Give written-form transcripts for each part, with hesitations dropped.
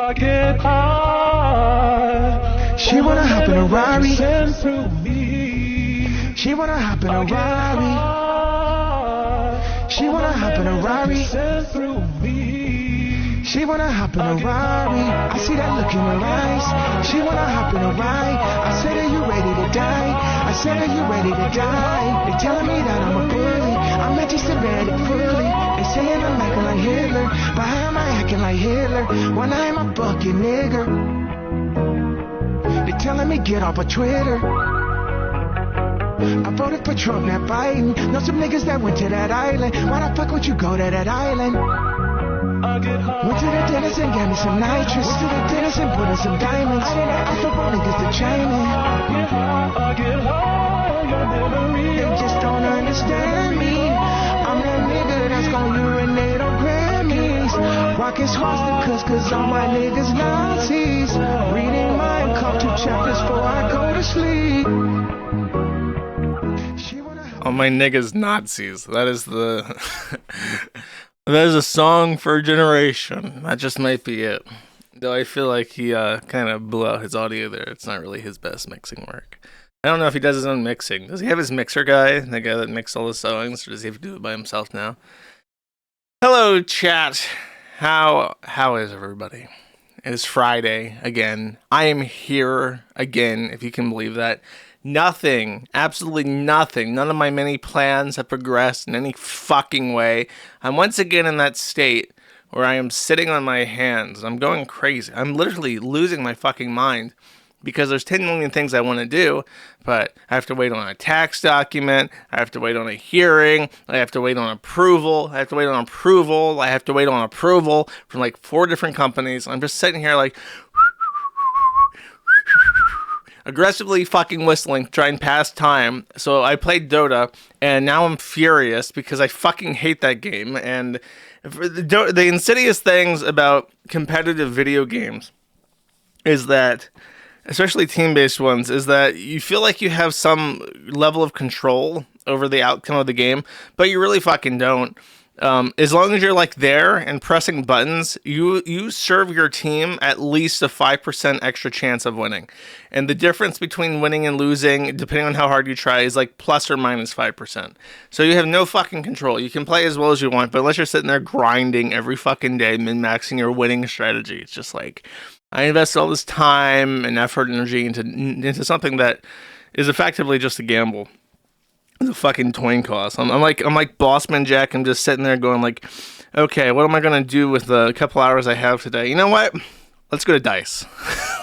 I get high. She wanna hop in a Rari. She wanna hop in a Rari. She wanna hop in a Rari. She wanna hop in a Rari. I see that look in her eyes. She wanna hop in a ride. I said, are you ready to die? I said, are you ready to die? They telling me that I'm a bully. I'm not just a bad fully. They saying I'm acting like Hitler. But how am I acting like Hitler when I'm a fucking nigger? They telling me get off of Twitter. I voted for Trump, not Biden. Know some niggas that went to that island. Why the fuck would you go to that island? Went to the dentist and gave me some nitrous. Went to the dentist and put in some diamonds. I told all niggas to chime in. They just don't understand me. I'm that nigga that's gon' urinate on Grammys. Rockin' swastika cause all my niggas Nazis. Reading my cup 2 chapters before I go to sleep. All my niggas Nazis. That is the... That is a song for a generation. That just might be it. Though I feel like he kind of blew out his audio there. It's not really his best mixing work. I don't know if he does his own mixing. Does he have his mixer guy? The guy that mixes all the songs? Or does he have to do it by himself now? Hello, chat. How is everybody? It is Friday again. I am here again, if you can believe that. Nothing, absolutely nothing. None of my many plans have progressed in any fucking way. I'm once again in that state where I am sitting on my hands. I'm going crazy. I'm literally losing my fucking mind because there's 10 million things I want to do, but I have to wait on a tax document. I have to wait on a hearing. I have to wait on approval. I have to wait on approval. I have to wait on approval from like 4 different companies. I'm just sitting here like... aggressively fucking whistling to try and pass time. So I played Dota, and now I'm furious because I fucking hate that game. And the insidious things about competitive video games is that, especially team-based ones, is that you feel like you have some level of control over the outcome of the game, but you really fucking don't. As long as you're like there and pressing buttons, you serve your team at least a 5% extra chance of winning. And the difference between winning and losing, depending on how hard you try, is like plus or minus 5%. So you have no fucking control. You can play as well as you want, but unless you're sitting there grinding every fucking day, min-maxing your winning strategy, it's just like, I invested all this time and effort and energy into something that is effectively just a gamble. The fucking coin cost. I'm like Bossman Jack. I'm just sitting there going like, okay, what am I gonna do with the couple hours I have today? You know what? Let's go to dice.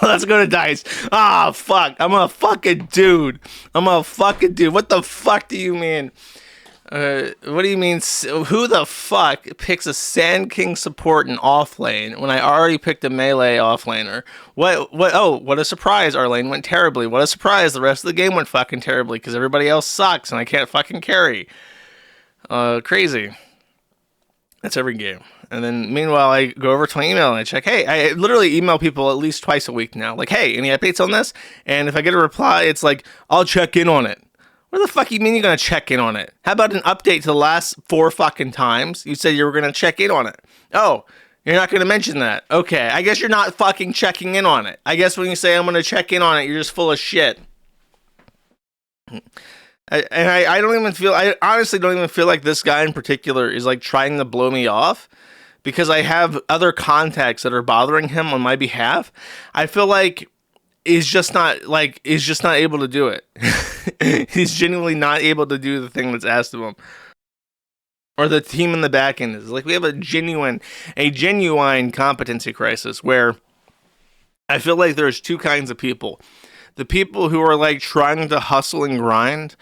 Let's go to dice. Ah, fuck. I'm a fucking dude. What the fuck do you mean? What do you mean? Who the fuck picks a Sand King support in off lane when I already picked a melee off laner? What? Oh, what a surprise! Our lane went terribly. What a surprise! The rest of the game went fucking terribly because everybody else sucks and I can't fucking carry. Crazy. That's every game. And then meanwhile, I go over to my email and I check. Hey, I literally email people at least twice a week now. Like, hey, any updates on this? And if I get a reply, it's like, I'll check in on it. What the fuck you mean you're going to check in on it? How about an update to the last 4 fucking times? You said you were going to check in on it. Oh, you're not going to mention that. Okay, I guess you're not fucking checking in on it. I guess when you say I'm going to check in on it, you're just full of shit. I don't even feel... I honestly don't even feel like this guy in particular is like trying to blow me off because I have other contacts that are bothering him on my behalf. I feel like... is just not able to do it. He's genuinely not able to do the thing that's asked of him. Or the team in the back end is like, we have a genuine competency crisis where I feel like there's 2 kinds of people. The people who are like trying to hustle and grind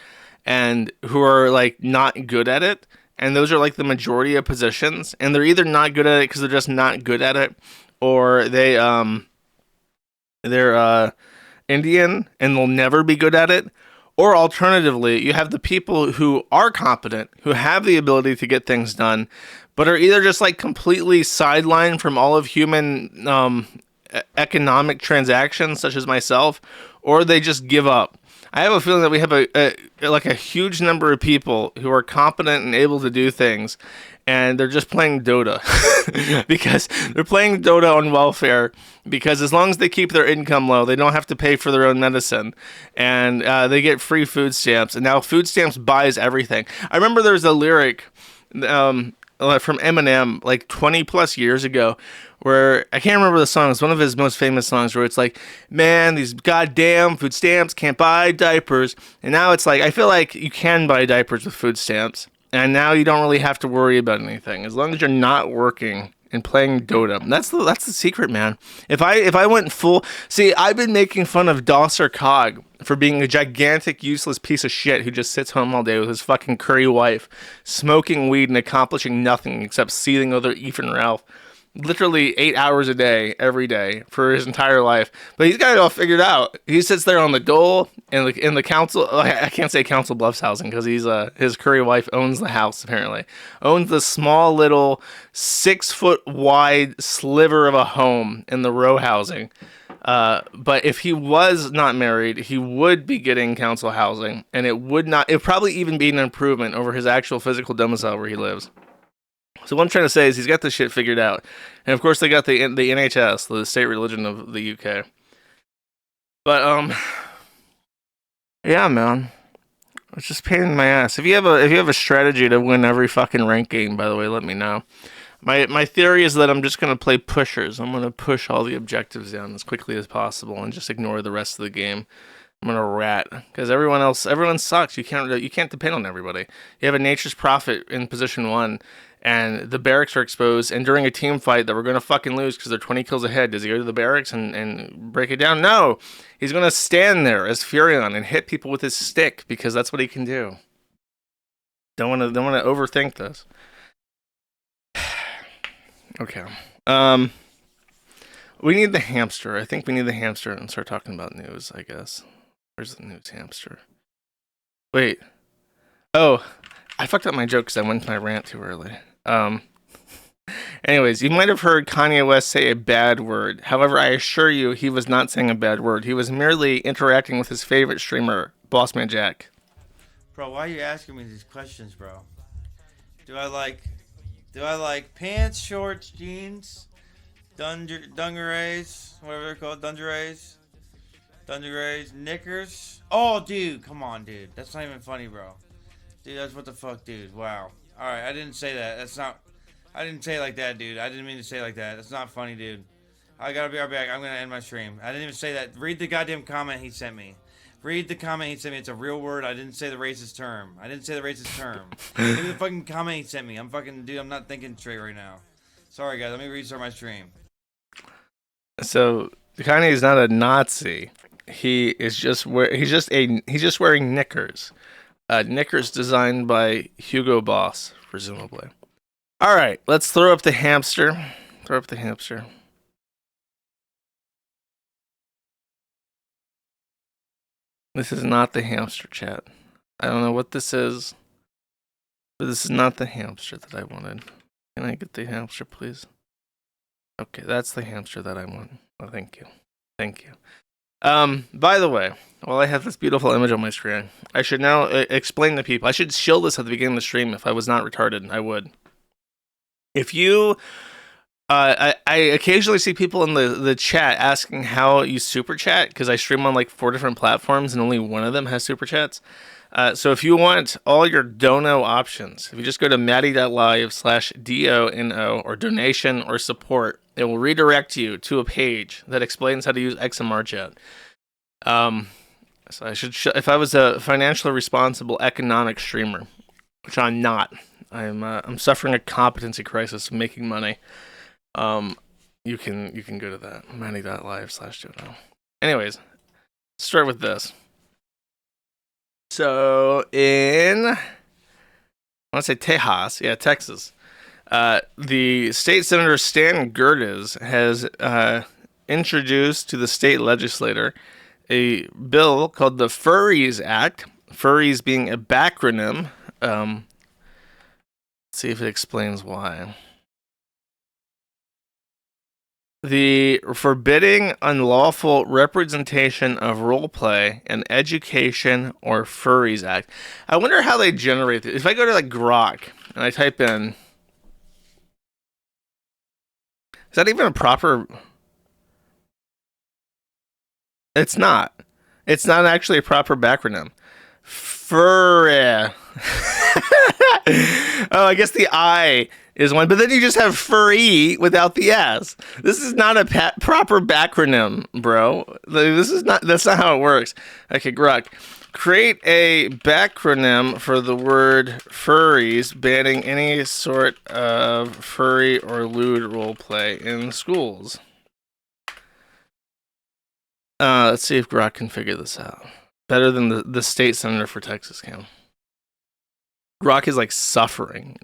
and who are like not good at it. And those are like the majority of positions. And they're either not good at it because they're just not good at it, or they're Indian and they'll never be good at it. Or alternatively, you have the people who are competent, who have the ability to get things done, but are either just like completely sidelined from all of human economic transactions, such as myself, or they just give up. I have a feeling that we have a huge number of people who are competent and able to do things, and they're just playing Dota because they're playing Dota on welfare, because as long as they keep their income low, they don't have to pay for their own medicine, and they get free food stamps. And now food stamps buys everything. I remember there was a lyric from Eminem like 20 plus years ago where I can't remember the song. It's one of his most famous songs where it's like, man, these goddamn food stamps can't buy diapers. And now it's like, I feel like you can buy diapers with food stamps. And now you don't really have to worry about anything as long as you're not working and playing Dota. That's the secret, man. If I went full, see, I've been making fun of Dosser Cog for being a gigantic, useless piece of shit who just sits home all day with his fucking curry wife, smoking weed and accomplishing nothing except seething over Ethan Ralph. Literally 8 hours a day, every day, for his entire life. But he's got it all figured out. He sits there on the dole in the council. I can't say Council Bluffs housing because his curry wife owns the house, apparently. Owns the small little 6 foot wide sliver of a home in the row housing. But if he was not married, he would be getting council housing, and it would probably even be an improvement over his actual physical domicile where he lives. So what I'm trying to say is he's got this shit figured out. And of course they got the NHS, the state religion of the UK. But yeah, man. It's just pain in my ass. If you have a strategy to win every fucking ranked game, by the way, let me know. My theory is that I'm just gonna play pushers. I'm gonna push all the objectives down as quickly as possible and just ignore the rest of the game. I'm gonna rat because everyone sucks. You can't depend on everybody. You have a Nature's Prophet in position 1, and the barracks are exposed. And during a team fight that we're gonna fucking lose because they're 20 kills ahead, does he go to the barracks and break it down? No, he's gonna stand there as Furion and hit people with his stick because that's what he can do. Don't wanna overthink this. Okay. We need the hamster. I think we need the hamster and start talking about news, I guess. Where's the news hamster? Wait. Oh, I fucked up my joke because I went to my rant too early. Anyways, you might have heard Kanye West say a bad word. However, I assure you he was not saying a bad word. He was merely interacting with his favorite streamer, Bossman Jack. Bro, why are you asking me these questions, bro? Do I like pants, shorts, jeans, dungarees, whatever they're called, dungarees, knickers? Oh, dude, come on, dude. That's not even funny, bro. Dude, that's what the fuck, dude. Wow. All right, I didn't say that. I didn't say it like that, dude. I didn't mean to say it like that. That's not funny, dude. I gotta be right back. I'm gonna end my stream. I didn't even say that. Read the goddamn comment he sent me. It's a real word. I didn't say the racist term. Look at the fucking comment he sent me. I'm not thinking straight right now. Sorry, guys. Let me restart my stream. So Kanye is not a Nazi. He's just wearing knickers. Knickers designed by Hugo Boss, presumably. All right, let's throw up the hamster. This is not the hamster, chat. I don't know what this is, but this is not the hamster that I wanted. Can I get the hamster, please? Okay, that's the hamster that I want. Oh, thank you. By the way, while I have this beautiful image on my screen, I should now explain to people. I should shield this at the beginning of the stream. If I was not retarded, I would. If you... I occasionally see people in the chat asking how you super chat, because I stream on like 4 different platforms and only one of them has super chats. So if you want all your dono options, if you just go to maddie.live/DONO or donation or support, it will redirect you to a page that explains how to use XMR chat. So I should, if I was a financially responsible economic streamer, which I'm not, I'm suffering a competency crisis of making money. You can go to that maddie.live/dono. Anyways, let's start with this. So I want to say Tejas, Texas. The state senator Stan Gerdes has introduced to the state legislature a bill called the Furries Act. Furries being a backronym. Let's see if it explains why. The Forbidding Unlawful Representation of Roleplay and Education or Furries Act. I wonder how they generate it. If I go to like Grok and I type in that even a proper... It's not. It's not actually a proper backronym. Furry. Oh, I guess the I is one, but then you just have furry without the S. This is not a proper backronym, bro. That's not how it works. Okay, Grok. Create a backronym for the word furries, banning any sort of furry or lewd roleplay in schools. Let's see if Grok can figure this out. Better than the state senator for Texas can. Grok is like suffering.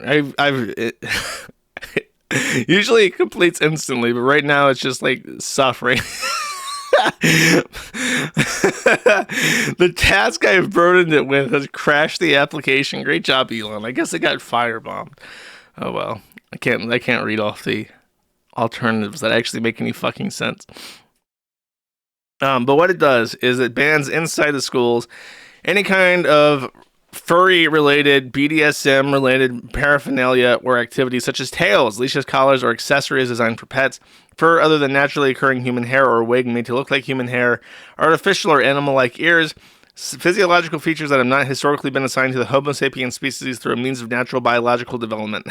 Usually it completes instantly, but right now it's just like suffering. The task I've burdened it with has crashed the application. Great job, Elon. I guess it got firebombed. Oh well. I can't read off the alternatives that actually make any fucking sense. But what it does is it bans inside the schools any kind of furry-related, BDSM-related paraphernalia or activities such as tails, leashes, collars, or accessories designed for pets, fur other than naturally occurring human hair or a wig made to look like human hair, artificial or animal-like ears, physiological features that have not historically been assigned to the Homo sapiens species through a means of natural biological development.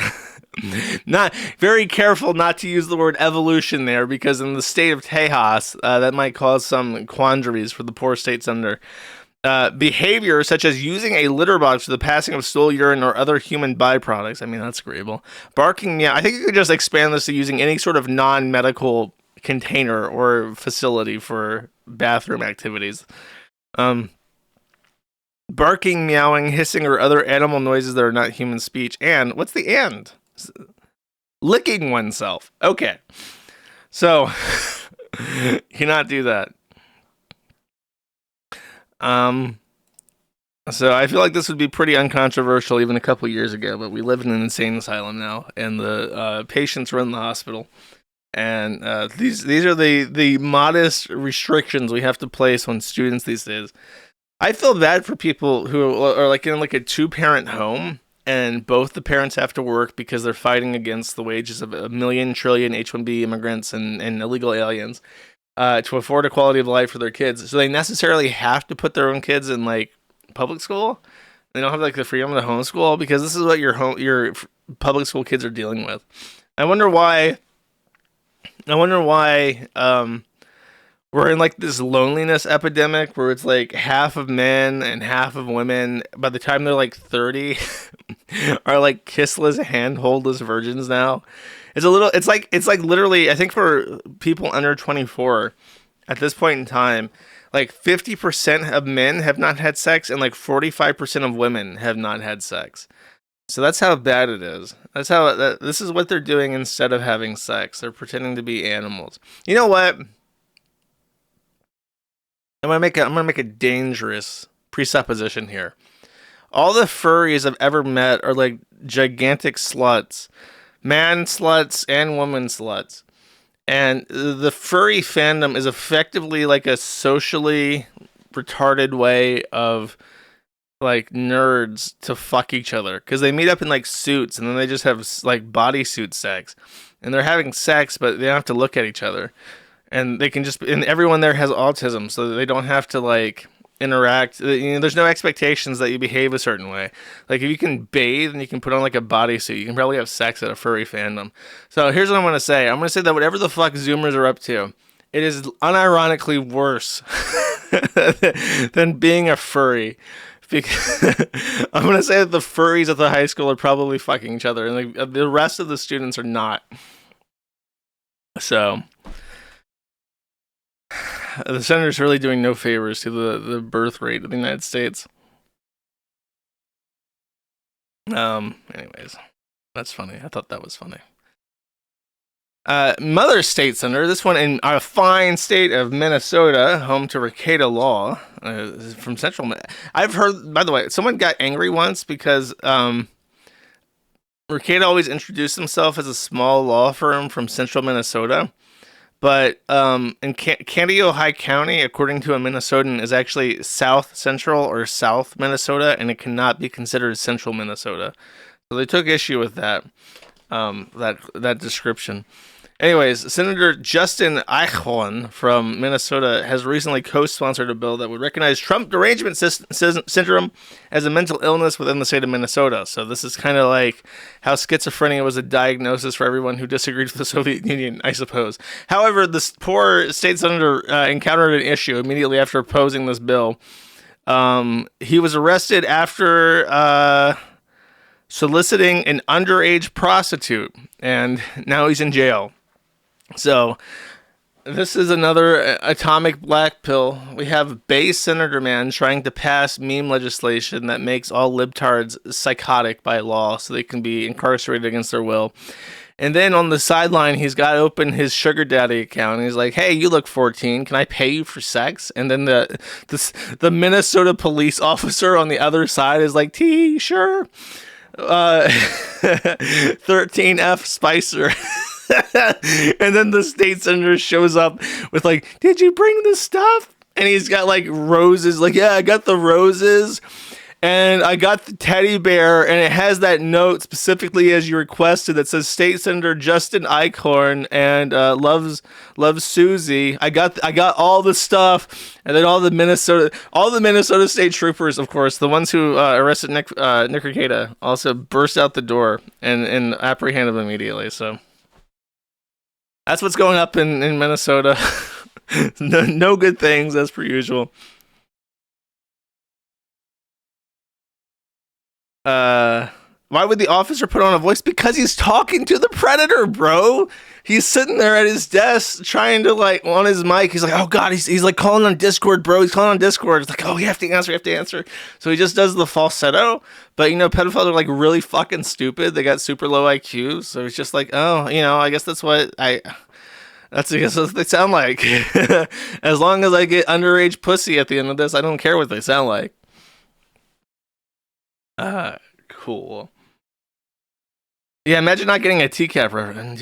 Not very careful not to use the word evolution there, because in the state of Tejas, that might cause some quandaries for the poor state senator. Behavior such as using a litter box for the passing of stool, urine, or other human byproducts. I mean, that's agreeable. Barking, yeah. I think you could just expand this to using any sort of non-medical container or facility for bathroom activities. Barking, meowing, hissing, or other animal noises that are not human speech. And what's the and? Licking oneself. Okay. So, cannot do that. So I feel like this would be pretty uncontroversial even a couple years ago, but we live in an insane asylum now, and the patients run the hospital. And these are the modest restrictions we have to place on students these days. I feel bad for people who are like in like a 2-parent home, and both the parents have to work because they're fighting against the wages of 1 trillion H-1B immigrants and illegal aliens to afford a quality of life for their kids. So they necessarily have to put their own kids in like public school. They don't have like the freedom to homeschool because this is what your public school kids are dealing with. I wonder why we're in like this loneliness epidemic where it's like half of men and half of women by the time they're like 30 are like kissless, handholdless virgins now. It's like literally, I think for people under 24 at this point in time, like 50% of men have not had sex and like 45% of women have not had sex. So that's how bad it is. That's how this is what they're doing instead of having sex. They're pretending to be animals. You know what? I'm gonna make a dangerous presupposition here. All the furries I've ever met are like gigantic sluts, man sluts and woman sluts, and the furry fandom is effectively like a socially retarded way of like nerds to fuck each other, because they meet up in like suits and then they just have like bodysuit sex, and they're having sex but they don't have to look at each other. And they can just, and everyone there has autism, so they don't have to like interact. You know, there's no expectations that you behave a certain way. Like if you can bathe and you can put on like a bodysuit, you can probably have sex at a furry fandom. So here's what I'm going to say. I'm going to say that whatever the fuck Zoomers are up to, it is unironically worse than being a furry. Because I'm going to say that the furries at the high school are probably fucking each other, and like, the rest of the students are not. So the senator's really doing no favors to the birth rate of the United States. Anyways, that's funny. I thought that was funny. Mother state senator, this one in our fine state of Minnesota, home to Rekieta law, from central. I've heard, by the way, someone got angry once because Rekieta always introduced himself as a small law firm from central Minnesota. But in Candido County, according to a Minnesotan, is actually South Central or South Minnesota, and it cannot be considered Central Minnesota. So they took issue with that description. Anyways, Senator Justin Eichhorn from Minnesota has recently co-sponsored a bill that would recognize Trump derangement syndrome as a mental illness within the state of Minnesota. So this is kind of like how schizophrenia was a diagnosis for everyone who disagreed with the Soviet Union, I suppose. However, this poor state senator encountered an issue immediately after opposing this bill. He was arrested after soliciting an underage prostitute, and now he's in jail. So, this is another atomic black pill. We have Bay Senator Man trying to pass meme legislation that makes all libtards psychotic by law so they can be incarcerated against their will. And then on the sideline, he's got open his sugar daddy account. And he's like, hey, you look 14. Can I pay you for sex? And then the Minnesota police officer on the other side is like, sure. 13F Spicer. And then the state senator shows up with like, did you bring the stuff? And he's got like roses, like, yeah, I got the roses and I got the teddy bear, and it has that note specifically as you requested that says State Senator Justin Eichhorn and loves Susie. I got all the stuff. And then all the Minnesota state troopers, of course, the ones who arrested Nick Rekieta, also burst out the door and apprehended him immediately. So that's what's going up in Minnesota. No good things, as per usual. Why would the officer put on a voice? Because he's talking to the predator, bro. He's sitting there at his desk trying to, like, on his mic. He's like, oh, God, he's like calling on Discord, bro. He's calling on Discord. It's like, oh, you have to answer. So he just does the falsetto. But, pedophiles are, like, really fucking stupid. They got super low IQ. So it's just like, oh, I guess that's what that's what they sound like. As long as I get underage pussy at the end of this, I don't care what they sound like. Cool. Yeah, imagine not getting a TCAP reference.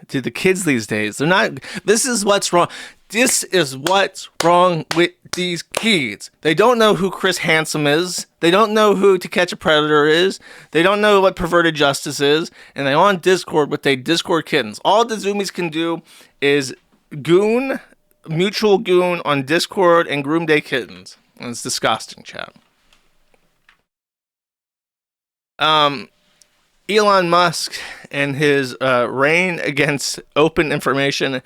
Dude, the kids these days, they're not. This is what's wrong. This is what's wrong with these kids. They don't know who Chris Handsome is. They don't know who To Catch a Predator is. They don't know what Perverted Justice is. And they're on Discord with their Discord kittens. All the Zoomies can do is mutual goon on Discord and groom day kittens. And it's disgusting, chat. Elon Musk and his reign against open information.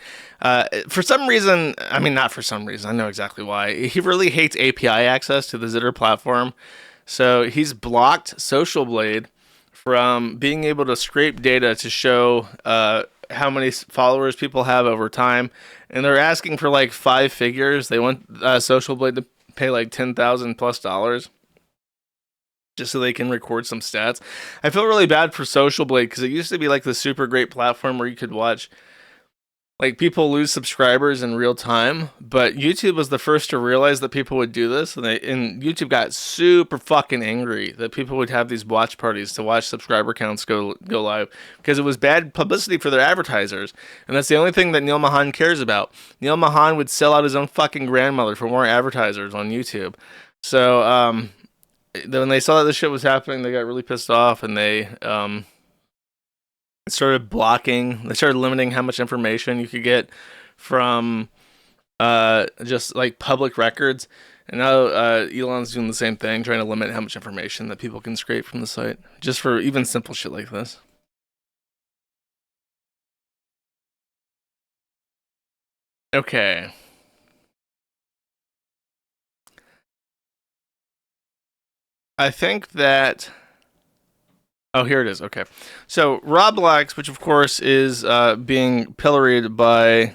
For some reason, not for some reason, I know exactly why. He really hates API access to the Xitter platform. So he's blocked SocialBlade from being able to scrape data to show how many followers people have over time. And they're asking for like 5 figures. They want SocialBlade to pay like $10,000+ just so they can record some stats. I feel really bad for SocialBlade because it used to be like the super great platform where you could watch like people lose subscribers in real time, but YouTube was the first to realize that people would do this, and YouTube got super fucking angry that people would have these watch parties to watch subscriber counts go live because it was bad publicity for their advertisers, and that's the only thing that Neil Mahan cares about. Neil Mahan would sell out his own fucking grandmother for more advertisers on YouTube. So when they saw that this shit was happening, they got really pissed off, and they started limiting how much information you could get from just like public records. And now Elon's doing the same thing, trying to limit how much information that people can scrape from the site, just for even simple shit like this. Okay. I think that... Oh, here it is. Okay. So, Roblox, which of course is being pilloried by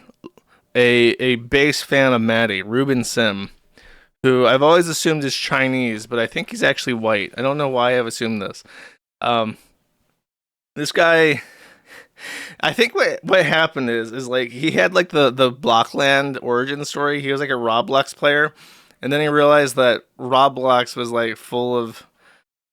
a base fan of Maddie, Ruben Sim, who I've always assumed is Chinese, but I think he's actually white. I don't know why I've assumed this. This guy... I think what happened is like he had like the Blockland origin story. He was like a Roblox player, and then he realized that Roblox was like full of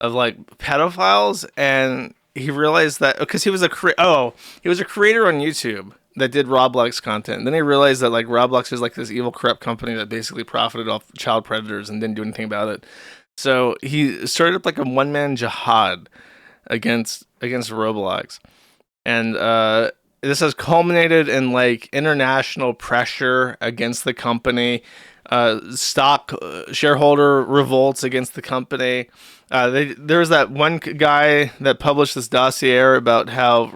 like pedophiles, and he realized that because he was a creator on YouTube that did Roblox content. And then he realized that like Roblox is like this evil corrupt company that basically profited off child predators and didn't do anything about it. So he started up like a one-man jihad against Roblox. And this has culminated in like international pressure against the company, stock shareholder revolts against the company. There's that one guy that published this dossier about how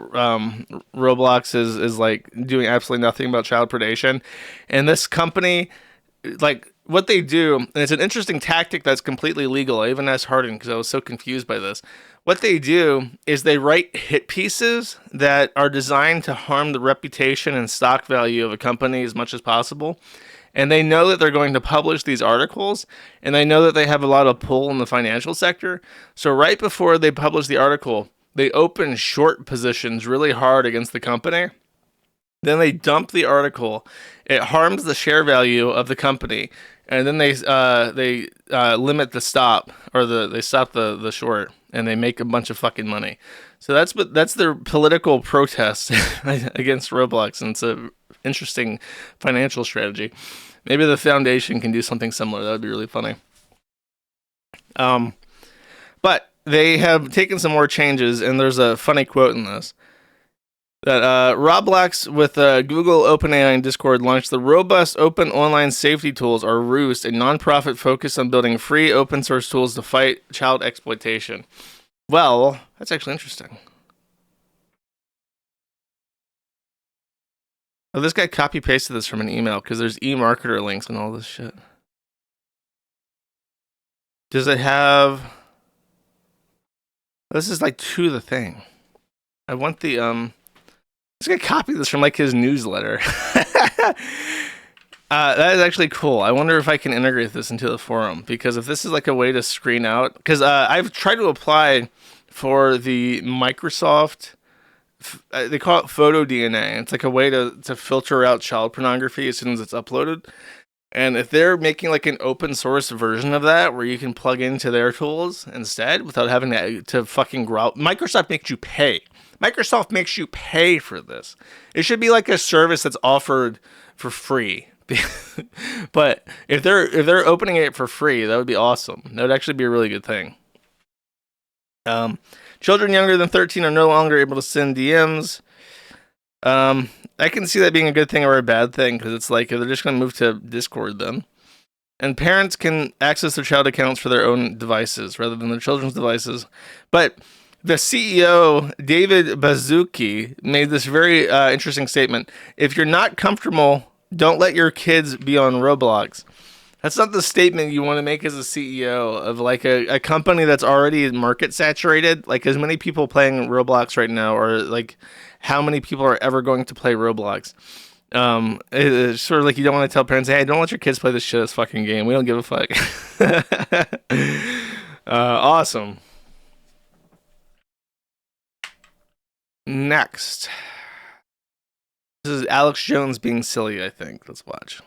Roblox is like doing absolutely nothing about child predation, and this company, like what they do, and it's an interesting tactic that's completely legal. I even asked Hardin because I was so confused by this. What they do is they write hit pieces that are designed to harm the reputation and stock value of a company as much as possible. And they know that they're going to publish these articles, and they know that they have a lot of pull in the financial sector. So right before they publish the article, they open short positions really hard against the company. Then they dump the article. It harms the share value of the company. And then they limit the stop, or they stop the short, and they make a bunch of fucking money. So that's their political protest against Roblox, and it's a interesting financial strategy. Maybe the foundation can do something similar. That would be really funny. But they have taken some more changes, and there's a funny quote in this. That Roblox with Google, OpenAI, and Discord launched the robust open online safety tools, or Roost, a nonprofit focused on building free open source tools to fight child exploitation. Well, that's actually interesting. Oh, this guy copy pasted this from an email because there's eMarketer links and all this shit. Does it have? This is like to the thing. I want the This guy copied this from like his newsletter. That is actually cool. I wonder if I can integrate this into the forum, because if this is like a way to screen out, because I've tried to apply for the Microsoft, they call it Photo DNA. It's like a way to filter out child pornography as soon as it's uploaded. And if they're making like an open source version of that where you can plug into their tools instead without having to fucking grow, Microsoft makes you pay. Microsoft makes you pay for this. It should be like a service that's offered for free. But if they're opening it for free, that would be awesome. That would actually be a really good thing. Children younger than 13 are no longer able to send DMs. I can see that being a good thing or a bad thing, because it's like they're just going to move to Discord then. And parents can access their child accounts for their own devices rather than their children's devices. But the CEO, David Baszucki, made this very interesting statement. If you're not comfortable, don't let your kids be on Roblox. That's not the statement you want to make as a CEO of like a company that's already market saturated. Like as many people playing Roblox right now, or like how many people are ever going to play Roblox. It's sort of like you don't want to tell parents, hey, don't let your kids play this shit ass fucking game. We don't give a fuck. Awesome. Next. This is Alex Jones being silly, I think. Let's watch.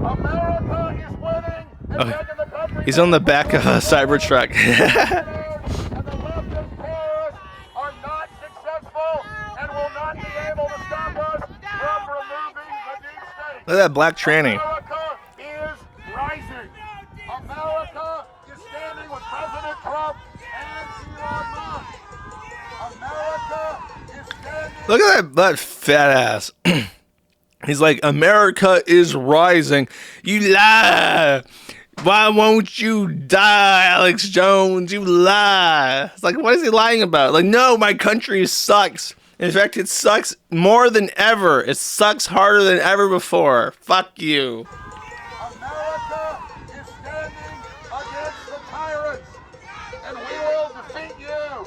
America is winning, and the country he's on the back of a Cybertruck. and the leftist terrorists are not successful and will not be able to stop us from removing the deep state. Look at that black tranny. America is rising. America is standing with President Trump and Elon Musk. America is standing. Look at that fat ass. He's like, America is rising. You lie. Why won't you die, Alex Jones? You lie. It's like, what is he lying about? Like, no, my country sucks. In fact, it sucks more than ever. It sucks harder than ever before. Fuck you. America is standing against the tyrants, and we will defeat you.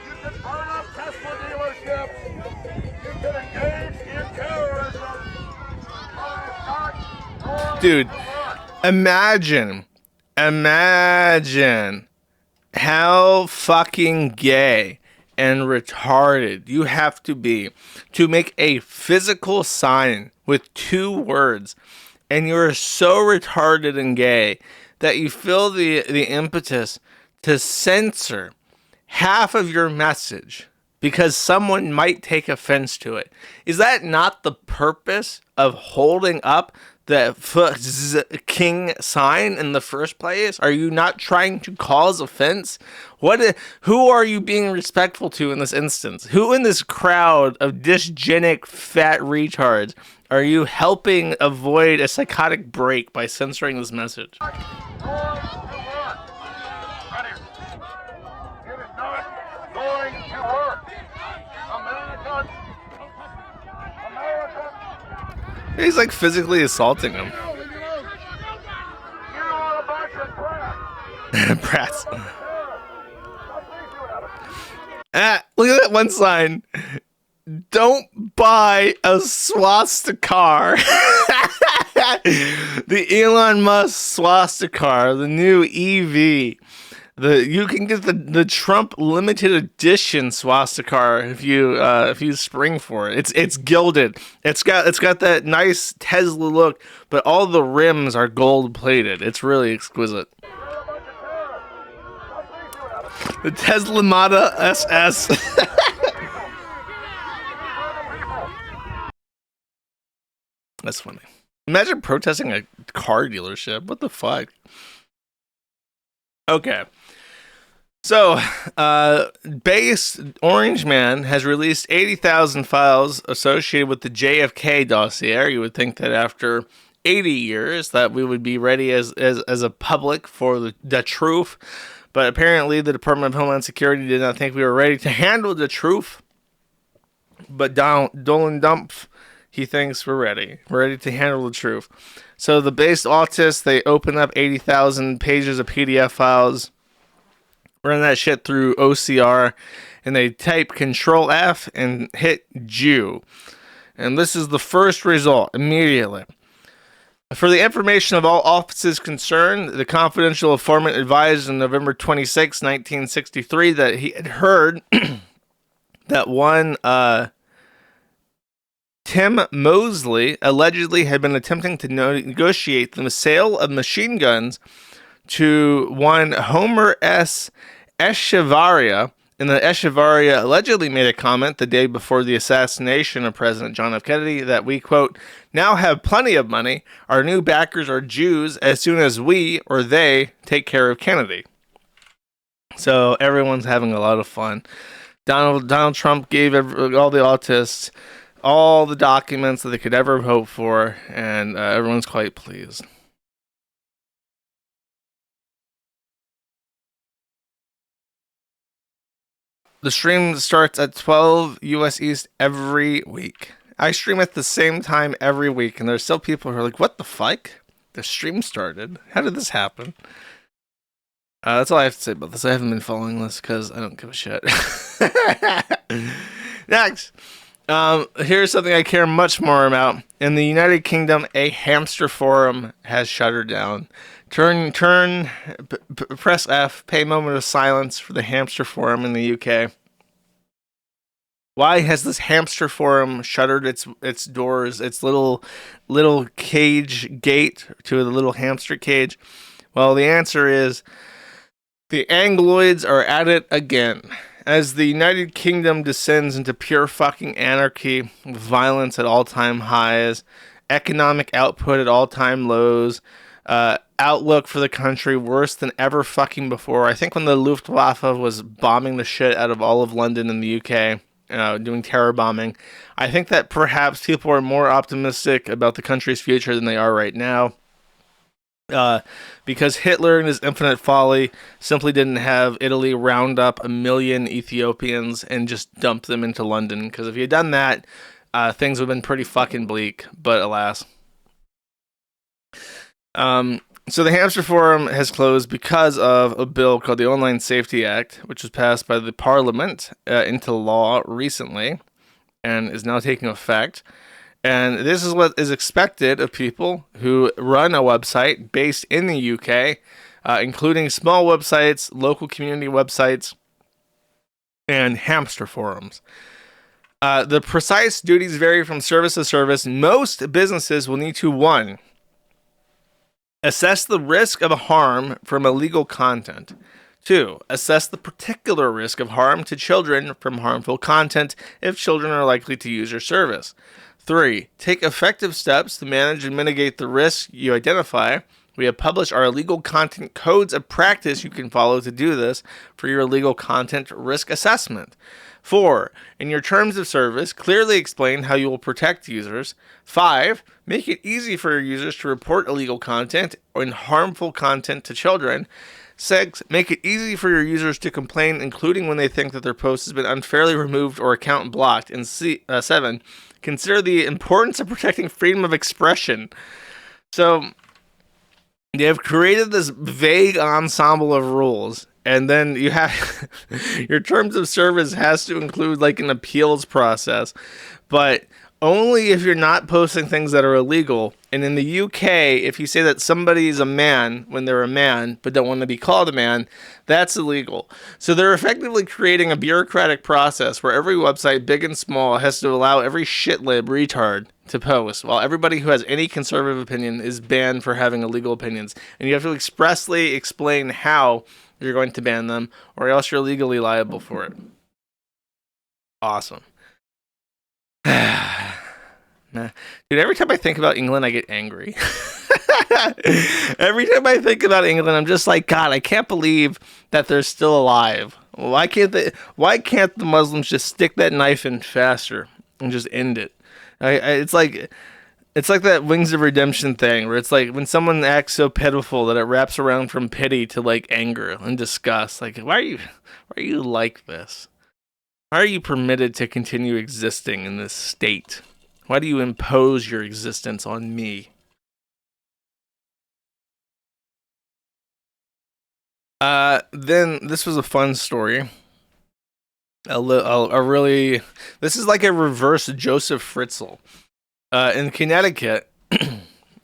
You can burn up Tesla dealerships. You can engage in terrorism. Dude, imagine how fucking gay and retarded you have to be to make a physical sign with 2 words, and you're so retarded and gay that you feel the impetus to censor half of your message because someone might take offense to it. Is that not the purpose of holding up king sign in the first place? Are you not trying to cause offense? Who are you being respectful to in this instance? Who in this crowd of dysgenic fat retards are you helping avoid a psychotic break by censoring this message? It is not going to work. America. He's like physically assaulting him. You are a bunch of brats. Brats. Look at that one sign. Don't buy a swastika. The Elon Musk swastika, the new EV. You can get the Trump limited edition swastika if you spring for it. It's gilded. It's got that nice Tesla look, but all the rims are gold plated. It's really exquisite. The Tesla Model SS. That's funny. Imagine protesting a car dealership. What the fuck? Okay. So, Base Orange Man has released 80,000 files associated with the JFK dossier. You would think that after 80 years that we would be ready as a public for the truth. But apparently the Department of Homeland Security did not think we were ready to handle the truth. But Dolan Dump, he thinks we're ready. We're ready to handle the truth. So the Base Autists, they open up 80,000 pages of PDF files, run that shit through OCR, and they type Control F and hit Jew. And this is the first result immediately. For the information of all offices concerned, the confidential informant advised on November 26, 1963, that he had heard that one Tim Mosley allegedly had been attempting to negotiate the sale of machine guns to one Homer S. Echevarria, and the Echevarria allegedly made a comment the day before the assassination of President John F. Kennedy that we, quote, now have plenty of money. Our new backers are Jews as soon as we, or they, take care of Kennedy. So everyone's having a lot of fun. Donald Trump gave all the autists all the documents that they could ever hope for, and everyone's quite pleased. The stream starts at 12 US East every week. I stream at the same time every week, and there's still people who are like, what the fuck? The stream started? How did this happen? That's all I have to say about this. I haven't been following this because I don't give a shit. Next. Here's something I care much more about. In the United Kingdom, a hamster forum has shuttered down. Press F, pay a moment of silence for the hamster forum in the UK. Why has this hamster forum shuttered its doors, its little cage gate to the little hamster cage? Well, the answer is the Angloids are at it again. As the United Kingdom descends into pure fucking anarchy, violence at all-time highs, economic output at all-time lows, outlook for the country worse than ever fucking before. I think when the Luftwaffe was bombing the shit out of all of London in the UK, doing terror bombing, I think that perhaps people are more optimistic about the country's future than they are right now. Because Hitler and his infinite folly simply didn't have Italy round up 1 million Ethiopians and just dump them into London. Because if he had done that, things would have been pretty fucking bleak, but alas. So the Hamster Forum has closed because of a bill called the Online Safety Act, which was passed by the Parliament into law recently and is now taking effect. And this is what is expected of people who run a website based in the UK, including small websites, local community websites, and hamster forums. The precise duties vary from service to service. Most businesses will need to, 1, assess the risk of harm from illegal content. 2. Assess the particular risk of harm to children from harmful content if children are likely to use your service. 3. Take effective steps to manage and mitigate the risks you identify. We have published our illegal content codes of practice you can follow to do this for your illegal content risk assessment. 4. In your terms of service, clearly explain how you will protect users. 5. Make it easy for your users to report illegal content and harmful content to children. 6. Make it easy for your users to complain, including when they think that their post has been unfairly removed or account blocked. And 7. Consider the importance of protecting freedom of expression. So, they have created this vague ensemble of rules, and then you have your terms of service has to include like an appeals process, but only if you're not posting things that are illegal. And in the UK, if you say that somebody is a man when they're a man but don't want to be called a man, that's illegal. So they're effectively creating a bureaucratic process where every website, big and small, has to allow every shitlib retard to post, while everybody who has any conservative opinion is banned for having illegal opinions. And you have to expressly explain how you're going to ban them, or else you're legally liable for it. Awesome. Nah. Dude, every time I think about England, I get angry. Every time I think about England, I'm just like, God, I can't believe that they're still alive. Why can't the Muslims just stick that knife in faster and just end it? It's like that Wings of Redemption thing, where it's like when someone acts so pitiful that it wraps around from pity to like anger and disgust. Like, why are you like this? Why are you permitted to continue existing in this state? Why do you impose your existence on me? Then this was a fun story. This is like a reverse Joseph Fritzl. In Connecticut,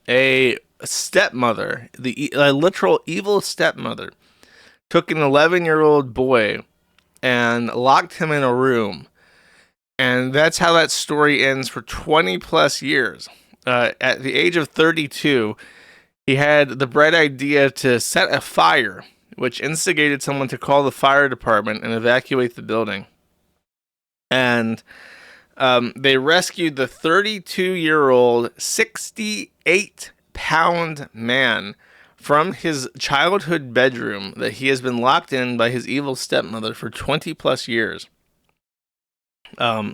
a stepmother, a literal evil stepmother, took an 11-year-old boy and locked him in a room. And that's how that story ends for 20 plus years. At the age of 32, he had the bright idea to set a fire, which instigated someone to call the fire department and evacuate the building. And they rescued the 32-year-old, 68-pound man from his childhood bedroom that he has been locked in by his evil stepmother for 20 plus years. Yeah,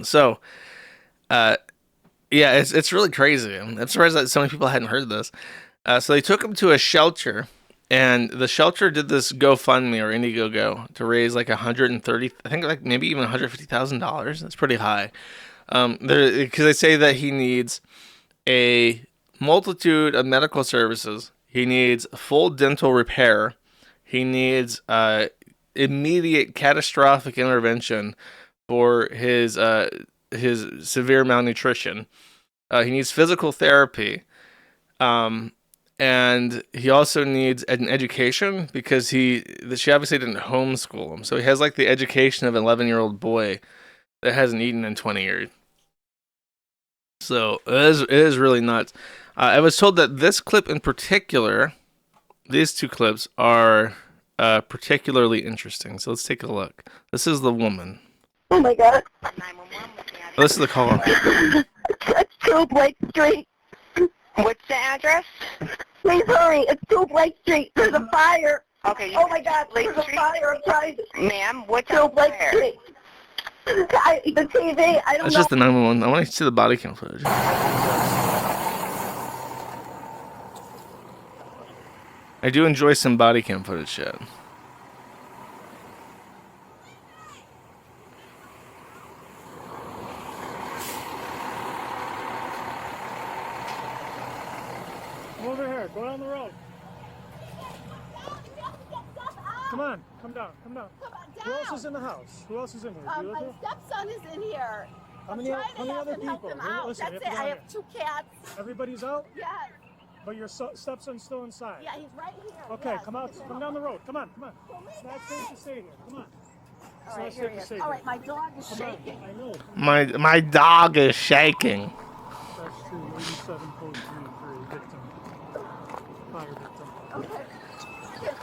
it's really crazy. I'm surprised that so many people hadn't heard this. So they took him to a shelter, and the shelter did this GoFundMe or Indiegogo to raise like $130, I think like maybe even $150,000. That's pretty high. Because they say that he needs a multitude of medical services. He needs full dental repair. He needs immediate catastrophic intervention for his severe malnutrition. He needs physical therapy. And he also needs an education because she obviously didn't homeschool him. So he has like the education of an 11-year-old boy that hasn't eaten in 20 years. So it is really nuts. I was told that this clip in particular, these two clips are particularly interesting. So let's take a look. This is the woman. Oh my God. This is the caller. It's 2 Blake Street. What's the address? Please hurry. It's 2 Blake Street. There's a fire. Okay. Oh my God. Blake There's Street? a fire. I'm trying to... Ma'am, what's 2 up Blake there? Street. The TV, I don't That's know. just the 911. I want to see the body cam footage. I do enjoy some body cam footage shit. Come over here. Go down the road. Come on. Come down. Come down. Who else is in the house? Who else is in here? Do you live My here? stepson is in here. How many, I'm trying how to many have other him help people? him out. Listen, That's you it. have to I go have 2 cats. Everybody's out? Yes. But your stepson's still inside? Yeah, he's right here. Okay, yes. come out. Come down the road. Come on. Come on. It's not safe to stay here. Come on. It's All not right, safe here he to is. stay All here. right, my dog is Come on. shaking. I know. My dog is shaking. That's true. 87 code 3 for a victim. Fire victim. Okay.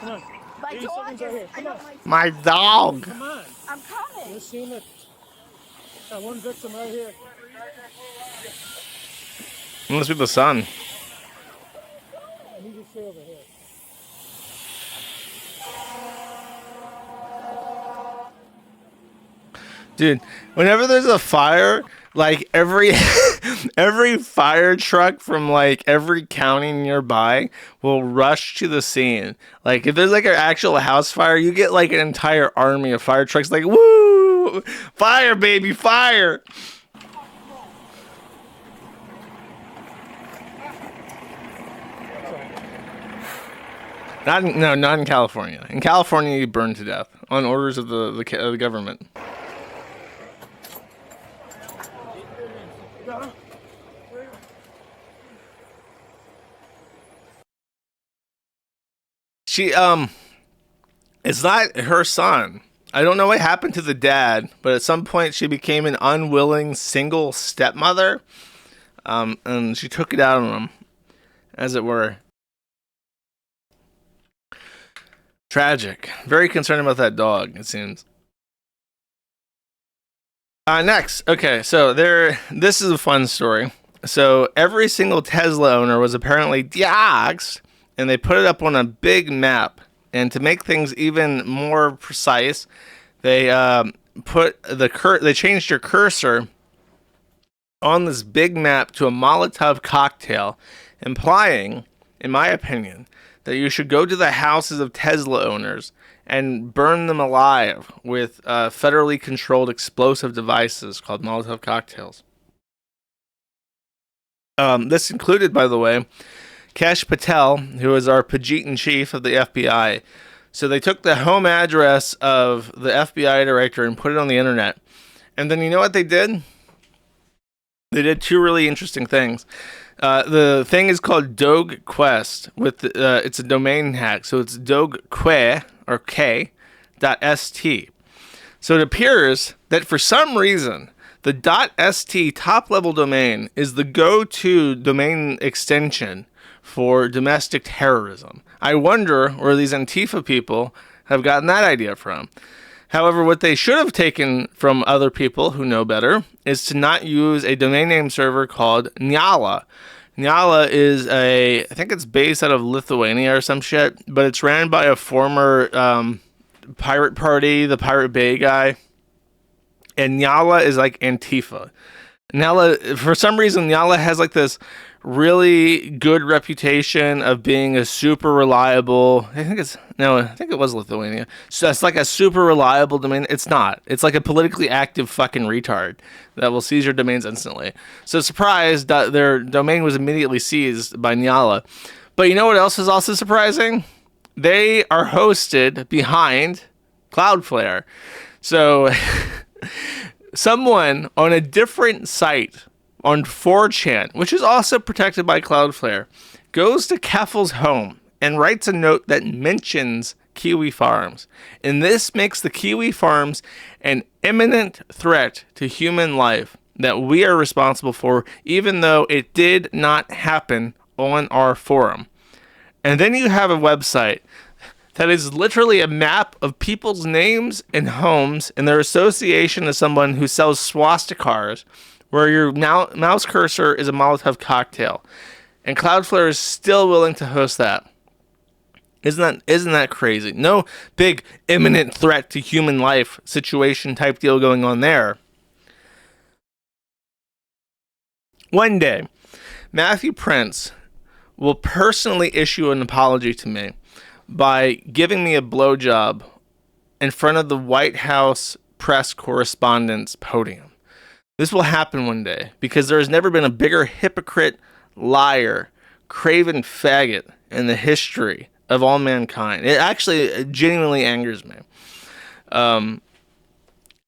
Come on. My 80 dog seconds right is. here. I Come know on. My dog. Come on. I'm coming. You're seeing it. Got one victim right here. It must be the sun. I need you to stay over here. Dude, whenever there's a fire, like every every fire truck from like every county nearby will rush to the scene. Like if there's like an actual house fire, you get like an entire army of fire trucks like, woo! Fire, baby, fire! Not in California. In California, you burn to death on orders of the government. She it's not her son. I don't know what happened to the dad, but at some point she became an unwilling single stepmother, and she took it out on him, as it were. Tragic. Very concerned about that dog, it seems. Next. Okay, so this is a fun story. So every single Tesla owner was apparently doxxed, and they put it up on a big map. And to make things even more precise, they they changed your cursor on this big map to a Molotov cocktail, implying, in my opinion, that you should go to the houses of Tesla owners and burn them alive with federally controlled explosive devices called Molotov cocktails. This included, by the way, Kesh Patel, who is our Pajit-in-Chief of the FBI. So they took the home address of the FBI director and put it on the internet. And then you know what they did? They did two really interesting things. The thing is called Dog Quest. It's a domain hack. So it's dogque, or k.st. So it appears that for some reason, the .st top-level domain is the go-to domain extension for domestic terrorism. I wonder where these Antifa people have gotten that idea from. However, what they should have taken from other people who know better is to not use a domain name server called Nyala. Nyala is I think it's based out of Lithuania or some shit, but it's ran by a former pirate party, the Pirate Bay guy. And Nyala is like Antifa. Nyala, for some reason, Nyala has like this really good reputation of being a super reliable. I think it was Lithuania. So it's like a super reliable domain. It's not. It's like a politically active fucking retard that will seize your domains instantly. So surprised that their domain was immediately seized by Nyala. But you know what else is also surprising? They are hosted behind Cloudflare. So someone on a different site on 4chan, which is also protected by Cloudflare, goes to Keffals' home and writes a note that mentions KiwiFarms. And this makes the KiwiFarms an imminent threat to human life that we are responsible for, even though it did not happen on our forum. And then you have a website that is literally a map of people's names and homes and their association to someone who sells swastikars, where your mouse cursor is a Molotov cocktail. And Cloudflare is still willing to host that. Isn't that crazy? No big imminent threat to human life situation type deal going on there. One day, Matthew Prince will personally issue an apology to me by giving me a blowjob in front of the White House press correspondence podium. This will happen one day because there has never been a bigger hypocrite, liar, craven faggot in the history of all mankind. It actually genuinely angers me.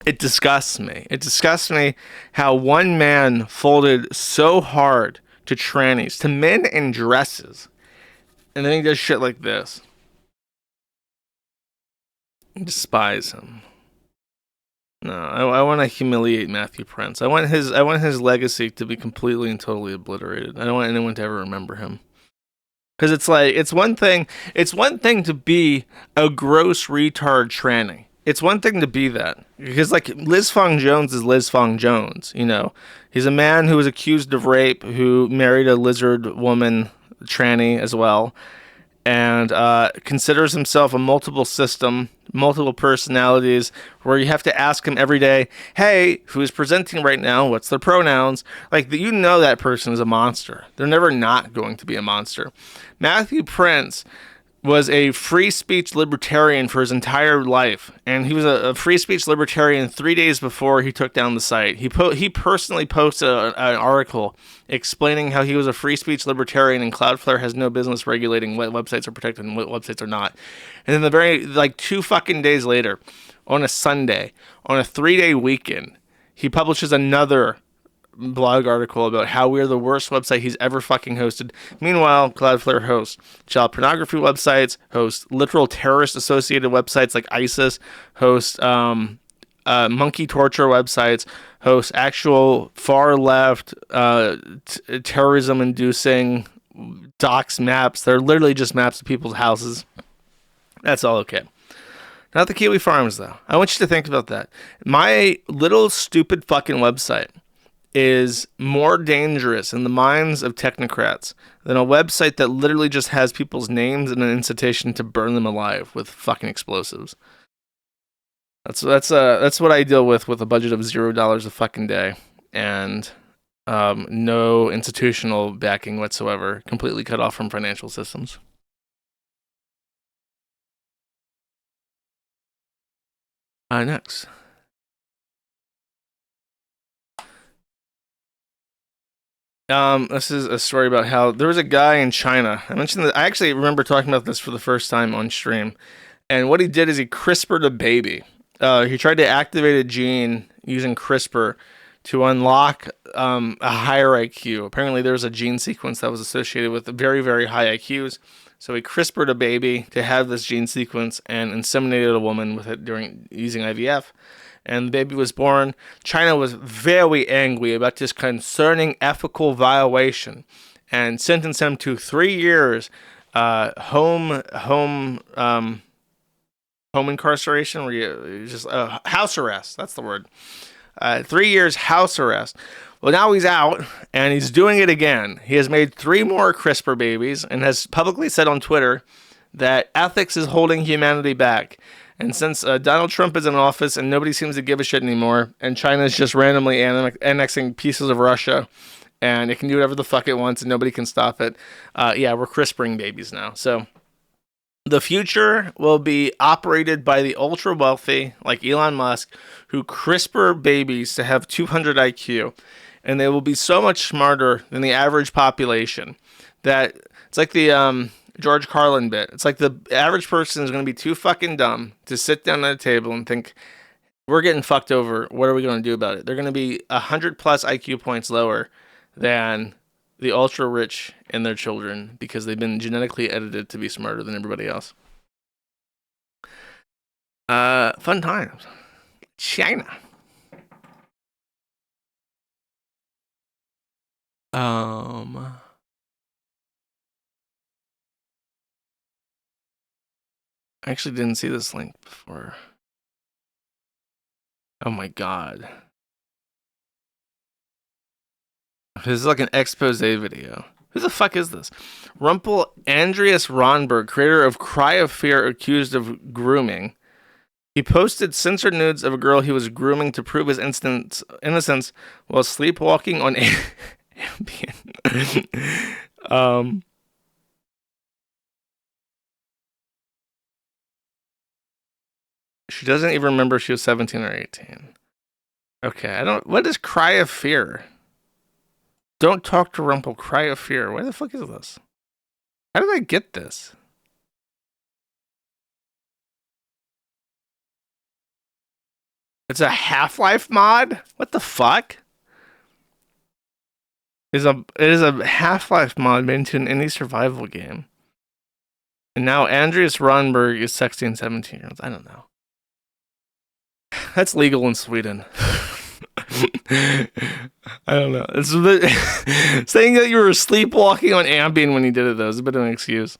It disgusts me. It disgusts me how one man folded so hard to trannies, to men in dresses, and then he does shit like this. I despise him. No, I want to humiliate Matthew Prince. I want his legacy to be completely and totally obliterated. I don't want anyone to ever remember him. Because it's like, it's one thing to be a gross retard tranny. It's one thing to be that. Because, like, Liz Fong Jones is Liz Fong Jones, you know. He's a man who was accused of rape, who married a lizard woman tranny as well, and considers himself a multiple system, multiple personalities, where you have to ask him every day, hey, who's presenting right now? What's their pronouns? Like, you know that person is a monster. They're never not going to be a monster. Matthew Prince was a free speech libertarian for his entire life, and he was a free speech libertarian 3 days before he took down the site. He personally posted an article explaining how he was a free speech libertarian and Cloudflare has no business regulating what websites are protected and what websites are not. And then the very, like, 2 fucking days later, on a Sunday, on a 3-day weekend, he publishes another blog article about how we're the worst website he's ever fucking hosted. Meanwhile, Cloudflare hosts child pornography websites, hosts literal terrorist associated websites like ISIS, hosts monkey torture websites, hosts actual far left terrorism inducing dox maps. They're literally just maps of people's houses. That's all okay. Not the Kiwi Farms though. I want you to think about that. My little stupid fucking website is more dangerous in the minds of technocrats than a website that literally just has people's names and an incitation to burn them alive with fucking explosives. That's what I deal with a budget of $0 a fucking day and no institutional backing whatsoever, completely cut off from financial systems. Next. This is a story about how there was a guy in China. I mentioned that. I actually remember talking about this for the first time on stream. And what he did is he CRISPR'd a baby. He tried to activate a gene using CRISPR to unlock a higher IQ. Apparently there was a gene sequence that was associated with very, very high IQs. So he CRISPR'd a baby to have this gene sequence and inseminated a woman with it during using IVF. And the baby was born. China was very angry about this concerning ethical violation and sentenced him to 3 years home incarceration, where you just house arrest. That's the word. 3 years house arrest. Well, now he's out and he's doing it again. He has made 3 more CRISPR babies and has publicly said on Twitter that ethics is holding humanity back. And since Donald Trump is in office and nobody seems to give a shit anymore, and China is just randomly annexing pieces of Russia, and it can do whatever the fuck it wants and nobody can stop it, yeah, we're CRISPRing babies now. So the future will be operated by the ultra wealthy, like Elon Musk, who CRISPR babies to have 200 IQ, and they will be so much smarter than the average population that it's like the George Carlin bit. It's like the average person is going to be too fucking dumb to sit down at a table and think, we're getting fucked over. What are we going to do about it? They're going to be 100 plus IQ points lower than the ultra rich and their children because they've been genetically edited to be smarter than everybody else. Fun times. China. I actually didn't see this link before. Oh my god. This is like an expose video. Who the fuck is this? Rumpel Andreas Ronnberg, creator of Cry of Fear, accused of grooming. He posted censored nudes of a girl he was grooming to prove his innocence while sleepwalking on Ambien. She doesn't even remember she was 17 or 18. Okay, what is Cry of Fear? Don't talk to Rumpel, Cry of Fear. Where the fuck is this? How did I get this? It's a Half-Life mod? What the fuck? It is a Half-Life mod made into an indie survival game. And now Andreas Ronnberg is 16, 17 years olds. I don't know. That's legal in Sweden. I don't know. It's a bit saying that you were sleepwalking on Ambien when you did it, though, is a bit of an excuse.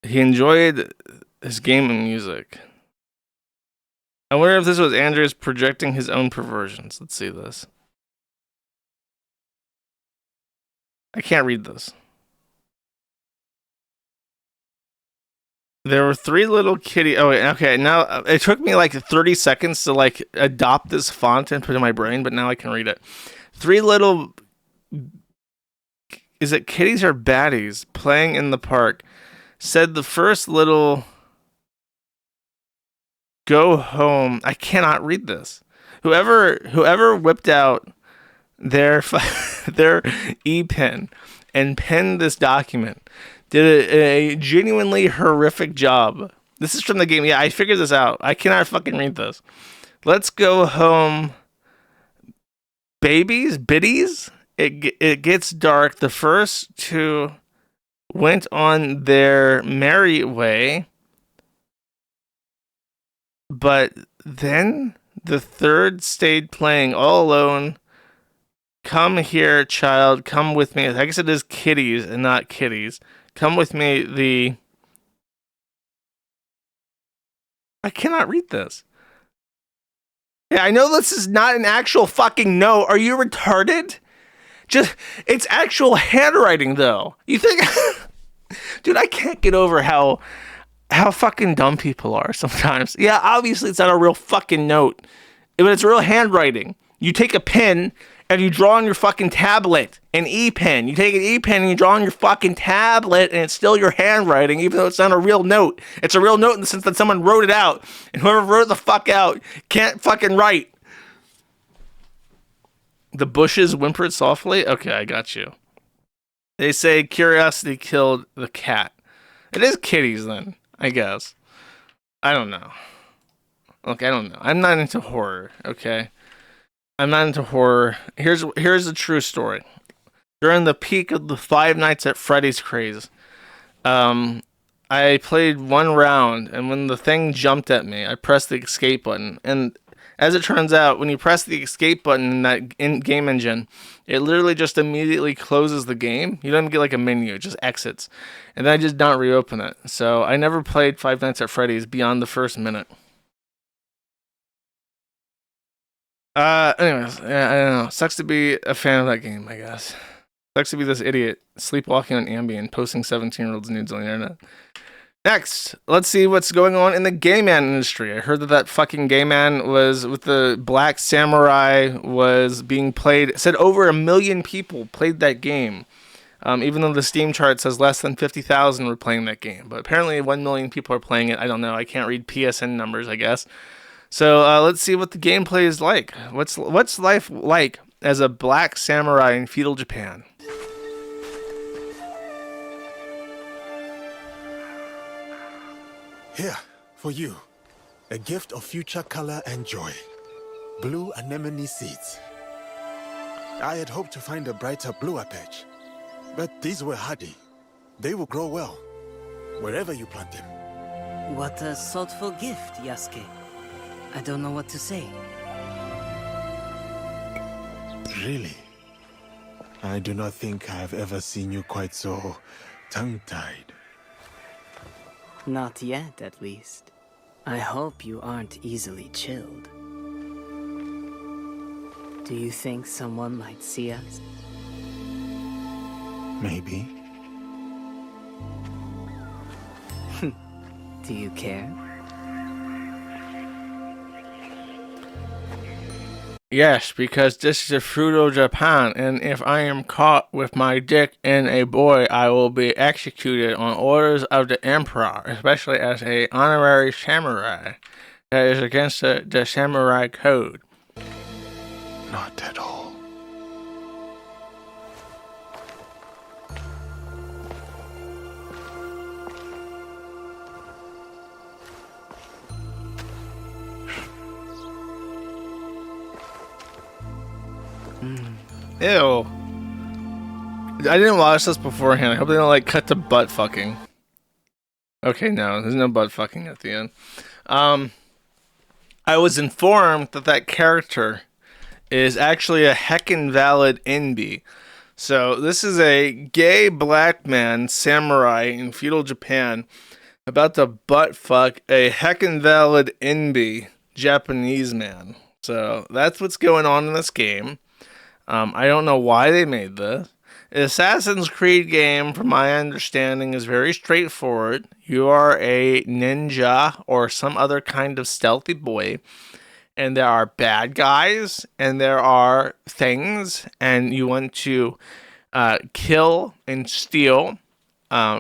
He enjoyed his game and music. I wonder if this was Andreas projecting his own perversions. Let's see this. I can't read this. There were 3 little kitty. Oh, wait, okay. Now it took me like 30 seconds to like adopt this font and put it in my brain, but now I can read it. 3 little. Is it kitties or baddies playing in the park? Said the first little. Go home. I cannot read this. Whoever whipped out their e-pen and penned this document did a genuinely horrific job. This is from the game. Yeah, I figured this out. I cannot fucking read this. Let's go home. Babies? Biddies? It gets dark. The first 2 went on their merry way. But then the 3rd stayed playing all alone. Come here, child. Come with me. I guess it is kitties and not kitties. Come with me. I cannot read this. Yeah, I know this is not an actual fucking note. Are you retarded? It's actual handwriting, though. You think... Dude, I can't get over how fucking dumb people are sometimes. Yeah, obviously it's not a real fucking note, but it's real handwriting. You take a pen and you draw on your fucking tablet, an e-pen. You take an e-pen and you draw on your fucking tablet, and it's still your handwriting, even though it's not a real note. It's a real note in the sense that someone wrote it out, and whoever wrote it the fuck out can't fucking write. The bushes whimpered softly. Okay, I got you. They say curiosity killed the cat. It is kitties then, I guess. I don't know. Look, I don't know. I'm not into horror, okay? I'm not into horror. Here's the true story. During the peak of the Five Nights at Freddy's craze, I played 1 round, and when the thing jumped at me, I pressed the escape button. And as it turns out, when you press the escape button in that game engine, it literally just immediately closes the game. You don't even get like a menu, it just exits. And then I just don't reopen it. So I never played Five Nights at Freddy's beyond the first minute. Anyways, yeah, I don't know. Sucks to be a fan of that game, I guess. Sucks to be this idiot sleepwalking on Ambien, posting 17-year-olds nudes on the internet. Next, let's see what's going on in the gay man industry. I heard that fucking gay man was with the Black Samurai was being played. It said over 1 million people played that game. Even though the Steam chart says less than 50,000 were playing that game. But apparently 1 million people are playing it. I don't know. I can't read PSN numbers, I guess. So let's see what the gameplay is like. What's life like as a black samurai in feudal Japan? Here, for you, a gift of future color and joy. Blue anemone seeds. I had hoped to find a brighter, bluer patch, but these were hardy. They will grow well, wherever you plant them. What a thoughtful gift, Yasuke. I don't know what to say. Really? I do not think I have ever seen you quite so tongue-tied. Not yet, at least. I hope you aren't easily chilled. Do you think someone might see us? Maybe. Do you care? Yes, because this is feudal Japan, and if I am caught with my dick in a boy, I will be executed on orders of the emperor, especially as a honorary samurai. That is against the samurai code. Not at all. Ew. I didn't watch this beforehand. I hope they don't like cut to butt fucking. Okay, no, there's no butt fucking at the end. I was informed that character is actually a heckin' valid NB. So this is a gay black man samurai in feudal Japan about to butt fuck a heckin' valid NB Japanese man. So that's what's going on in this game. I don't know why they made this. Assassin's Creed game, from my understanding, is very straightforward. You are a ninja or some other kind of stealthy boy, and there are bad guys, and there are things, and you want to kill and steal,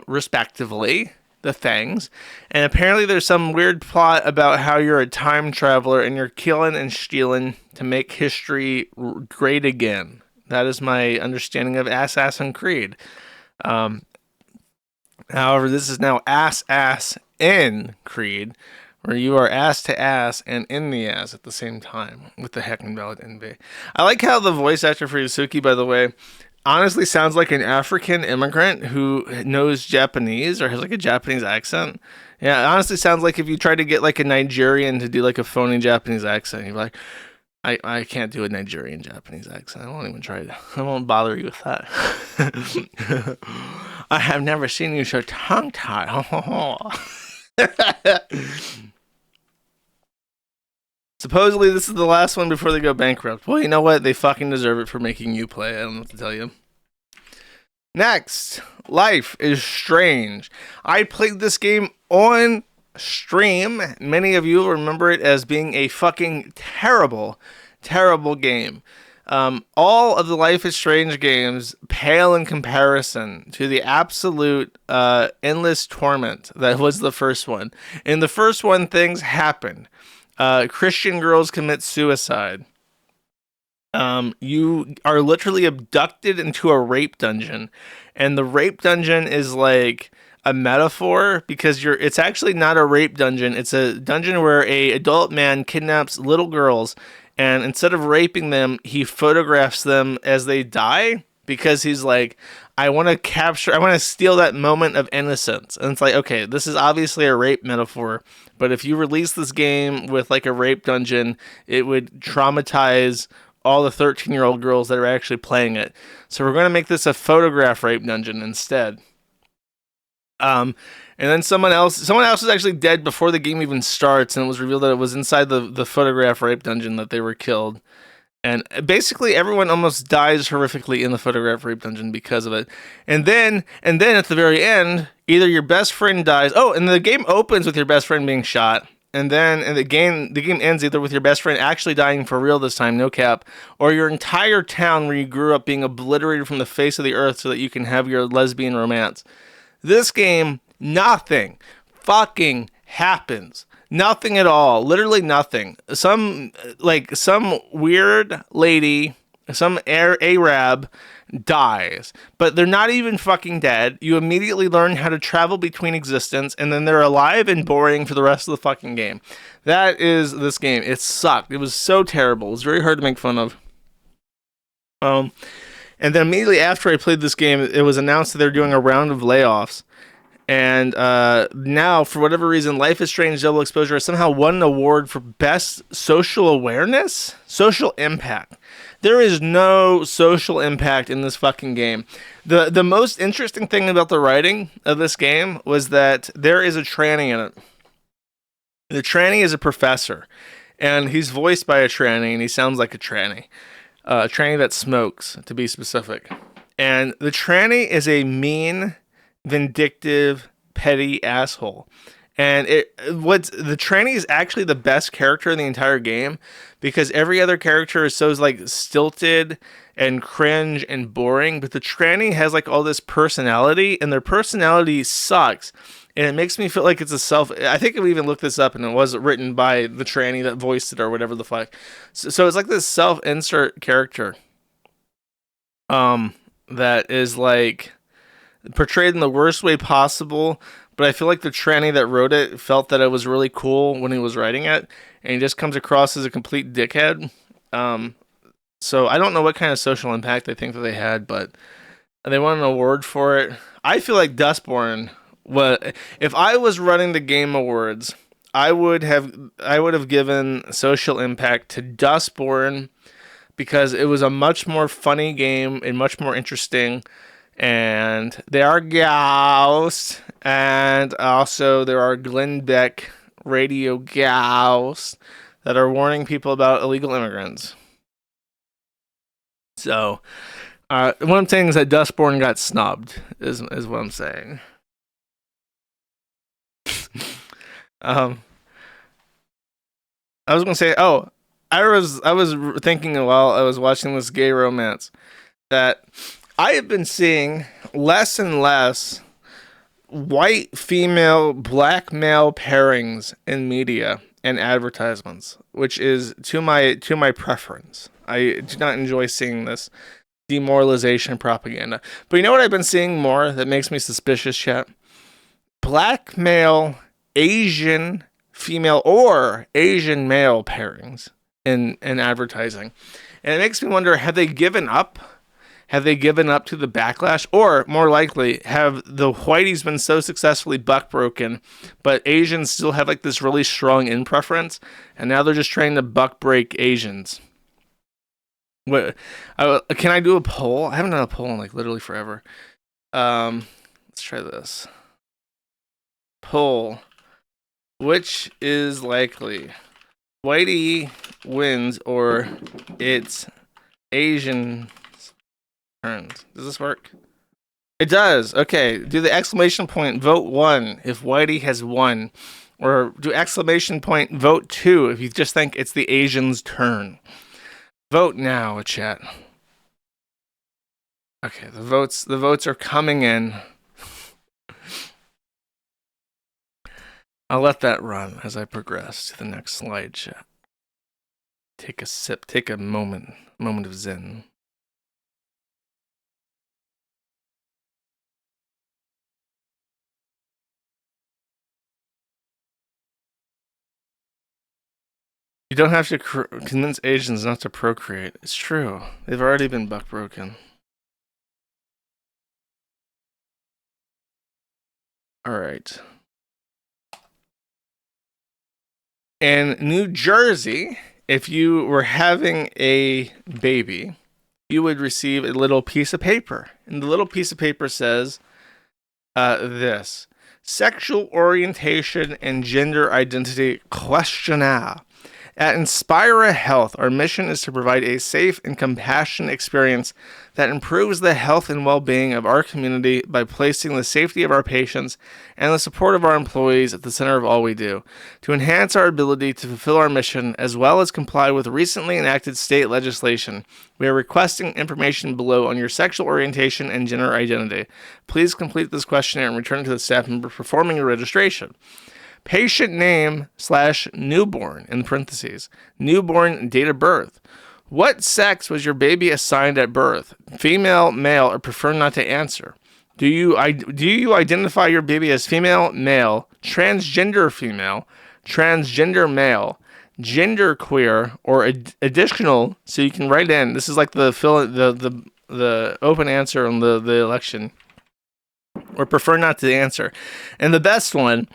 respectively, the things. And apparently there's some weird plot about how you're a time traveler, and you're killing and stealing to make history great again. That is my understanding of Assassin's Creed. However, this is now ass in Creed, where you are ass to ass and in the ass at the same time with the heckin' valid NB. I like how the voice actor for Yusuke, by the way, honestly sounds like an African immigrant who knows Japanese or has like a Japanese accent. Yeah, it honestly sounds like if you tried to get like a Nigerian to do like a phony Japanese accent, you're like, I can't do a Nigerian Japanese accent. I won't even try to. I won't bother you with that. I have never seen you so tongue-tied. Supposedly this is the last one before they go bankrupt. Well, you know what? They fucking deserve it for making you play. I don't know what to tell you. Next, Life is Strange. I played this game on stream. Many of you remember it as being a fucking terrible game. All of the Life is Strange games pale in comparison to the absolute endless torment that was the first one. In the first one, things happened. Christian girls commit suicide. You are literally abducted into a rape dungeon, and the rape dungeon is like a metaphor because it's actually not a rape dungeon. It's a dungeon where a adult man kidnaps little girls, and instead of raping them, he photographs them as they die because he's like, I want to steal that moment of innocence. And it's like, okay, this is obviously a rape metaphor, but if you release this game with like a rape dungeon, it would traumatize all the 13-year-old girls that are actually playing it. So we're going to make this a photograph rape dungeon instead. And then someone else was actually dead before the game even starts, and it was revealed that it was inside the photograph rape dungeon that they were killed. And basically everyone almost dies horrifically in the photograph rape dungeon because of it. And then at the very end, either your best friend dies. Oh, and the game opens with your best friend being shot. And the game ends either with your best friend actually dying for real this time, no cap, or your entire town where you grew up being obliterated from the face of the earth so that you can have your lesbian romance. This game, nothing fucking happens. Nothing at all. Literally nothing. Some weird lady, some Arab dies, but they're not even fucking dead. You immediately learn how to travel between existence, and then they're alive and boring for the rest of the fucking game. That is this game. It sucked. It was so terrible. It was very hard to make fun of. And then immediately after I played this game, it was announced that they're doing a round of layoffs. And now, for whatever reason, Life is Strange Double Exposure has somehow won an award for Best Social Awareness? Social Impact. There is no social impact in this fucking game. The most interesting thing about the writing of this game was that there is a tranny in it. The tranny is a professor, and he's voiced by a tranny, and he sounds like a tranny. A tranny that smokes, to be specific. And the tranny is a mean, vindictive, petty asshole. And the tranny is actually the best character in the entire game because every other character is so like stilted and cringe and boring, but the tranny has like all this personality, and their personality sucks. And it makes me feel like it's I think we even looked this up, and it was written by the tranny that voiced it or whatever the fuck. So it's like this self-insert character that is like portrayed in the worst way possible, but I feel like the tranny that wrote it felt that it was really cool when he was writing it, and he just comes across as a complete dickhead. So I don't know what kind of social impact they think that they had, but they won an award for it. I feel like Dustborn What if I was running the Game Awards? I would have given Social Impact to Dustborn because it was a much more funny game and much more interesting. And there are gals, and also there are Glenn Beck radio gals that are warning people about illegal immigrants. So, what I'm saying is that Dustborn got snubbed, is what I'm saying. I was gonna say, I was thinking while I was watching this gay romance that I have been seeing less and less white female black male pairings in media and advertisements, which is to my preference. I do not enjoy seeing this demoralization propaganda. But you know what I've been seeing more that makes me suspicious, chat? Black male, Asian female, or Asian male pairings in advertising. And it makes me wonder, have they given up? Have they given up to the backlash? Or, more likely, have the whiteys been so successfully buck-broken, but Asians still have like this really strong in-preference, and now they're just trying to buck-break Asians? What? Can I do a poll? I haven't done a poll in like literally forever. Let's try this. Poll. Which is likely? Whitey wins or it's Asian turns. Does this work? It does. Okay. Do the exclamation point vote 1 if Whitey has won. Or do exclamation point vote 2 if you just think it's the Asian's turn. Vote now, chat. Okay, the votes are coming in. I'll let that run as I progress to the next slide, chat. Take a sip, take a moment of zen. You don't have to convince Asians not to procreate. It's true. They've already been buck-broken. Alright. In New Jersey, if you were having a baby, you would receive a little piece of paper. And the little piece of paper says this. Sexual Orientation and Gender Identity Questionnaire. At Inspira Health, our mission is to provide a safe and compassionate experience that improves the health and well-being of our community by placing the safety of our patients and the support of our employees at the center of all we do. To enhance our ability to fulfill our mission, as well as comply with recently enacted state legislation, we are requesting information below on your sexual orientation and gender identity. Please complete this questionnaire and return it to the staff member performing your registration. Patient name / newborn, in parentheses. Newborn date of birth. What sex was your baby assigned at birth? Female, male, or prefer not to answer? Do you identify your baby as female, male, transgender female, transgender male, gender queer, or additional? So you can write in. This is like the open answer on the election. Or prefer not to answer. And the best one.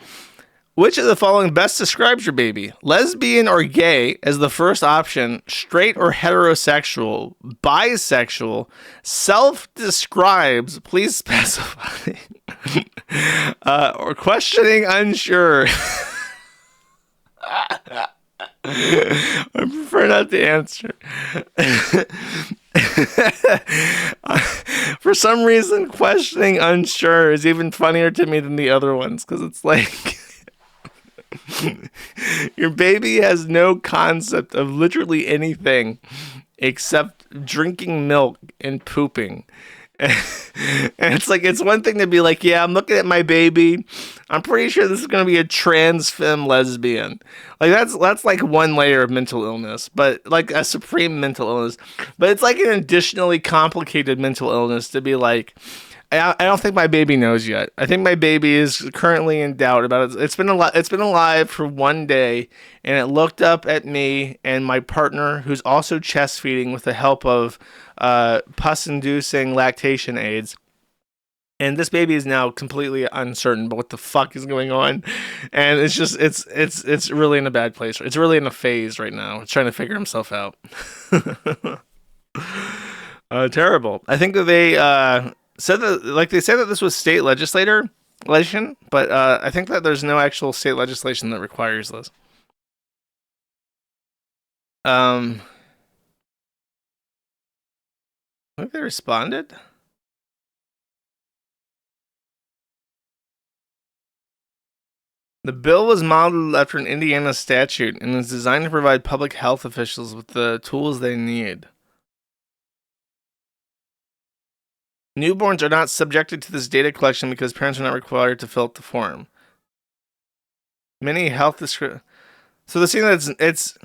Which of the following best describes your baby? Lesbian or gay as the first option, straight or heterosexual, bisexual, self-describes, please specify, or questioning unsure. I prefer not to answer. For some reason, questioning unsure is even funnier to me than the other ones, because it's like... Your baby has no concept of literally anything except drinking milk and pooping. And it's like, it's one thing to be like, yeah, I'm looking at my baby. I'm pretty sure this is going to be a trans femme lesbian. Like that's like one layer of mental illness, but like a supreme mental illness. But it's like an additionally complicated mental illness to be like, I don't think my baby knows yet. I think my baby is currently in doubt about it. It's been alive for one day, and it looked up at me and my partner, who's also chest feeding with the help of pus-inducing lactation aids. And this baby is now completely uncertain about what the fuck is going on. And it's just, it's really in a bad place. It's really in a phase right now. It's trying to figure himself out. Terrible. I think that they said that, like, they said that this was state legislation, but I think that there's no actual state legislation that requires this. I think they responded. The bill was modeled after an Indiana statute and is designed to provide public health officials with the tools they need. Newborns are not subjected to this data collection because parents are not required to fill out the form. Many health so the thing that it's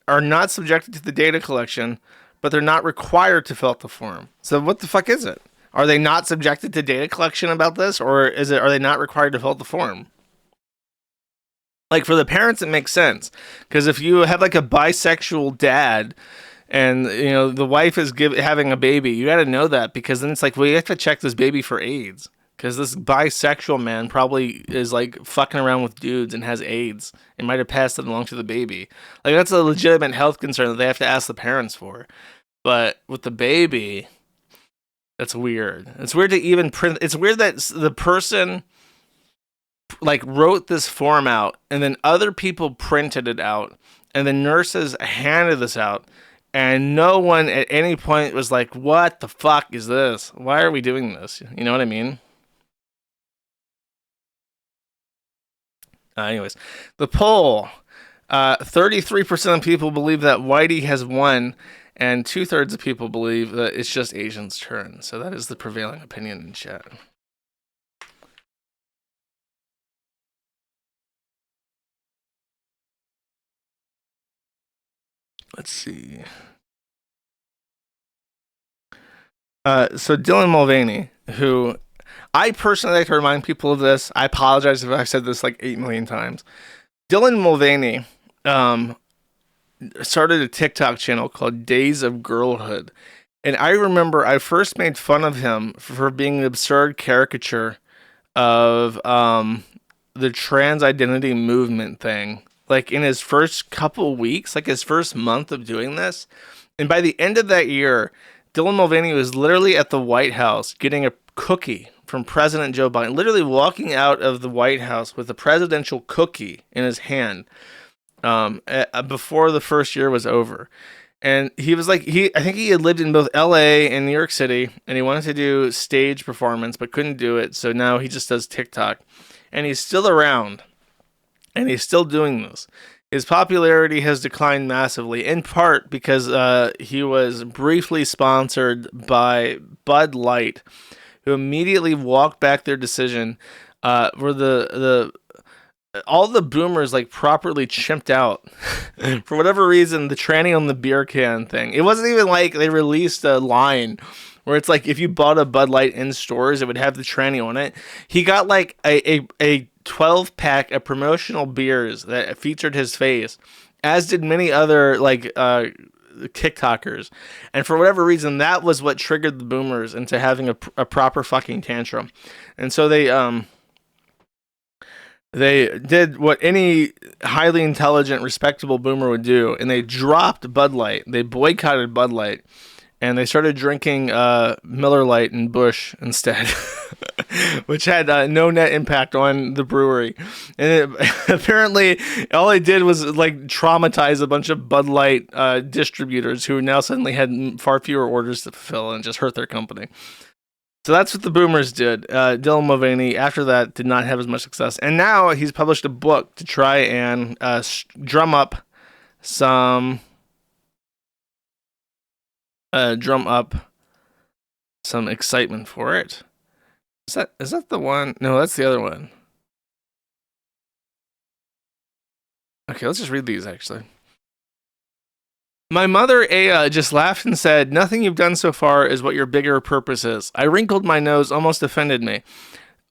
are not subjected to the data collection, but they're not required to fill out the form. So what the fuck is it? Are they not subjected to data collection about this, or are they not required to fill out the form? Like, for the parents, it makes sense. Because if you have, like, a bisexual dad and, you know, the wife is having a baby, you got to know that. Because then it's like, well, you have to check this baby for AIDS. Because this bisexual man probably is, like, fucking around with dudes and has AIDS. It might have passed it along to the baby. Like, that's a legitimate health concern that they have to ask the parents for. But with the baby, that's weird. It's weird to even print. It's weird that the person, like, wrote this form out, and then other people printed it out, and the nurses handed this out, and no one at any point was like, what the fuck is this? Why are we doing this? You know what I mean? Anyways, the poll, 33% of people believe that Whitey has won, and 2/3 of people believe that it's just Asians' turn. So that is the prevailing opinion in chat. Let's see. So Dylan Mulvaney, who I personally like to remind people of this. I apologize if I've said this like 8 million times. Dylan Mulvaney started a TikTok channel called Days of Girlhood. And I remember I first made fun of him for being an absurd caricature of the trans identity movement thing. Like, in his first couple weeks, like his first month of doing this. And by the end of that year, Dylan Mulvaney was literally at the White House getting a cookie from President Joe Biden, literally walking out of the White House with a presidential cookie in his hand before the first year was over. And he was like, I think he had lived in both LA and New York City, and he wanted to do stage performance, but couldn't do it. So now he just does TikTok, and he's still around. And he's still doing this. His popularity has declined massively, in part because he was briefly sponsored by Bud Light, who immediately walked back their decision where all the boomers like properly chimped out. For whatever reason, the tranny on the beer can thing. It wasn't even like they released a line where it's like if you bought a Bud Light in stores, it would have the tranny on it. He got like a 12-pack of promotional beers that featured his face, as did many other like TikTokers. And for whatever reason, that was what triggered the boomers into having a proper fucking tantrum. And so they did what any highly intelligent, respectable boomer would do, and they dropped Bud Light. They boycotted Bud Light. And they started drinking Miller Lite and Busch instead, which had no net impact on the brewery. And apparently, all it did was like traumatize a bunch of Bud Light distributors who now suddenly had far fewer orders to fulfill and just hurt their company. So that's what the boomers did. Dylan Mulvaney, after that, did not have as much success. And now he's published a book to try and drum up some excitement for it. Is that the one? No, that's the other one. Okay, let's just read these actually. My mother, Aya, just laughed and said, "Nothing you've done so far is what your bigger purpose is." I wrinkled my nose, almost offended me.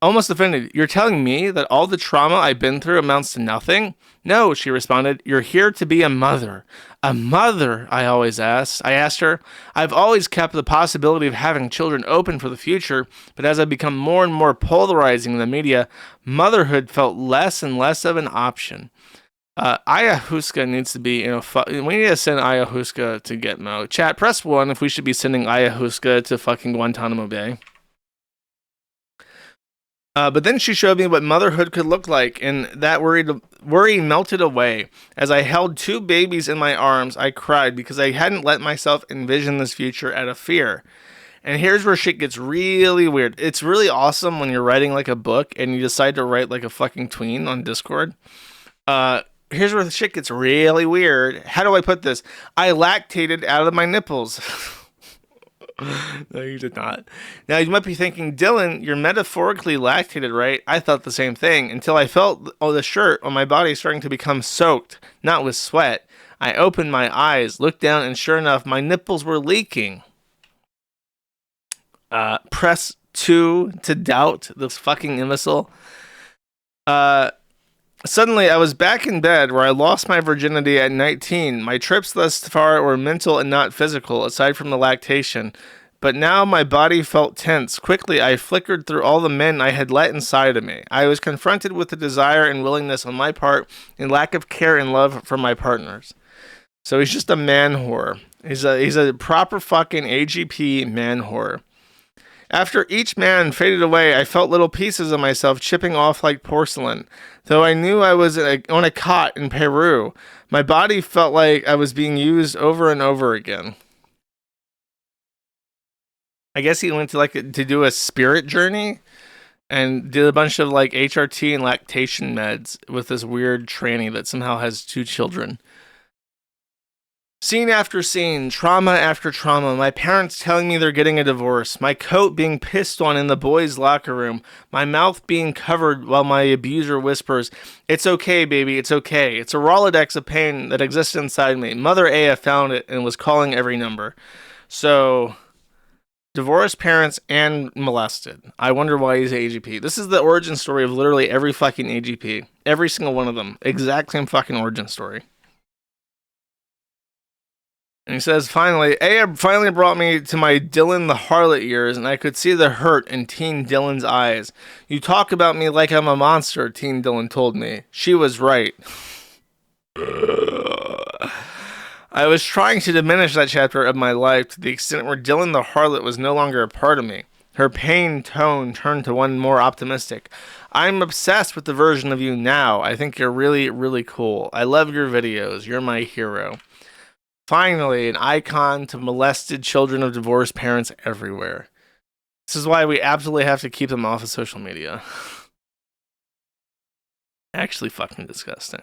almost offended. You're telling me that all the trauma I've been through amounts to nothing? No, she responded. You're here to be a mother. A mother, I asked her. I've always kept the possibility of having children open for the future, but as I become more and more polarizing in the media, motherhood felt less and less of an option. Ayahuasca needs to be we need to send Ayahuasca to Gitmo. Chat, press 1 if we should be sending Ayahuasca to fucking Guantanamo Bay. But then she showed me what motherhood could look like, and that worry melted away. As I held 2 babies in my arms, I cried because I hadn't let myself envision this future out of fear. And here's where shit gets really weird. It's really awesome when you're writing like a book and you decide to write like a fucking tween on Discord. Here's where the shit gets really weird. How do I put this? I lactated out of my nipples. No, you did not. Now, you might be thinking, Dylan, you're metaphorically lactated, right? I thought the same thing until I felt the shirt on my body starting to become soaked, not with sweat. I opened my eyes, looked down, and sure enough, my nipples were leaking. Press 2 to doubt this fucking imbecile. Suddenly, I was back in bed where I lost my virginity at 19. My trips thus far were mental and not physical, aside from the lactation. But now my body felt tense. Quickly, I flickered through all the men I had let inside of me. I was confronted with the desire and willingness on my part and lack of care and love from my partners. So he's just a man whore. He's a proper fucking AGP man whore. After each man faded away, I felt little pieces of myself chipping off like porcelain. Though I knew I was on a cot in Peru, my body felt like I was being used over and over again. I guess he went to to do a spirit journey and did a bunch of like HRT and lactation meds with this weird tranny that somehow has 2 children. Scene after scene, trauma after trauma, my parents telling me they're getting a divorce, my coat being pissed on in the boys' locker room, my mouth being covered while my abuser whispers, "It's okay, baby, it's okay." It's a Rolodex of pain that exists inside me. Mother Aya found it and was calling every number. So, divorced parents and molested. I wonder why he's AGP. This is the origin story of literally every fucking AGP. Every single one of them. Exact same fucking origin story. And he says, finally, Aya finally brought me to my Dylan the Harlot years, and I could see the hurt in teen Dylan's eyes. You talk about me like I'm a monster, teen Dylan told me. She was right. I was trying to diminish that chapter of my life to the extent where Dylan the Harlot was no longer a part of me. Her pain tone turned to one more optimistic. I'm obsessed with the version of you now. I think you're really, really cool. I love your videos. You're my hero. Finally, an icon to molested children of divorced parents everywhere. This is why we absolutely have to keep them off of social media. Actually fucking disgusting.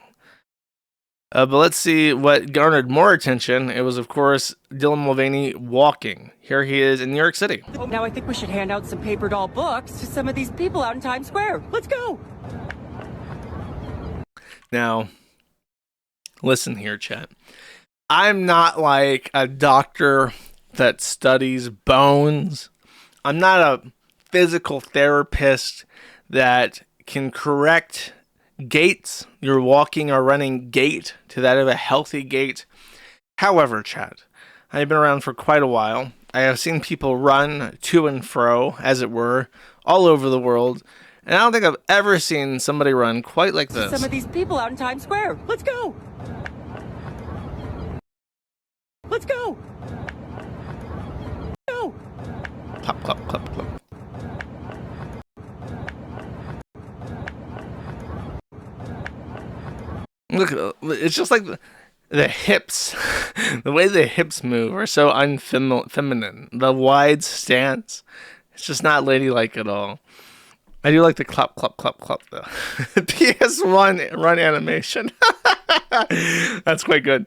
But let's see what garnered more attention. It was, of course, Dylan Mulvaney walking. Here he is in New York City. Now I think we should hand out some paper doll books to some of these people out in Times Square. Let's go! Now, listen here, chat. I'm not like a doctor that studies bones. I'm not a physical therapist that can correct gaits, your walking or running gait to that of a healthy gait. However, chat, I've been around for quite a while. I have seen people run to and fro, as it were, all over the world. And I don't think I've ever seen somebody run quite like this. Some of these people out in Times Square. Let's go! Let's go! Go! Clap, clap, clap, clap. Look, it's just like the hips. The way the hips move are so unfeminine. The wide stance. It's just not ladylike at all. I do like the clap, clap, clap, clap, though. PS1 run animation. That's quite good.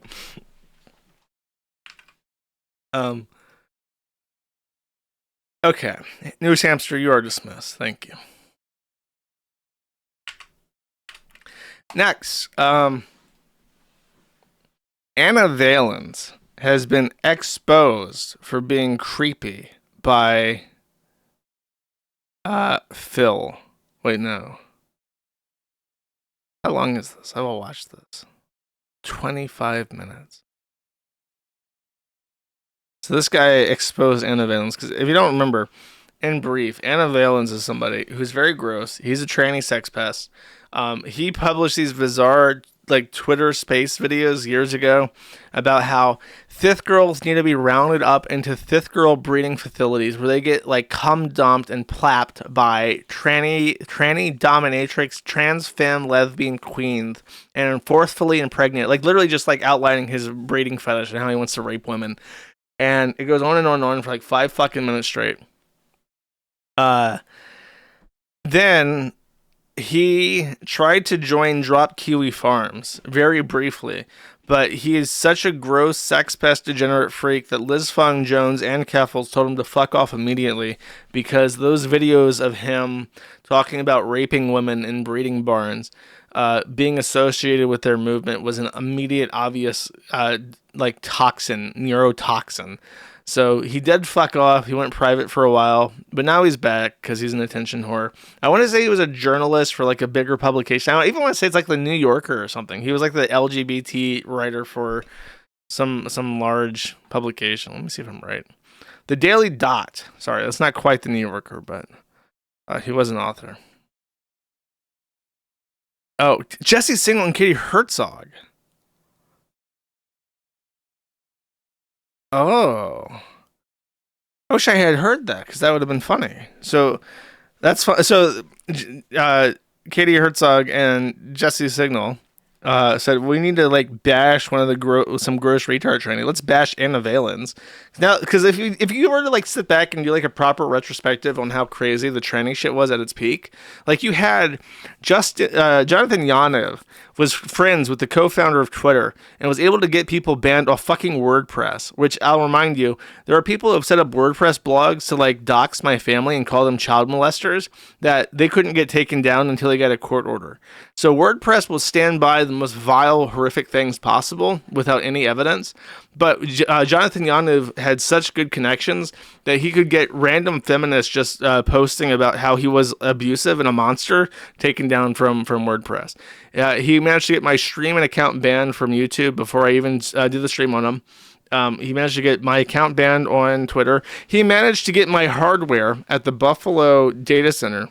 Okay. News Hamster, you are dismissed. Thank you. Next, Anna Valens has been exposed for being creepy by Phil Wait, no. How long is this? I will watch this. 25 minutes. So this guy exposed Anna Valens, because if you don't remember, in brief, Anna Valens is somebody who's very gross. He's a tranny sex pest. He published these bizarre like Twitter space videos years ago about how fifth girls need to be rounded up into fifth girl breeding facilities where they get like cum dumped and plapped by tranny dominatrix trans femme lesbian queens and forcefully impregnated, like literally just like outlining his breeding fetish and how he wants to rape women. And it goes on and on and on for like 5 fucking minutes straight. Then he tried to join Drop KiwiFarms very briefly, but he is such a gross sex pest degenerate freak that Liz Fong Jones and Keffals told him to fuck off immediately, because those videos of him talking about raping women in breeding barns being associated with their movement was an immediate obvious like neurotoxin. So he did fuck off. He went private for a while, but now he's back because he's an attention whore. I want to say he was a journalist for like a bigger publication. I don't even want to say it's like the New Yorker or something. He was like the LGBT writer for some large publication. Let me see if I'm right. The Daily Dot. Sorry, that's not quite the New Yorker, but he was an author. Oh, Jesse Singh and Katie Herzog. Oh, I wish I had heard that because that would have been funny. So that's fun. So Katie Herzog and Jesse Signal said we need to like bash one of the some gross retard training. Let's bash Anna Valens now, because if you were to like sit back and do like a proper retrospective on how crazy the training shit was at its peak, like you had Jonathan Yanov was friends with the co-founder of Twitter and was able to get people banned off fucking WordPress, which I'll remind you, there are people who have set up WordPress blogs to like dox my family and call them child molesters that they couldn't get taken down until they got a court order. So WordPress will stand by the most vile, horrific things possible without any evidence. But Jonathan Yanov had such good connections that he could get random feminists just posting about how he was abusive and a monster taken down from WordPress. He managed to get my stream and account banned from YouTube before I even did the stream on him. He managed to get my account banned on Twitter. He managed to get my hardware at the Buffalo data center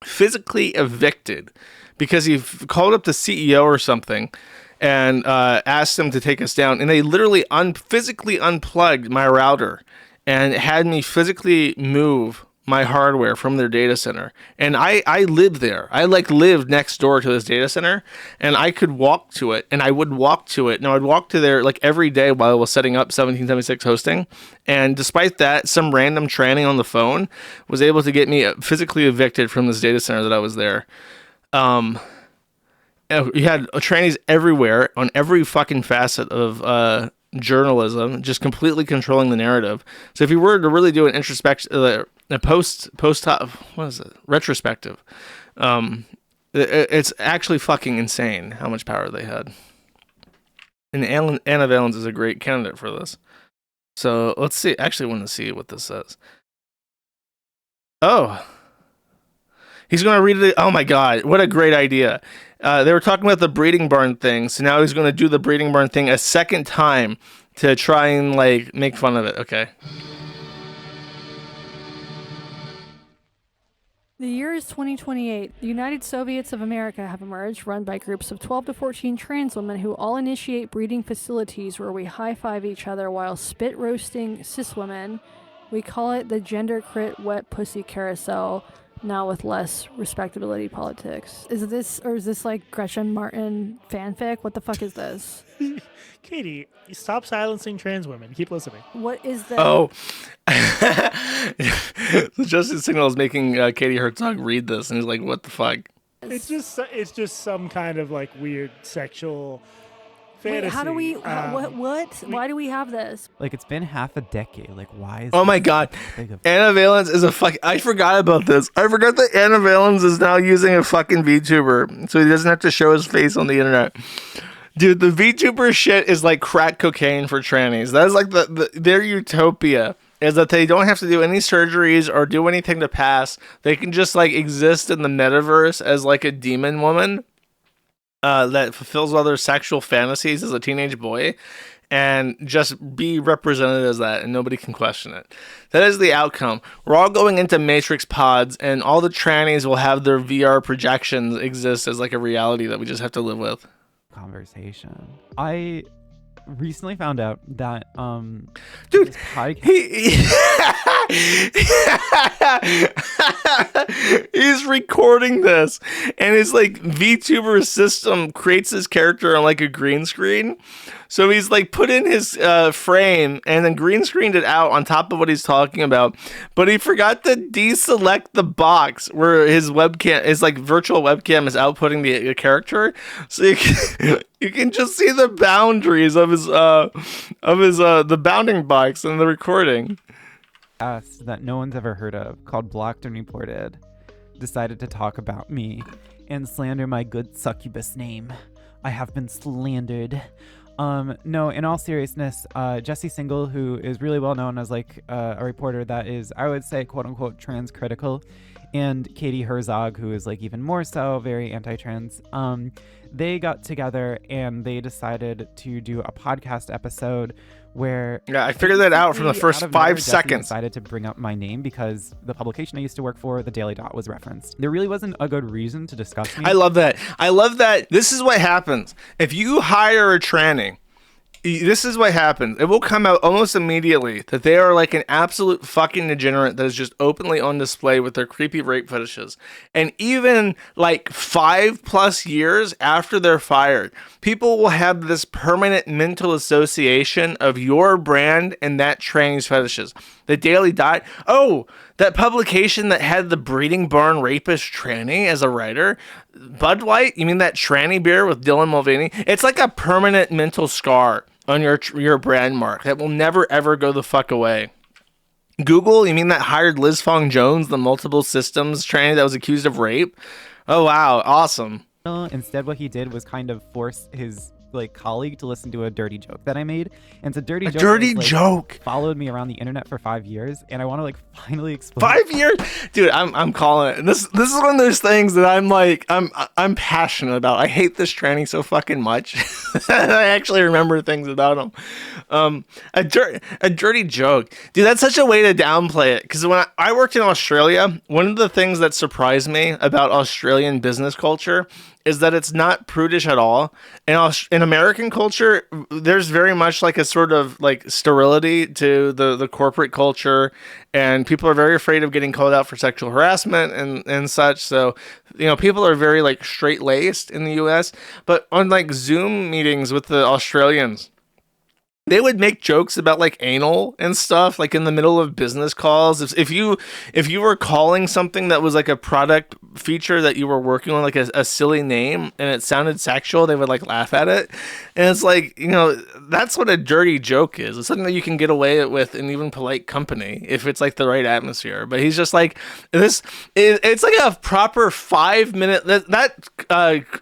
physically evicted because he called up the CEO or something and asked them to take us down. And they literally physically unplugged my router and had me physically move my hardware from their data center. And I lived there. I like lived next door to this data center, and I could walk to it, and I would walk to it. Now I'd walk to there like every day while I was setting up 1776 hosting. And despite that, some random tranny on the phone was able to get me physically evicted from this data center that I was there. You had trannies everywhere on every fucking facet of journalism, just completely controlling the narrative. So if you were to really do an introspective, retrospective, it's actually fucking insane how much power they had. And Anna Valens is a great candidate for this. So let's see. Actually, I want to see what this says. Oh. He's going to read it. Oh my God. What a great idea. They were talking about the breeding barn thing. So now he's going to do the breeding barn thing a second time to try and like make fun of it. Okay. The year is 2028. The United Soviets of America have emerged, run by groups of 12 to 14 trans women who all initiate breeding facilities where we high-five each other while spit-roasting cis women. We call it the gender crit wet pussy carousel, now with less respectability politics. Is this like Gretchen Martin fanfic? What the fuck is this? Katie, stop silencing trans women. Keep listening. What is that? Oh. The Justice Signal is making Katie Herzog read this, and he's like, what the fuck? It's just some kind of like weird sexual fantasy. Wait, how do we, what? Why do we have this? Like, it's been half a decade. Like, why is Oh my God. Anna Valens is I forgot about this. I forgot that Anna Valens is now using a fucking VTuber, so he doesn't have to show his face on the internet. Dude, the VTuber shit is like crack cocaine for trannies. That is like their utopia is that they don't have to do any surgeries or do anything to pass. They can just like exist in the metaverse as like a demon woman that fulfills all their sexual fantasies as a teenage boy, and just be represented as that, and nobody can question it. That is the outcome. We're all going into Matrix pods, and all the trannies will have their VR projections exist as like a reality that we just have to live with. Conversation. I recently found out that dude, he's recording this, and his like VTuber system creates his character on like a green screen. So he's like put in his frame and then green screened it out on top of what he's talking about, but he forgot to deselect the box where his webcam, his like virtual webcam, is outputting the character. So you can just see the boundaries of his the bounding box in the recording. That no one's ever heard of, called Blocked and Reported, decided to talk about me and slander my good succubus name. I have been slandered. No, in all seriousness, Jesse Single, who is really well known as like a reporter that is, I would say, quote unquote, trans critical, and Katie Herzog, who is like even more so very anti-trans, they got together and they decided to do a podcast episode where I figured that out from the first 5 seconds. Decided to bring up my name because the publication I used to work for, the Daily Dot, was referenced. There really wasn't a good reason to discuss me. I love that. This is what happens if you hire a tranny. This is what happens. It will come out almost immediately that they are like an absolute fucking degenerate that is just openly on display with their creepy rape fetishes. And even like 5+ years after they're fired, people will have this permanent mental association of your brand and that tranny's fetishes. The Daily Dot. Oh, that publication that had the breeding barn rapist tranny as a writer. Bud Light? You mean that tranny beer with Dylan Mulvaney? It's like a permanent mental scar on your brand mark that will never ever go the fuck away. Google? You mean that hired Liz Fong Jones, the multiple systems tranny that was accused of rape? Oh wow, awesome. Instead, what he did was kind of force his like colleague to listen to a dirty joke that I made, and it's a dirty joke. Followed me around the internet for 5 years, and I want to like finally explain. 5 years, dude. I'm calling it. This is one of those things that I'm passionate about. I hate this tranny so fucking much. I actually remember things about him. A dirty joke, dude. That's such a way to downplay it. Because when I worked in Australia, one of the things that surprised me about Australian business culture is that it's not prudish at all. In American culture, there's very much like a sort of like sterility to the corporate culture, and people are very afraid of getting called out for sexual harassment and such. So, you know, people are very like straight-laced in the US, but on like Zoom meetings with the Australians, they would make jokes about like anal and stuff like in the middle of business calls. If you were calling something that was like a product feature that you were working on like a silly name and it sounded sexual, they would like laugh at it. And it's like, you know, that's what a dirty joke is. It's something that you can get away with in even polite company if it's like the right atmosphere. But he's just like this. It's like a proper 5-minute. That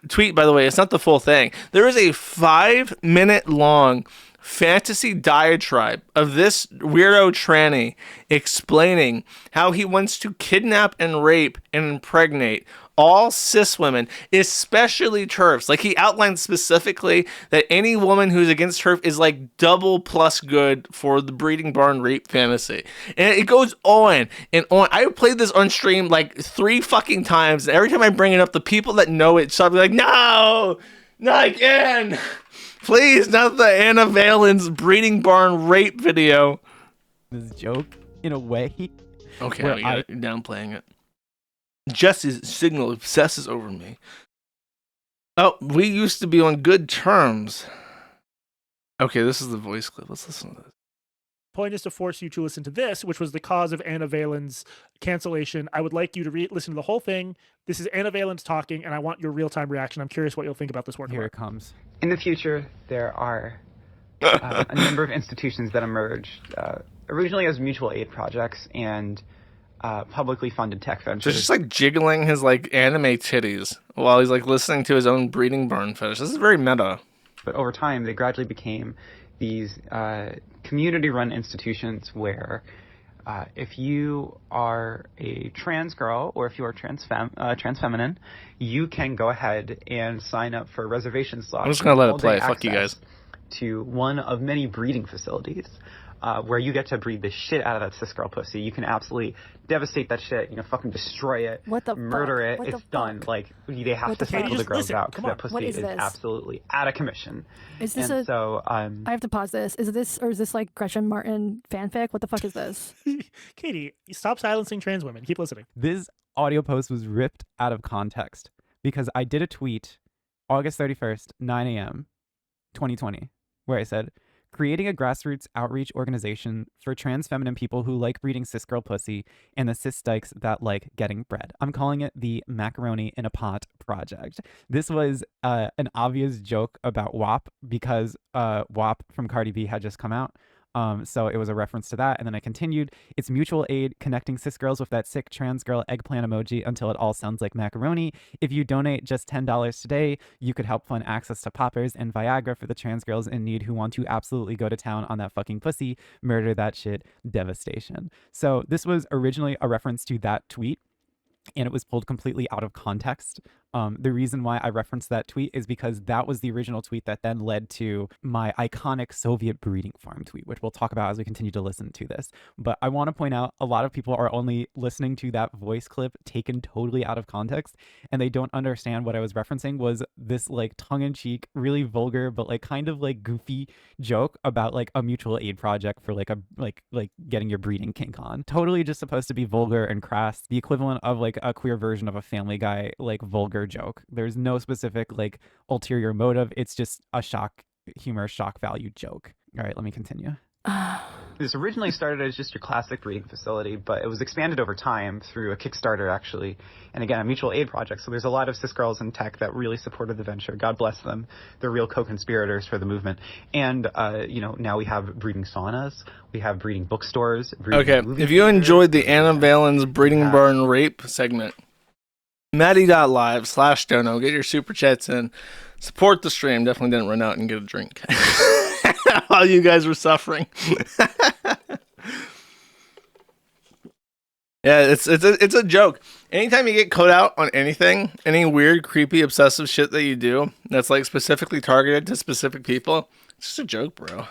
tweet, by the way, it's not the full thing. There is a 5-minute long fantasy diatribe of this weirdo tranny explaining how he wants to kidnap and rape and impregnate all cis women, especially TERFs. Like, he outlined specifically that any woman who's against TERF is like double plus good for the breeding barn rape fantasy. And it goes on and on. I played this on stream like 3 fucking times. Every time I bring it up, the people that know it start like, no, not again. Please, not the Anna Valens breeding barn rape video. This joke, in a way. Okay, I'm downplaying it. Jesse's signal obsesses over me. Oh, we used to be on good terms. Okay, this is the voice clip. Let's listen to this. Point is to force you to listen to this, which was the cause of Anna Valens' cancellation. I would like you to listen to the whole thing. This is Anna Valens talking, and I want your real-time reaction. I'm curious what you'll think about this work. Here it comes. In the future, there are a number of institutions that emerged originally as mutual aid projects and publicly funded tech ventures. So just like jiggling his like anime titties while he's like listening to his own breeding barn fetish. This is very meta. But over time, they gradually became these community-run institutions where if you are a trans girl or if you are trans feminine, you can go ahead and sign up for a reservation slot. I'm just gonna let it play. Fuck you guys. To one of many breeding facilities. Where you get to breed the shit out of that cis girl pussy. You can absolutely devastate that shit, fucking destroy it, murder it. It's done. Like, they have to cycle the girls out because that pussy is absolutely out of commission. Is this I have to pause this. Is this like Gretchen Martin fanfic? What the fuck is this? Katie, stop silencing trans women. Keep listening. This audio post was ripped out of context because I did a tweet August 31st, 9 a.m., 2020, where I said, creating a grassroots outreach organization for trans feminine people who like breeding cis girl pussy and the cis dykes that like getting bread. I'm calling it the Macaroni in a Pot Project. This was an obvious joke about WAP because WAP from Cardi B had just come out. So it was a reference to that. And then I continued, it's mutual aid connecting cis girls with that sick trans girl eggplant emoji until it all sounds like macaroni. If you donate just $10 today, you could help fund access to poppers and Viagra for the trans girls in need who want to absolutely go to town on that fucking pussy, murder that shit, devastation. So this was originally a reference to that tweet, and it was pulled completely out of context. The reason why I referenced that tweet is because that was the original tweet that then led to my iconic Soviet breeding farm tweet, which we'll talk about as we continue to listen to this. But I want to point out a lot of people are only listening to that voice clip taken totally out of context, and they don't understand what I was referencing was this like tongue-in-cheek, really vulgar, but like kind of like goofy joke about like a mutual aid project for like getting your breeding kink on. Totally just supposed to be vulgar and crass, the equivalent of like a queer version of a Family Guy like vulgar joke. There's no specific like ulterior motive. It's just a shock value joke. All right, let me continue. This originally started as just your classic breeding facility, but it was expanded over time through a Kickstarter, actually, and again, a mutual aid project. So there's a lot of cis girls in tech that really supported the venture. God bless them. They're real co-conspirators for the movement. And, now we have breeding saunas. We have breeding bookstores. Breeding if you enjoyed the Anna Valens Breeding Barn Rape segment, Maddie.live/dono, get your super chats in, support the stream. Definitely didn't run out and get a drink while you guys were suffering. Yeah, it's a joke. Anytime you get caught out on anything, any weird, creepy, obsessive shit that you do that's like specifically targeted to specific people, it's just a joke, bro.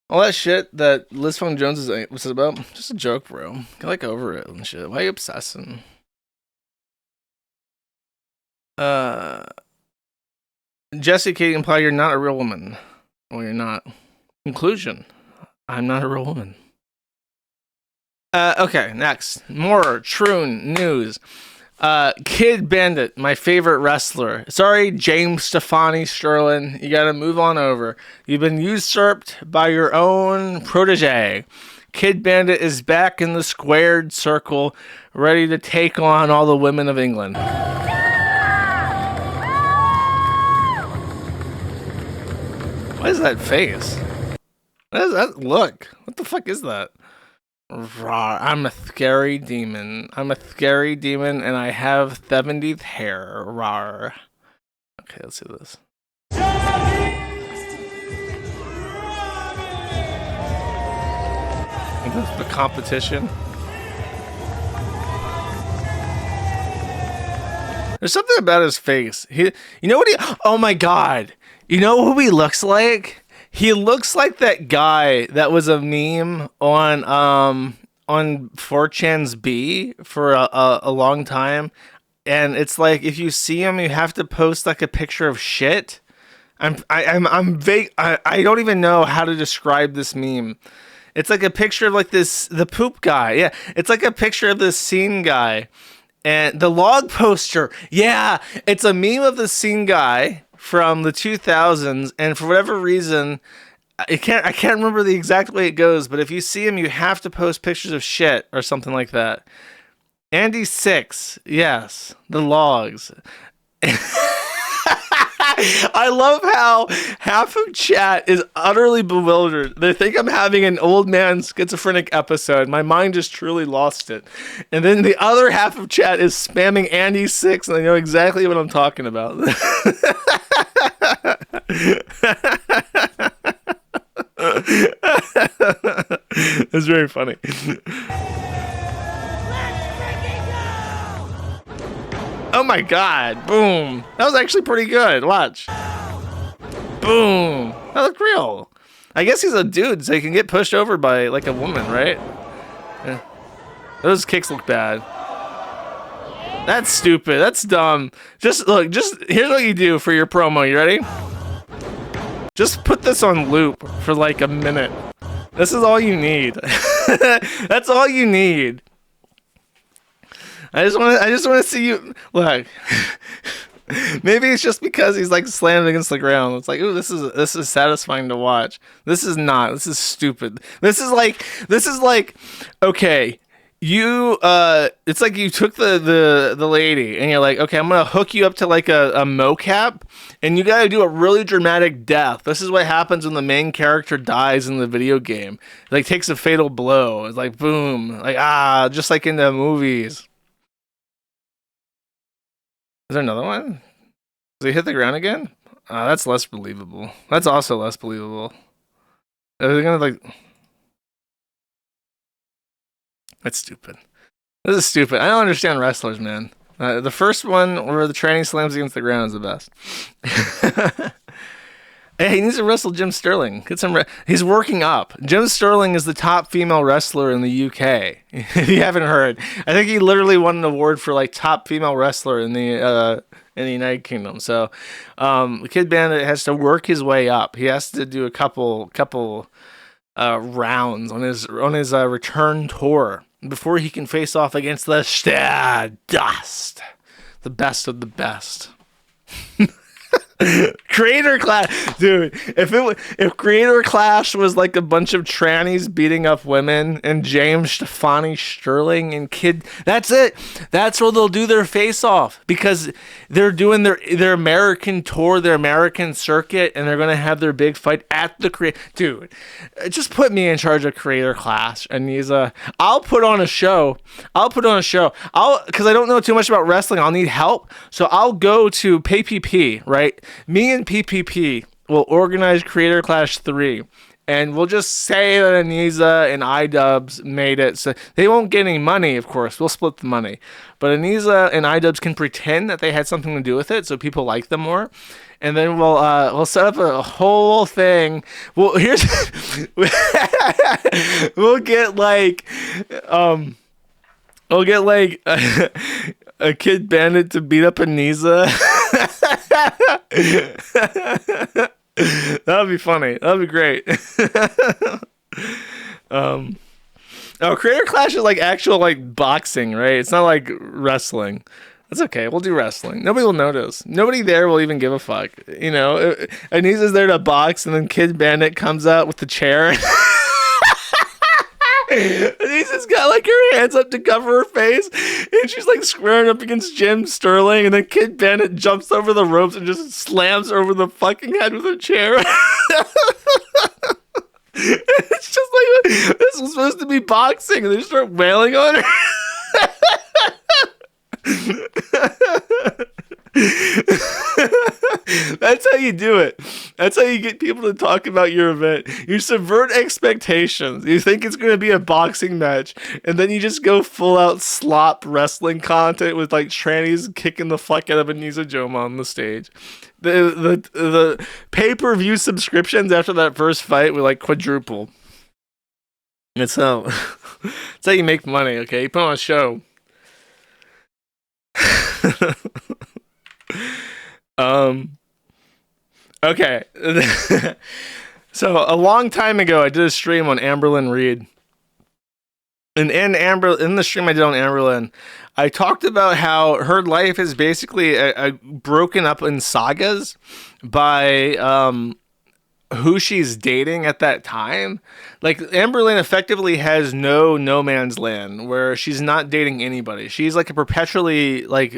All that shit that Liz Fong Jones was about, just a joke, bro. Get like over it and shit. Why are you obsessing? Jesse, Katie, imply you're not a real woman. Well, you're not. Conclusion: I'm not a real woman. Okay, next. More Troon news. Kid Bandit, my favorite wrestler. Sorry, James Stefani Sterling. You gotta move on over. You've been usurped by your own protege. Kid Bandit is back in the squared circle, ready to take on all the women of England. What is that face? What is that look? What the fuck is that? Rawr, I'm a scary demon. I'm a scary demon and I have 70th hair. Rawr. Okay, let's do this. I think that's the competition. There's something about his face. Oh my god. You know who he looks like? He looks like that guy that was a meme on 4chan's B for a long time. And it's like, if you see him, you have to post like a picture of shit. I'm vague. I don't even know how to describe this meme. It's like a picture of like the poop guy. Yeah. It's like a picture of this scene guy. And the log poster, yeah, it's a meme of the scene guy from the 2000s, and for whatever reason, I can't remember the exact way it goes, but if you see him, you have to post pictures of shit or something like that. Andy 6, yes, the logs. I love how half of chat is utterly bewildered. They think I'm having an old man schizophrenic episode. My mind just truly lost it. And then the other half of chat is spamming Andy 6, and they know exactly what I'm talking about. It's very funny. Oh my god. Boom. That was actually pretty good. Watch. Boom. That looked real. I guess he's a dude, so he can get pushed over by like a woman, right? Yeah. Those kicks look bad. That's stupid. That's dumb. Just look, here's what you do for your promo. You ready? Just put this on loop for like a minute. This is all you need. That's all you need. I just want to see you look. Maybe it's just because he's like slammed against the ground. It's like, ooh, this is satisfying to watch. This is not. This is stupid. This is like okay. You it's like you took the lady and you're like, okay, I'm gonna hook you up to like a mocap and you gotta do a really dramatic death. This is what happens when the main character dies in the video game. Like takes a fatal blow. It's like boom, like just like in the movies. Is there another one? Does he hit the ground again? That's less believable. That's also less believable. Are they gonna like? That's stupid. This is stupid. I don't understand wrestlers, man. The first one where the tranny slams against the ground is the best. Hey, he needs to wrestle Jim Sterling. Get some. He's working up. Jim Sterling is the top female wrestler in the UK. If you haven't heard, I think he literally won an award for like top female wrestler in the United Kingdom. So, the Kid Bandit has to work his way up. He has to do a couple rounds on his return tour before he can face off against the Stardust, the best of the best. Creator Clash, dude. If Creator Clash was like a bunch of trannies beating up women and James Stefani Sterling and Kid, that's it. That's where they'll do their face off because they're doing their American tour, their American circuit, and they're gonna have their big fight at the Dude, just put me in charge of Creator Clash, and I'll put on a show. Because I don't know too much about wrestling. I'll need help, so I'll go to PPP, right? Me and PPP will organize Creator Clash 3, and we'll just say that Anisa and iDubbbz made it. So they won't get any money, of course. We'll split the money. But Anisa and iDubbbz can pretend that they had something to do with it, so people like them more. And then we'll set up a whole thing. Well, we'll get like a Kid Bandit to beat up Anisa. That would be funny. That would be great. Creator Clash is like actual like boxing, right? It's not like wrestling. That's okay. We'll do wrestling. Nobody will notice. Nobody there will even give a fuck. You know, Anisa's there to box, and then Kid Bandit comes out with the chair. Anisa's got like her hands up to cover her face, and she's like squaring up against Jim Sterling, and then Kid Bandit jumps over the ropes and just slams her over the fucking head with a chair. It's just like this was supposed to be boxing, and they just start wailing on her. That's how you do it. That's how you get people to talk about your event. You subvert expectations. You think it's going to be a boxing match, and then you just go full out slop wrestling content with like trannies kicking the fuck out of Anisa Joma on the stage. The pay-per-view subscriptions after that first fight were like quadruple. That's how you make money, okay? You put on a show. Okay. So a long time ago, I did a stream on Amberlynn Reid. And in the stream I did on Amberlynn, I talked about how her life is basically broken up in sagas by who she's dating at that time. Like Amberlynn effectively has no man's land where she's not dating anybody. She's like a perpetually like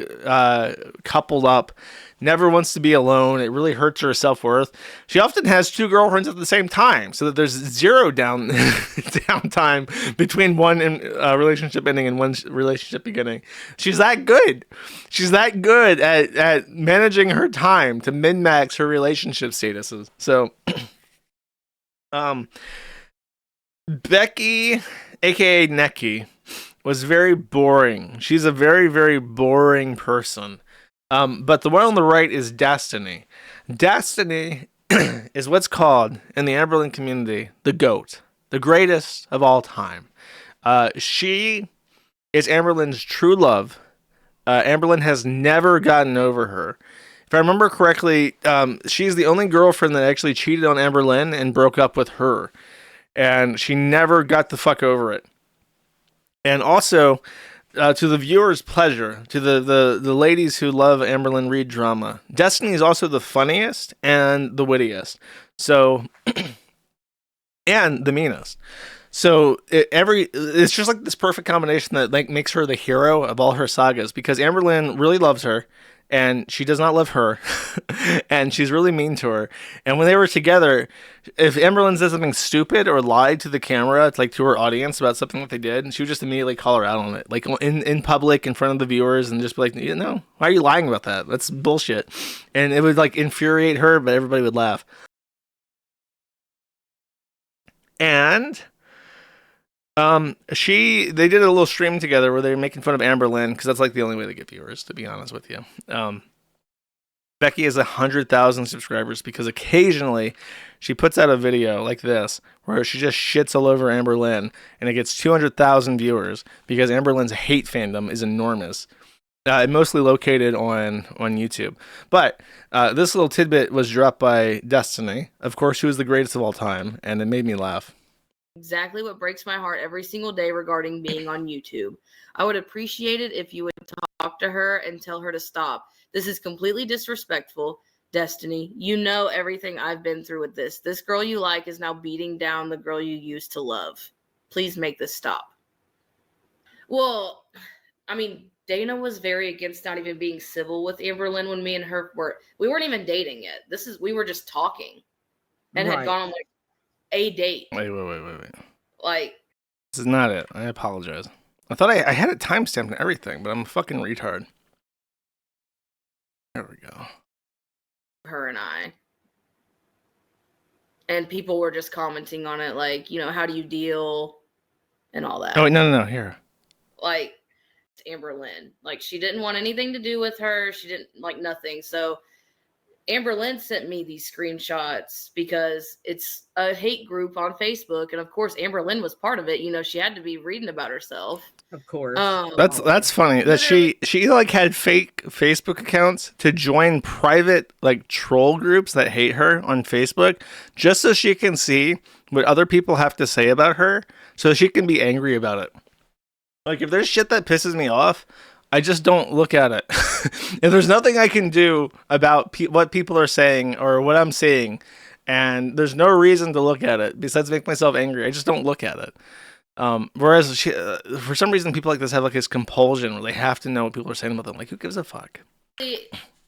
coupled up, never wants to be alone. It really hurts her self-worth. She often has two girlfriends at the same time, so that there's zero downtime between one relationship ending and one relationship beginning. She's that good. She's that good at managing her time to min-max her relationship statuses. So Becky, aka Neki, was very boring. She's a very, very boring person. But the one on the right is Destiny. Destiny is what's called in the Amberlin community the GOAT, the greatest of all time. She is Amberlin's true love. Amberlin has never gotten over her. If I remember correctly, she's the only girlfriend that actually cheated on Amberlin and broke up with her. And she never got the fuck over it. And also, to the viewer's pleasure, to the ladies who love Amberlin Reed drama, Destiny is also the funniest and the wittiest. So, and the meanest. So it's just like this perfect combination that like makes her the hero of all her sagas, because Amberlin really loves her and she does not love her and she's really mean to her. And when they were together, if Amberlin said something stupid or lied to the camera, like to her audience about something that they did, she would just immediately call her out on it, like in public in front of the viewers, and just be like, you know, why are you lying about that? That's bullshit. And it would like infuriate her, but everybody would laugh. And they did a little stream together where they were making fun of Amberlin, because that's like the only way to get viewers, to be honest with you. Becky has 100,000 subscribers because occasionally she puts out a video like this where she just shits all over Amberlin, and it gets 200,000 viewers because Amberlin's hate fandom is enormous. Mostly located on YouTube. But this little tidbit was dropped by Destiny, of course, who is the greatest of all time, and it made me laugh. Exactly what breaks my heart every single day regarding being on YouTube. I would appreciate it if you would talk to her and tell her to stop. This is completely disrespectful. Destiny, you know everything I've been through with this. This girl you like is now beating down the girl you used to love. Please make this stop. Well, I mean, Dana was very against not even being civil with Amberlin when me and her we weren't even dating yet. We were just talking and had gone on like a date. Wait. Like, this is not it. I apologize. I thought I had it timestamped and everything, but I'm a fucking retard. There we go. Her and I. And people were just commenting on it, like, you know, how do you deal and all that. Oh, no. Here. Like, Amberlin. Like, she didn't want anything to do with her. She didn't like nothing. So Amberlin sent me these screenshots because it's a hate group on Facebook, and of course Amberlin was part of it. You know, she had to be reading about herself. Of course. That's funny that she like had fake Facebook accounts to join private like troll groups that hate her on Facebook, just so she can see what other people have to say about her, so she can be angry about it. Like, if there's shit that pisses me off, I just don't look at it. If there's nothing I can do about what people are saying or what I'm seeing, and there's no reason to look at it besides make myself angry, I just don't look at it. Whereas for some reason, people like this have like this compulsion where they have to know what people are saying about them. Like, who gives a fuck?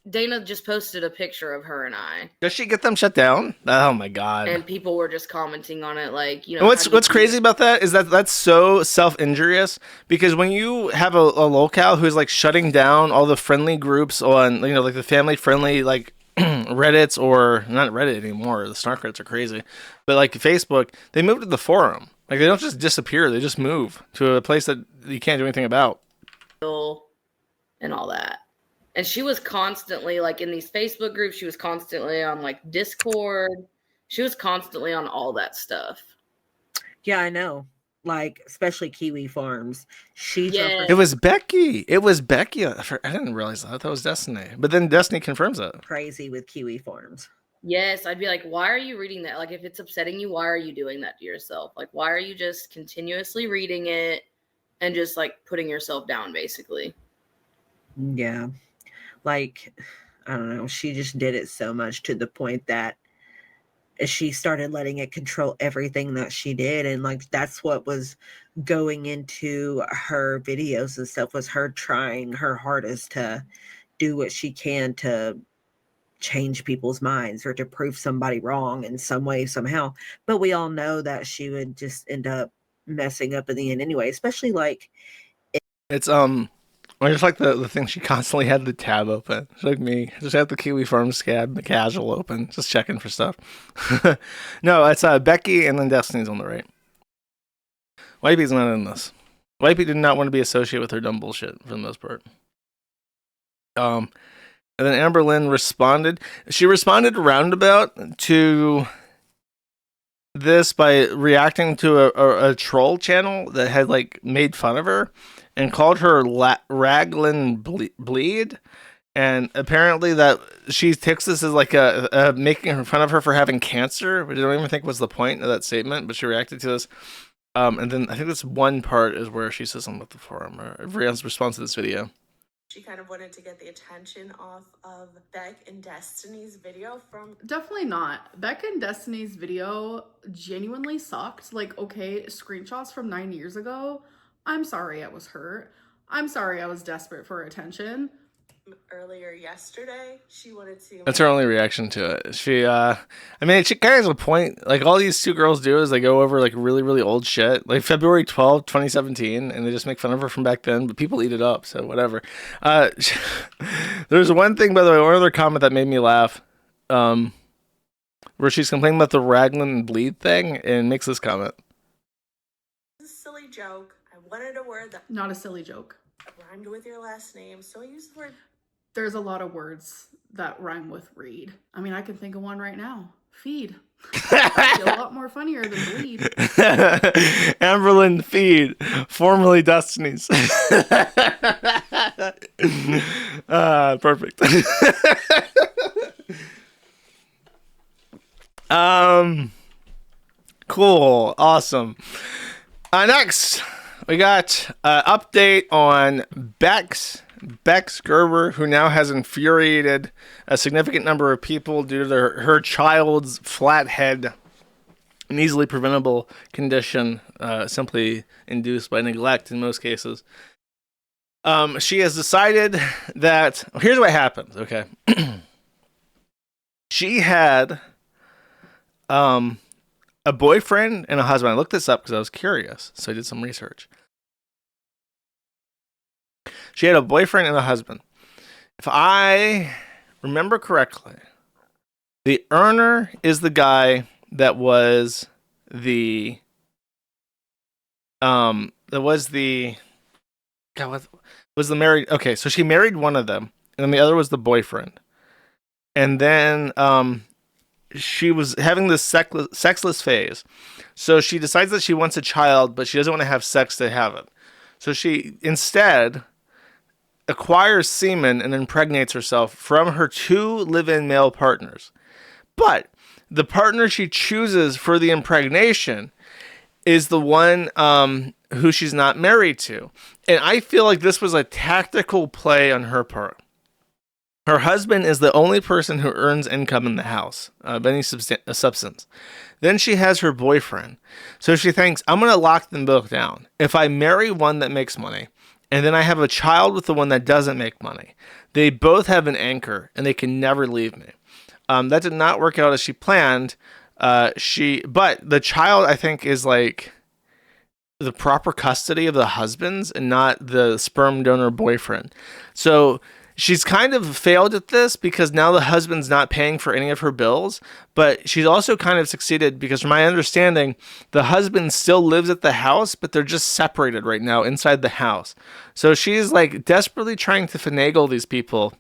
Dana just posted a picture of her and I. Does she get them shut down? Oh my god! And people were just commenting on it, like, you know. And what's crazy about that is that that's so self-injurious, because when you have a locale who's like shutting down all the friendly groups on, you know, like the family-friendly like Reddits, or not Reddit anymore, the snark Reddits are crazy, but like Facebook, they move to the forum. Like, they don't just disappear; they just move to a place that you can't do anything about. And all that. And she was constantly, like, in these Facebook groups. She was constantly on, like, Discord. She was constantly on all that stuff. Yeah, I know. Like, especially KiwiFarms. It was Becky. I didn't realize that. I thought it was Destiny. But then Destiny confirms it. Crazy with KiwiFarms. Yes, I'd be like, why are you reading that? Like, if it's upsetting you, why are you doing that to yourself? Like, why are you just continuously reading it and just, like, putting yourself down, basically? Yeah. Like, I don't know, she just did it so much to the point that she started letting it control everything that she did. And like, that's what was going into her videos and stuff, was her trying her hardest to do what she can to change people's minds or to prove somebody wrong in some way, somehow. But we all know that she would just end up messing up in the end anyway, especially like it's I just like the thing, she constantly had the tab open. She's like me. Just had the KiwiFarms tab, the casual open, just checking for stuff. No, it's Becky and then Destiny's on the right. Wipey's not in this. Wipey did not want to be associated with her dumb bullshit for the most part. And then Amber Lynn responded. She responded roundabout to this by reacting to a troll channel that had like made fun of her and called her Raglan Bleed. And apparently that she takes this as like a making fun of her for having cancer, which I don't even think was the point of that statement, but she reacted to this. And then I think this one part is where she says something about the forum, or Brianne's response to this video. She kind of wanted to get the attention off of Beck and Destiny's video from... Definitely not. Beck and Destiny's video genuinely sucked. Like, okay, screenshots from 9 years ago. I'm sorry I was hurt. I'm sorry I was desperate for attention. Earlier yesterday, she wanted to... That's her only reaction to it. She carries a point. Like, all these two girls do is they go over, like, really, really old shit. Like, February 12th, 2017, and they just make fun of her from back then, but people eat it up, so whatever. There's one thing, by the way, one other comment that made me laugh, where she's complaining about the Raglan Bleed thing, and makes this comment. This is a silly joke. I wanted a word that... Not a silly joke. Rhymed with your last name, so I used the word... There's a lot of words that rhyme with read. I mean, I can think of one right now. Feed. A lot more funnier than bleed. Amberlyn Feed, formerly Destiny's. Perfect. Cool. Awesome. Next, we got an update on Bex Gerber, who now has infuriated a significant number of people due to her child's flat head, an easily preventable condition simply induced by neglect in most cases. She has decided that... Here's what happens, okay? She had a boyfriend and a husband. I looked this up because I was curious, so I did some research. She had a boyfriend and a husband. If I remember correctly, the earner is the guy that was the married. Okay, so she married one of them, and then the other was the boyfriend. And then she was having this sexless phase. So she decides that she wants a child, but she doesn't want to have sex to have it. So she instead acquires semen and impregnates herself from her two live-in male partners. But the partner she chooses for the impregnation is the one who she's not married to. And I feel like this was a tactical play on her part. Her husband is the only person who earns income in the house of any substance. Then she has her boyfriend. So she thinks, I'm going to lock them both down. If I marry one that makes money, and then I have a child with the one that doesn't make money, they both have an anchor, and they can never leave me. That did not work out as she planned. But the child, I think, is like the proper custody of the husband's and not the sperm donor boyfriend. So she's kind of failed at this because now the husband's not paying for any of her bills, but she's also kind of succeeded because from my understanding, the husband still lives at the house, but they're just separated right now inside the house. So she's like desperately trying to finagle these people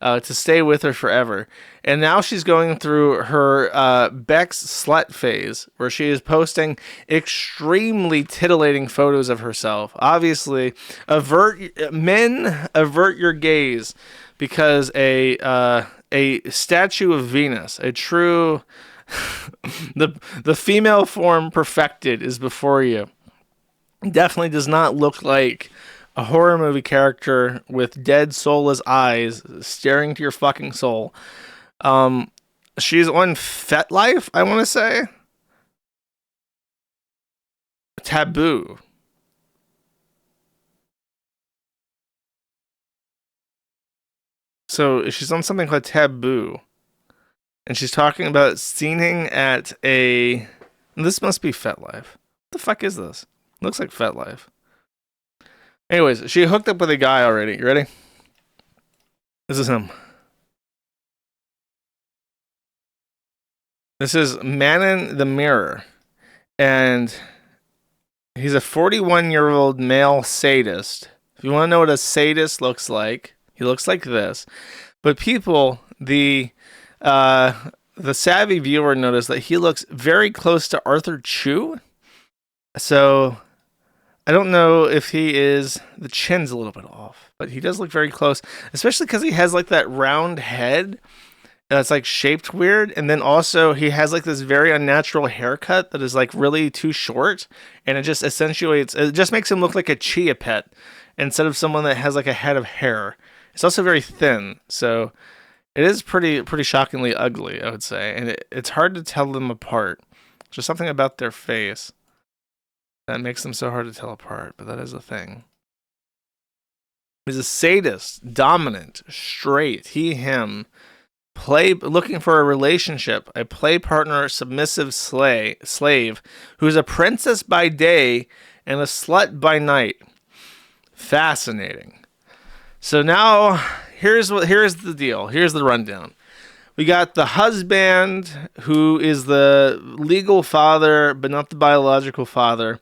to stay with her forever. And now she's going through her Bex slut phase, where she is posting extremely titillating photos of herself. Obviously, avert your gaze, because a statue of Venus, a true the female form perfected, is before you. Definitely does not look like a horror movie character with dead, soulless eyes staring to your fucking soul. She's on FetLife, I want to say. Taboo. So she's on something called Taboo. And she's talking about scening at a... This must be FetLife. What the fuck is this? Looks like FetLife. Anyways, she hooked up with a guy already. You ready? This is him. This is Man in the Mirror. And He's a 41-year-old male sadist. If you want to know what a sadist looks like, he looks like this. But people, the savvy viewer noticed that he looks very close to Arthur Chu. So I don't know if he is, the chin's a little bit off, but he does look very close, especially because he has like that round head that's like shaped weird. And then also he has like this very unnatural haircut that is like really too short. And it just accentuates, it just makes him look like a chia pet instead of someone that has like a head of hair. It's also very thin. So it is pretty shockingly ugly, I would say. And it's hard to tell them apart. There's something about their face that makes them so hard to tell apart, but that is a thing. He's a sadist, dominant, straight, he, him, looking for a relationship, a play partner, submissive slave, who's a princess by day and a slut by night. Fascinating. So now, here's the deal. Here's the rundown. We got the husband, who is the legal father, but not the biological father,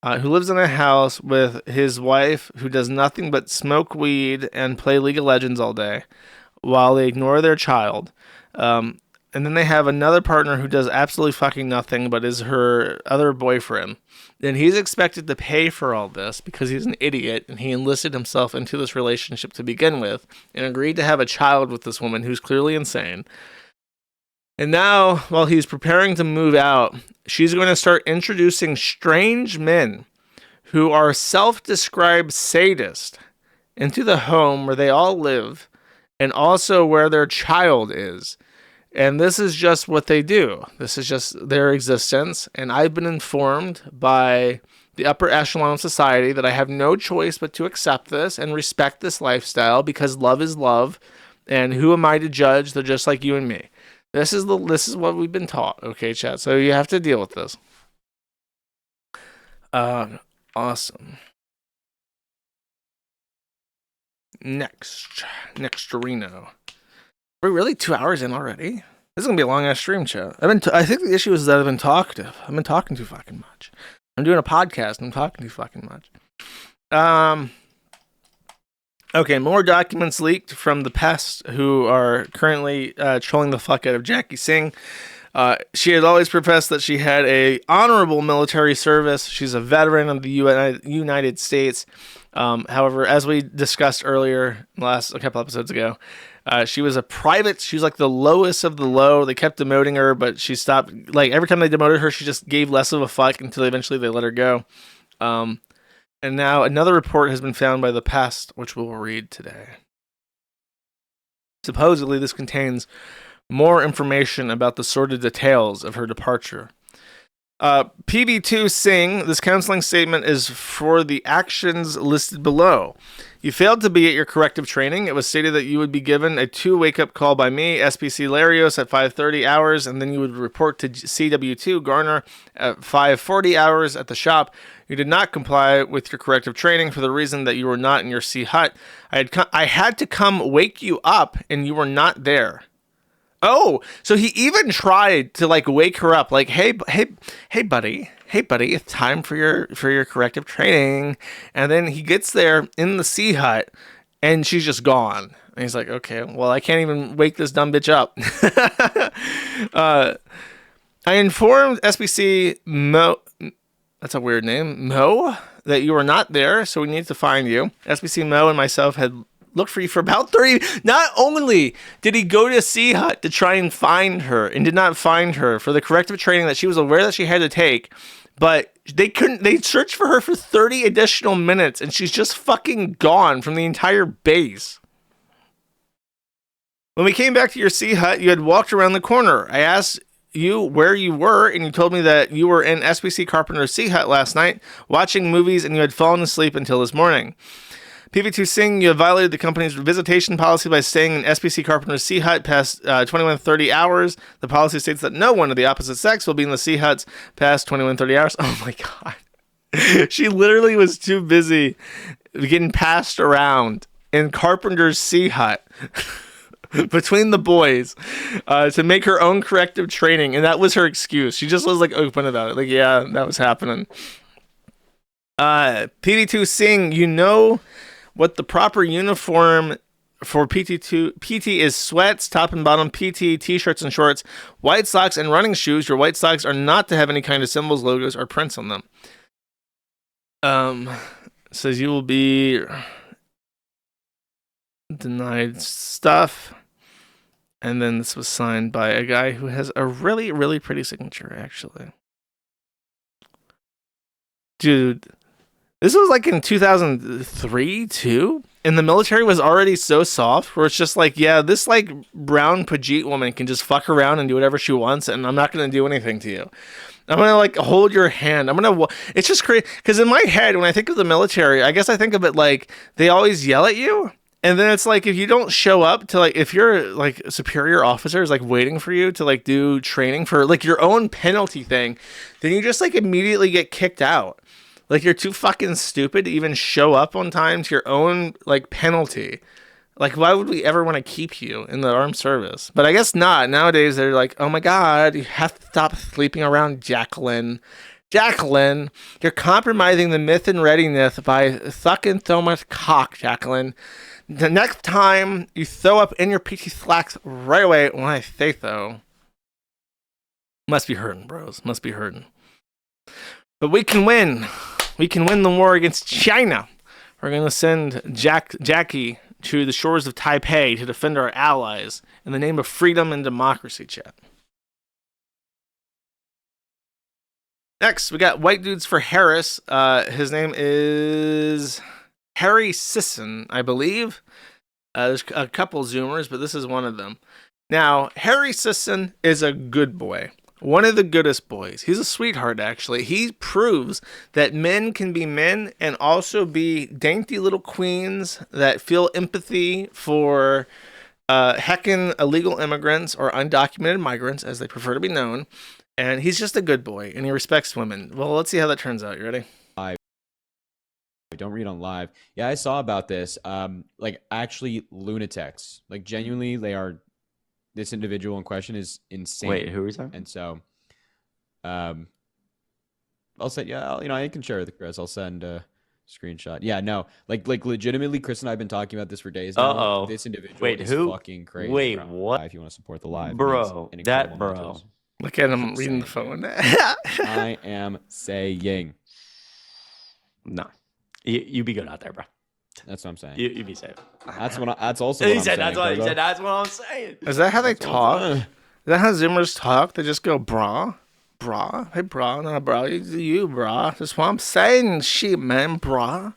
who lives in a house with his wife, who does nothing but smoke weed and play League of Legends all day, while they ignore their child. And then they have another partner who does absolutely fucking nothing, but is her other boyfriend. And he's expected to pay for all this because he's an idiot, and he enlisted himself into this relationship to begin with, and agreed to have a child with this woman who's clearly insane. And now, while he's preparing to move out, she's going to start introducing strange men who are self-described sadists into the home where they all live, and also where their child is. And this is just what they do. This is just their existence. And I've been informed by the upper echelon of society that I have no choice but to accept this and respect this lifestyle, because love is love. And who am I to judge? They're just like you and me. This is what we've been taught. Okay, chat. So you have to deal with this. Awesome. Next Reno. We're really 2 hours in already. This is gonna be a long ass stream, chat. I think the issue is that I've been talkative. I've been talking too fucking much. I'm doing a podcast and I'm talking too fucking much. Okay, more documents leaked from the pest who are currently trolling the fuck out of Jackie Singh. She had always professed that she had a honorable military service. She's a veteran of the United States. However, as we discussed earlier, a couple episodes ago, she was a private. She was like the lowest of the low. They kept demoting her, but she stopped. Like every time they demoted her, she just gave less of a fuck until eventually they let her go. And now another report has been found by the pest, which we'll read today. Supposedly, this contains more information about the sordid details of her departure. PB2 Singh, this counseling statement is for the actions listed below. You failed to be at your corrective training. It was stated that you would be given a 2 wake-up call by me, SPC Larios, at 5:30 hours, and then you would report to CW2 Garner at 5:40 hours at the shop. You did not comply with your corrective training for the reason that you were not in your C hut. I had to come wake you up, and you were not there. Oh, so he even tried to like wake her up, like, hey, buddy, it's time for your corrective training. And then he gets there in the C hut, and she's just gone. And he's like, okay, well, I can't even wake this dumb bitch up. I informed SBC Mo, that's a weird name, Mo, that you were not there, so we need to find you. SBC Mo and myself had looked for you for about 30. Not only did he go to C hut to try and find her and did not find her for the corrective training that she was aware that she had to take, but they searched for her for 30 additional minutes, and she's just fucking gone from the entire base. When we came back to your C hut, you had walked around the corner. I asked you where you were, and you told me that you were in SBC Carpenter's C hut last night watching movies, and you had fallen asleep until this morning. PV2 Singh, you have violated the company's visitation policy by staying in SPC Carpenter's C hut past 21:30 hours. The policy states that no one of the opposite sex will be in the C huts past 21:30 hours. Oh my god. She literally was too busy getting passed around in Carpenter's C hut between the boys to make her own corrective training, and that was her excuse. She just was like open about it. Like, yeah, that was happening. PT2 Singh, you know what the proper uniform for PT is: sweats, top and bottom, PT, t-shirts and shorts, white socks and running shoes. Your white socks are not to have any kind of symbols, logos, or prints on them. Says you will be denied stuff. And then this was signed by a guy who has a really, really pretty signature, actually. Dude, this was like in 2003, too? And the military was already so soft, where it's just like, yeah, this like brown Pajit woman can just fuck around and do whatever she wants, and I'm not going to do anything to you. I'm going to like hold your hand. It's just crazy. Because in my head, when I think of the military, I guess I think of it like they always yell at you. And then it's like, if you don't show up to like, if your like superior officer is like waiting for you to like do training for like your own penalty thing, then you just like immediately get kicked out. Like, you're too fucking stupid to even show up on time to your own, like, penalty. Like, why would we ever want to keep you in the armed service? But I guess not. Nowadays, they're like, oh my God, you have to stop sleeping around Jacqueline. Jacqueline, you're compromising the myth and readiness by sucking so much cock, Jacqueline. The next time you throw up in your PT slacks right away when I say so. Must be hurting, bros. Must be hurting. But we can win. We can win the war against China. We're going to send Jackie to the shores of Taipei to defend our allies in the name of freedom and democracy, chat. Next, we got White Dudes for Harris. His name is Harry Sisson, I believe. There's a couple Zoomers, but this is one of them. Now, Harry Sisson is a good boy. One of the goodest boys. He's a sweetheart, actually. He proves that men can be men and also be dainty little queens that feel empathy for heckin' illegal immigrants or undocumented migrants, as they prefer to be known. And he's just a good boy, and he respects women. Well, let's see how that turns out. You ready? Don't read on live. Yeah, I saw about this. Like, actually, lunatics. Like, genuinely, they are... This individual in question is insane. Wait, who is that? And so, I'll send, I can share with Chris. I'll send a screenshot. Yeah, no, like legitimately, Chris and I have been talking about this for days now. Uh-oh. This individual is who? fucking crazy. Wait, bro. what? If you want to support the live, bro, that bro. Look at him reading the phone. I am saying. No, you be good out there, bro. That's what I'm saying. You be safe. That's what. That's also. What he said. That's what he said. That's what I'm saying. Is that how they talk? Is that how Zoomers talk? They just go, brah, brah, hey, brah, no, brah, you, brah. That's what I'm saying, shit, man, brah.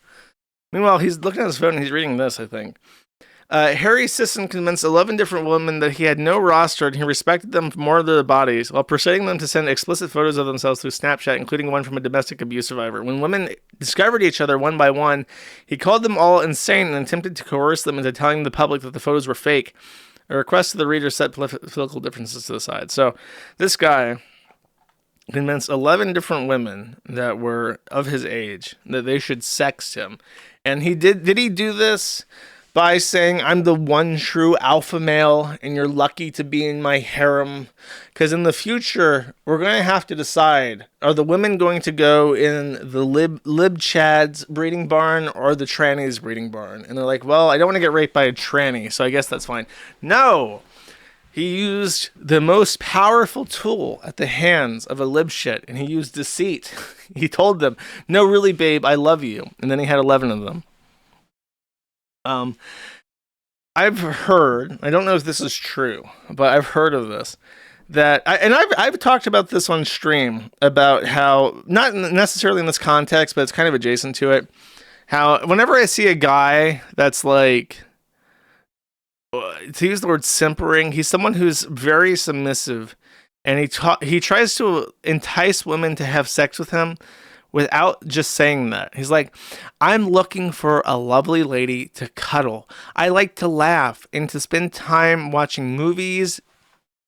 Meanwhile, he's looking at his phone and he's reading this, I think. Harry Sisson convinced 11 different women that he had no roster and he respected them for more of their bodies, while persuading them to send explicit photos of themselves through Snapchat, including one from a domestic abuse survivor. When women discovered each other one by one, he called them all insane and attempted to coerce them into telling the public that the photos were fake. A request to the reader set political differences to the side. So this guy convinced 11 different women that were of his age that they should sext him. And he did he do this by saying, I'm the one true alpha male and you're lucky to be in my harem? Because in the future, we're going to have to decide, are the women going to go in the lib chads breeding barn or the trannies breeding barn? And they're like, well, I don't want to get raped by a tranny, so I guess that's fine. No! He used the most powerful tool at the hands of a lib shit, and he used deceit. He told them, no, really, babe, I love you. And then he had 11 of them. I've heard, I don't know if this is true, but I've heard of this, that I've talked about this on stream about how, not necessarily in this context, but it's kind of adjacent to it, how whenever I see a guy that's like, to use the word simpering, he's someone who's very submissive, and he tries to entice women to have sex with him without just saying that. He's like, I'm looking for a lovely lady to cuddle. I like to laugh and to spend time watching movies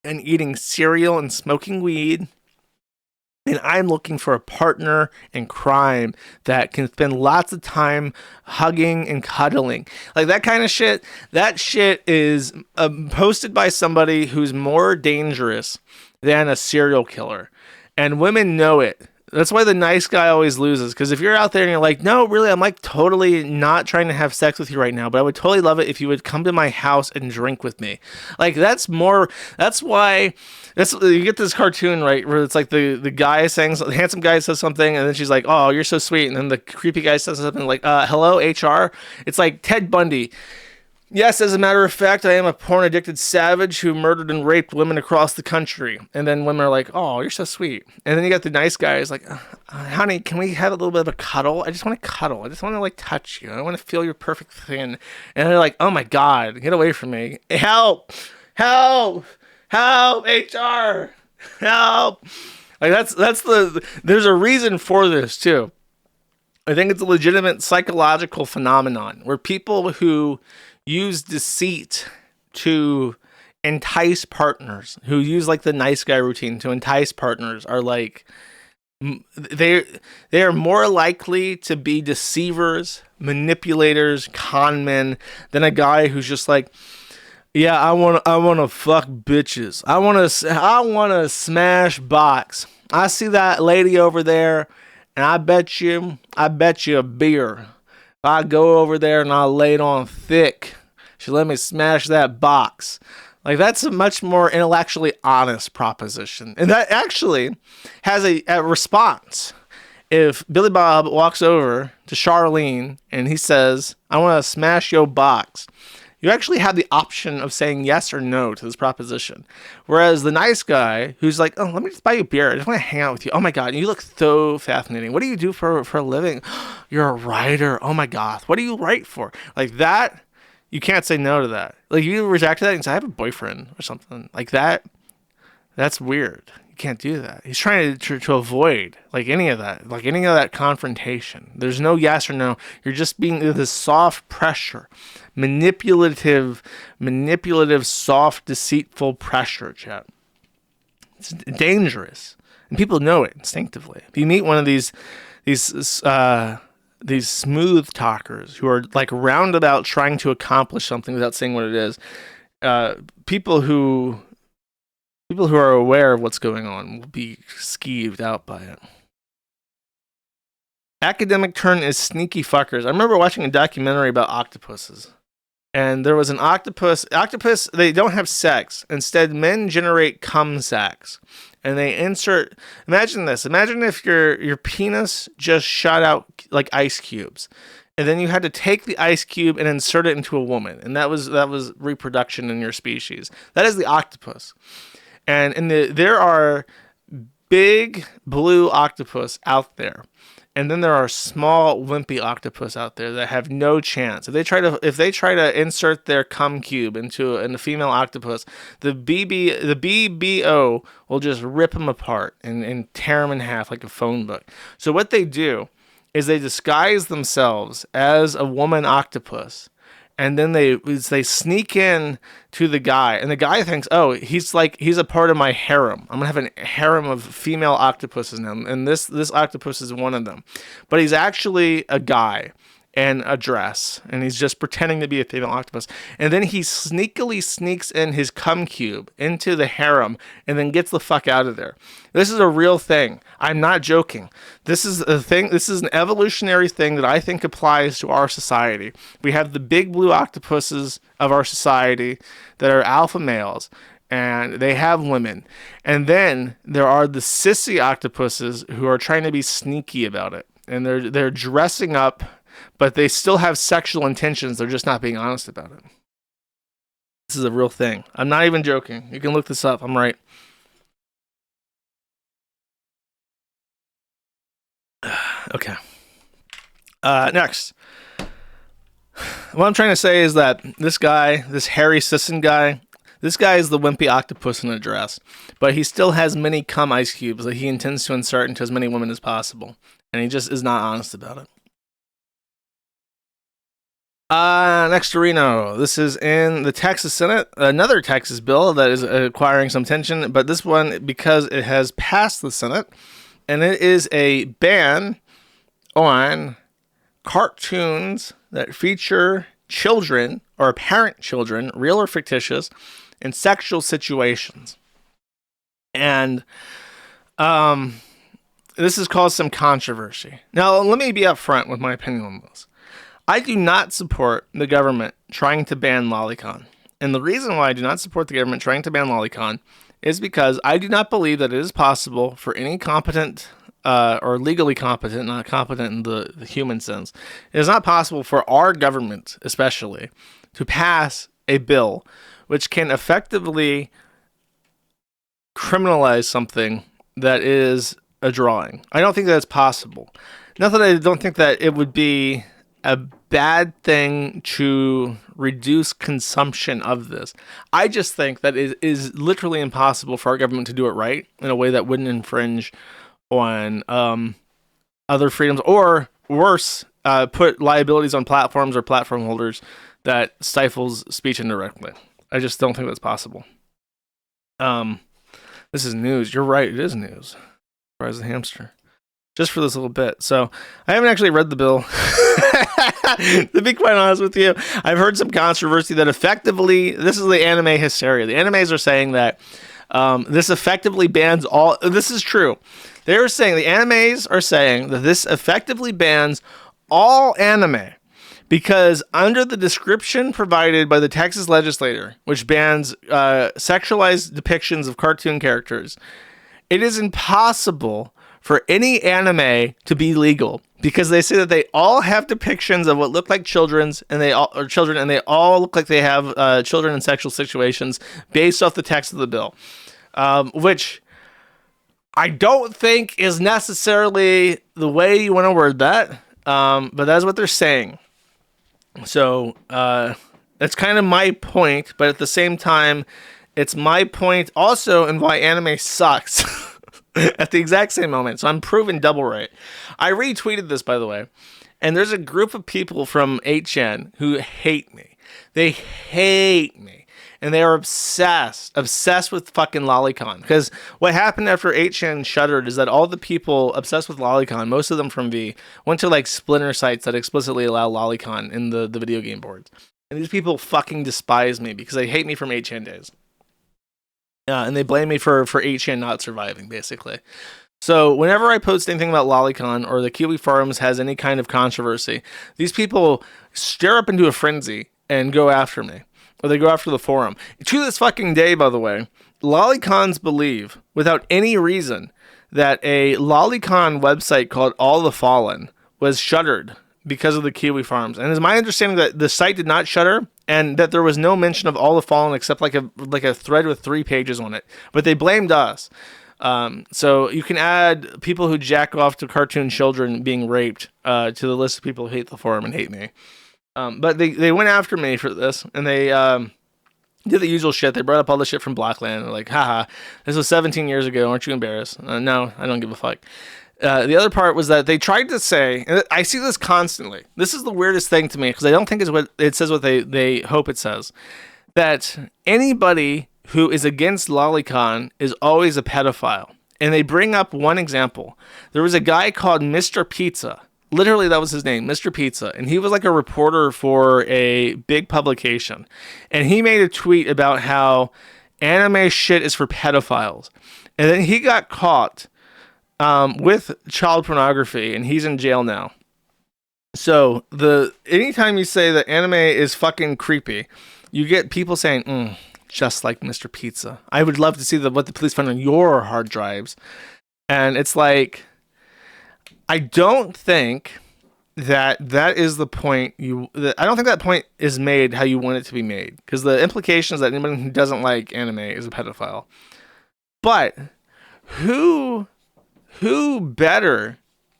and eating cereal and smoking weed. And I'm looking for a partner in crime that can spend lots of time hugging and cuddling. Like that kind of shit. That shit is posted by somebody who's more dangerous than a serial killer. And women know it. That's why the nice guy always loses. Because if you're out there and you're like, no, really, I'm like totally not trying to have sex with you right now, but I would totally love it if you would come to my house and drink with me. Like that's why you get this cartoon, right, where it's like the guy saying, the handsome guy says something, and then she's like, oh, you're so sweet. And then the creepy guy says something like, hello, HR. It's like Ted Bundy. Yes, as a matter of fact, I am a porn-addicted savage who murdered and raped women across the country. And then women are like, oh, you're so sweet. And then you got the nice guy who's like, honey, can we have a little bit of a cuddle? I just want to cuddle. I just want to, like, touch you. I want to feel your perfect skin. And they're like, oh, my God, get away from me. Help! Help! Help! HR! Help! Like, there's a reason for this, too. I think it's a legitimate psychological phenomenon where people who use deceit to entice partners, who use like the nice guy routine to entice partners, are like they are more likely to be deceivers, manipulators, con men than a guy who's just like, yeah, I want to fuck bitches. I want to smash box. I see that lady over there, and I bet you a beer. I go over there and I lay it on thick. She let me smash that box. Like, that's a much more intellectually honest proposition. And that actually has a response. If Billy Bob walks over to Charlene and he says, I want to smash your box, you actually have the option of saying yes or no to this proposition. Whereas the nice guy who's like, oh, let me just buy you a beer. I just want to hang out with you. Oh my God, you look so fascinating. What do you do for a living? You're a writer. Oh my God. What do you write for? Like that, you can't say no to that. Like you reject that and say, I have a boyfriend or something like that. That's weird. You can't do that. He's trying to avoid like any of that confrontation. There's no yes or no. You're just being this soft pressure, manipulative, soft, deceitful pressure, chat. It's dangerous, and people know it instinctively. If you meet one of these smooth talkers who are like roundabout trying to accomplish something without saying what it is, people who are aware of what's going on will be skeeved out by it. Academic turn is sneaky fuckers. I remember watching a documentary about octopuses. And there was an octopus. Octopus, they don't have sex. Instead, men generate cum sacs. And they insert... Imagine this. Imagine if your penis just shot out like ice cubes. And then you had to take the ice cube and insert it into a woman. And that was reproduction in your species. That is the octopus. And there are big blue octopus out there, and then there are small wimpy octopus out there that have no chance. If they try to insert their cum cube into a female octopus, the BBO will just rip them apart and tear them in half like a phone book. So what they do is they disguise themselves as a woman octopus. And then they sneak in to the guy, and the guy thinks, oh, he's a part of my harem. I'm gonna have a harem of female octopuses now, and this octopus is one of them. But he's actually a guy in a dress, and he's just pretending to be a female octopus. And then he sneakily sneaks in his cum cube into the harem, and then gets the fuck out of there. This is a real thing. I'm not joking. This is a thing. This is an evolutionary thing that I think applies to our society. We have the big blue octopuses of our society that are alpha males, and they have women. And then there are the sissy octopuses who are trying to be sneaky about it, and they're dressing up, but they still have sexual intentions. They're just not being honest about it. This is a real thing. I'm not even joking. You can look this up. I'm right. Okay. Next. What I'm trying to say is that this guy, this Harry Sisson guy, this guy is the wimpy octopus in a dress, but he still has many cum ice cubes that he intends to insert into as many women as possible, and he just is not honest about it. Next to Reno. This is in the Texas Senate, another Texas bill that is acquiring some attention, but this one, because it has passed the Senate, and it is a ban on cartoons that feature children or apparent children, real or fictitious, in sexual situations. And this has caused some controversy. Now, let me be upfront with my opinion on this. I do not support the government trying to ban lolicon. And the reason why I do not support the government trying to ban lolicon is because I do not believe that it is possible for any competent or legally competent, not competent in the human sense, it is not possible for our government, especially, to pass a bill which can effectively criminalize something that is a drawing. I don't think that's possible. Not that I don't think that it would be a bad thing to reduce consumption of this. I just think that it is literally impossible for our government to do it right in a way that wouldn't infringe on other freedoms, or worse, put liabilities on platforms or platform holders that stifles speech indirectly. I just don't think that's possible. This is news. You're right. It is news. Rise of the Hamster. Just for this little bit. So I haven't actually read the bill. To be quite honest with you, I've heard some controversy that effectively, this is the anime hysteria. The animes are saying that this effectively bans all. This is true. They're saying, the animes are saying that this effectively bans all anime because under the description provided by the Texas legislature, which bans sexualized depictions of cartoon characters, it is impossible for any anime to be legal because they say that they all have depictions of what look like children, and they all look like they have children in sexual situations based off the text of the bill, which I don't think is necessarily the way you want to word that, but that's what they're saying. So that's kind of my point, but at the same time, it's my point also in why anime sucks. At the exact same moment. So I'm proven double right. I retweeted this, by the way, and there's a group of people from 8chan who hate me. They hate me. And they are obsessed with fucking lolicon. Because what happened after 8chan shuttered is that all the people obsessed with lolicon, most of them from V, went to like splinter sites that explicitly allow lolicon in the video game boards. And these people fucking despise me because they hate me from 8chan days. And they blame me for 8chan not surviving, basically. So whenever I post anything about lolicon or the KiwiFarms has any kind of controversy, these people stir up into a frenzy and go after me. Or they go after the forum. To this fucking day, by the way, lolicons believe, without any reason, that a lolicon website called All the Fallen was shuttered because of the KiwiFarms. And it's my understanding that the site did not shutter and that there was no mention of All the Fallen except like a thread with 3 pages on it. But they blamed us. So you can add people who jack off to cartoon children being raped to the list of people who hate the forum and hate me. But they went after me for this, and they did the usual shit. They brought up all the shit from Blockland. They're like, haha, this was 17 years ago. Aren't you embarrassed? No, I don't give a fuck. The other part was that they tried to say, and I see this constantly. This is the weirdest thing to me because I don't think it's what it says what they hope it says. That anybody who is against lolicon is always a pedophile. And they bring up one example. There was a guy called Mr. Pizza. Literally, that was his name, Mr. Pizza. And he was like a reporter for a big publication. And he made a tweet about how anime shit is for pedophiles. And then he got caught with child pornography, and he's in jail now. So anytime you say that anime is fucking creepy, you get people saying, just like Mr. Pizza. I would love to see what the police find on your hard drives. And it's like, I don't think that is the point I don't think that point is made how you want it to be made. Because the implication is that anybody who doesn't like anime is a pedophile. But who better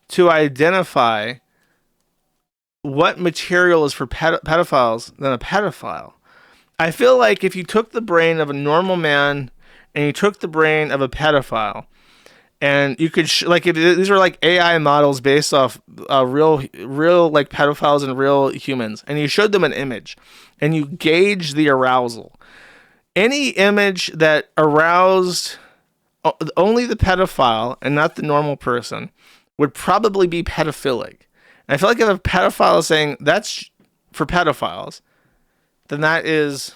to identify what material is for pedophiles than a pedophile? I feel like if you took the brain of a normal man and you took the brain of a pedophile, and you could these are like AI models based off real like pedophiles and real humans, and you showed them an image, and you gauge the arousal. Any image that aroused only the pedophile and not the normal person would probably be pedophilic. And I feel like if a pedophile is saying that's for pedophiles, then that is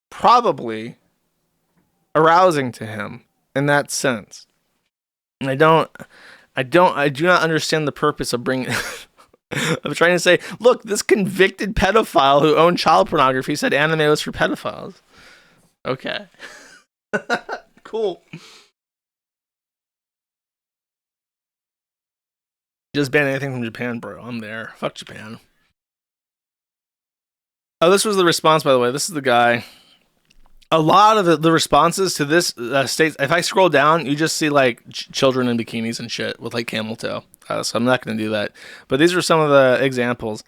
probably arousing to him in that sense. I do not understand the purpose of bringing. I'm trying to say, look, this convicted pedophile who owned child pornography said anime was for pedophiles. Okay. Cool. Just ban anything from Japan, bro. I'm there. Fuck Japan. Oh, this was the response, by the way. This is the guy. A lot of the responses to this states, if I scroll down, you just see like children in bikinis and shit with like camel toe. So I'm not going to do that. But these are some of the examples.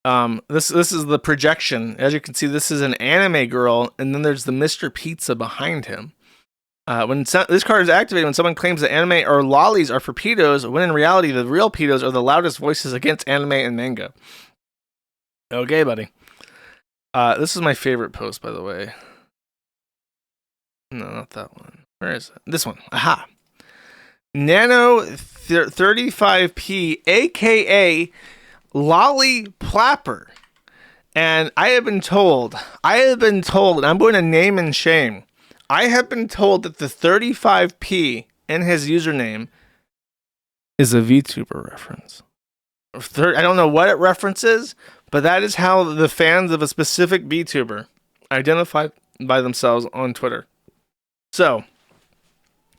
This is the projection. As you can see, this is an anime girl, and then there's the Mr. Pizza behind him. This card is activated when someone claims that anime or lollies are for pedos, when in reality the real pedos are the loudest voices against anime and manga. Okay, buddy. This is my favorite post, by the way. No, not that one. Where is it? This one. Aha. Nano 35p, aka Lolly Plapper. And I have been told, and I'm going to name and shame. I have been told that the 35p in his username is a VTuber reference. I don't know what it references, but that is how the fans of a specific VTuber identify by themselves on Twitter. So,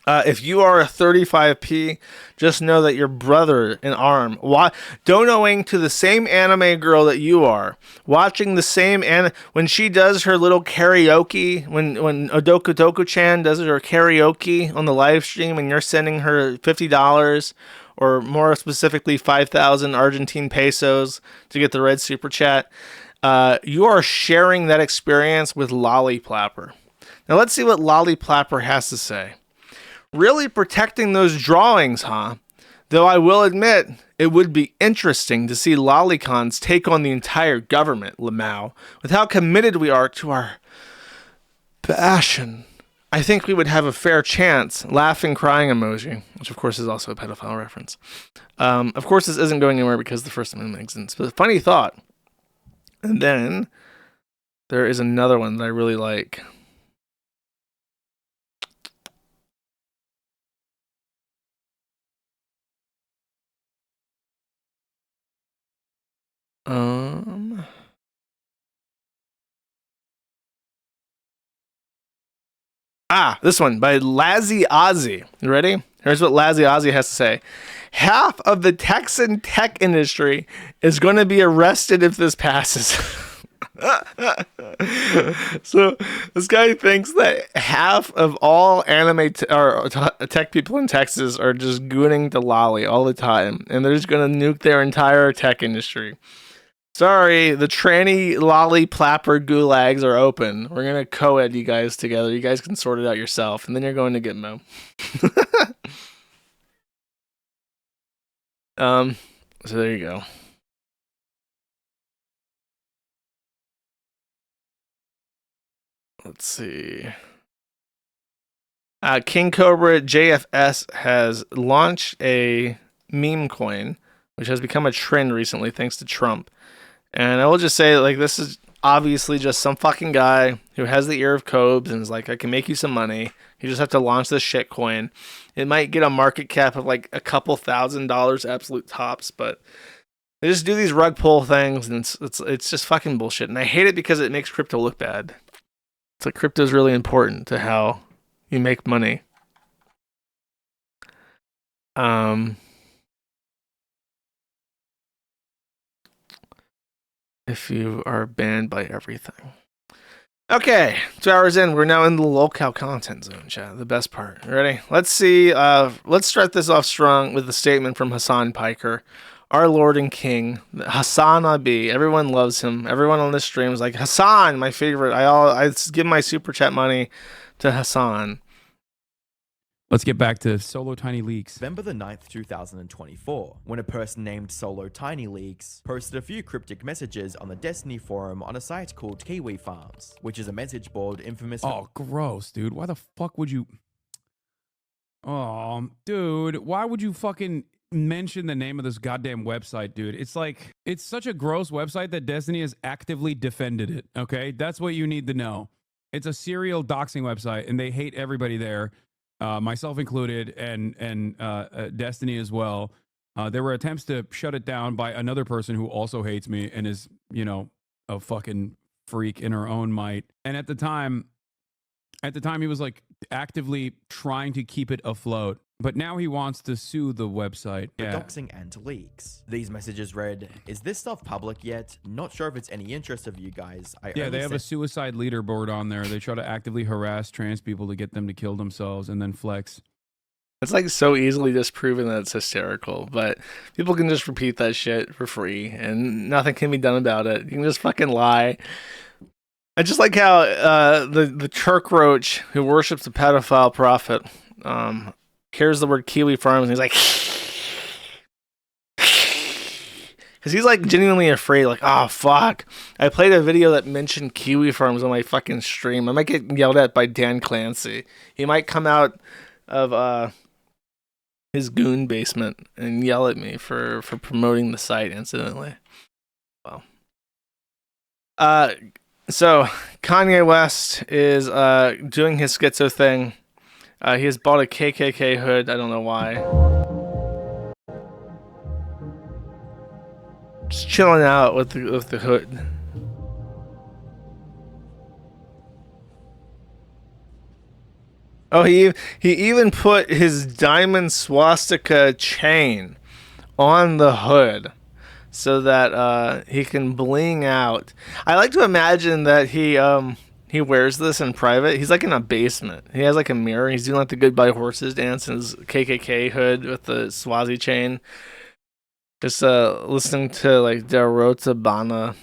if you are a 35p, just know that your brother in arm, donoing to the same anime girl that you are, watching the same when she does her little karaoke, when Odoku Doku-chan does her karaoke on the live stream, and you're sending her $50, or more specifically 5,000 Argentine pesos to get the red super chat, you are sharing that experience with Lolly Plapper. Now let's see what Lolly Plapper has to say. Really protecting those drawings, huh? Though I will admit, it would be interesting to see Lollicons take on the entire government, Lamau, with how committed we are to our passion. I think we would have a fair chance. Laughing, crying emoji, which of course is also a pedophile reference. Of course, this isn't going anywhere because the First Amendment exists. But funny thought. And then there is another one that I really like. This one by Lazzy Ozzy. You ready? Here's what Lazzy Ozzy has to say. Half of the Texan tech industry is going to be arrested if this passes. So this guy thinks that half of all anime tech people in Texas are just gooning to Lolly all the time, and they're just going to nuke their entire tech industry. Sorry, the tranny Lolly Plapper gulags are open. We're going to co-ed you guys together. You guys can sort it out yourself, and then you're going to Gitmo. So there you go. Let's see. King Cobra JFS has launched a meme coin, which has become a trend recently thanks to Trump. And I will just say, like, this is obviously just some fucking guy who has the ear of Cobes and is like, I can make you some money. You just have to launch this shit coin. It might get a market cap of like a couple $1,000 absolute tops, but they just do these rug pull things, and it's just fucking bullshit. And I hate it because it makes crypto look bad. It's like crypto is really important to how you make money. If you are banned by everything. Okay, 2 hours in, we're now in the locale content zone, chat. The best part. Ready? Let's see. Let's start this off strong with the statement from Hassan Piker, our Lord and King, Hassan Abi. Everyone loves him. Everyone on this stream is like, Hassan, my favorite. I give my super chat money to Hassan. Let's get back to Solo Tiny Leaks. November the 9th, 2024, when a person named Solo Tiny Leaks posted a few cryptic messages on the Destiny forum on a site called KiwiFarms, which is a message board infamous. Oh, gross, dude. Why the fuck would you... Oh, dude, why would you fucking mention the name of this goddamn website, dude? It's like, it's such a gross website that Destiny has actively defended it, okay? That's what you need to know. It's a serial doxing website, and they hate everybody there. myself included, and Destiny as well. There were attempts to shut it down by another person who also hates me and is, you know, a fucking freak in her own might. And at the time, he was like actively trying to keep it afloat. But now he wants to sue the website. For doxing and leaks. These messages read, "Is this stuff public yet? Not sure if it's any interest of you guys." They have a suicide leaderboard on there. They try to actively harass trans people to get them to kill themselves and then flex. It's like so easily disproven that it's hysterical, but people can just repeat that shit for free and nothing can be done about it. You can just fucking lie. I just like how the Turk Roach who worships a pedophile prophet hears the word KiwiFarms and he's like, because he's like genuinely afraid, like, oh fuck, I played a video that mentioned KiwiFarms on my fucking stream. I might get yelled at by Dan Clancy. He might come out of his goon basement and yell at me for promoting the site incidentally. Well, so Kanye West is doing his schizo thing. He has bought a KKK hood. I don't know why. Just chilling out with the hood. Oh, he even put his diamond swastika chain on the hood so that he can bling out. I like to imagine that he wears this in private. He's like in a basement. He has like a mirror. He's doing like the Goodbye Horses dance in his KKK hood with the Swazi chain. Just listening to like DOTA Bana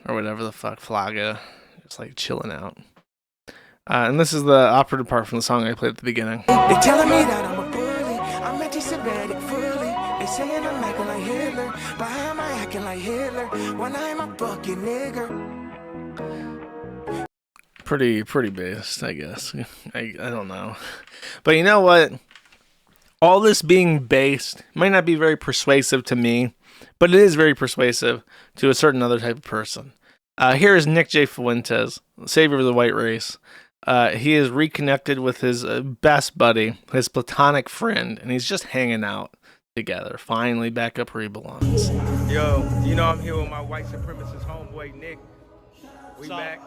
or whatever the fuck, Flaga. Just like chilling out. And this is the operative part from the song I played at the beginning. They telling me that I'm a bully. I'm anti-Semitic fully. They saying I'm acting like Hitler, but how am I acting like Hitler when I'm a fucking nigger? Pretty based, I guess. I don't know. But you know what? All this being based might not be very persuasive to me, but it is very persuasive to a certain other type of person. Here is Nick J. Fuentes, savior of the white race. He is reconnected with his best buddy, his platonic friend, and he's just hanging out together. Finally back up where he belongs. Yo, you know I'm here with my white supremacist homeboy, Nick. We back.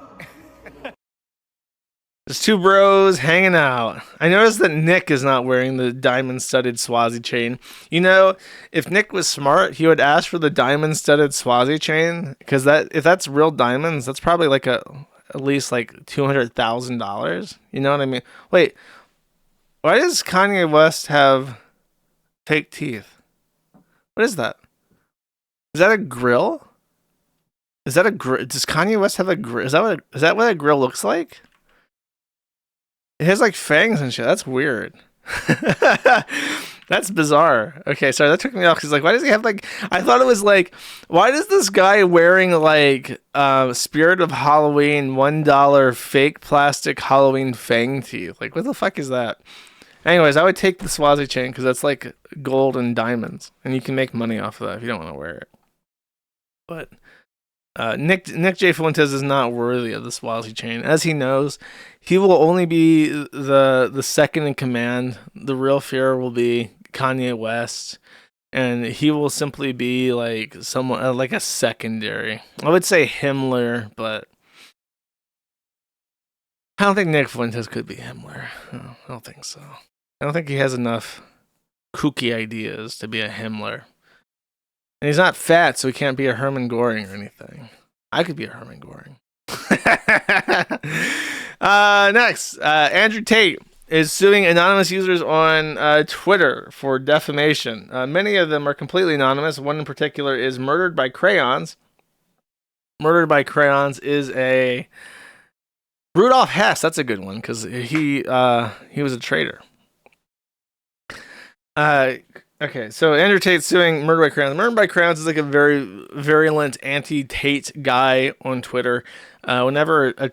There's two bros hanging out. I noticed that Nick is not wearing the diamond-studded Swazi chain. You know, if Nick was smart, he would ask for the diamond-studded Swazi chain, because if that's real diamonds, that's probably like at least like $200,000. You know what I mean? Wait, why does Kanye West have fake teeth? What is that? Is that a grill? Is that a grill? Does Kanye West have a grill? Is that what a grill looks like? It has like fangs and shit. That's weird. That's bizarre. Okay, sorry, that took me off because like, why does he have like? I thought it was like, why does this guy wearing like Spirit of Halloween $1 fake plastic Halloween fang teeth? Like, what the fuck is that? Anyways, I would take the Swazi chain because that's like gold and diamonds, and you can make money off of that if you don't want to wear it. But Nick J. Fuentes is not worthy of the Swazi chain. As he knows, he will only be the second in command. The real fear will be Kanye West, and he will simply be like someone like a secondary. I would say Himmler, but I don't think Nick Fuentes could be Himmler. I don't think so. I don't think he has enough kooky ideas to be a Himmler. And he's not fat, so he can't be a Hermann Goring or anything. I could be a Hermann Goring. Next, Andrew Tate is suing anonymous users on Twitter for defamation. Many of them are completely anonymous. One in particular is Murdered by Crayons. Murdered by Crayons is a Rudolf Hess. That's a good one because he was a traitor. Okay, so Andrew Tate's suing Murder by Crayons. Murder by Crayons is like a very virulent anti-Tate guy on Twitter. Whenever a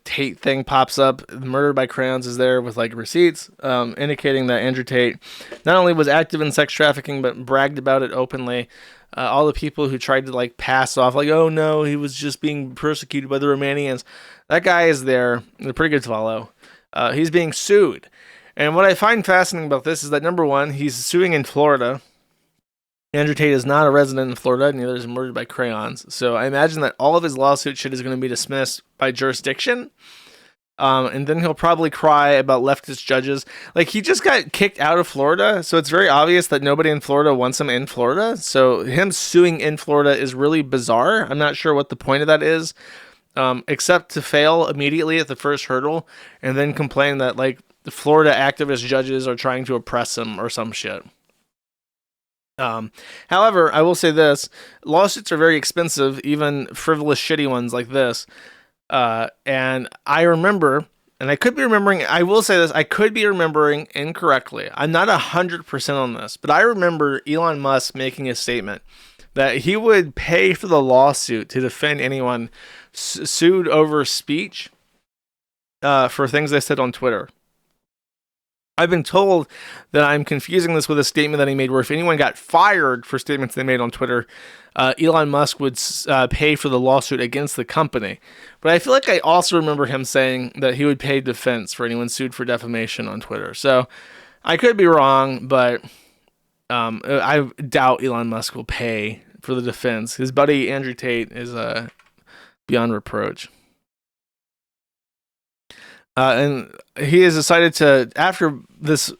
Tate thing pops up, Murder by Crayons is there with like receipts indicating that Andrew Tate not only was active in sex trafficking but bragged about it openly. All the people who tried to like pass off like, oh no, he was just being persecuted by the Romanians. That guy is there. A pretty good follow. He's being sued. And what I find fascinating about this is that, number one, he's suing in Florida. Andrew Tate is not a resident in Florida, neither is Murdered by Crayons. So I imagine that all of his lawsuit shit is going to be dismissed by jurisdiction. And then he'll probably cry about leftist judges. Like, he just got kicked out of Florida, so it's very obvious that nobody in Florida wants him in Florida. So him suing in Florida is really bizarre. I'm not sure what the point of that is, except to fail immediately at the first hurdle and then complain that, like, the Florida activist judges are trying to oppress him or some shit. However, I will say this. Lawsuits are very expensive, even frivolous, shitty ones like this. And I remember, and I could be remembering, I will say this, I could be remembering incorrectly. I'm not 100% on this, but I remember Elon Musk making a statement that he would pay for the lawsuit to defend anyone sued over speech for things they said on Twitter. I've been told that I'm confusing this with a statement that he made where if anyone got fired for statements they made on Twitter, Elon Musk would pay for the lawsuit against the company. But I feel like I also remember him saying that he would pay defense for anyone sued for defamation on Twitter. So I could be wrong, but I doubt Elon Musk will pay for the defense. His buddy Andrew Tate is beyond reproach. And he has decided to, after this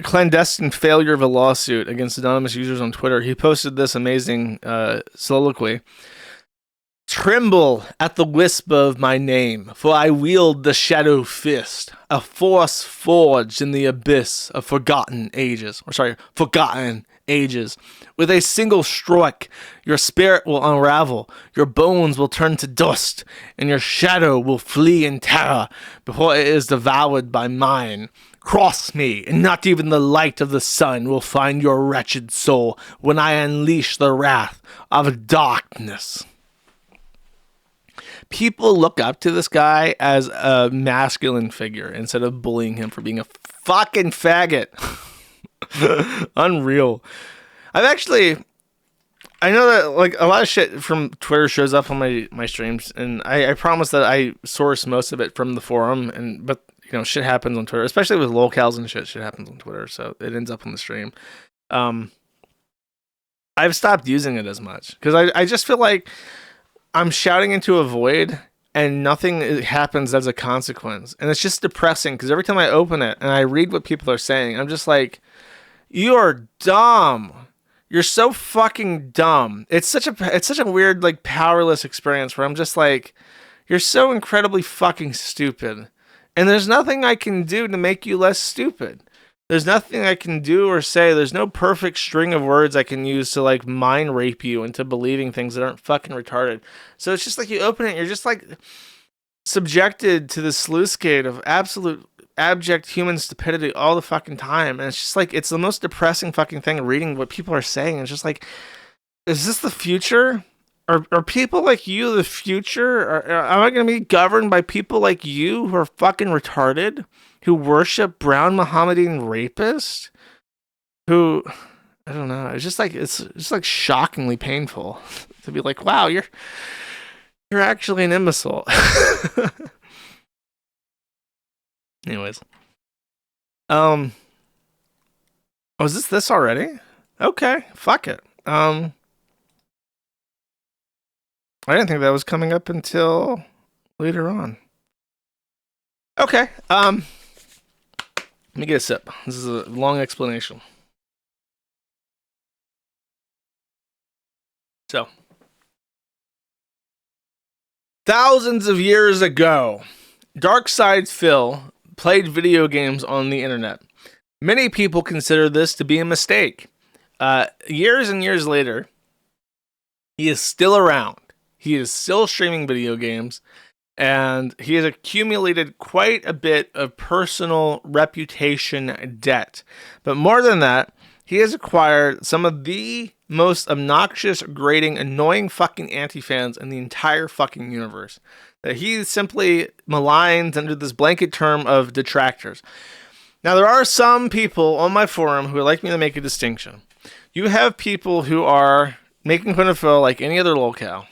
clandestine failure of a lawsuit against anonymous users on Twitter, he posted this amazing soliloquy. Tremble at the whisper of my name, for I wield the shadow fist, a force forged in the abyss of forgotten ages. With a single stroke, your spirit will unravel, your bones will turn to dust, and your shadow will flee in terror before it is devoured by mine. Cross me, and not even the light of the sun will find your wretched soul when I unleash the wrath of darkness. People look up to this guy as a masculine figure instead of bullying him for being a fucking faggot. Unreal. I know that, like, a lot of shit from Twitter shows up on my streams, and I promise that I source most of it from the forum, but you know, shit happens on Twitter, especially with locals and shit happens on Twitter, so it ends up on the stream. I've stopped using it as much because I just feel like I'm shouting into a void and nothing happens as a consequence. And it's just depressing because every time I open it and I read what people are saying, I'm just like, you are dumb. You're so fucking dumb. It's such a weird, like, powerless experience where I'm just like, you're so incredibly fucking stupid. And there's nothing I can do to make you less stupid. There's nothing I can do or say. There's no perfect string of words I can use to, like, mind rape you into believing things that aren't fucking retarded. So it's just like you open it, you're just, like, subjected to the sluicecade of absolute abject human stupidity all the fucking time. And it's just like, it's the most depressing fucking thing reading what people are saying. It's just like, is this the future? Are people like you the future? Am I going to be governed by people like you who are fucking retarded? Who worship brown Mohammedan rapists? Who, I don't know. It's just like shockingly painful to be like, wow, you're actually an imbecile. Anyways. Oh, is this already? Okay, fuck it. I didn't think that was coming up until later on. Okay, let me get a sip. This is a long explanation. So, thousands of years ago, Darkside Phil played video games on the internet. Many people consider this to be a mistake. Years and years later, he is still around. He is still streaming video games, and he has accumulated quite a bit of personal reputation debt. But more than that, he has acquired some of the most obnoxious, grating, annoying fucking anti-fans in the entire fucking universe. That he simply maligns under this blanket term of detractors. Now, there are some people on my forum who would like me to make a distinction. You have people who are making fun of Phil like any other lolcow.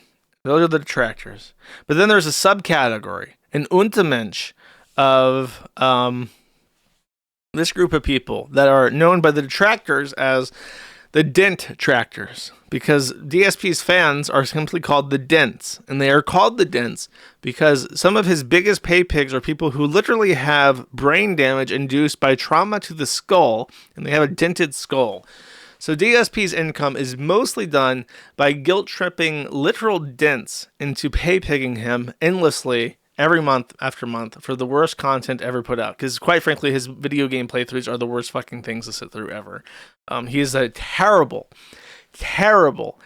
Those are the detractors. But then there's a subcategory, an Untermensch of this group of people that are known by the detractors as the Dent Tractors, because DSP's fans are simply called the Dents, and they are called the Dents because some of his biggest pay pigs are people who literally have brain damage induced by trauma to the skull, and they have a dented skull. So DSP's income is mostly done by guilt-tripping literal dents into pay pigging him endlessly every month after month for the worst content ever put out. Because quite frankly, his video game playthroughs are the worst fucking things to sit through ever. He is a terrible, terrible,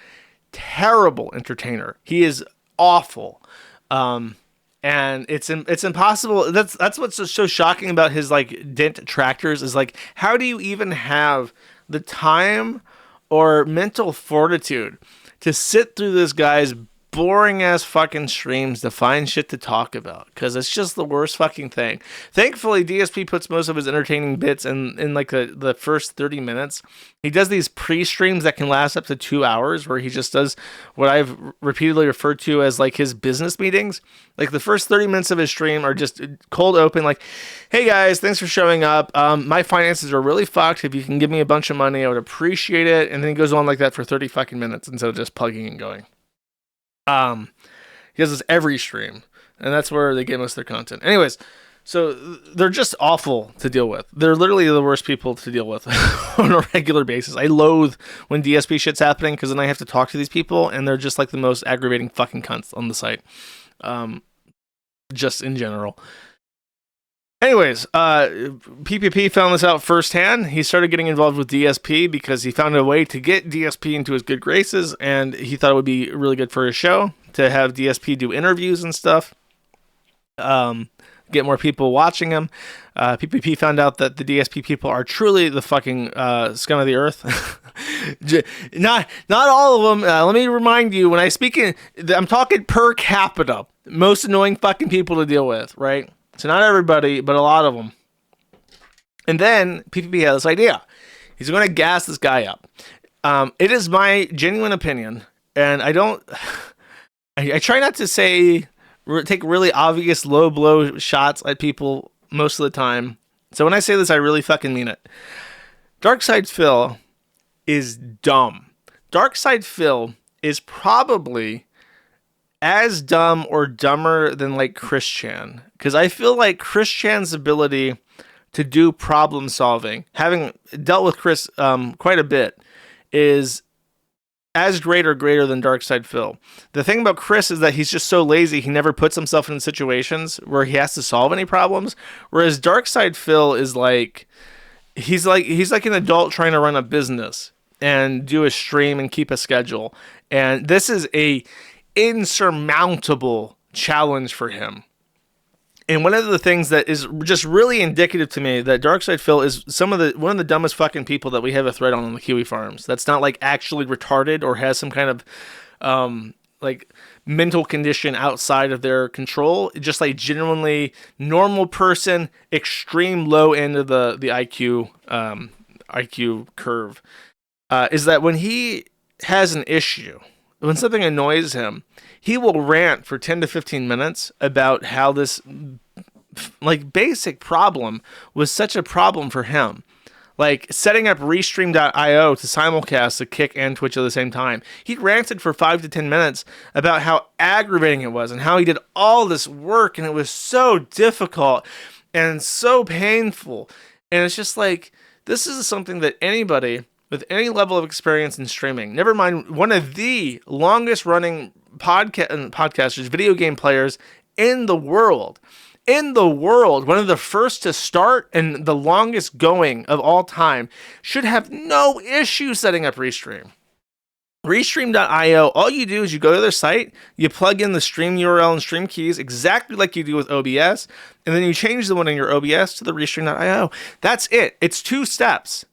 terrible entertainer. He is awful. And it's impossible. That's what's so shocking about his like Dent Tractors is like, how do you even have the time or mental fortitude to sit through this guy's boring ass fucking streams to find shit to talk about? Because it's just the worst fucking thing. Thankfully, DSP puts most of his entertaining bits in like the first 30 minutes. He does these pre-streams that can last up to 2 hours where he just does what I've repeatedly referred to as like his business meetings. Like the first 30 minutes of his stream are just cold open, like, hey guys, thanks for showing up. My finances are really fucked. If you can give me a bunch of money, I would appreciate it. And then he goes on like that for 30 fucking minutes instead of just plugging and going. He does this every stream, and that's where they get most of their content. Anyways, so they're just awful to deal with. They're literally the worst people to deal with on a regular basis. I loathe when DSP shit's happening because then I have to talk to these people, and they're just like the most aggravating fucking cunts on the site. Just in general. Anyways, PPP found this out firsthand. He started getting involved with DSP because he found a way to get DSP into his good graces, and he thought it would be really good for his show to have DSP do interviews and stuff, get more people watching him. PPP found out that the DSP people are truly the fucking scum of the earth. Not all of them. Let me remind you, when I speak I'm talking per capita, most annoying fucking people to deal with, right? So not everybody, but a lot of them. And then PPP had this idea. He's going to gas this guy up. It is my genuine opinion, and I try not to take really obvious low blow shots at people most of the time. So when I say this, I really fucking mean it. Darkside Phil is dumb. Darkside Phil is probably as dumb or dumber than like Chris Chan, because I feel like Chris Chan's ability to do problem solving, having dealt with Chris quite a bit, is as great or greater than Darkside Phil. The thing about Chris is that he's just so lazy, he never puts himself in situations where he has to solve any problems, whereas Darkside Phil is like he's like an adult trying to run a business and do a stream and keep a schedule, and this is a insurmountable challenge for him. And one of the things that is just really indicative to me that Darkside Phil is one of the dumbest fucking people that we have a thread on the Kiwi Farms. That's not like actually retarded or has some kind of like mental condition outside of their control. Just like genuinely normal person, extreme low end of the IQ curve. Is that when he has an issue, when something annoys him, he will rant for 10 to 15 minutes about how this like basic problem was such a problem for him. Like setting up Restream.io to simulcast the Kick and Twitch at the same time. He ranted for 5 to 10 minutes about how aggravating it was and how he did all this work and it was so difficult and so painful. And it's just like, this is something that anybody with any level of experience in streaming, never mind one of the longest running podcasters, video game players in the world, one of the first to start and the longest going of all time, should have no issue setting up Restream. Restream.io, all you do is you go to their site, you plug in the stream URL and stream keys exactly like you do with OBS, and then you change the one in your OBS to the Restream.io. That's it. It's 2 steps.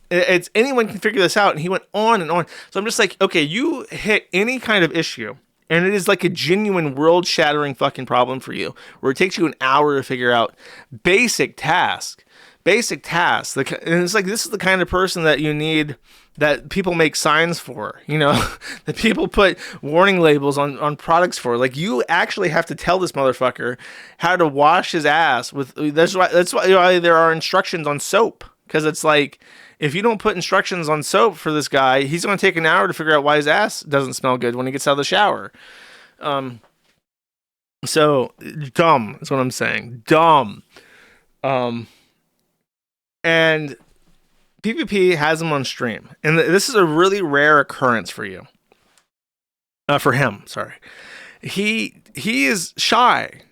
It's anyone can figure this out, and he went on and on. So I'm just like, okay, you hit any kind of issue, and it is like a genuine world-shattering fucking problem for you, where it takes you an hour to figure out basic tasks, basic tasks. And it's like, this is the kind of person that you need, that people make signs for, you know, that people put warning labels on products for. Like, you actually have to tell this motherfucker how to wash his ass with. That's why there are instructions on soap, because it's like, if you don't put instructions on soap for this guy, he's going to take an hour to figure out why his ass doesn't smell good when he gets out of the shower. So dumb is what I'm saying. Dumb. And PvP has him on stream, and this is a really rare occurrence for you. For him, sorry. He is shy.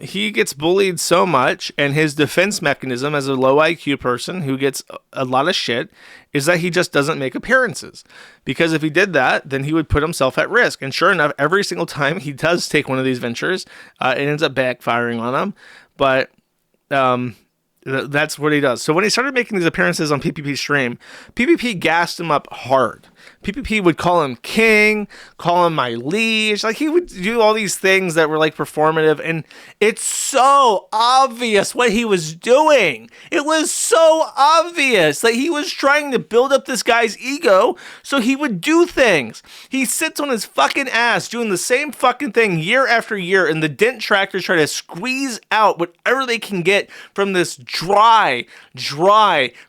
He gets bullied so much, and his defense mechanism as a low IQ person who gets a lot of shit is that he just doesn't make appearances. Because if he did that, then he would put himself at risk. And sure enough, every single time he does take one of these ventures, it ends up backfiring on him. But that's what he does. So when he started making these appearances on PvP stream, PvP gassed him up hard. PvP would call him king, call him my liege. Like, he would do all these things that were like performative, and it's so obvious what he was doing. It was so obvious that he was trying to build up this guy's ego so he would do things. He sits on his fucking ass doing the same fucking thing year after year, and the dent tractors try to squeeze out whatever they can get from this dry,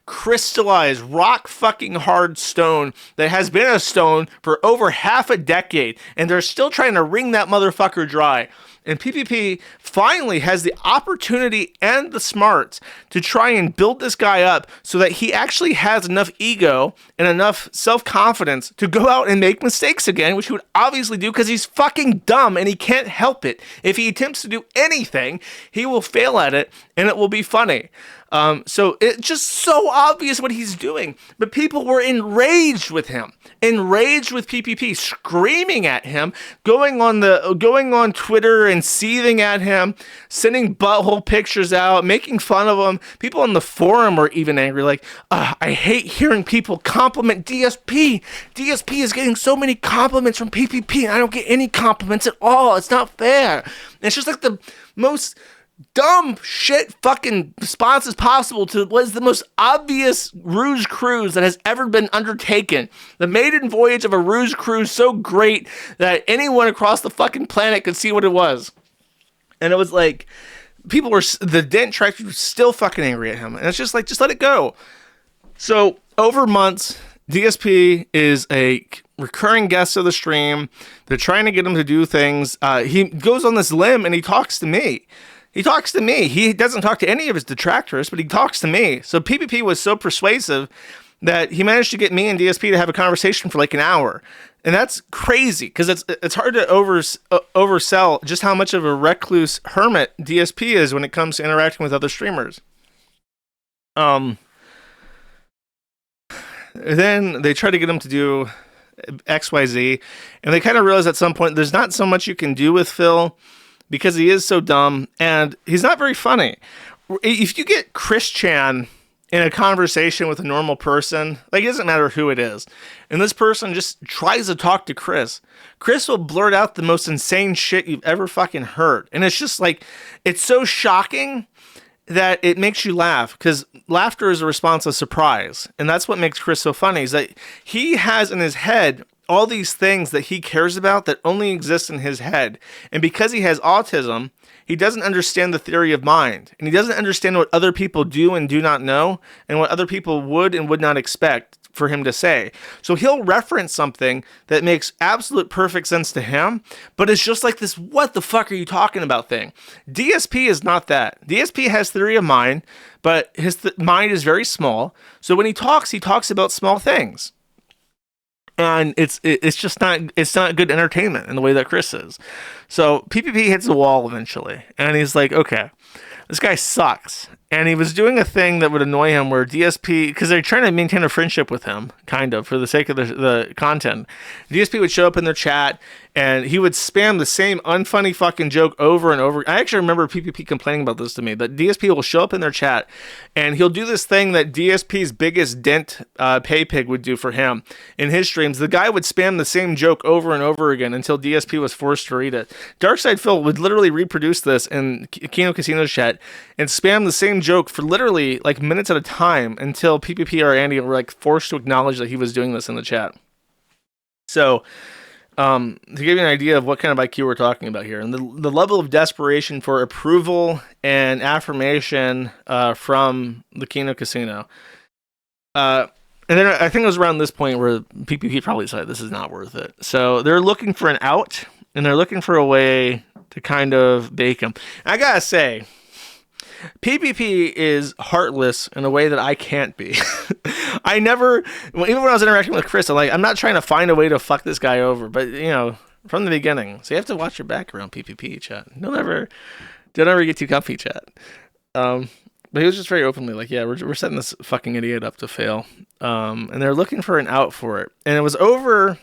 crystallized, rock fucking hard stone that has been a stone for over half a decade, and they're still trying to wring that motherfucker dry. And PvP finally has the opportunity and the smarts to try and build this guy up so that he actually has enough ego and enough self-confidence to go out and make mistakes again, which he would obviously do because he's fucking dumb and he can't help it. If he attempts to do anything, he will fail at it, and it will be funny. So it's just so obvious what he's doing, but people were enraged with him, enraged with PvP, screaming at him, going on Twitter and seething at him, sending butthole pictures out, making fun of him. People on the forum were even angry, like, I hate hearing people compliment DSP. DSP is getting so many compliments from PvP, and I don't get any compliments at all. It's not fair. And it's just like the most dumb shit fucking responses possible to what is the most obvious ruse cruise that has ever been undertaken. The maiden voyage of a ruse cruise so great that anyone across the fucking planet could see what it was. And it was like, the dent tractors were still fucking angry at him. And it's just like, just let it go. So over months, DSP is a recurring guest of the stream. They're trying to get him to do things. He goes on this limb and he talks to me. He doesn't talk to any of his detractors, but he talks to me. So PvP was so persuasive that he managed to get me and DSP to have a conversation for like an hour. And that's crazy, because it's hard to oversell just how much of a recluse hermit DSP is when it comes to interacting with other streamers. Then they try to get him to do XYZ, and they kind of realize at some point there's not so much you can do with Phil, because he is so dumb, and he's not very funny. If you get Chris Chan in a conversation with a normal person, like, it doesn't matter who it is, and this person just tries to talk to Chris will blurt out the most insane shit you've ever fucking heard. And it's just like, it's so shocking that it makes you laugh, because laughter is a response of surprise. And that's what makes Chris so funny, is that he has in his head all these things that he cares about that only exist in his head. And because he has autism, he doesn't understand the theory of mind. And he doesn't understand what other people do and do not know, and what other people would and would not expect for him to say. So he'll reference something that makes absolute perfect sense to him, but it's just like this, what the fuck are you talking about thing. DSP is not that. DSP has theory of mind, but his mind is very small. So when he talks about small things. And it's just not good entertainment in the way that Chris is. So PvP hits the wall eventually, and he's like, okay, this guy sucks. And he was doing a thing that would annoy him, where DSP, because they're trying to maintain a friendship with him, kind of, for the sake of the content. DSP would show up in their chat, And he would spam the same unfunny fucking joke over and over. I actually remember PPP complaining about this to me, that DSP will show up in their chat and he'll do this thing that DSP's biggest dent pay pig would do for him in his streams. The guy would spam the same joke over and over again until DSP was forced to read it. Darkside Phil would literally reproduce this in Kino Casino's chat and spam the same joke for literally like minutes at a time until PPP or Andy were like forced to acknowledge that he was doing this in the chat. So, to give you an idea of what kind of IQ we're talking about here, and the level of desperation for approval and affirmation from the Kino Casino. And then I think it was around this point where PPP probably decided this is not worth it. So they're looking for an out, and they're looking for a way to kind of bake him. I gotta say, PPP is heartless in a way that I can't be. I never, even when I was interacting with Chris, I'm not trying to find a way to fuck this guy over, but from the beginning. So you have to watch your back around PPP chat. Don't ever get too comfy chat. But he was just very openly like, yeah, we're setting this fucking idiot up to fail. And they're looking for an out for it. And it was over.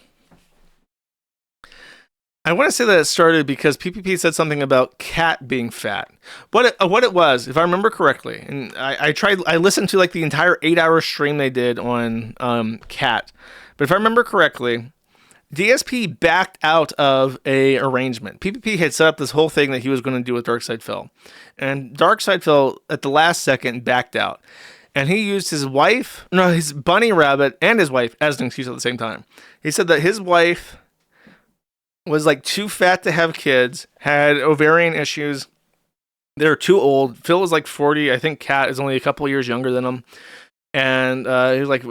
I want to say that it started because PPP said something about Cat being fat. What it was, if I remember correctly, and I listened to like the entire 8-hour stream they did on Cat, but if I remember correctly, DSP backed out of a arrangement. PPP had set up this whole thing that he was going to do with Darkside Phil, and Darkside Phil at the last second backed out, and he used his bunny rabbit and his wife as an excuse at the same time. He said that his wife was like too fat to have kids, had ovarian issues. They're too old. Phil was like 40. I think Kat is only a couple years younger than him. And he was like,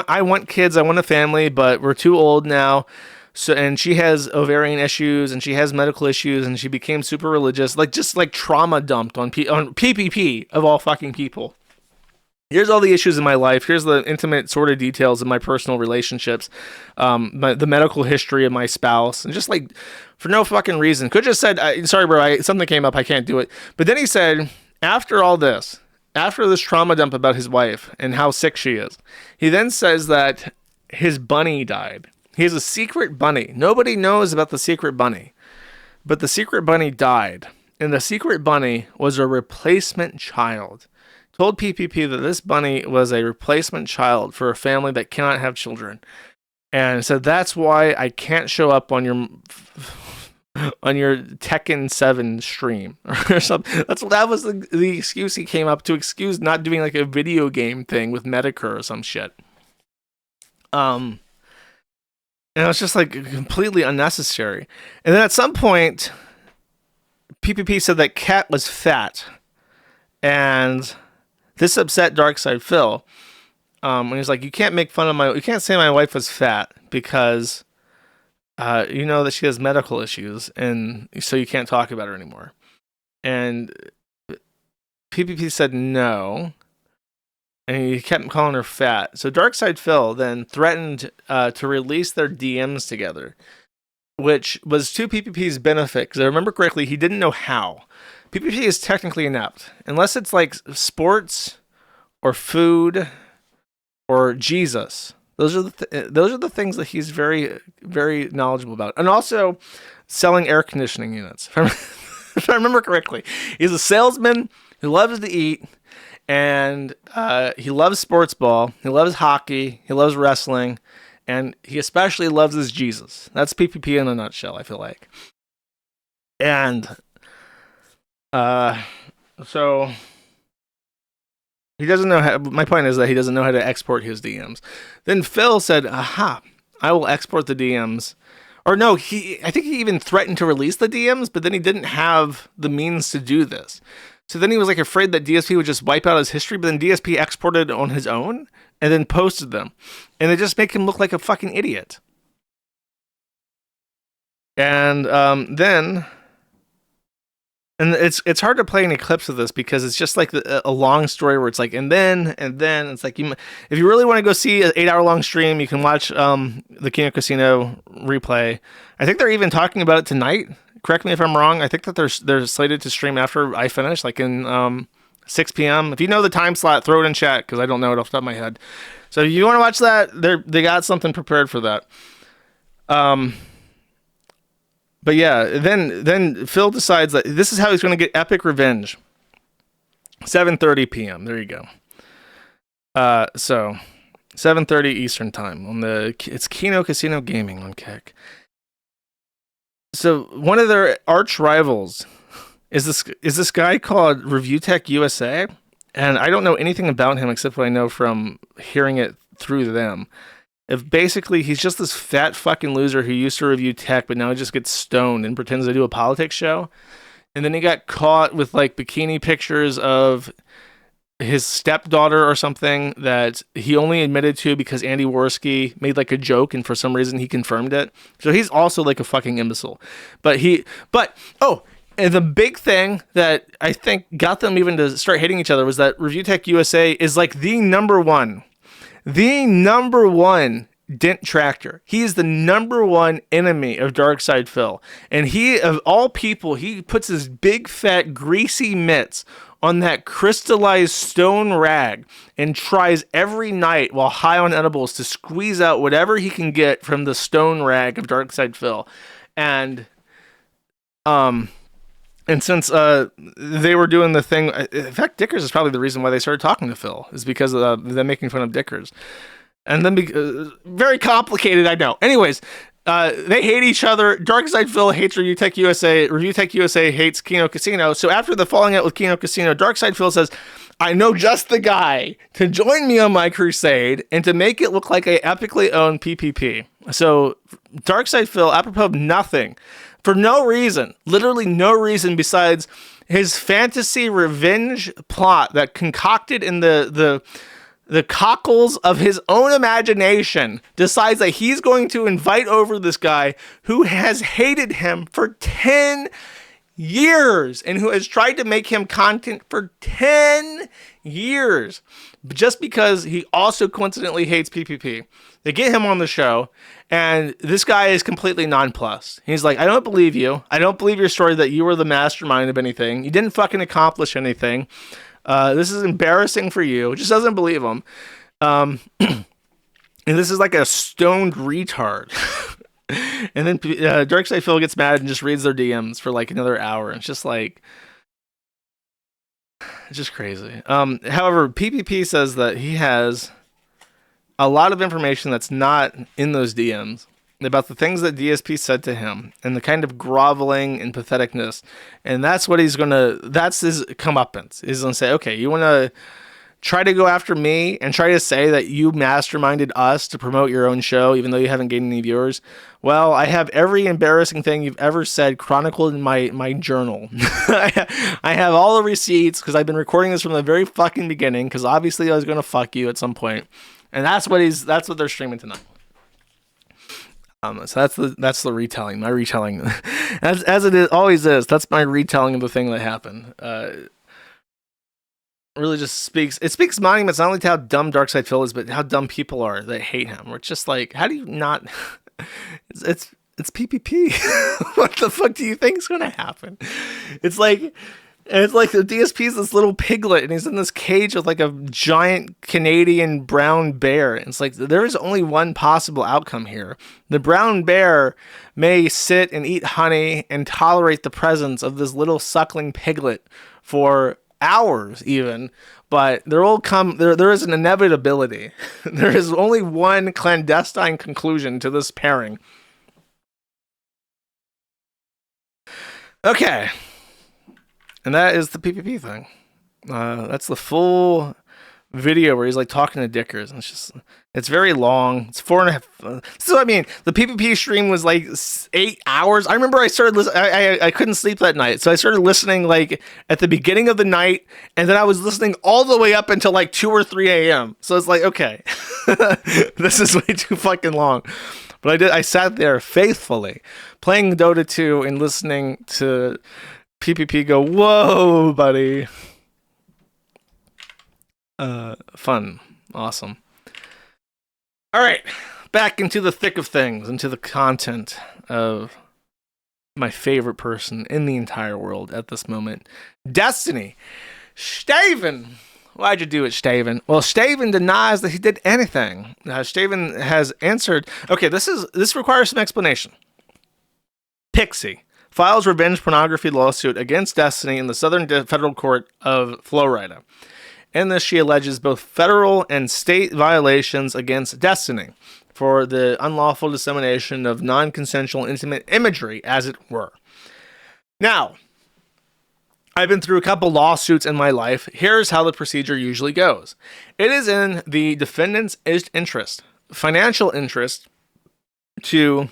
I want kids. I want a family, but we're too old now. So, and she has ovarian issues and she has medical issues and she became super religious, just trauma dumped on PPP of all fucking people. Here's all the issues in my life. Here's the intimate sort of details of my personal relationships, the medical history of my spouse, and just like for no fucking reason. Could just said, sorry, bro, something came up. I can't do it. But then he said, after all this, after this trauma dump about his wife and how sick she is, he then says that his bunny died. He has a secret bunny. Nobody knows about the secret bunny, but the secret bunny died. And the secret bunny was a replacement child. Told PPP that this bunny was a replacement child for a family that cannot have children, and said that's why I can't show up on your Tekken 7 stream or something. That was the excuse he came up to excuse not doing like a video game thing with Medicare or some shit. And it was just like completely unnecessary. And then at some point, PPP said that Cat was fat, and this upset Darkside Phil. And he's like, you can't say my wife was fat because you know that she has medical issues, and so you can't talk about her anymore. And PPP said no, and he kept calling her fat. So Darkside Phil then threatened to release their DMs together, which was to PPP's benefit, because I remember correctly, he didn't know how. PPP is technically inept, unless it's like sports or food or Jesus. Those are the things that he's very, very knowledgeable about. And also selling air conditioning units. If I remember correctly, he's a salesman who loves to eat, and he loves sports ball. He loves hockey. He loves wrestling, and he especially loves his Jesus. That's PPP in a nutshell, I feel like. And so he doesn't know how. My point is that he doesn't know how to export his DMs. Then Phil said, "Aha! I will export the DMs." Or no, I think he even threatened to release the DMs, but then he didn't have the means to do this. So then he was like afraid that DSP would just wipe out his history, but then DSP exported on his own and then posted them, and they just make him look like a fucking idiot. And then. And it's hard to play any clips of this because it's just like a long story where it's like, and then it's like, if you really want to go see an 8-hour long stream, you can watch the Kino Casino replay. I think they're even talking about it tonight. Correct me if I'm wrong. I think that they're slated to stream after I finish, like in 6 p.m. If you know the time slot, throw it in chat because I don't know it off the top of my head. So if you want to watch that, they got something prepared for that. But yeah, then Phil decides that this is how he's going to get epic revenge. 7:30 p.m. There you go. So 7:30 Eastern time on it's Kino Casino Gaming on Kick. So one of their arch rivals is this guy called Review Tech USA, and I don't know anything about him except what I know from hearing it through them. If basically he's just this fat fucking loser who used to review tech, but now he just gets stoned and pretends to do a politics show. And then he got caught with like bikini pictures of his stepdaughter or something that he only admitted to because Andy Worski made like a joke, and for some reason he confirmed it. So he's also like a fucking imbecile. And the big thing that I think got them even to start hating each other was that Review Tech USA is like the number one dent tractor. He is the number one enemy of Darkside Phil. And he, of all people, he puts his big, fat, greasy mitts on that crystallized stone rag and tries every night while high on edibles to squeeze out whatever he can get from the stone rag of Darkside Phil. And since they were doing the thing, in fact, Dickers is probably the reason why they started talking to Phil, is because of them making fun of Dickers. And then, very complicated, I know. Anyways, they hate each other. Darkside Phil hates Review Tech USA. Review Tech USA hates Kino Casino. So after the falling out with Kino Casino, Darkside Phil says, I know just the guy to join me on my crusade and to make it look like I epically own PPP. So Darkside Phil, apropos of nothing, for no reason, literally no reason besides his fantasy revenge plot that concocted in the cockles of his own imagination, decides that he's going to invite over this guy who has hated him for 10 years and who has tried to make him content for 10 years just because he also coincidentally hates PPP. They get him on the show, and this guy is completely nonplussed. He's like, I don't believe you. I don't believe your story that you were the mastermind of anything. You didn't fucking accomplish anything. This is embarrassing for you. Just doesn't believe him. And this is like a stoned retard. And then Darkside Phil gets mad and just reads their DMs for like another hour. It's just like, it's just crazy. However, PPP says that he has a lot of information that's not in those DMs about the things that DSP said to him and the kind of groveling and patheticness. And that's what that's his comeuppance. He's going to say, okay, you want to try to go after me and try to say that you masterminded us to promote your own show, even though you haven't gained any viewers. Well, I have every embarrassing thing you've ever said chronicled in my journal. I have all the receipts because I've been recording this from the very fucking beginning, because obviously I was going to fuck you at some point. And that's what they're streaming tonight. So that's the retelling, my retelling, as it always is. That's my retelling of the thing that happened. Really just speaks monuments not only to how dumb Darkside Phil is, but how dumb people are that hate him. We're just like, how do you not? It's PPP. What the fuck do you think is going to happen? It's like the DSP is this little piglet, and he's in this cage with like a giant Canadian brown bear. And it's like, there is only one possible outcome here. The brown bear may sit and eat honey and tolerate the presence of this little suckling piglet for hours even, but there is an inevitability. There is only one clandestine conclusion to this pairing. Okay. And that is the PPP thing. That's the full video where he's like talking to Dickers. And it's very long. It's 4.5. So I mean, the PPP stream was like 8 hours. I remember I started listening. I couldn't sleep that night, so I started listening like at the beginning of the night, and then I was listening all the way up until like 2 or 3 a.m. So it's like, okay, this is way too fucking long. But I sat there faithfully playing Dota 2 and listening to PPP go, whoa, buddy. Fun. Awesome. All right. Back into the thick of things, into the content of my favorite person in the entire world at this moment. Destiny. Staven. Why'd you do it, Staven? Well, Staven denies that he did anything. Staven has answered. Okay, this requires some explanation. Pixie files revenge pornography lawsuit against Destiny in the Southern Federal Court of Florida. In this, she alleges both federal and state violations against Destiny for the unlawful dissemination of non-consensual intimate imagery, as it were. Now, I've been through a couple lawsuits in my life. Here's how the procedure usually goes. It is in the defendant's interest, financial interest, to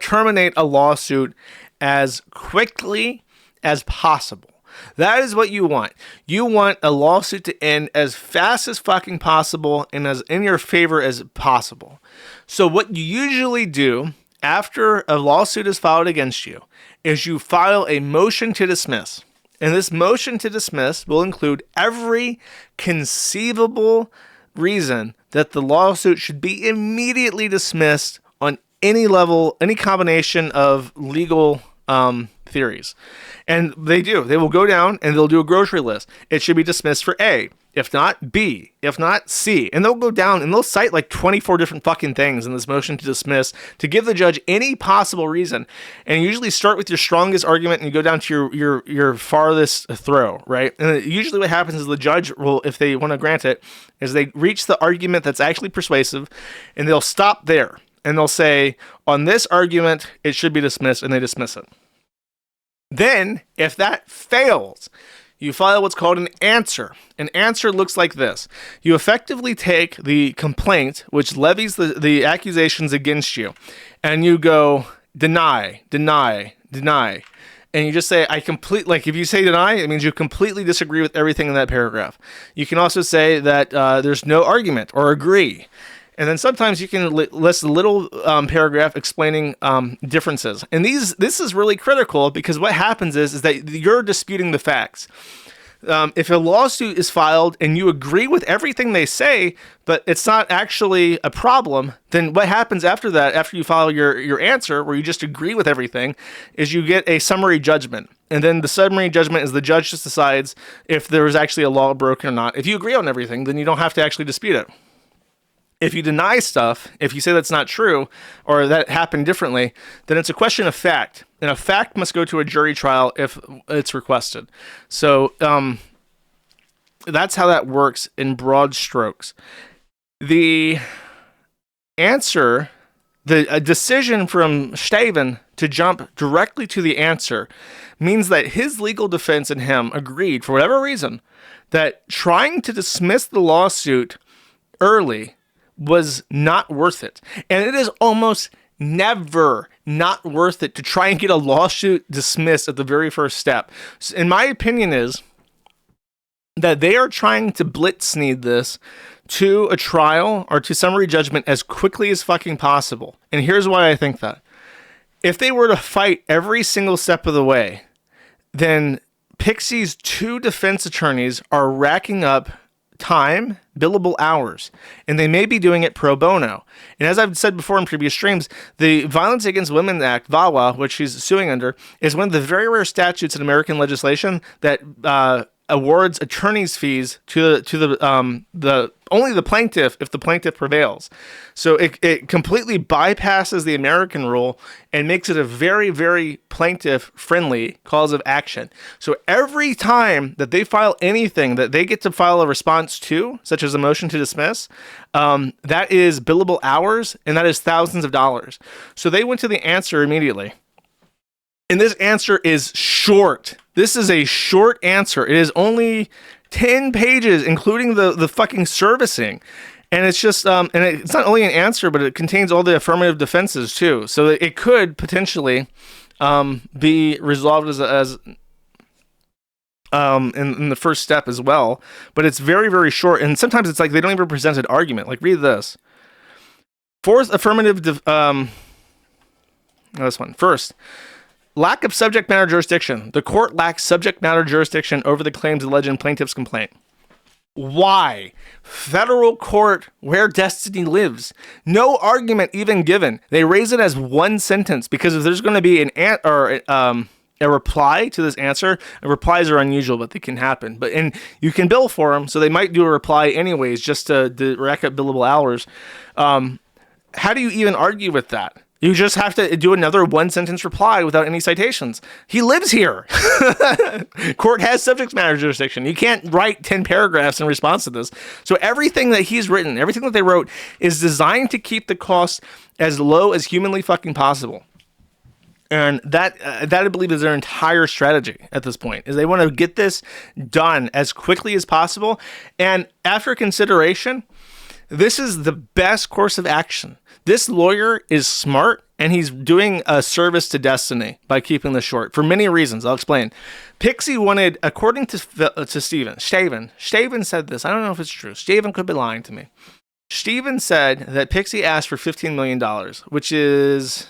terminate a lawsuit as quickly as possible. That is what you want. You want a lawsuit to end as fast as fucking possible and as in your favor as possible. So what you usually do after a lawsuit is filed against you is you file a motion to dismiss. And this motion to dismiss will include every conceivable reason that the lawsuit should be immediately dismissed on any level, any combination of legal theories. And they do. They will go down and they'll do a grocery list. It should be dismissed for A, if not B, if not C. And they'll go down and they'll cite like 24 different fucking things in this motion to dismiss to give the judge any possible reason. And you usually start with your strongest argument and you go down to your farthest throw, right? And usually what happens is the judge will, if they want to grant it, is they reach the argument that's actually persuasive and they'll stop there. And they'll say, on this argument, it should be dismissed, and they dismiss it. Then, if that fails, you file what's called an answer. An answer looks like this. You effectively take the complaint, which levies the accusations against you, and you go, deny, deny, deny. And you just say, if you say deny, it means you completely disagree with everything in that paragraph. You can also say that there's no argument or agree. And then sometimes you can list a little paragraph explaining differences. And this is really critical because what happens is that you're disputing the facts. If a lawsuit is filed and you agree with everything they say, but it's not actually a problem, then what happens after that, after you file your answer, where you just agree with everything, is you get a summary judgment. And then the summary judgment is the judge just decides if there was actually a law broken or not. If you agree on everything, then you don't have to actually dispute it. If you deny stuff, if you say that's not true or that happened differently, then it's a question of fact. And a fact must go to a jury trial if it's requested. So that's how that works in broad strokes. The answer, a decision from Steven to jump directly to the answer means that his legal defense and him agreed, for whatever reason, that trying to dismiss the lawsuit early was not worth it. And it is almost never not worth it to try and get a lawsuit dismissed at the very first step. So in my opinion is that they are trying to blitzkrieg this to a trial or to summary judgment as quickly as fucking possible. And here's why I think that. If they were to fight every single step of the way, then Pixie's 2 defense attorneys are racking up time, billable hours, and they may be doing it pro bono. And as I've said before in previous streams, the Violence Against Women Act, VAWA, which she's suing under, is one of the very rare statutes in American legislation that awards attorney's fees to the only the plaintiff if the plaintiff prevails. So it completely bypasses the American rule and makes it a very, very plaintiff-friendly cause of action. So every time that they file anything that they get to file a response to, such as a motion to dismiss, that is billable hours, and that is thousands of dollars. So they went to the answer immediately. And this answer is short. This is a short answer. It is only 10 pages, including the fucking servicing. And it's just, and it's not only an answer, but it contains all the affirmative defenses too. So it could potentially be resolved as in the first step as well. But it's very, very short. And sometimes it's like they don't even present an argument. Like, read this. Fourth affirmative, this one. First, lack of subject matter jurisdiction. The court lacks subject matter jurisdiction over the claims alleged in plaintiff's complaint. Why? Federal court where Destiny lives. No argument even given. They raise it as one sentence because if there's going to be a reply to this answer, replies are unusual, but they can happen. And you can bill for them, so they might do a reply anyways just to rack up billable hours. How do you even argue with that? You just have to do another one-sentence reply without any citations. He lives here. Court has subject matter jurisdiction. You can't write 10 paragraphs in response to this. So everything that he's written, everything that they wrote, is designed to keep the cost as low as humanly fucking possible. And that I believe is their entire strategy at this point, is they want to get this done as quickly as possible. And after consideration, this is the best course of action. This lawyer is smart, and he's doing a service to Destiny by keeping this short for many reasons. I'll explain. Pixie wanted, according to Staven said this. I don't know if it's true. Staven could be lying to me. Staven said that Pixie asked for $15 million, which is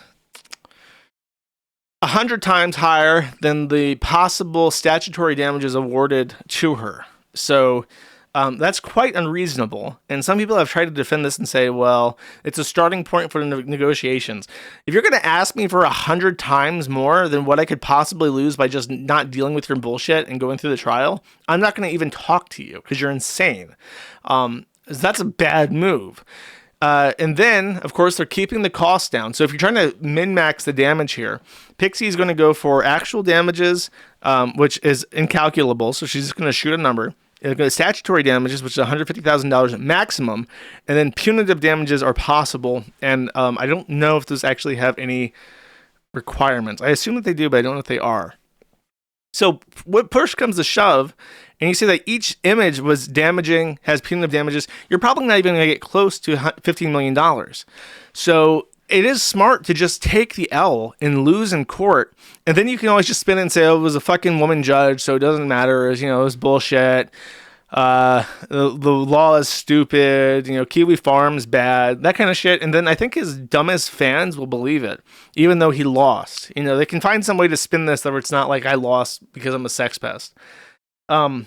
100 times higher than the possible statutory damages awarded to her. So that's quite unreasonable. And some people have tried to defend this and say, well, it's a starting point for the negotiations. If you're going to ask me for 100 times more than what I could possibly lose by just not dealing with your bullshit and going through the trial, I'm not going to even talk to you because you're insane. That's a bad move. And then, of course, they're keeping the cost down. So if you're trying to min-max the damage here, Pixie is going to go for actual damages, which is incalculable. So she's just going to shoot a number. It'll go to statutory damages, which is $150,000 maximum. And then punitive damages are possible. And I don't know if those actually have any requirements. I assume that they do, but I don't know if they are. So what push comes to shove, and you say that each image was damaging, has punitive damages, you're probably not even going to get close to $15 million. So it is smart to just take the L and lose in court, and then you can always just spin it and say, oh, it was a fucking woman judge, so it doesn't matter, it was bullshit. The law is stupid, KiwiFarms bad, that kind of shit. And then I think his dumbest fans will believe it, even though he lost. They can find some way to spin this that it's not like I lost because I'm a sex pest. Or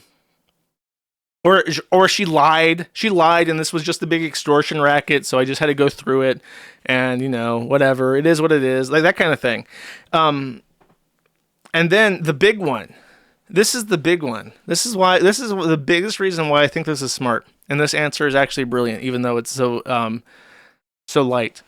she lied, and this was just a big extortion racket, so I just had to go through it, and whatever, it is what it is, like that kind of thing. And then the big one. This is the big one. This is the biggest reason why I think this is smart. And this answer is actually brilliant, even though it's so light.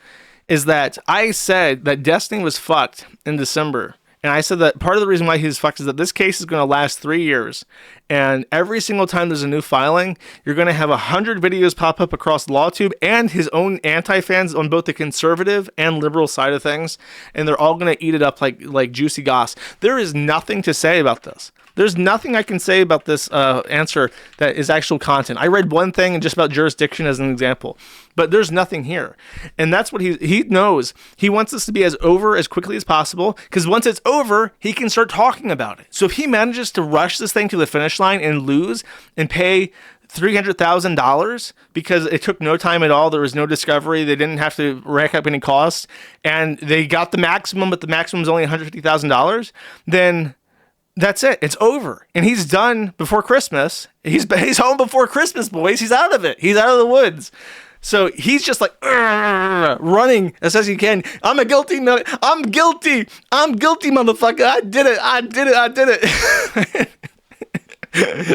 Is that I said that Destiny was fucked in December. And I said that part of the reason why he's fucked is that this case is going to last 3 years. And every single time there's a new filing, you're going to have 100 videos pop up across LawTube and his own anti-fans on both the conservative and liberal side of things. And they're all going to eat it up like juicy goss. There is nothing to say about this. There's nothing I can say about this answer that is actual content. I read one thing just about jurisdiction as an example, but there's nothing here. And that's what he knows. He wants this to be over as quickly as possible, because once it's over, he can start talking about it. So if he manages to rush this thing to the finish line and lose and pay $300,000 because it took no time at all, there was no discovery, they didn't have to rack up any costs, and they got the maximum, but the maximum is only $150,000, then that's it. It's over. And he's done before Christmas. He's home before Christmas, boys. He's out of it. He's out of the woods. So he's just like running as he can. I'm guilty, motherfucker. I did it.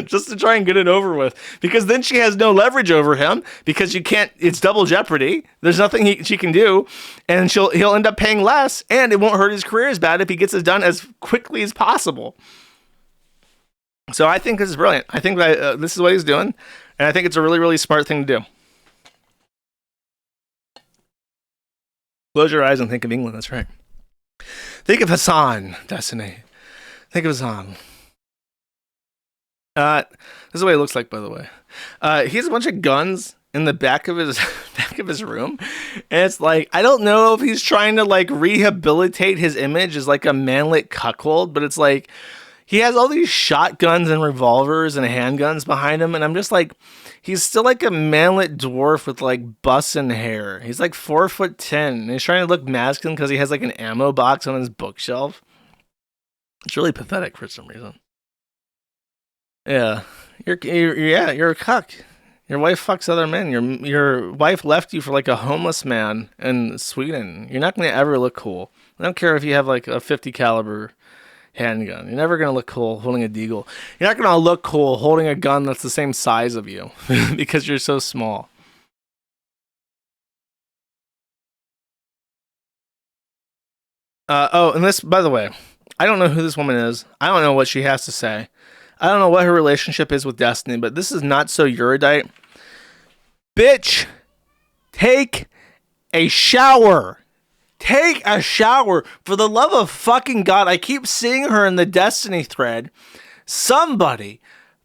Just to try and get it over with. Because then she has no leverage over him, because it's double jeopardy. There's nothing she can do. And he'll end up paying less, and it won't hurt his career as bad if he gets it done as quickly as possible. So I think this is brilliant. I think that this is what he's doing. And I think it's a really, really smart thing to do. Close your eyes and think of England. That's right. Think of Hassan, Destiny. Think of Hassan. This is what he looks like, by the way. He has a bunch of guns in the back of his room, and it's like, I don't know if he's trying to rehabilitate his image as like a manlet cuckold, but it's like he has all these shotguns and revolvers and handguns behind him, and I'm just like, he's still like a manlet dwarf with bussin' hair. He's like 4'10", and he's trying to look masculine because he has like an ammo box on his bookshelf. It's really pathetic for some reason. Yeah, you're a cuck. Your wife fucks other men. Your wife left you for a homeless man in Sweden. You're not going to ever look cool. I don't care if you have a 50 caliber handgun. You're never going to look cool holding a deagle. You're not going to look cool holding a gun that's the same size of you because you're so small. And this, by the way, I don't know who this woman is. I don't know what she has to say. I don't know what her relationship is with Destiny, but this is not so erudite. Bitch, take a shower. Take a shower. For the love of fucking God, I keep seeing her in the Destiny thread. Somebody,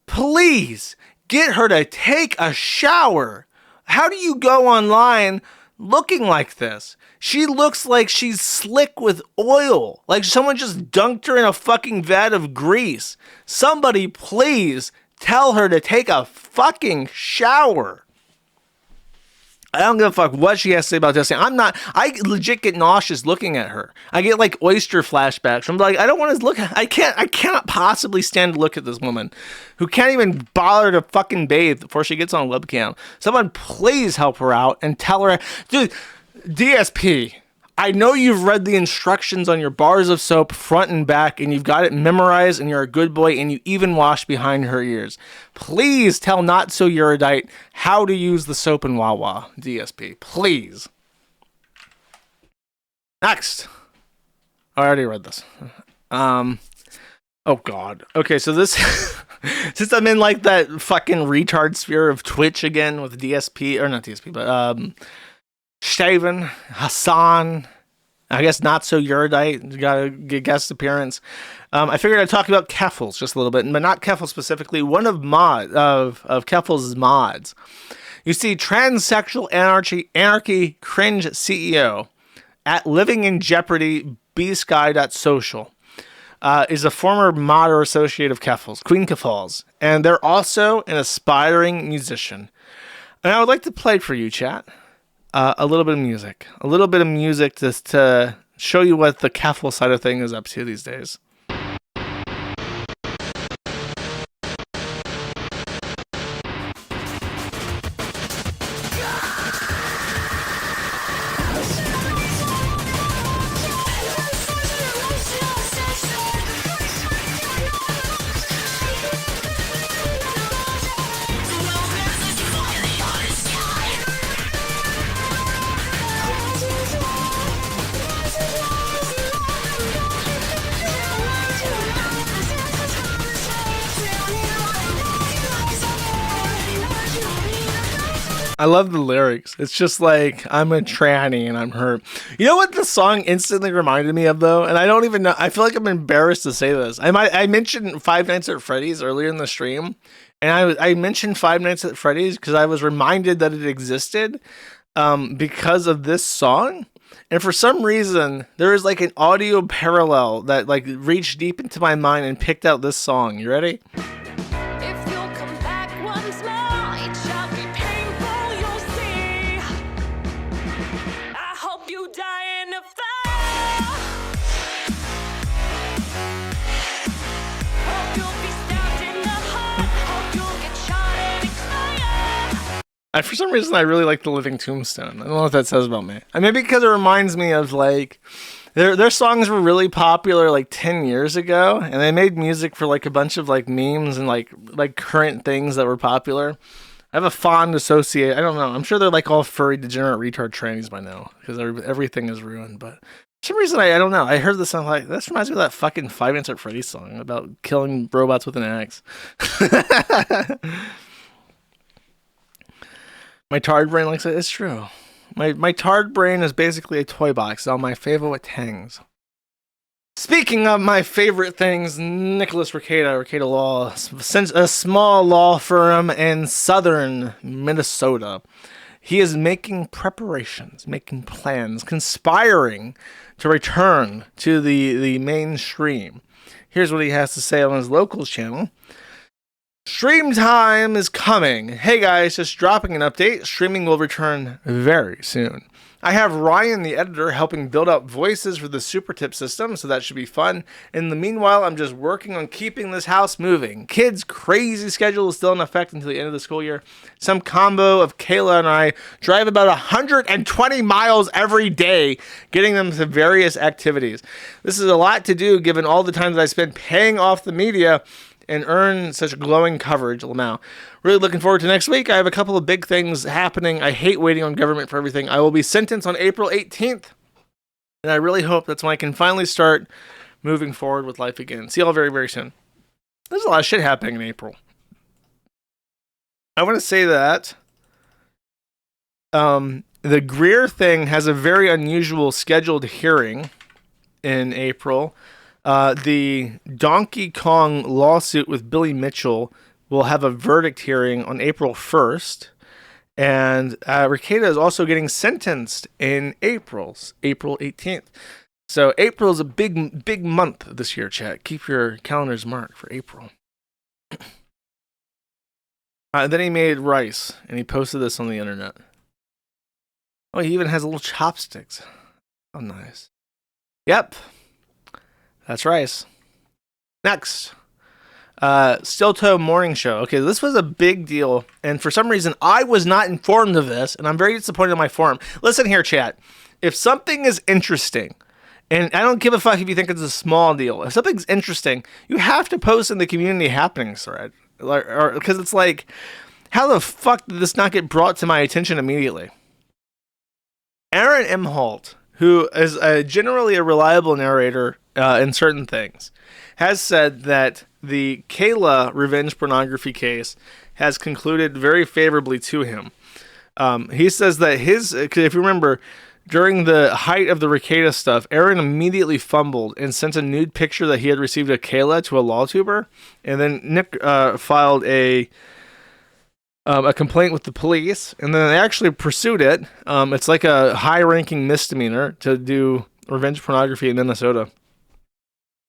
please get her to take a shower. How do you go online looking like this? She looks like she's slick with oil. Like someone just dunked her in a fucking vat of grease. Somebody please tell her to take a fucking shower. I don't give a fuck what she has to say about Destiny. I legit get nauseous looking at her. I get like oyster flashbacks. I'm like, I don't want to look. I cannot possibly stand to look at this woman who can't even bother to fucking bathe before she gets on a webcam. Someone please help her out and tell her, dude, DSP, I know you've read the instructions on your bars of soap front and back, and you've got it memorized, and you're a good boy, and you even wash behind her ears. Please tell Not So Erudite how to use the soap in Wawa, DSP. Please. Next. I already read this. Oh, God. Okay, so this... since I'm in, like, that fucking retard sphere of Twitch again with DSP, or not DSP, but, Shaven, Hassan, I guess Not So Erudite, got a guest appearance. I figured I'd talk about Keffals just a little bit, but not Keffals specifically. One of Keffals' mods. You see, transsexual anarchy cringe CEO at Living in Jeopardy bsky.social is a former mod or associate of Keffals, Queen Keffals, and they're also an aspiring musician. And I would like to play for you, chat. A little bit of music just to show you what the Keffals side of thing is up to these days. I love the lyrics. It's just like, I'm a tranny and I'm hurt. You know what the song instantly reminded me of, though? And I don't even know. I feel like I'm embarrassed to say this. I mentioned Five Nights at Freddy's earlier in the stream. And I mentioned Five Nights at Freddy's because I was reminded that it existed because of this song. And for some reason, there is like an audio parallel that like reached deep into my mind and picked out this song. You ready? For some reason, I really like The Living Tombstone. I don't know what that says about me. Maybe because it reminds me of, like, their songs were really popular, like, 10 years ago, and they made music for, like, a bunch of, like, memes and, like current things that were popular. I have a fond associate. I don't know. I'm sure they're, like, all furry, degenerate, retard trannies by now, because everything is ruined, but... For some reason, I don't know. I heard this song, like, this reminds me of that fucking Five Nights at Freddy's song about killing robots with an axe. My tard brain likes it. It's true. My tard brain is basically a toy box. All my favorite things. Speaking of my favorite things, Nicholas Rekieta Law, a small law firm in southern Minnesota. He is making preparations, making plans, conspiring to return to the mainstream. Here's what he has to say on his local channel. Stream time is coming. Hey guys, just dropping an update. Streaming will return very soon. I have Ryan, the editor, helping build out voices for the super tip system, so that should be fun. In the meanwhile, I'm just working on keeping this house moving. Kids' crazy schedule is still in effect until the end of the school year. Some combo of Kayla and I drive about 120 miles every day, getting them to various activities. This is a lot to do given all the time that I spend paying off the media and earn such glowing coverage. Lamau. Really looking forward to next week. I have a couple of big things happening. I hate waiting on government for everything. I will be sentenced on April 18th. And I really hope that's when I can finally start moving forward with life again. See y'all very, very soon. There's a lot of shit happening in April. I want to say that the Greer thing has a very unusual scheduled hearing in April. The Donkey Kong lawsuit with Billy Mitchell will have a verdict hearing on April 1st. And Rekieta is also getting sentenced in April 18th. So April is a big month this year, chat. Keep your calendars marked for April. Then he made rice, and he posted this on the internet. Oh, he even has little chopsticks. Oh, nice. Yep. That's rice. Next. Stilto Morning Show. Okay, this was a big deal, and for some reason, I was not informed of this, and I'm very disappointed in my forum. Listen here, chat. If something is interesting, and I don't give a fuck if you think it's a small deal, if something's interesting, you have to post in the community happenings thread. Because it's like, how the fuck did this not get brought to my attention immediately? Aaron Imholt, who is generally a reliable narrator in certain things, has said that the Kayla revenge pornography case has concluded very favorably to him. He says that if you remember, during the height of the Rekieta stuff, Aaron immediately fumbled and sent a nude picture that he had received of Kayla to a lawtuber, and then Nick filed a complaint with the police, and then they actually pursued it. It's like a high-ranking misdemeanor to do revenge pornography in Minnesota.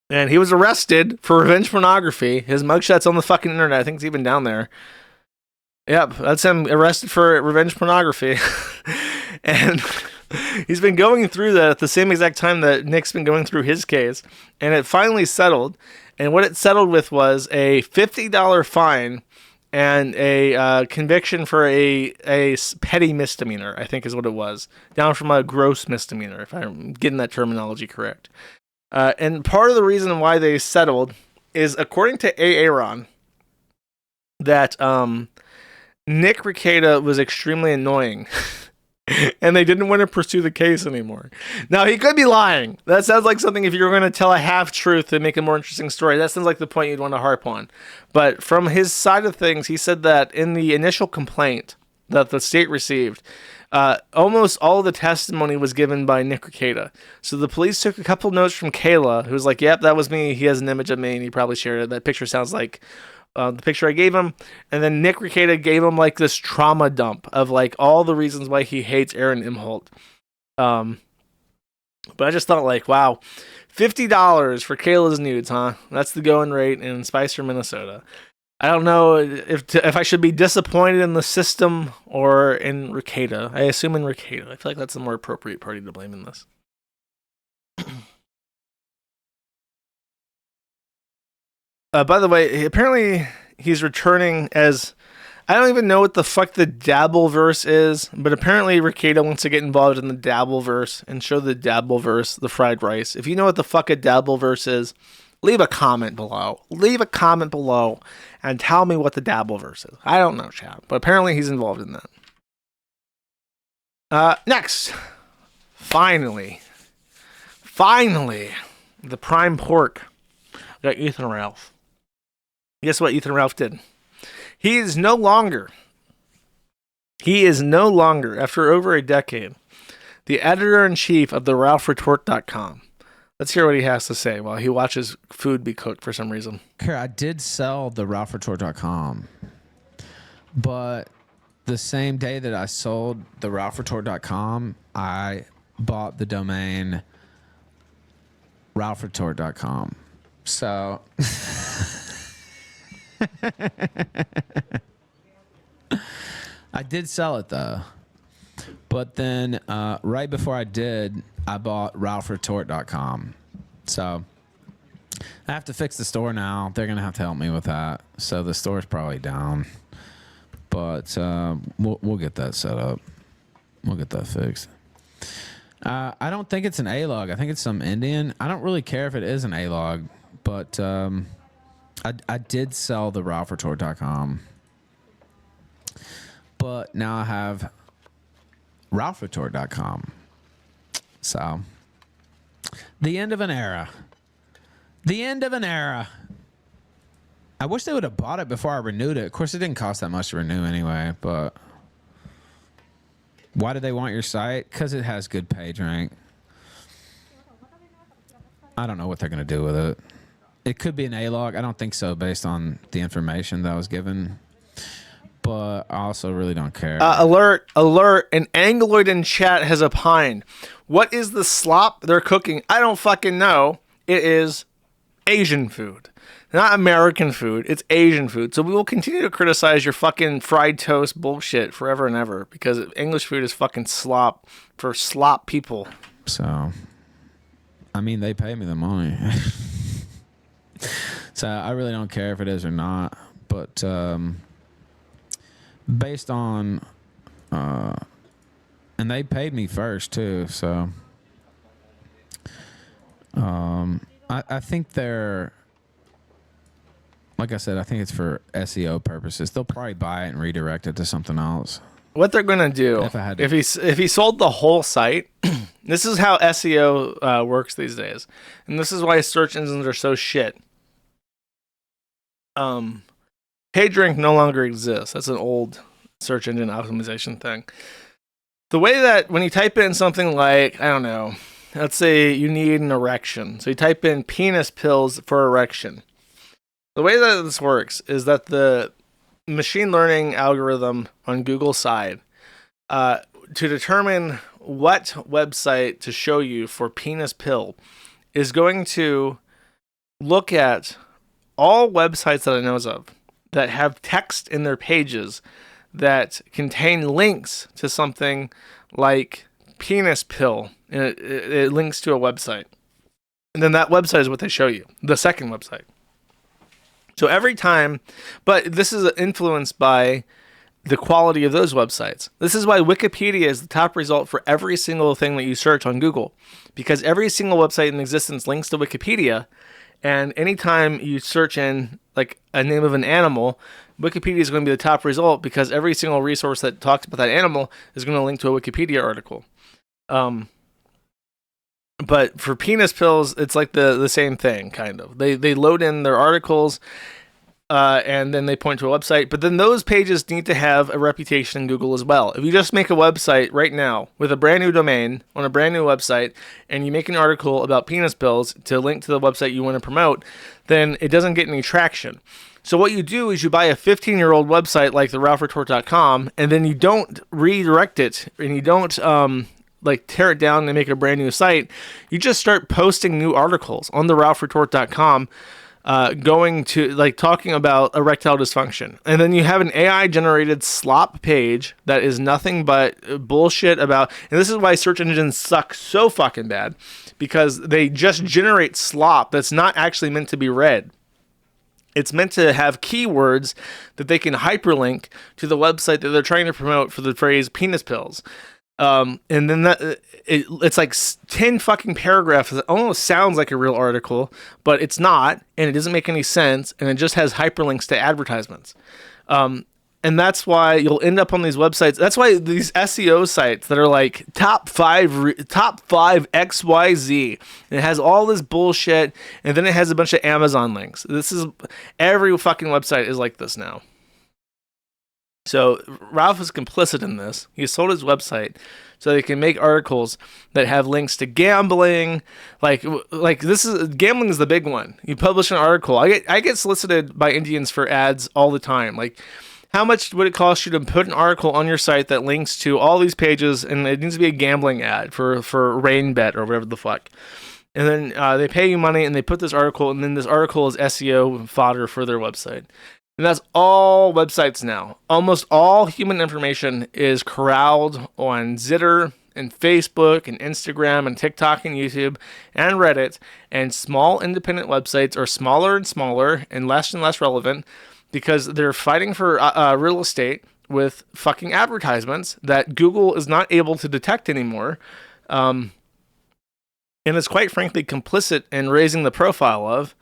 And he was arrested for revenge pornography. His mugshot's on the fucking internet. I think it's even down there. Yep, that's him arrested for revenge pornography. And he's been going through that at the same exact time that Nick's been going through his case. And it finally settled. And what it settled with was a $50 fine and a conviction for a petty misdemeanor, I think is what it was. Down from a gross misdemeanor, if I'm getting that terminology correct. And part of the reason why they settled is, according to Aaron, that Nick Rekieta was extremely annoying. And they didn't want to pursue the case anymore. Now, he could be lying. That sounds like something, if you're going to tell a half-truth to make a more interesting story, that sounds like the point you'd want to harp on. But from his side of things, he said that in the initial complaint that the state received, almost all of the testimony was given by Nick Rekieta. So the police took a couple notes from Kayla, who was like, yep, that was me. He has an image of me, and he probably shared it. That picture sounds like the picture I gave him. And then Nick Rekieta gave him like this trauma dump of like all the reasons why he hates Aaron Imholt. But I just thought, like, wow, $50 for Kayla's nudes, huh? That's the going rate in Spicer, Minnesota. I don't know if I should be disappointed in the system or in Rekieta. I assume in Rekieta. I feel like that's the more appropriate party to blame in this. By the way, apparently he's returning as... I don't even know what the fuck the Dabbleverse is, but apparently Rekieta wants to get involved in the Dabbleverse and show the Dabbleverse the fried rice. If you know what the fuck a Dabbleverse is, leave a comment below. Leave a comment below and tell me what the Dabbleverse is. I don't know, chat, but apparently he's involved in that. Next. Finally, the prime pork. We got Ethan Ralph. Guess what Ethan Ralph did? He is no longer, after over a decade, the editor-in-chief of the RalphRetort.com. Let's hear what he has to say while he watches food be cooked for some reason. I did sell the RalphRetort.com, but the same day that I sold the RalphRetort.com, I bought the domain RalphRetort.com. So... I did sell it though, but then right before I did, I bought RalphRetort.com. So I have to fix the store now. They're gonna have to help me with that. So the store's probably down, but we'll get that set up. We'll get that fixed. I don't think it's an A-log. I think it's some Indian. I don't really care if it is an A-log, but I did sell the RalphRetort.com, but now I have RalphRetort.com. So The end of an era. The end of an era. I wish they would have bought it before I renewed it. Of course, it didn't cost that much to renew anyway, but why do they want your site? Because it has good page rank. I don't know what they're going to do with it. It could be an A-log. I don't think so based on the information that was given. But I also really don't care. Alert, an Angloid in chat has opined. What is the slop they're cooking? I don't fucking know. It is Asian food. Not American food. It's Asian food. So we will continue to criticize your fucking fried toast bullshit forever and ever because English food is fucking slop for slop people. So, I mean, they pay me the money. So I really don't care if it is or not. But based on... and they paid me first, too. So I think they're... Like I said, I think it's for SEO purposes. They'll probably buy it and redirect it to something else. What they're going to do, if he sold the whole site, this is how SEO works these days. And this is why search engines are so shit. PageRank no longer exists. That's an old search engine optimization thing. The way that when you type in something like, I don't know, let's say you need an erection. So you type in penis pills for erection. The way that this works is that the machine learning algorithm on Google's side, to determine what website to show you for penis pill, is going to look at all websites that it knows of that have text in their pages that contain links to something like penis pill. It links to a website. And then that website is what they show you, the second website. So every time, but this is influenced by the quality of those websites. This is why Wikipedia is the top result for every single thing that you search on Google, because every single website in existence links to Wikipedia, and anytime you search in like a name of an animal, Wikipedia is going to be the top result because every single resource that talks about that animal is going to link to a Wikipedia article. But for penis pills, it's like the same thing, kind of. They load in their articles, and then they point to a website. But then those pages need to have a reputation in Google as well. If you just make a website right now with a brand new domain on a brand new website, and you make an article about penis pills to link to the website you want to promote, then it doesn't get any traction. So what you do is you buy a 15-year-old website like the RalphRetort.com, and then you don't redirect it, and you don't... like tear it down and make a brand new site. You just start posting new articles on the RalphRetort.com, going to like talking about erectile dysfunction. And then you have an AI generated slop page that is nothing but bullshit about, and this is why search engines suck so fucking bad, because they just generate slop that's not actually meant to be read. It's meant to have keywords that they can hyperlink to the website that they're trying to promote for the phrase penis pills. And then it's like 10 fucking paragraphs that almost sounds like a real article, but it's not, and it doesn't make any sense, and it just has hyperlinks to advertisements. And that's why you'll end up on these websites. That's why these SEO sites that are like top five XYZ, and it has all this bullshit, and then it has a bunch of Amazon links. Every fucking website is like this now. So Ralph is complicit in this. He sold his website so they can make articles that have links to gambling. Like gambling is the big one. You publish an article. I get solicited by Indians for ads all the time. Like, how much would it cost you to put an article on your site that links to all these pages, and it needs to be a gambling ad for RainBet or whatever the fuck. And then they pay you money and they put this article, and then this article is SEO fodder for their website. And that's all websites now. Almost all human information is corralled on Xitter and Facebook and Instagram and TikTok and YouTube and Reddit. And small independent websites are smaller and smaller and less relevant because they're fighting for real estate with fucking advertisements that Google is not able to detect anymore. And is quite frankly complicit in raising the profile of.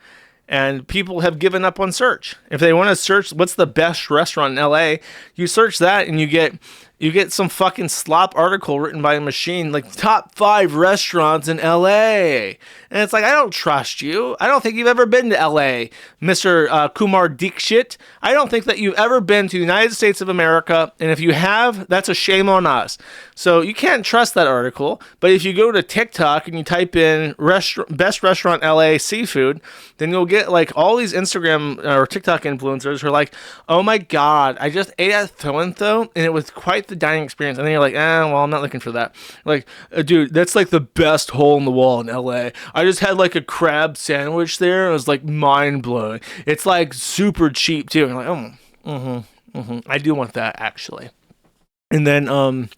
And people have given up on search. If they want to search what's the best restaurant in LA, you search that and you get you get some fucking slop article written by a machine, like top 5 restaurants in LA. And it's like, I don't trust you. I don't think you've ever been to LA, Mr. Kumar Dikshit. I don't think that you've ever been to the United States of America. And if you have, that's a shame on us. So you can't trust that article. But if you go to TikTok and you type in best restaurant LA seafood, then you'll get like all these Instagram or TikTok influencers who are like, oh my God, I just ate at so-and-so and it was quite the dining experience. And then you're like, well, I'm not looking for that. Like, dude, that's like the best hole in the wall in LA. I just had like a crab sandwich there. It was like mind blowing. It's like super cheap too. And you're like, I do want that actually. And then,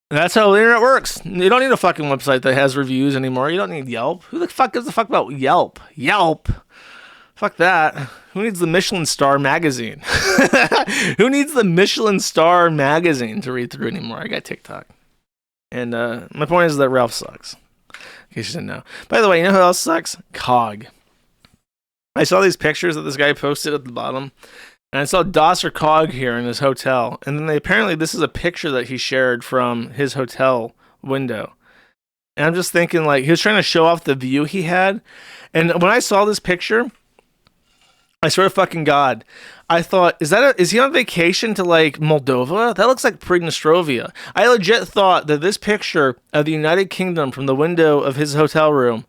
that's how the internet works. You don't need a fucking website that has reviews anymore. You don't need Yelp. Who the fuck gives a fuck about Yelp? Yelp. Fuck that. Who needs the Michelin Star magazine? Who needs the Michelin Star magazine to read through anymore? I got TikTok. And my point is that Ralph sucks. In case you didn't know. By the way, you know who else sucks? Cog. I saw these pictures that this guy posted at the bottom. And I saw DOS or Cog here in his hotel. And then apparently this is a picture that he shared from his hotel window. And I'm just thinking, like, he was trying to show off the view he had. And when I saw this picture, I swear to fucking God, I thought, is he on vacation to, like, Moldova? That looks like Pridnestrovia. I legit thought that this picture of the United Kingdom from the window of his hotel room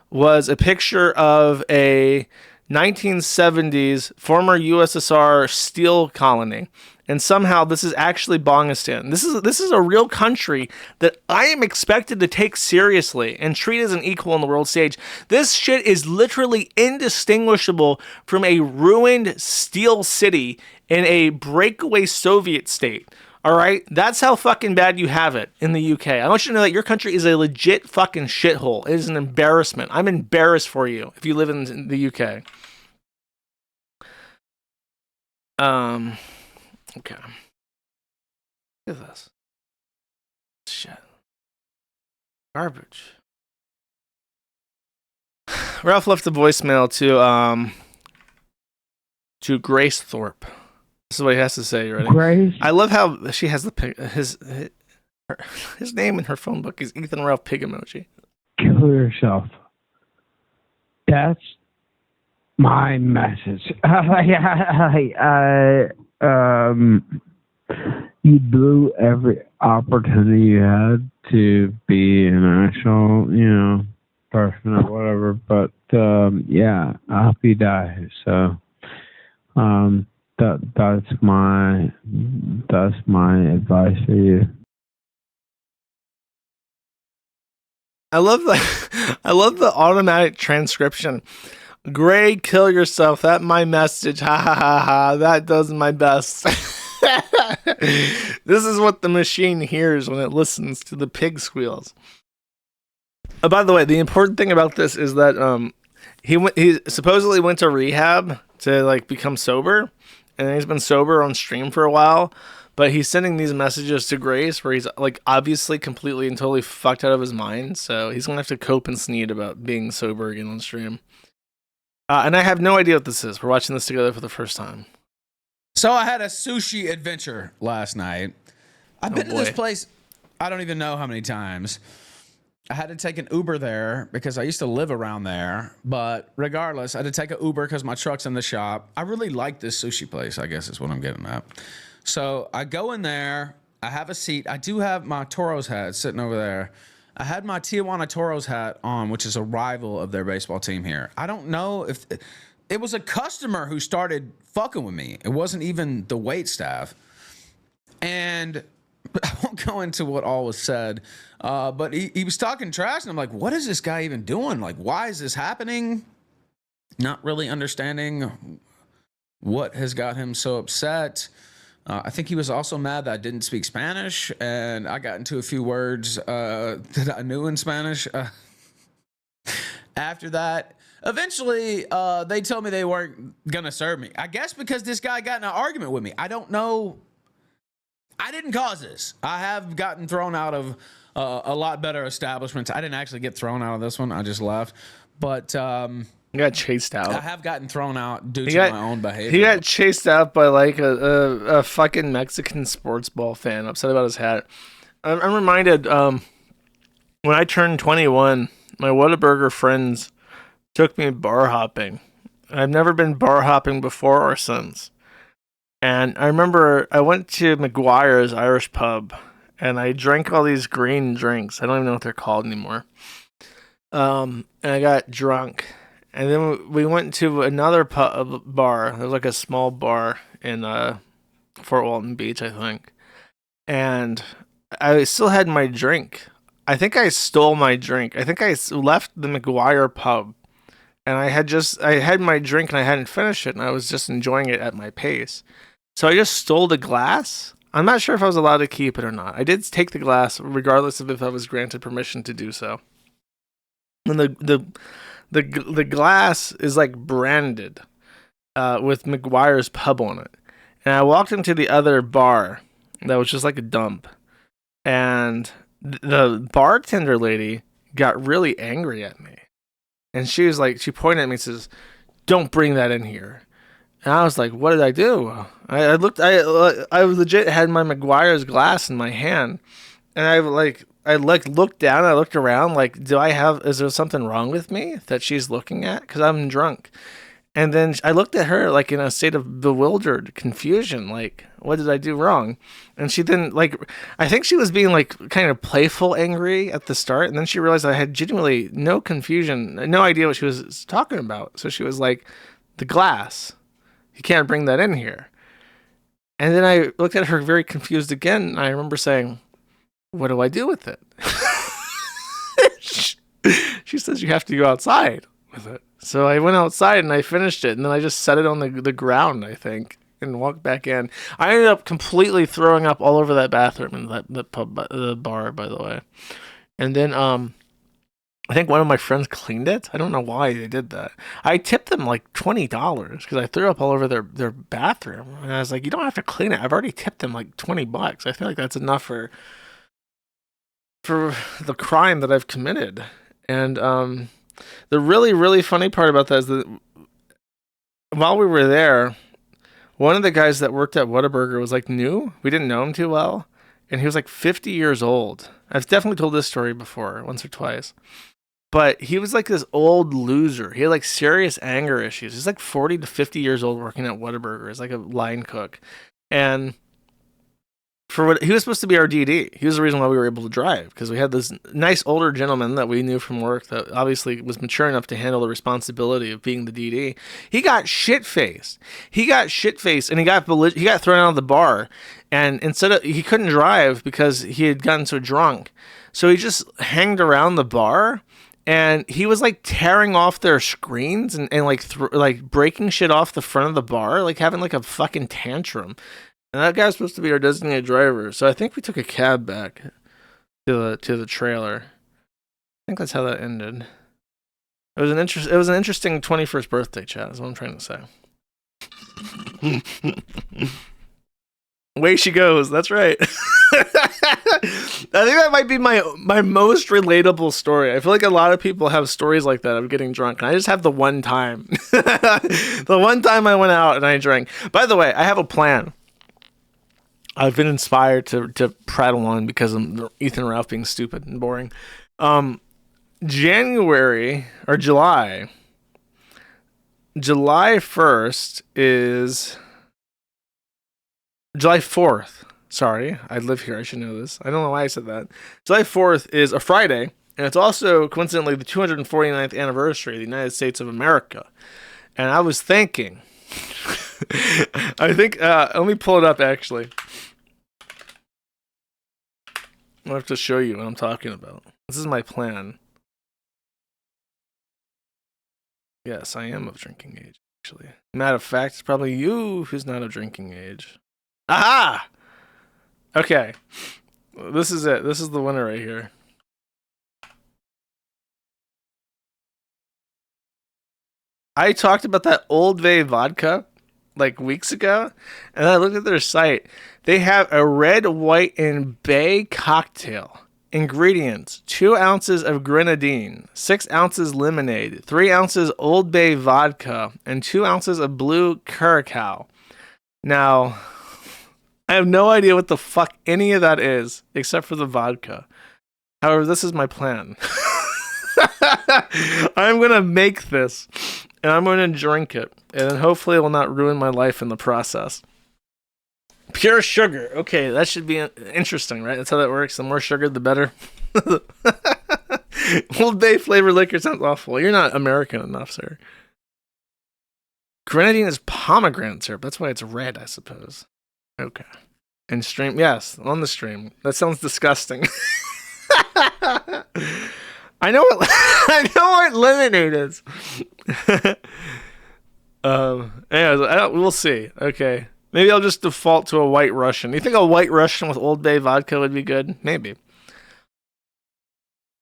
was a picture of a 1970s former USSR steel colony, and somehow this is actually Bongistan. This is a real country that I am expected to take seriously and treat as an equal on the world stage. This shit is literally indistinguishable from a ruined steel city in a breakaway Soviet state. All right, that's how fucking bad you have it in the UK. I want you to know that your country is a legit fucking shithole. It is an embarrassment. I'm embarrassed for you if you live in the UK. Okay. Look at this. Shit. Garbage. Ralph left a voicemail to Grace Thorpe. This is what he has to say. You ready? Grace. I love how she has his name in her phone book is Ethan Ralph Pig emoji. Kill yourself. That's my message. You blew every opportunity you had to be an actual, person or whatever. But yeah, I hope you die. So that's my advice for you. I love the automatic transcription. Gray, kill yourself. That my message. Ha ha ha ha. That does my best. This is what the machine hears when it listens to the pig squeals. By the way, the important thing about this is that he supposedly went to rehab to like become sober, and he's been sober on stream for a while. But he's sending these messages to Grace where he's like obviously completely and totally fucked out of his mind. So he's gonna have to cope and sneed about being sober again on stream. And I have no idea what this is. We're watching this together for the first time. So I had a sushi adventure last night. I've been to this place, I don't even know how many times. I had to take an Uber there because I used to live around there. But regardless, I had to take an Uber because my truck's in the shop. I really like this sushi place, I guess is what I'm getting at. So I go in there. I have a seat. I do have my Toros hat sitting over there. I had my Tijuana Toros hat on, which is a rival of their baseball team here. I don't know if it was a customer who started fucking with me. It wasn't even the wait staff. And I won't go into what all was said, but he was talking trash, and I'm like, what is this guy even doing? Like, why is this happening? Not really understanding what has got him so upset. I think he was also mad that I didn't speak Spanish, and I got into a few words that I knew in Spanish. After that, eventually, they told me they weren't going to serve me. I guess because this guy got in an argument with me. I don't know. I didn't cause this. I have gotten thrown out of a lot better establishments. I didn't actually get thrown out of this one. I just left. But He got chased out. I have gotten thrown out due He to got- my own behavior. He got chased out by like a fucking Mexican sports ball fan upset about his hat. I'm reminded when I turned 21, my Whataburger friends took me bar hopping. I've never been bar hopping before or since. And I remember I went to McGuire's Irish pub and I drank all these green drinks. I don't even know what they're called anymore. And I got drunk. And then we went to another bar. There was like a small bar in Fort Walton Beach, I think. And I still had my drink. I think I stole my drink. I think I left the McGuire pub. And I had my drink and I hadn't finished it. And I was just enjoying it at my pace. So I just stole the glass. I'm not sure if I was allowed to keep it or not. I did take the glass regardless of if I was granted permission to do so. And the glass is like branded with McGuire's pub on it. And I walked into the other bar that was just like a dump. And the bartender lady got really angry at me. And she was like, she pointed at me and says, "Don't bring that in here." And I was like, what did I do? I legit had my McGuire's glass in my hand. And I looked down, I looked around, like, is there something wrong with me that she's looking at? Because I'm drunk. And then I looked at her, like, in a state of bewildered confusion, like, what did I do wrong? And she then, like, I think she was being, like, kind of playful angry at the start. And then she realized I had genuinely no confusion, no idea what she was talking about. So she was like, the glass, you can't bring that in here. And then I looked at her very confused again. And I remember saying, what do I do with it? She says you have to go outside with it. So I went outside and I finished it. And then I just set it on the ground, I think, and walked back in. I ended up completely throwing up all over that bathroom and the bar, by the way. And then I think one of my friends cleaned it. I don't know why they did that. I tipped them like $20 because I threw up all over their bathroom. And I was like, you don't have to clean it. I've already tipped them like $20. I feel like that's enough for the crime that I've committed. And the really, really funny part about that is that while we were there, one of the guys that worked at Whataburger was like new. We didn't know him too well. And he was like 50 years old. I've definitely told this story before, once or twice. But he was like this old loser. He had like serious anger issues. He's like 40 to 50 years old working at Whataburger. He's like a line cook. And he was supposed to be our DD. He was the reason why we were able to drive, because we had this nice older gentleman that we knew from work that obviously was mature enough to handle the responsibility of being the DD. He got shit-faced. And he got thrown out of the bar. And he couldn't drive because he had gotten so drunk. So he just hanged around the bar. And he was like tearing off their screens and like breaking shit off the front of the bar, like having like a fucking tantrum. And that guy was supposed to be our designated driver, so I think we took a cab back to the trailer. I think that's how that ended. It was an interesting 21st birthday chat. Is what I'm trying to say. Away she goes. That's right. I think that might be my most relatable story. I feel like a lot of people have stories like that of getting drunk, and I just have the one time. The one time I went out and I drank. By the way, I have a plan. I've been inspired to prattle on because of Ethan and Ralph being stupid and boring. July 1st is July 4th. Sorry, I live here. I should know this. I don't know why I said that. July 4th is a Friday, and it's also coincidentally the 249th anniversary of the United States of America. And I was thinking, let me pull it up actually. I'll have to show you what I'm talking about. This is my plan. Yes, I am of drinking age, actually. Matter of fact, it's probably you who's not of drinking age. Aha! Okay. This is it. This is the winner right here. I talked about that Old Bay vodka like weeks ago, and I looked at their site. They have a red, white, and bay cocktail Ingredients: 2 ounces of grenadine, 6 ounces lemonade, 3 ounces Old Bay vodka, and 2 ounces of blue curacao. Now, I have no idea what the fuck any of that is, except for the vodka. However, this is my plan. I'm going to make this, and I'm going to drink it, and then hopefully it will not ruin my life in the process. Pure sugar. Okay, that should be interesting, right? That's how that works. The more sugar, the better. Old Bay flavored liquor sounds awful. You're not American enough, sir. Grenadine is pomegranate syrup. That's why it's red, I suppose. Okay. And stream. Yes, on the stream. That sounds disgusting. I know what lemonade is. Anyways, we'll see. Okay. Maybe I'll just default to a White Russian. You think a White Russian with Old Bay vodka would be good? Maybe.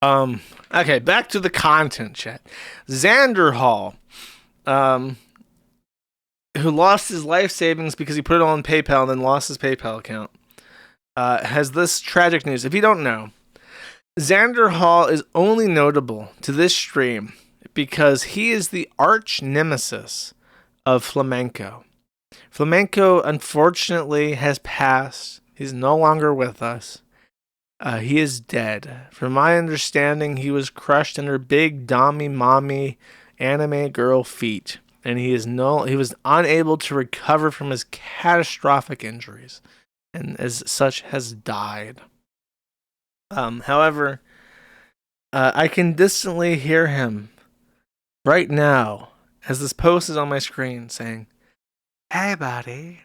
Okay, back to the content, chat. Xander Hall, who lost his life savings because he put it all on PayPal and then lost his PayPal account, has this tragic news. If you don't know, Xander Hall is only notable to this stream because he is the arch nemesis of Flamenco. Flamenco, unfortunately, has passed. He's no longer with us. He is dead. From my understanding, he was crushed under big dommy mommy anime girl feet, and he was unable to recover from his catastrophic injuries, and as such has died. However, I can distantly hear him right now as this post is on my screen saying, "Hey, buddy.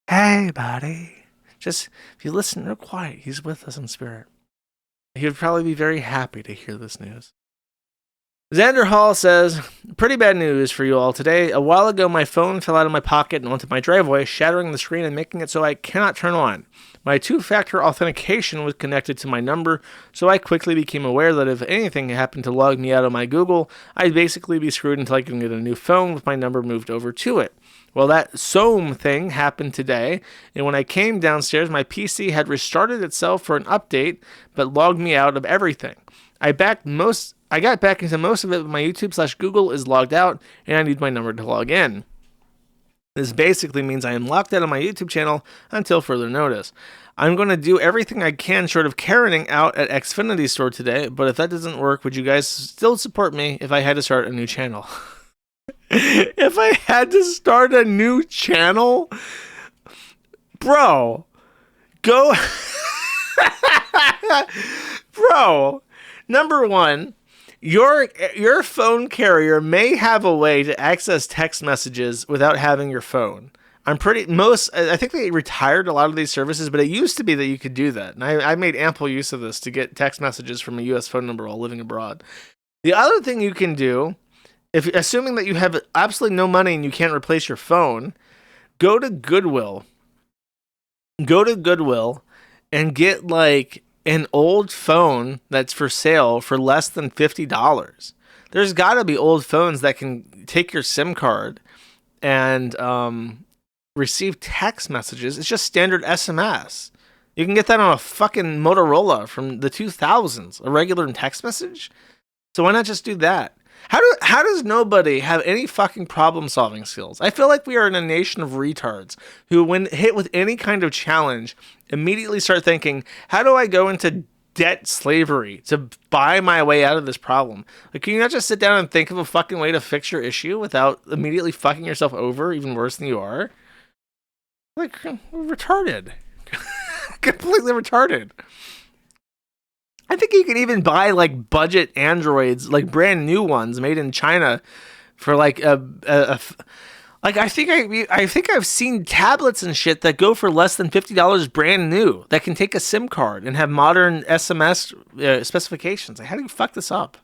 Hey, buddy." Just, if you listen real quiet, he's with us in spirit. He would probably be very happy to hear this news. Xander Hall says, "Pretty bad news for you all today. A while ago, my phone fell out of my pocket and onto my driveway, shattering the screen and making it so I cannot turn on. My 2-factor authentication was connected to my number, so I quickly became aware that if anything happened to log me out of my Google, I'd basically be screwed until I can get a new phone with my number moved over to it. Well, that SOAM thing happened today, and when I came downstairs, my PC had restarted itself for an update, but logged me out of everything. I got back into most of it, but my YouTube/Google is logged out, and I need my number to log in. This basically means I am locked out of my YouTube channel until further notice. I'm going to do everything I can short of Karening out at Xfinity store today, but if that doesn't work, would you guys still support me if I had to start a new channel?" If I had to start a new channel? Bro, go... Bro, number one, your phone carrier may have a way to access text messages without having your phone. I think they retired a lot of these services, but it used to be that you could do that. And I made ample use of this to get text messages from a US phone number while living abroad. The other thing you can do, assuming that you have absolutely no money and you can't replace your phone, go to Goodwill. Go to Goodwill and get like an old phone that's for sale for less than $50. There's got to be old phones that can take your SIM card and receive text messages. It's just standard SMS. You can get that on a fucking Motorola from the 2000s, a regular text message. So why not just do that? How does nobody have any fucking problem solving skills? I feel like we are in a nation of retards who, when hit with any kind of challenge, immediately start thinking, how do I go into debt slavery to buy my way out of this problem? Like, can you not just sit down and think of a fucking way to fix your issue without immediately fucking yourself over even worse than you are? Like, retarded. Completely retarded. I think you can even buy like budget Androids, like brand new ones made in China, for like like I think I've seen tablets and shit that go for less than $50 brand new that can take a SIM card and have modern SMS specifications. Like, how do you fuck this up?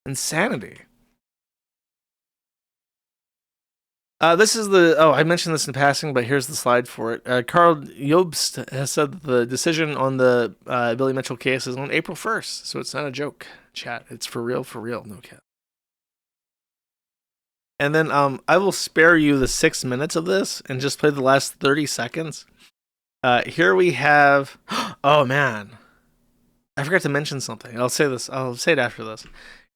Insanity. This is I mentioned this in passing, but here's the slide for it. Carl Jobst has said that the decision on the Billy Mitchell case is on April 1st, so it's not a joke, chat. It's for real, no cap. And then I will spare you the 6 minutes of this and just play the last 30 seconds. Here we have... Oh, man. I forgot to mention something. I'll say this. I'll say it after this.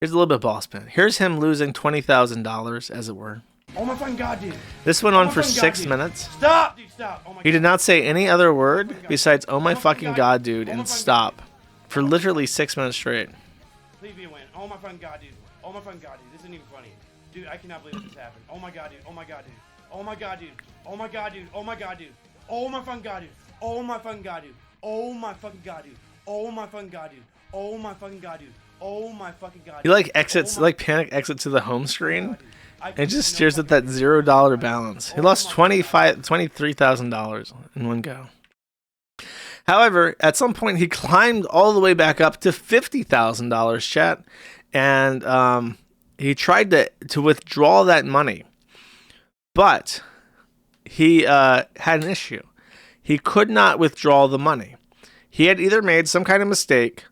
Here's a little bit of Bossman. Here's him losing $20,000, as it were. Oh my fucking god, dude. This went on for 6 minutes. Stop, dude, stop. Oh my He did not say any other word besides "Oh my fucking god, dude" and "stop" for literally 6 minutes straight. Please be a win. Oh my fucking god, dude. Oh my fucking god, dude. This isn't even funny. Dude, I cannot believe this happened. Oh my god, dude. Oh my god, dude. Oh my god, dude. Oh my god, dude. Oh my god, dude. Oh my fucking god, dude. Oh my fucking god, dude. Oh my fucking god, dude. Oh my fucking god, duid. Oh my fucking god, dude. Oh my fucking god. He like exits, like panic exits to the home screen, and just stares at that $0 balance. He lost $23,000 in one go. However, at some point he climbed all the way back up to $50,000, chat, and he tried to withdraw that money, but he had an issue. He could not withdraw the money. He had either made some kind of mistake,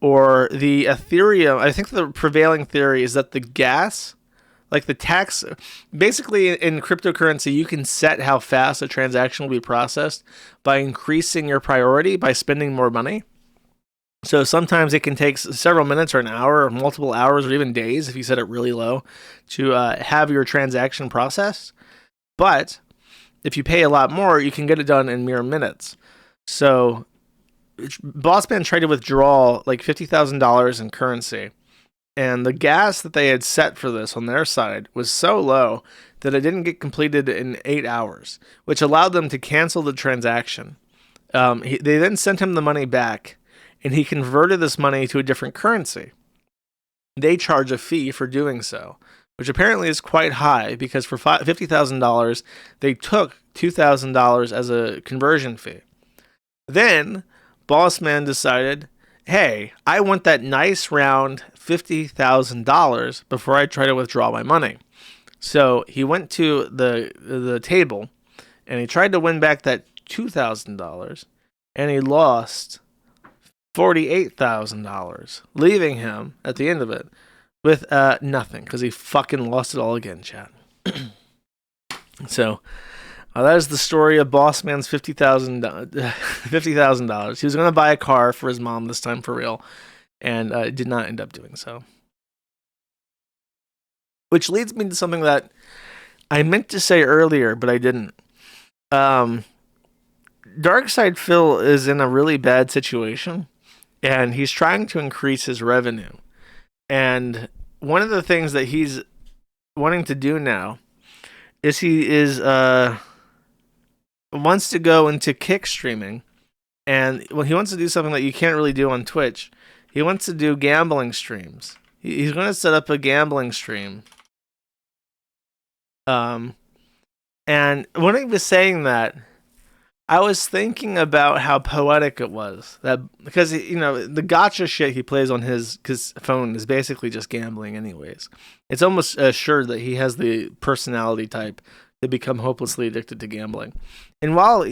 or the Ethereum, I think the prevailing theory is that the gas, like the tax, basically in cryptocurrency, you can set how fast a transaction will be processed by increasing your priority by spending more money. So sometimes it can take several minutes or an hour or multiple hours or even days if you set it really low to have your transaction processed. But if you pay a lot more, you can get it done in mere minutes. So Bossman tried to withdraw like $50,000 in currency, and the gas that they had set for this on their side was so low that it didn't get completed in 8 hours, which allowed them to cancel the transaction. They then sent him the money back, and he converted this money to a different currency. They charge a fee for doing so, which apparently is quite high, because for $50,000, they took $2,000 as a conversion fee. Then Bossman decided, hey, I want that nice round $50,000 before I try to withdraw my money. So he went to the table, and he tried to win back that $2,000, and he lost $48,000, leaving him at the end of it with nothing, because he fucking lost it all again, chat. So that is the story of Bossman's $50,000. He was going to buy a car for his mom this time for real, and did not end up doing so. Which leads me to something that I meant to say earlier, but I didn't. Darkside Phil is in a really bad situation, and he's trying to increase his revenue. And one of the things that he's wanting to do now is he wants to go into kick streaming, and he wants to do something that you can't really do on Twitch. He wants to do gambling streams. He's going to set up a gambling stream. And when he was saying that, I was thinking about how poetic it was, that because the gacha shit he plays on his phone is basically just gambling anyways. It's almost assured that he has the personality type to become hopelessly addicted to gambling. And while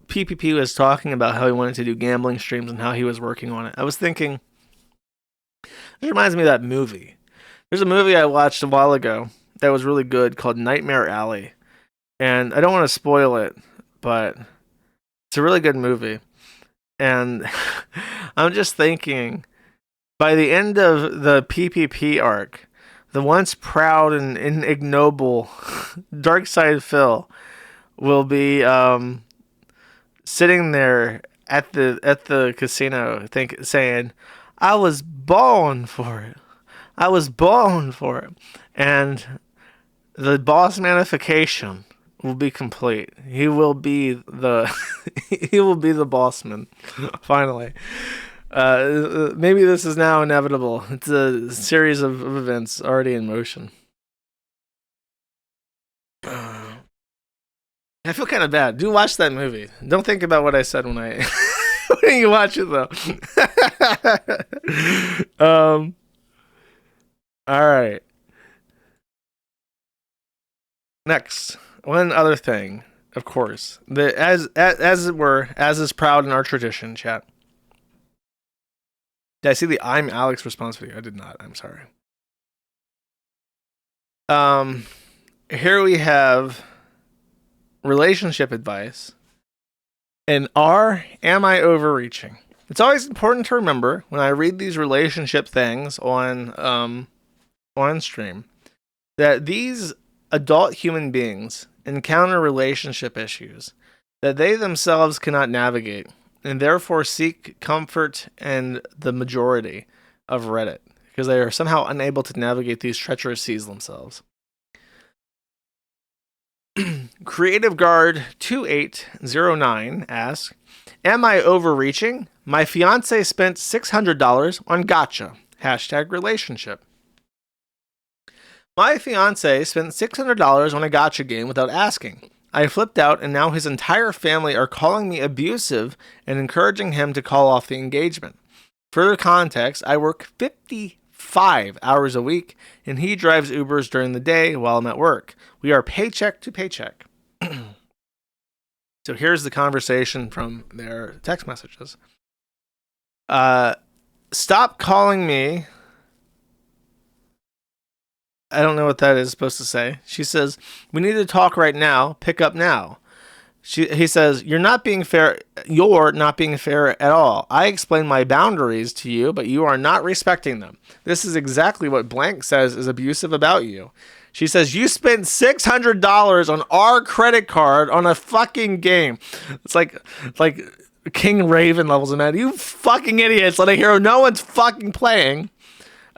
PPP was talking about how he wanted to do gambling streams and how he was working on it, I was thinking, this reminds me of that movie. There's a movie I watched a while ago that was really good called Nightmare Alley. And I don't want to spoil it, but it's a really good movie. And I'm just thinking, by the end of the PPP arc, the once proud and ignoble Darkside Phil will be sitting there at the casino saying, I was born for it. I was born for it. And the boss manification will be complete. He will be the bossman. Finally. Maybe this is now inevitable. It's a series of events already in motion. I feel kind of bad. Do watch that movie. Don't think about what I said when you watch it though. All right. Next, one other thing, of course, as it were, as is proud in our tradition, chat. Did I see the I'm Alex response video? I did not. I'm sorry. Here we have relationship advice. And am I overreaching? It's always important to remember when I read these relationship things on stream that these adult human beings encounter relationship issues that they themselves cannot navigate and therefore seek comfort in the majority of Reddit because they are somehow unable to navigate these treacherous seas themselves. Creative Guard 2809 asks, am I overreaching? My fiance spent $600 on gacha. #relationship. My fiance spent $600 on a gacha game without asking. I flipped out and now his entire family are calling me abusive and encouraging him to call off the engagement. Further context, I work 55 hours a week and he drives Ubers during the day while I'm at work. We are paycheck to paycheck. So here's the conversation from their text messages. Stop calling me. I don't know what that is supposed to say. She says, we need to talk right now. Pick up now. He says, you're not being fair. You're not being fair at all. I explained my boundaries to you, but you are not respecting them. This is exactly what blank says is abusive about you. She says, you spent $600 on our credit card on a fucking game. It's like King Raven levels of mad. You fucking idiots. Let a hero. No one's fucking playing.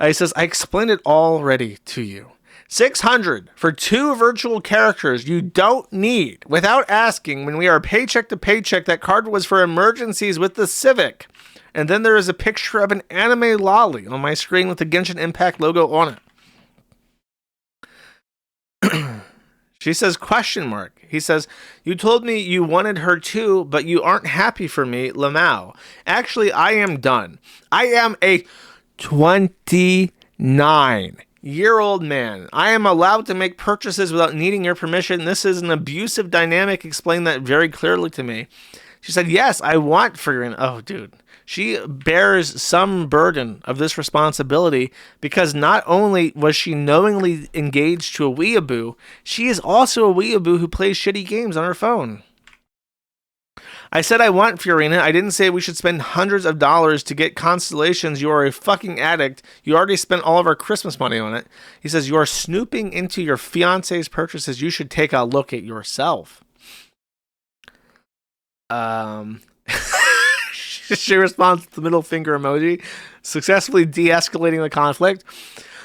He says, I explained it already to you. $600 for 2 virtual characters you don't need without asking when we are paycheck to paycheck. That card was for emergencies with the Civic. And then there is a picture of an anime lolly on my screen with the Genshin Impact logo on it. She says, question mark. He says, you told me you wanted her too, but you aren't happy for me, Lamau. Actually, I am done. I am a 29-year-old man. I am allowed to make purchases without needing your permission. This is an abusive dynamic. Explain that very clearly to me. She said, yes, I want for your... Oh, dude. She bears some burden of this responsibility because not only was she knowingly engaged to a weeaboo, she is also a weeaboo who plays shitty games on her phone. I said I want Fiorina. I didn't say we should spend hundreds of dollars to get constellations. You are a fucking addict. You already spent all of our Christmas money on it. He says, you are snooping into your fiance's purchases. You should take a look at yourself. She responds with the middle finger emoji, successfully de-escalating the conflict.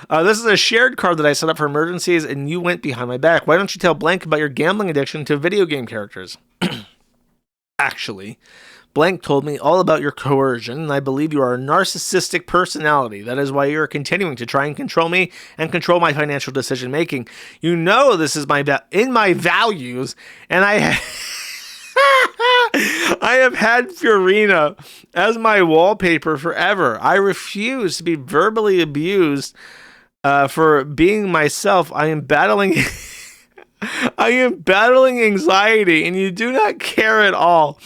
This is a shared card that I set up for emergencies, and you went behind my back. Why don't you tell Blank about your gambling addiction to video game characters? Actually, Blank told me all about your coercion, and I believe you are a narcissistic personality. That is why you are continuing to try and control me and control my financial decision-making. You know this is in my values, and I have had Fiorina as my wallpaper forever. I refuse to be verbally abused for being myself. I am battling anxiety, and you do not care at all.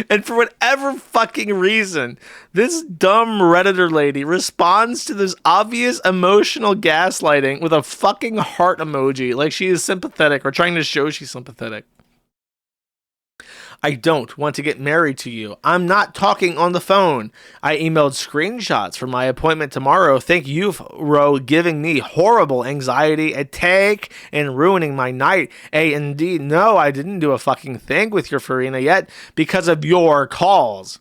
And for whatever fucking reason, this dumb Redditor lady responds to this obvious emotional gaslighting with a fucking heart emoji, like she is sympathetic or trying to show she's sympathetic. I don't want to get married to you. I'm not talking on the phone. I emailed screenshots for my appointment tomorrow. Thank you for giving me horrible anxiety, attack, and ruining my night. And D, no, I didn't do a fucking thing with your Farina yet because of your calls.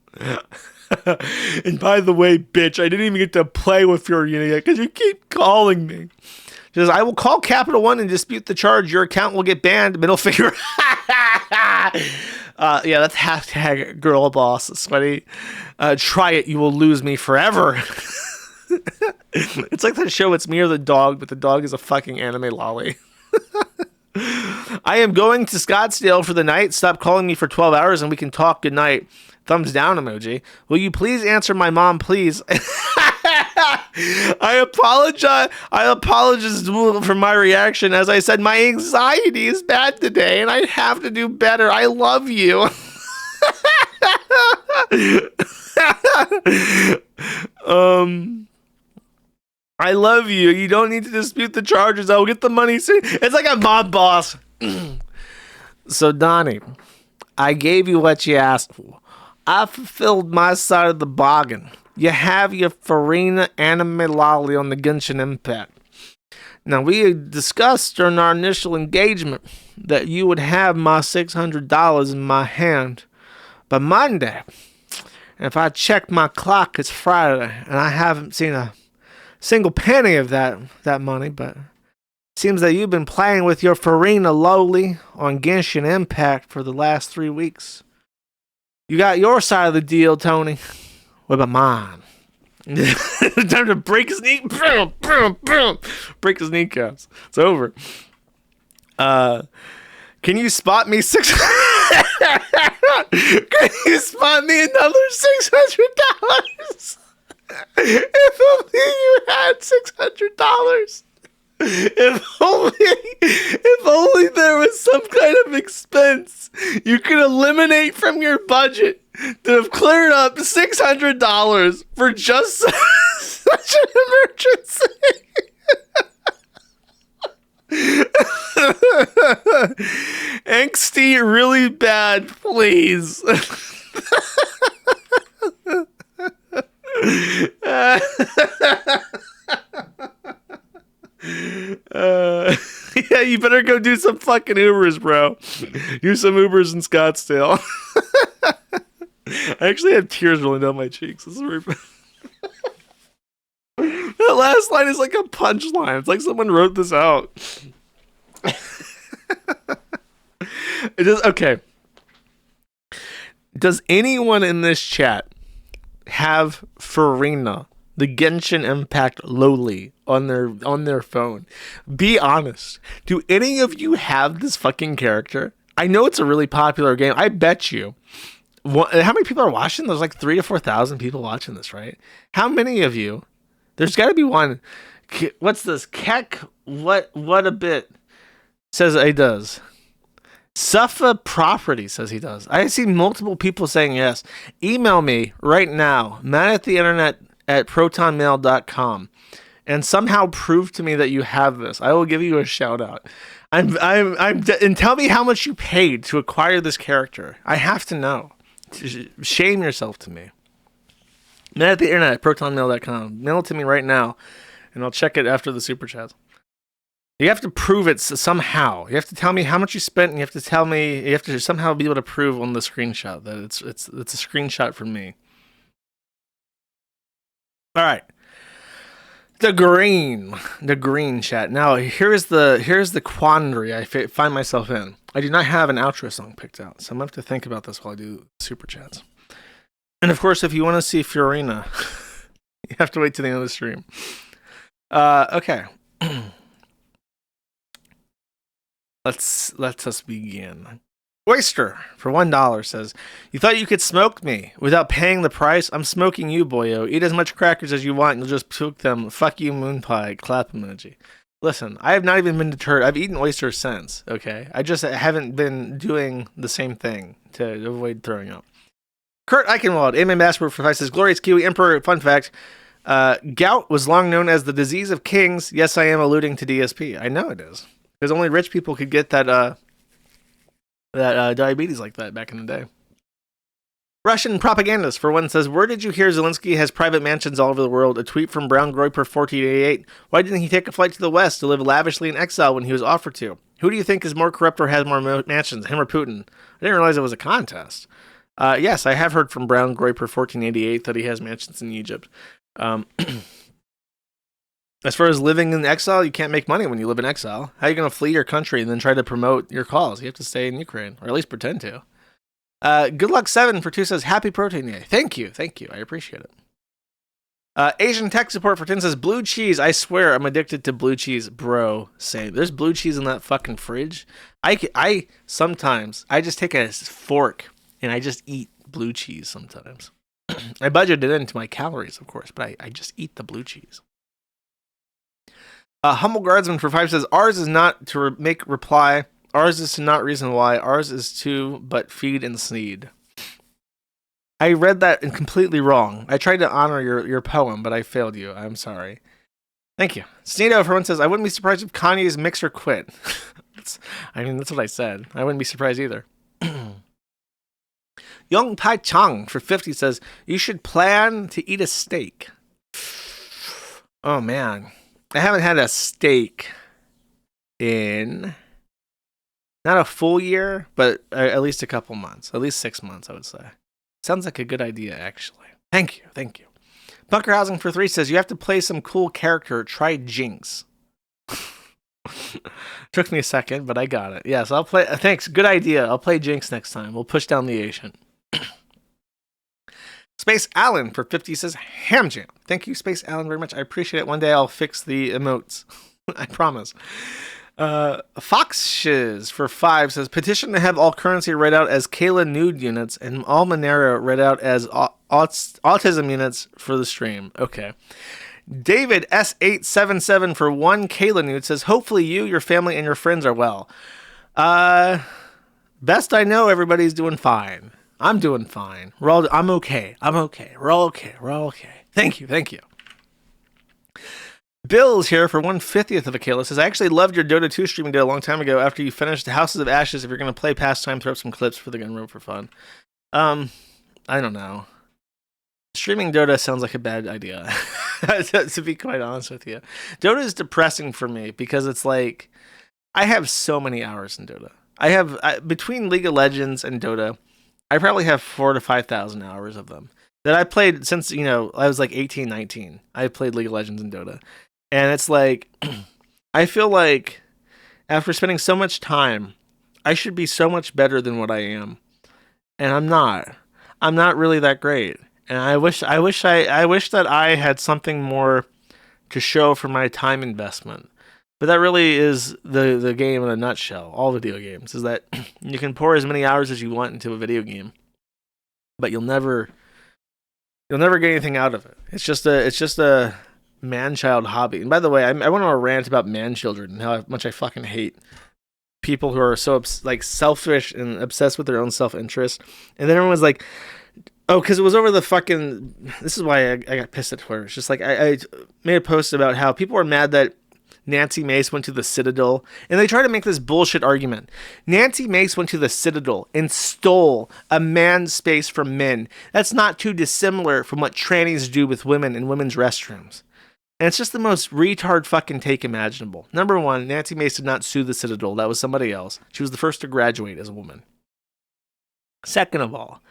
And by the way, bitch, I didn't even get to play with Fiorina yet because you keep calling me. She says, I will call Capital One and dispute the charge. Your account will get banned. Middle finger. Yeah, that's hashtag girl boss. It's funny. Try it. You will lose me forever. It's like that show, It's Me or the Dog, but the dog is a fucking anime lolly. I am going to Scottsdale for the night. Stop calling me for 12 hours and we can talk. Good night. Thumbs down emoji. Will you please answer my mom, please? I apologize for my reaction. As I said, my anxiety is bad today and I have to do better. I love you. I love you. You don't need to dispute the charges. I will get the money soon. It's like a mob boss. So Donnie, I gave you what you asked for. I fulfilled my side of the bargain. You have your Farina anime lolly on the Genshin Impact. Now, we discussed during our initial engagement that you would have my $600 in my hand by Monday. And if I check my clock, it's Friday, and I haven't seen a single penny of that money, but it seems that you've been playing with your Farina lowly on Genshin Impact for the last 3 weeks. You got your side of the deal, Tony. What about mine? Time to break his knee. Break his kneecaps. It's over. Can you spot me Can you spot me another $600? If only you had $600. If only there was some kind of expense you could eliminate from your budget to have cleared up $600 for just such an emergency. Angsty really bad, please. Yeah, you better go do some fucking Ubers, bro. Do some Ubers in Scottsdale. I actually have tears rolling down my cheeks. This is very that last line is like a punchline. It's like someone wrote this out. It is okay. Does anyone in this chat have Farina, the Genshin Impact lowly, on their phone? Be honest. Do any of you have this fucking character? I know it's a really popular game. I bet you. How many people are watching? There's like 3,000 to 4,000 people watching this, right? How many of you? There's got to be one. What's this? Keck, what a bit says he does. Suffa Property says he does. I see multiple people saying yes. Email me right now, manattheinternet@protonmail.com, and somehow prove to me that you have this. I will give you a shout out. And tell me how much you paid to acquire this character. I have to know. Shame yourself to me. manattheinternet@protonmail.com. Mail it to me right now, and I'll check it after the super chats. You have to prove it somehow. You have to tell me how much you spent, and you have to tell me. You have to somehow be able to prove on the screenshot that it's a screenshot from me. All right. The green chat. Now here's the quandary I find myself in. I do not have an outro song picked out, so I'm gonna have to think about this while I do super chats. And of course, if you want to see Fiorina, you have to wait till the end of the stream. Okay. Let us begin. Oyster for $1 says, "You thought you could smoke me without paying the price? I'm smoking you, boyo. Eat as much crackers as you want, and you'll just puke them. Fuck you, moon pie." Clap emoji. Listen, I have not even been deterred. I've eaten oysters since. Okay, I just haven't been doing the same thing to avoid throwing up. Kurt Eichenwald, Amen Master for 5 says, "Glorious Kiwi Emperor." Fun fact: gout was long known as the disease of kings. Yes, I am alluding to DSP. I know it is, because only rich people could get that diabetes like that back in the day. Russian propagandist for one says, "Where did you hear Zelensky has private mansions all over the world? A tweet from Brown Groiper 1488. Why didn't he take a flight to the West to live lavishly in exile when he was offered to? Who do you think is more corrupt or has more mansions, him or Putin?" I didn't realize it was a contest. Yes, I have heard from Brown Groiper 1488 that he has mansions in Egypt. As far as living in exile, you can't make money when you live in exile. How are you going to flee your country and then try to promote your cause? You have to stay in Ukraine, or at least pretend to. Good Luck 7 for 2 says, "Happy Protein Day." Thank you. I appreciate it. Asian Tech Support for 10 says, "Blue cheese. I swear I'm addicted to blue cheese, bro." Same. There's blue cheese in that fucking fridge. I sometimes just take a fork and I just eat blue cheese sometimes. I budget it into my calories, of course, but I just eat the blue cheese. Humble Guardsman for 5 says, "Ours is not to make reply. Ours is to not reason why. Ours is to but feed and sneed." I read that completely wrong. I tried to honor your poem, but I failed you. I'm sorry. Thank you. Sneedo for one says, "I wouldn't be surprised if Kanye's mixer quit." That's what I said. I wouldn't be surprised either. Young Pai Chang for 50 says, you should plan to eat a steak. Oh, man. I haven't had a steak in not a full year, but at least a couple months. At least 6 months, I would say. Sounds like a good idea, actually. Thank you. Bunker Housing for 3 says, you have to play some cool character. Try Jinx. Took me a second, but I got it. Yes, I'll play. Thanks. Good idea. I'll play Jinx next time. We'll push down the Asian. Space Allen for 50 says, Ham Jam. Thank you, Space Allen, very much. I appreciate it. One day I'll fix the emotes. I promise. Fox Shiz for 5 says, petition to have all currency read out as Kayla nude units and all Monero read out as autism units for the stream. Okay. David S877 for 1 Kayla nude says, hopefully you, your family, and your friends are well. Best I know, everybody's doing fine. I'm doing fine. I'm okay. We're all okay. Thank you. Bill's here for 1/50th of a Kayla says, I actually loved your Dota 2 stream you did a long time ago after you finished Houses of Ashes. If you're going to play pastime, throw up some clips for the gun room for fun. I don't know. Streaming Dota sounds like a bad idea, to be quite honest with you. Dota is depressing for me because it's like, I have so many hours in Dota. Between League of Legends and Dota, I probably have 4,000 to 5,000 hours of them that I played since, I was like 18, 19. I played League of Legends and Dota. And it's like, I feel like after spending so much time, I should be so much better than what I am. And I'm not. I'm not really that great. And I wish that I had something more to show for my time investment. But that really is the game in a nutshell. All video games is that you can pour as many hours as you want into a video game, but you'll never get anything out of it. It's just a man-child hobby. And by the way, I went on a rant about man-children and how much I fucking hate people who are so selfish and obsessed with their own self-interest. And then everyone's like, oh, because it was over the fucking... This is why I got pissed at Twitter. It's just like, I made a post about how people are mad that Nancy Mace went to the Citadel, and they try to make this bullshit argument. Nancy Mace went to the Citadel and stole a man's space from men. That's not too dissimilar from what trannies do with women in women's restrooms. And it's just the most retard fucking take imaginable. Number one, Nancy Mace did not sue the Citadel. That was somebody else. She was the first to graduate as a woman. Second of all,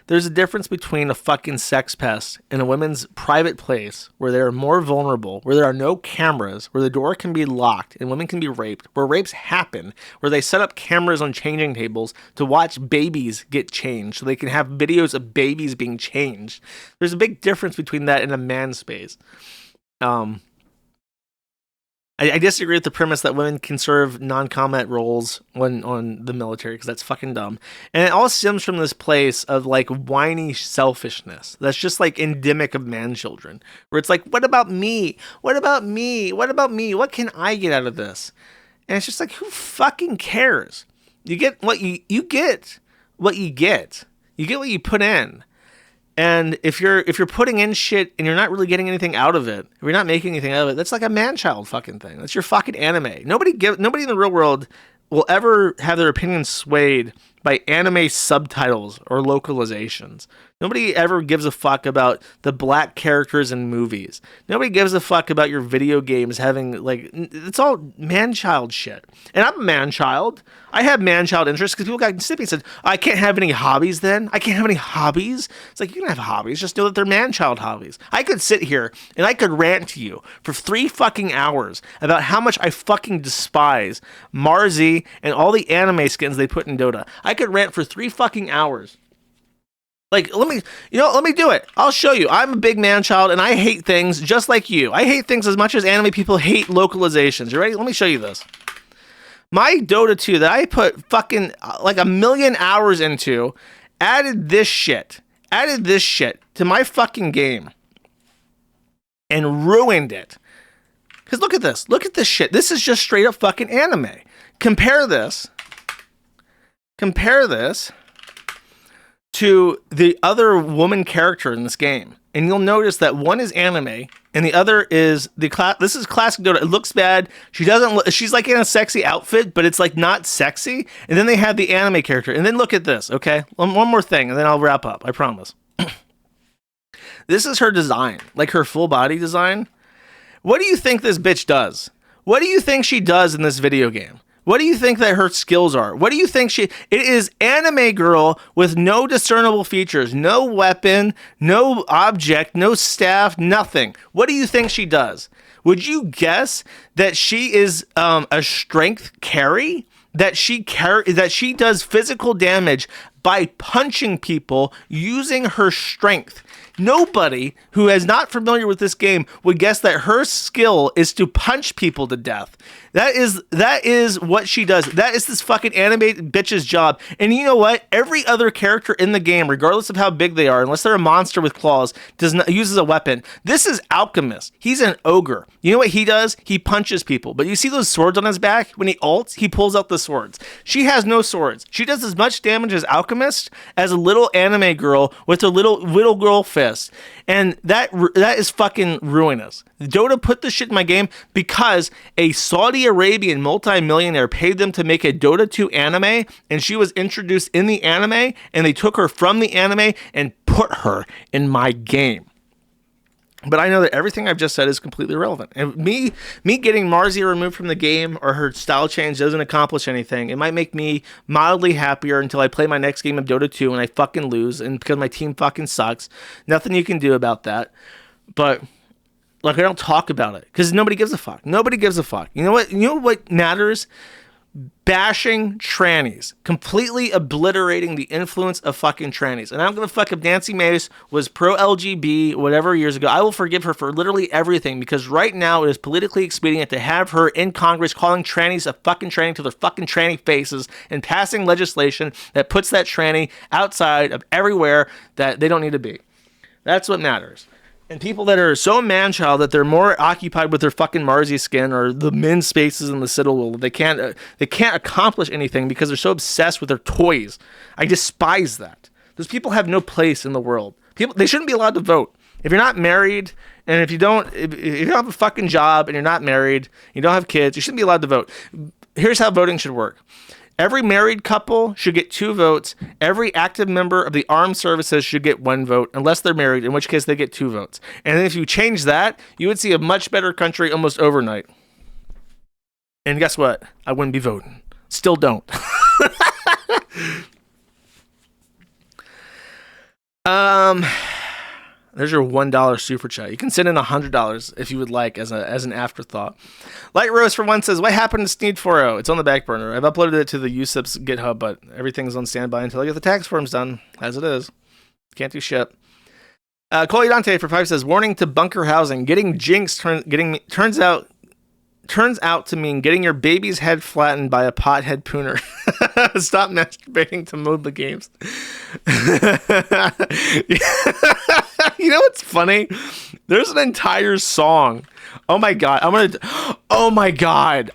there's a difference between a fucking sex pest in a women's private place where they are more vulnerable, where there are no cameras, where the door can be locked and women can be raped, where rapes happen, where they set up cameras on changing tables to watch babies get changed so they can have videos of babies being changed. There's a big difference between that and a man's space. I disagree with the premise that women can serve non-combat roles on the military, because that's fucking dumb. And it all stems from this place of like whiny selfishness that's just like endemic of man-children, where it's like, what about me? What about me? What about me? What can I get out of this? And it's just like, who fucking cares? You get what you get what you get. You get what you put in. And if you're putting in shit and you're not really getting anything out of it, if you're not making anything out of it, that's like a man-child fucking thing. That's your fucking anime. Nobody in the real world will ever have their opinions swayed by anime subtitles or localizations. Nobody ever gives a fuck about the black characters in movies. Nobody gives a fuck about your video games having, like, it's all man-child shit. And I'm a man-child. I have man-child interests because people got snippy and said, I can't have any hobbies then? I can't have any hobbies? It's like, you can have hobbies, just know that they're man-child hobbies. I could sit here and I could rant to you for 3 fucking hours about how much I fucking despise Marzi and all the anime skins they put in Dota. I could rant for 3 fucking hours. Like, let me do it. I'll show you. I'm a big man-child, and I hate things just like you. I hate things as much as anime people hate localizations. You ready? Let me show you this. My Dota 2 that I put fucking like 1 million hours into added this shit to my fucking game and ruined it. Because look at this. Look at this shit. This is just straight up fucking anime. Compare this to the other woman character in this game. and you'll notice that one is anime and the other is the class. This is classic Dota. It looks bad. She doesn't look, she's like in a sexy outfit, but it's like not sexy. And then they have the anime character. And then look at this, okay? One more thing, and then I'll wrap up. I promise. This is her design, like her full body design. What do you think this bitch does? What do you think she does in this video game? What do you think that her skills are? What do you think it is anime girl with no discernible features, no weapon, no object, no staff, nothing. What do you think she does? Would you guess that she is a strength carry? That she does physical damage by punching people using her strength. Nobody who is not familiar with this game would guess that her skill is to punch people to death. That is what she does. That is this fucking anime bitch's job. And you know what? Every other character in the game, regardless of how big they are, unless they're a monster with claws, uses a weapon. This is Alchemist. He's an ogre. You know what he does? He punches people. But you see those swords on his back? When he ults, he pulls out the swords. She has no swords. She does as much damage as Alchemist as a little anime girl with her little girl fist. And that is fucking ruinous. Dota put this shit in my game because a Saudi Arabian multi-millionaire paid them to make a Dota 2 anime, and she was introduced in the anime, and they took her from the anime and put her in my game. But I know that everything I've just said is completely irrelevant. And me getting Marzi removed from the game or her style change doesn't accomplish anything. It might make me mildly happier until I play my next game of Dota 2 and I fucking lose, and because my team fucking sucks. Nothing you can do about that. But like, I don't talk about it because nobody gives a fuck. Nobody gives a fuck. You know what? You know what matters? Bashing trannies, completely obliterating the influence of fucking trannies. And I'm gonna fuck if Nancy Mace was pro LGB whatever years ago. I will forgive her for literally everything, because right now it is politically expedient to have her in Congress calling trannies a fucking tranny to their fucking tranny faces and passing legislation that puts that tranny outside of everywhere that they don't need to be. That's what matters. And people that are so man-child that they're more occupied with their fucking Marzi skin or the men's spaces in the Citadel, they can't accomplish anything because they're so obsessed with their toys. I despise that. Those people have no place in the world. They shouldn't be allowed to vote. If you're not married, and if you don't have a fucking job and you're not married, you don't have kids, you shouldn't be allowed to vote. Here's how voting should work. Every married couple should get 2 votes. Every active member of the armed services should get 1 vote, unless they're married, in which case they get 2 votes. And then if you change that, you would see a much better country almost overnight. And guess what? I wouldn't be voting. Still don't. There's your $1 super chat. You can send in $100 if you would like as an afterthought. Light Rose for one says, what happened to Sneed 4.0? It's on the back burner. I've uploaded it to the USIP's GitHub, but everything's on standby until I get the tax forms done, as it is. Can't do shit. Coley Dante for 5 says, warning to bunker housing. Getting jinxed turns out to mean getting your baby's head flattened by a pothead pooner. Stop masturbating to mode the games. You know what's funny? There's an entire song. Oh my god. Oh my god.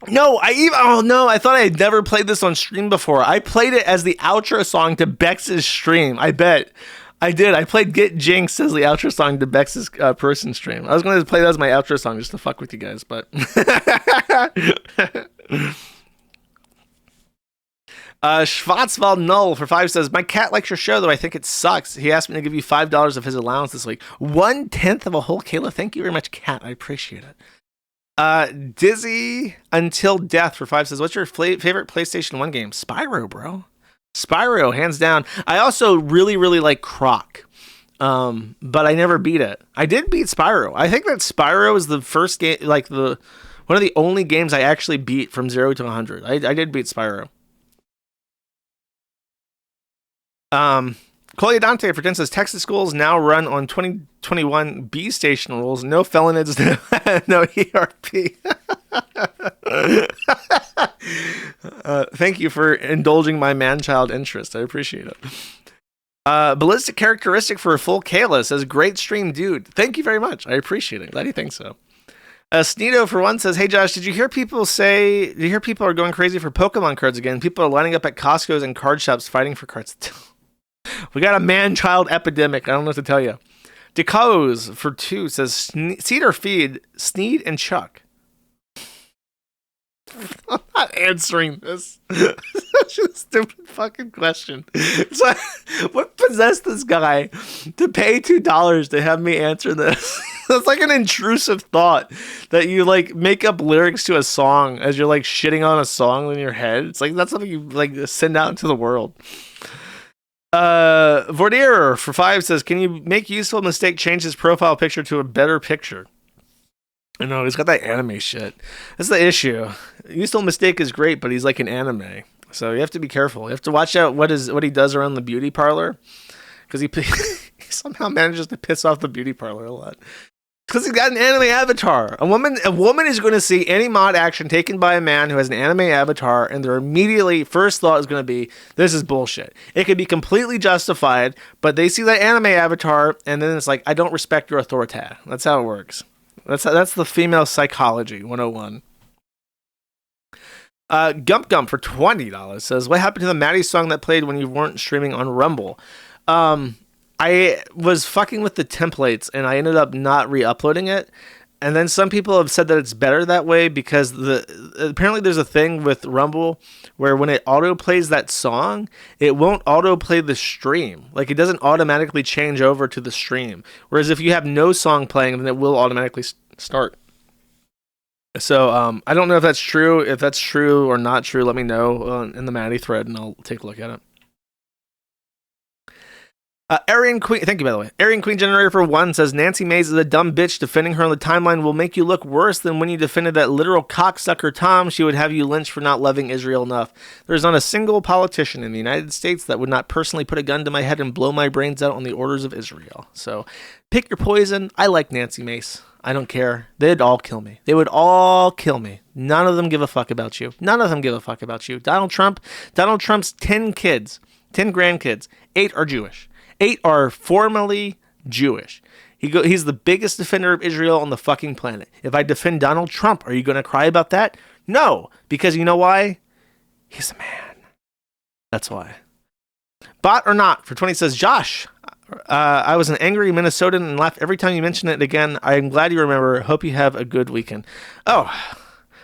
No, I thought I had never played this on stream before. I played it as the outro song to Bex's stream. I bet. I did. I played Get Jinxed as the outro song to Bex's person stream. I was going to play that as my outro song just to fuck with you guys, but... Schwarzwald Null for 5 says, my cat likes your show, though I think it sucks. He asked me to give you $5 of his allowance this week. 1/10 of a whole Kayla. Thank you very much, cat. I appreciate it. Dizzy Until Death for 5 says, what's your favorite PlayStation 1 game? Spyro, bro. Spyro, hands down. I also really, really like Croc. But I never beat it. I did beat Spyro. I think that Spyro is the first game, like one of the only games I actually beat from 0 to 100. I did beat Spyro. Coley Dante for 10 says, Texas schools now run on 2021 B station rules. No felonies, no ERP. Thank you for indulging my man-child interest. I appreciate it. Ballistic characteristic for a full Kayla says, great stream, dude. Thank you very much. I appreciate it. Glad you think so. Sneedo for one says, hey Josh, did you hear people are going crazy for Pokemon cards again? People are lining up at Costco's and card shops fighting for cards. We got a man-child epidemic. I don't know what to tell you. Decos for 2 says seed or feed Sneed and Chuck. I'm not answering this. Such a stupid fucking question. So, what possessed this guy to pay $2 to have me answer this? That's like an intrusive thought that you like make up lyrics to a song as you're like shitting on a song in your head. It's like that's something you like send out into the world. Vordier for 5 says, can you make useful mistake change his profile picture to a better picture? I know, he's got that anime shit. That's the issue. Useful mistake is great, but he's like an anime. So you have to be careful. You have to watch out what he does around the beauty parlor. Because he somehow manages to piss off the beauty parlor a lot. Because he's got an anime avatar. A woman is going to see any mod action taken by a man who has an anime avatar, and their immediately first thought is going to be, this is bullshit. It could be completely justified, but they see that anime avatar, and then it's like, I don't respect your authority. That's how it works. That's the female psychology 101. Gump Gump for $20 says, what happened to the Maddie song that played when you weren't streaming on Rumble? I was fucking with the templates and I ended up not re-uploading it. And then some people have said that it's better that way because apparently there's a thing with Rumble where when it auto plays that song, it won't auto play the stream. Like it doesn't automatically change over to the stream. Whereas if you have no song playing, then it will automatically start. So I don't know if that's true. If that's true or not true, let me know in the Maddie thread and I'll take a look at it. Aryan Queen, thank you by the way. Aryan Queen Generator for 1 says Nancy Mays is a dumb bitch. Defending her on the timeline will make you look worse than when you defended that literal cocksucker Tom. She would have you lynched for not loving Israel enough. There's not a single politician in the United States that would not personally put a gun to my head and blow my brains out on the orders of Israel. So pick your poison. I like Nancy Mace. I don't care. They'd all kill me. They would all kill me. None of them give a fuck about you. None of them give a fuck about you. Donald Trump's 10 kids, 10 grandkids, 8 are Jewish. 8 are formally Jewish. He's the biggest defender of Israel on the fucking planet. If I defend Donald Trump, are you going to cry about that? No, because you know why? He's a man. That's why. Bot or not for 20 says, Josh, I was an angry Minnesotan and laughed every time you mention it again. I'm glad you remember. Hope you have a good weekend. Oh,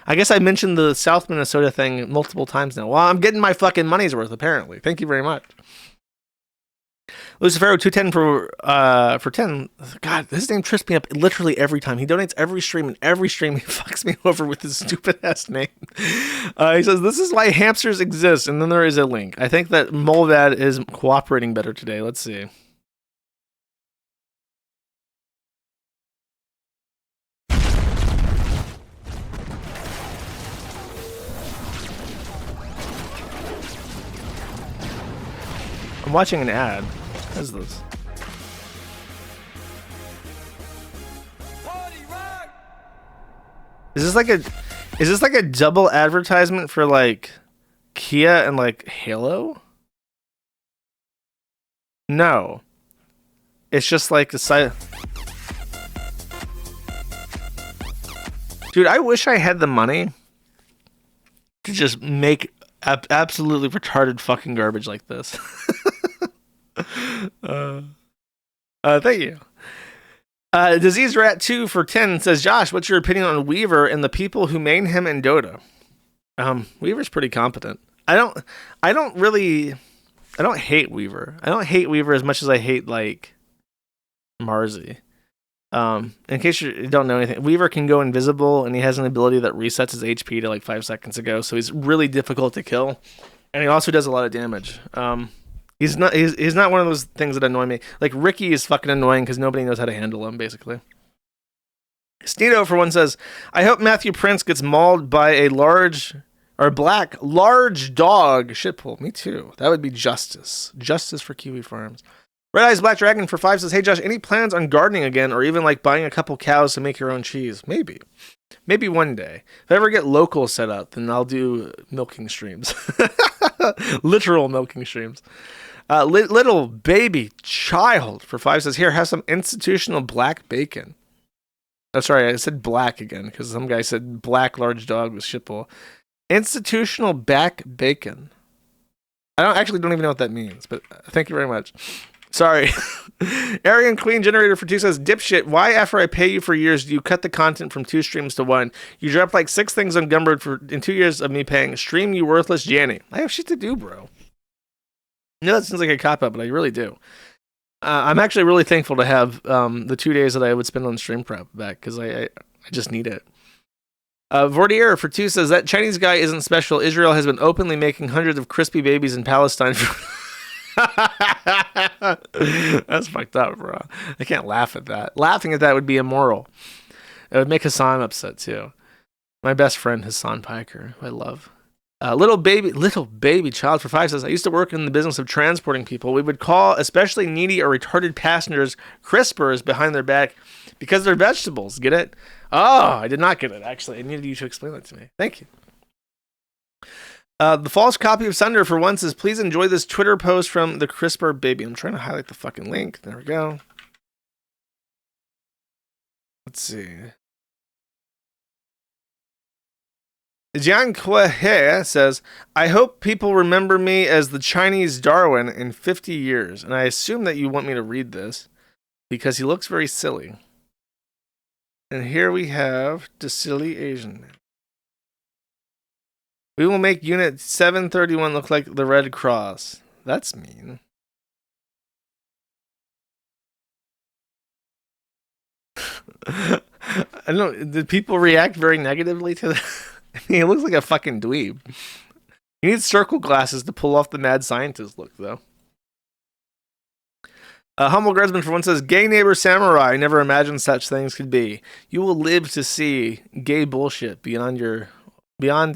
I guess I mentioned the South Minnesota thing multiple times now. Well, I'm getting my fucking money's worth, apparently. Thank you very much. Lucifero 210 for 10. God, this name trips me up literally every time. He donates every stream, and every stream he fucks me over with his stupid ass name. He says, this is why hamsters exist, and then there is a link. I think that Mulvad is cooperating better today. Let's see. I'm watching an ad. What is this? Is this like a double advertisement for like Kia and like Halo? No. It's just like the site. Dude, I wish I had the money to just make absolutely retarded fucking garbage like this. Thank you. Disease Rat 2 for 10 says, Josh, what's your opinion on Weaver and the people who main him in Dota? Weaver's pretty competent. I don't hate Weaver. I don't hate Weaver as much as I hate like Marzi. In case you don't know anything, Weaver can go invisible and he has an ability that resets his HP to like 5 seconds ago, so he's really difficult to kill. And he also does a lot of damage. He's not one of those things that annoy me. Like Ricky is fucking annoying because nobody knows how to handle him, basically. Sneedo for 1 says, I hope Matthew Prince gets mauled by a large dog shitpool. Me too. That would be justice. Justice for Kiwi Farms. Red Eyes Black Dragon for 5 says, hey Josh, any plans on gardening again or even like buying a couple cows to make your own cheese? Maybe one day. If I ever get local set up, then I'll do milking streams. Literal milking streams. Little baby child for 5 says, here, have some institutional black bacon. Oh, sorry, I said black again because some guy said black large dog with shitbull. Institutional back bacon. don't even know what that means, but thank you very much. Sorry. Aryan Queen Generator for 2 says, dipshit, why after I pay you for years do you cut the content from 2 streams to 1? You dropped like 6 things on Gumroad in 2 years of me paying. Stream, you worthless Janny. I have shit to do, bro. I know that sounds like a cop-out, but I really do. I'm actually really thankful to have the 2 days that I would spend on stream prep back, because I just need it. Vordier for 2 says, that Chinese guy isn't special. Israel has been openly making hundreds of crispy babies in Palestine. That's fucked up, bro. I can't laugh at that. Laughing at that would be immoral. It would make Hassan upset, too. My best friend, Hassan Piker, who I love. Little baby child for 5 says, I used to work in the business of transporting people. We would call especially needy or retarded passengers CRISPRs behind their back because they're vegetables. Get it? Oh, I did not get it, actually. I needed you to explain that to me. Thank you. The false copy of Sunder for 1 says, please enjoy this Twitter post from the CRISPR baby. I'm trying to highlight the fucking link. There we go. Let's see. Jiang Kuehe says, I hope people remember me as the Chinese Darwin in 50 years. And I assume that you want me to read this because he looks very silly. And here we have the silly Asian man. We will make Unit 731 look like the Red Cross. That's mean. I don't know. Did people react very negatively to that? I mean, he looks like a fucking dweeb. He needs circle glasses to pull off the mad scientist look, though. Humble Gresman for 1 says, gay neighbor samurai, never imagined such things could be. You will live to see gay bullshit beyond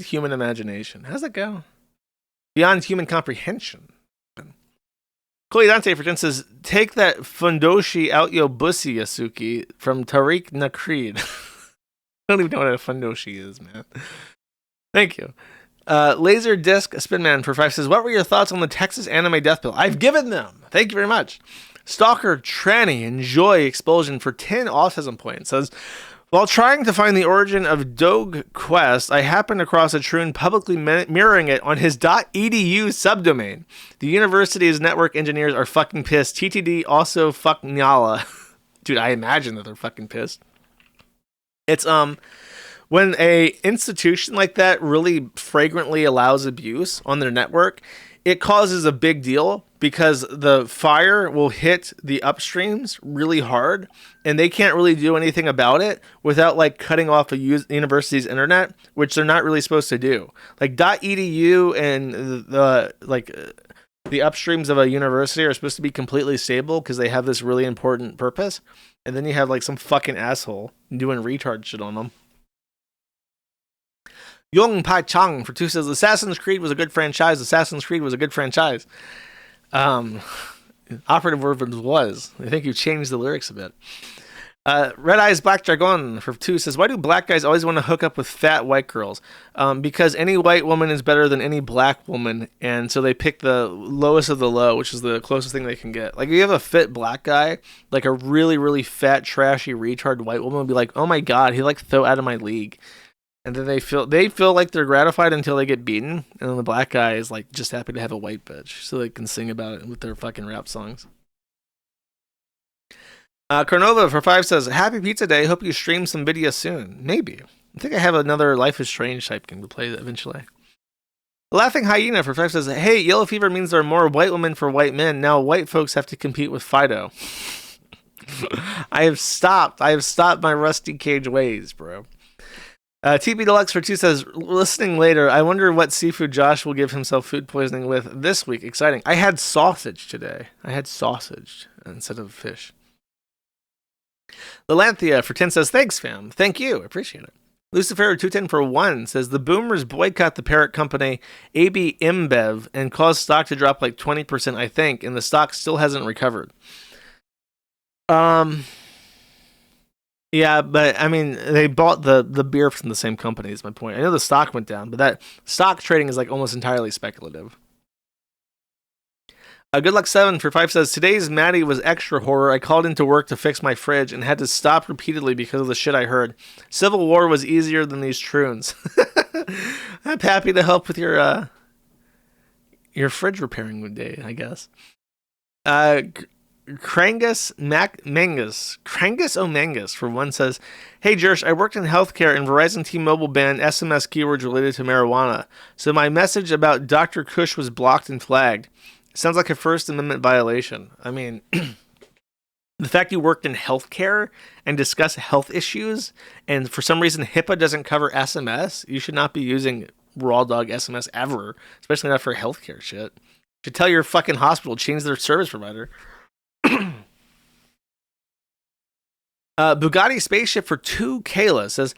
human imagination. How's that go? Beyond human comprehension. Chloe Dante for 10 says, take that fundoshi out yo bussy, Yasuki, from Tariq Nakrid. I don't even know what a fundoshi is, man. Thank you. Laser Disc Spinman for 5 says, what were your thoughts on the Texas anime death bill? I've given them. Thank you very much. Stalker Tranny Enjoy Expulsion for 10 autism points says, while trying to find the origin of Doge Quest, I happened across a Troon publicly mirroring it on his .edu subdomain. The university's network engineers are fucking pissed. TTD also fuck Nyala. Dude, I imagine that they're fucking pissed. It's when a institution like that really flagrantly allows abuse on their network, it causes a big deal because the fire will hit the upstreams really hard and they can't really do anything about it without like cutting off a university's internet, which they're not really supposed to do. Like .edu and the upstreams of a university are supposed to be completely stable because they have this really important purpose. And then you have like some fucking asshole doing retard shit on them. Yong Pai Chang for 2 says, Assassin's Creed was a good franchise. Assassin's Creed was a good franchise. Operative word was. I think you changed the lyrics a bit. Red Eyes Black Dragon for 2 says, why do black guys always want to hook up with fat white girls? Because any white woman is better than any black woman, and so they pick the lowest of the low, which is the closest thing they can get. Like, if you have a fit black guy, like a really, really fat, trashy, retard white woman would be like, oh my god, he like so out of my league. And then they feel like they're gratified until they get beaten, and then the black guy is like just happy to have a white bitch, so they can sing about it with their fucking rap songs. Carnova for 5 says, happy pizza day, hope you stream some video soon. Maybe. I think I have another Life is Strange type game to play eventually. Laughing Hyena for 5 says, hey, yellow fever means there are more white women for white men. Now white folks have to compete with Fido. I have stopped my rusty cage ways, bro. TP Deluxe for 2 says, listening later, I wonder what seafood Josh will give himself food poisoning with this week. Exciting. I had sausage today. I had sausage instead of fish. Lalanthia for 10 says, thanks, fam. Thank you. Appreciate it. Lucifer 210 for 1 says, the boomers boycott the parent company AB InBev and caused stock to drop like 20%, I think, and the stock still hasn't recovered. Yeah, but I mean, they bought the beer from the same company is my point. I know the stock went down, but that stock trading is like almost entirely speculative. Good Luck 7 for 5 says, today's Maddie was extra horror. I called into work to fix my fridge and had to stop repeatedly because of the shit I heard. Civil War was easier than these troons. I'm happy to help with your your fridge repairing day, I guess. Krangus Omangus for one says, "Hey Jersh, I worked in healthcare and Verizon T-Mobile banned SMS keywords related to marijuana. So my message about Dr. Kush was blocked and flagged. Sounds like a First Amendment violation." I mean, the fact you worked in healthcare and discuss health issues, and for some reason HIPAA doesn't cover SMS, you should not be using raw dog SMS ever, especially not for healthcare shit. You should tell your fucking hospital to change their service provider. Bugatti Spaceship for 2 Kayla says,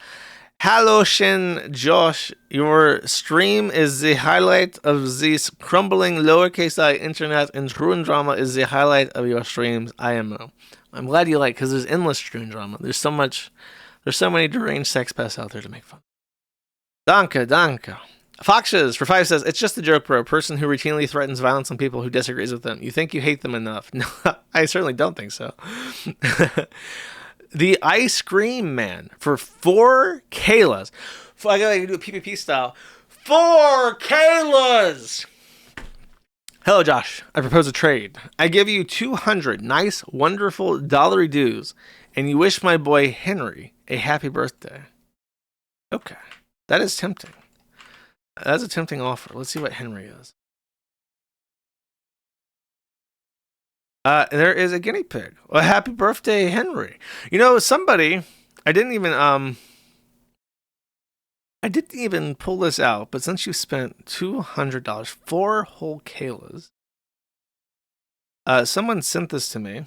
"Hello Shin Josh, your stream is the highlight of this crumbling lowercase I internet, and True Drama is the highlight of your streams, IMO." I'm glad you like, because there's endless True Drama. There's so many deranged sex pests out there to make fun. Danke. Foxes for 5 says, "It's just a joke, bro. A person who routinely threatens violence on people who disagrees with them. You think you hate them enough?" No, I certainly don't think so. The Ice Cream Man for 4 Kaylas. I gotta do a PvP style. 4 Kaylas! "Hello, Josh. I propose a trade. I give you 200 nice, wonderful dollary dues, and you wish my boy Henry a happy birthday." Okay. That is tempting. That's a tempting offer. Let's see what Henry is. There is a guinea pig. Well, happy birthday, Henry. You know, somebody, I didn't even pull this out, but since you spent $200, 4 whole Kaylas, someone sent this to me.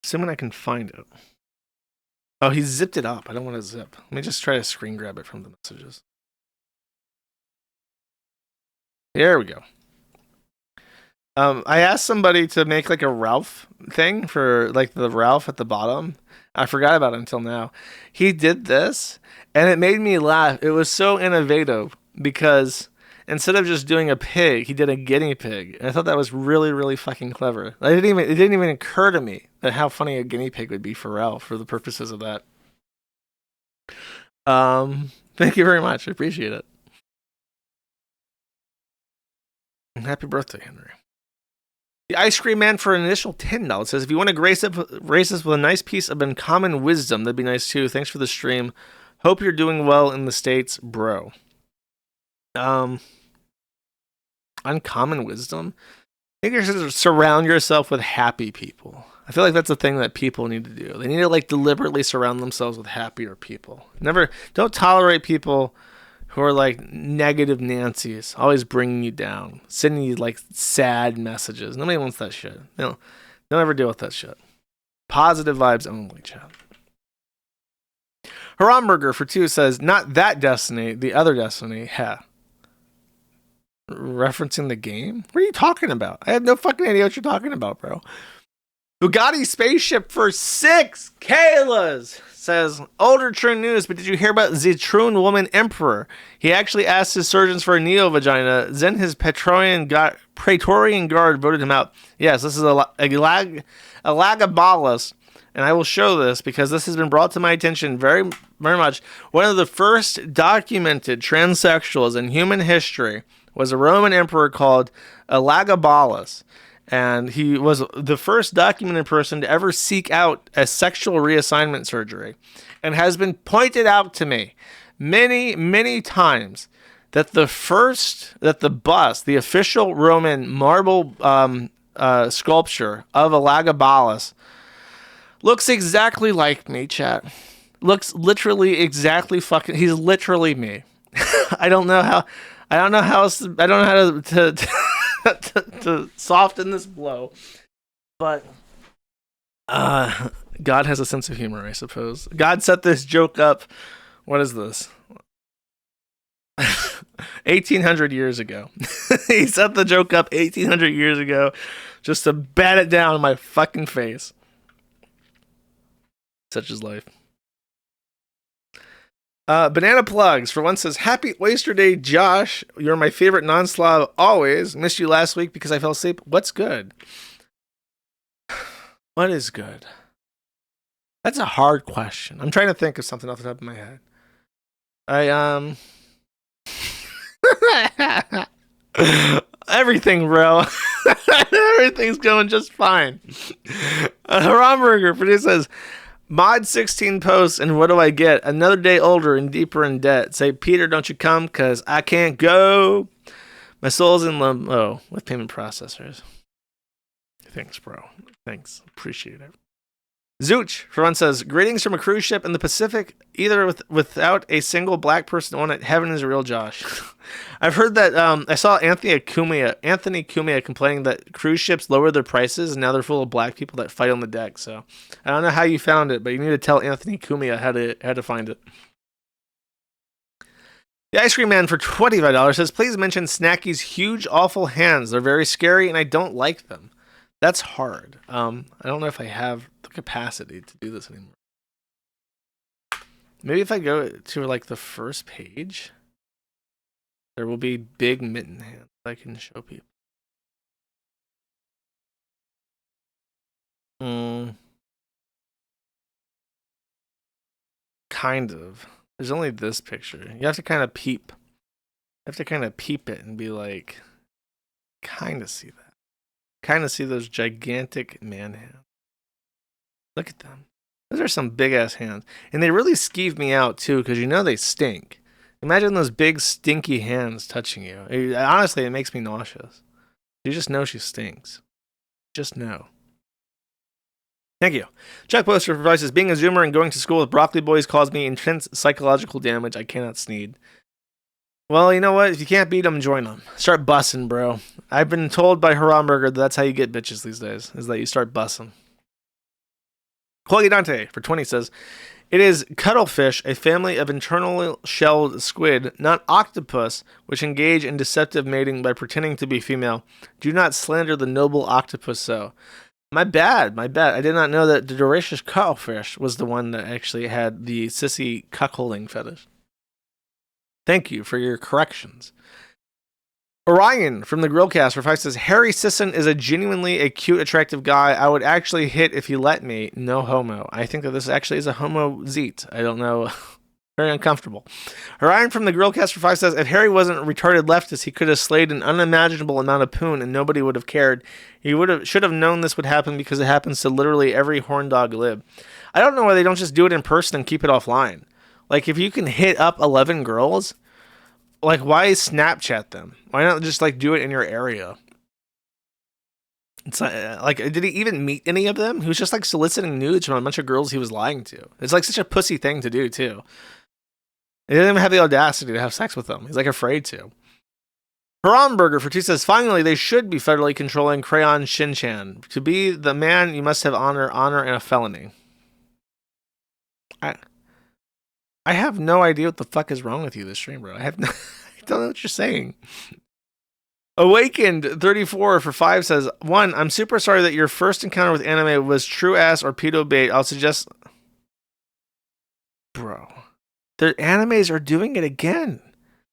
Assuming I can find it. Oh, he zipped it up. I don't want to zip. Let me just try to screen grab it from the messages. There we go. I asked somebody to make like a Ralph thing for like the Ralph at the bottom. I forgot about it until now. He did this and it made me laugh. It was so innovative because instead of just doing a pig, he did a guinea pig. And I thought that was really, really fucking clever. It didn't even occur to me that how funny a guinea pig would be for Ralph for the purposes of that. Thank you very much. I appreciate it. And happy birthday, Henry. The Ice Cream Man for an initial $10 says, "If you want to grace us with a nice piece of uncommon wisdom, that'd be nice too. Thanks for the stream. Hope you're doing well in the States, bro." Uncommon wisdom? I think you should surround yourself with happy people. I feel like that's a thing that people need to do. They need to like deliberately surround themselves with happier people. Don't tolerate people who are like negative Nancy's, always bringing you down, sending you like sad messages. Nobody wants that shit. Don't ever deal with that shit. Positive vibes only, chat. Ronnberg for 2 says, "Not that Destiny, the other Destiny." Heh. Referencing the game? What are you talking about? I have no fucking idea what you're talking about, bro. Bugatti Spaceship for 6 Kaylas says, "Older Troon news, but did you hear about the Troon woman emperor? He actually asked his surgeons for a neo-vagina, then his Praetorian guard voted him out." Yes, this is Elagabalus, and I will show this because this has been brought to my attention very, very much. One of the first documented transsexuals in human history was a Roman emperor called Elagabalus. And he was the first documented person to ever seek out a sexual reassignment surgery. And has been pointed out to me many, many times that the bust, the official Roman marble sculpture of Elagabalus looks exactly like me, chat. Looks literally exactly he's literally me. I don't know how to soften this blow, but God has a sense of humor, I suppose. God set this joke up. What is this? 1800 years ago. He set the joke up 1800 years ago just to bat it down in my fucking face. Such is life. Banana Plugs for one says, "Happy Oyster Day, Josh. You're my favorite non-Slav always. Missed you last week because I fell asleep. What's good?" What is good? That's a hard question. I'm trying to think of something off the top of my head. Everything, bro. Everything's going just fine. Ronnberg produces Mod 16 posts, and what do I get? Another day older and deeper in debt. Say, Peter, don't you come, because I can't go. My soul's in limbo with payment processors. Thanks, bro. Thanks. Appreciate it. Zooch, for one, says, greetings from a cruise ship in the Pacific, either without a single black person on it. Heaven is real, Josh. I've heard that, I saw Anthony Cumia complaining that cruise ships lower their prices, and now they're full of black people that fight on the deck. So I don't know how you found it, but you need to tell Anthony Cumia how to find it. The Ice Cream Man for $25 says, please mention Snacky's huge, awful hands. They're very scary, and I don't like them. That's hard. I don't know if I have the capacity to do this anymore. Maybe if I go to like the first page, there will be big mitten hands I can show people. Kind of. There's only this picture. You have to kind of peep. You have to kind of peep it and be like, kind of see that. Kind of see those gigantic man hands. Look at them. Those are some big ass hands. And they really skeeve me out too, because you know they stink. Imagine those big stinky hands touching you. Honestly, it makes me nauseous. You just know she stinks. Just know. Thank you. Chuck Poster advises, being a Zoomer and going to school with broccoli boys caused me intense psychological damage I cannot sneed. Well, you know what? If you can't beat them, join them. Start bussing, bro. I've been told by Ronnberg that that's how you get bitches these days, is that you start bussing. Holy Dante for 20 says, it is cuttlefish, a family of internal shelled squid, not octopus, which engage in deceptive mating by pretending to be female. Do not slander the noble octopus so. My bad. I did not know that the voracious cuttlefish was the one that actually had the sissy cuckolding fetish. Thank you for your corrections. Orion from the Grillcast for 5 says, Harry Sisson is a genuinely a cute, attractive guy. I would actually hit if he let me. No homo. I think that this actually is a homo zeet. I don't know. Very uncomfortable. Orion from the Grillcast for 5 says, if Harry wasn't a retarded leftist, he could have slayed an unimaginable amount of poon and nobody would have cared. He should have known this would happen because it happens to literally every horn dog lib. I don't know why they don't just do it in person and keep it offline. Like, if you can hit up 11 girls, like, why Snapchat them? Why not just, like, do it in your area? It's like, did he even meet any of them? He was just, like, soliciting nudes from a bunch of girls he was lying to. It's, like, such a pussy thing to do, too. He didn't even have the audacity to have sex with them. He's, like, afraid to. Ronnberg for 2 says, finally, they should be federally controlling Crayon Shinchan. To be the man, you must have honor, and a felony. I have no idea what the fuck is wrong with you this stream, bro. I don't know what you're saying. Awakened 34 for 5 says, 1, I'm super sorry that your first encounter with anime was true ass or pedo bait. I'll suggest... Bro. Their animes are doing it again.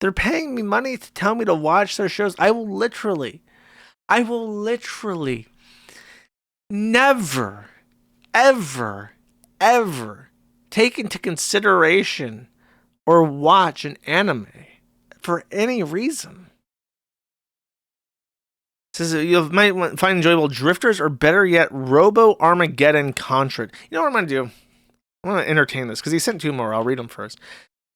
They're paying me money to tell me to watch their shows. I will literally never, ever take into consideration or watch an anime for any reason. It says you might find enjoyable Drifters or better yet Robo Armageddon Contra. You know what I'm going to do? I'm going to entertain this because he sent 2 more. I'll read them first.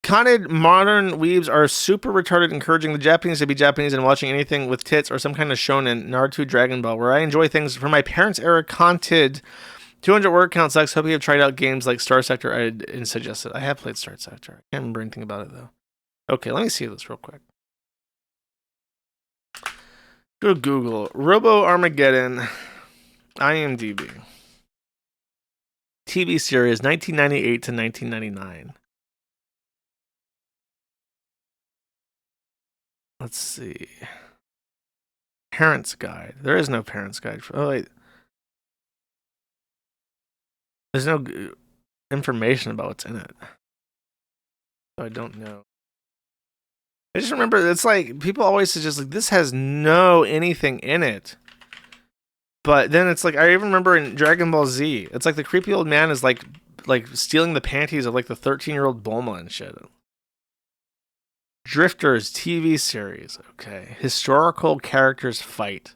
Conted modern weebs are super retarded, encouraging the Japanese to be Japanese and watching anything with tits or some kind of shonen, Naruto, Dragon Ball, where I enjoy things from my parents' era. Conted 200 word count sucks. Hope you have tried out games like Star Sector. I suggested. I have played Star Sector. I can't remember anything about it, though. Okay, let me see this real quick. Go to Google. Robo Armageddon. IMDb. TV series, 1998 to 1999. Let's see. Parents Guide. There is no Parents Guide. Oh, wait. There's no information about what's in it. So I don't know. I just remember, it's like, people always suggest, like, this has no anything in it. But then it's like, I even remember in Dragon Ball Z, it's like the creepy old man is like stealing the panties of like the 13-year-old Bulma and shit. Drifters TV series. Okay. Historical characters fight.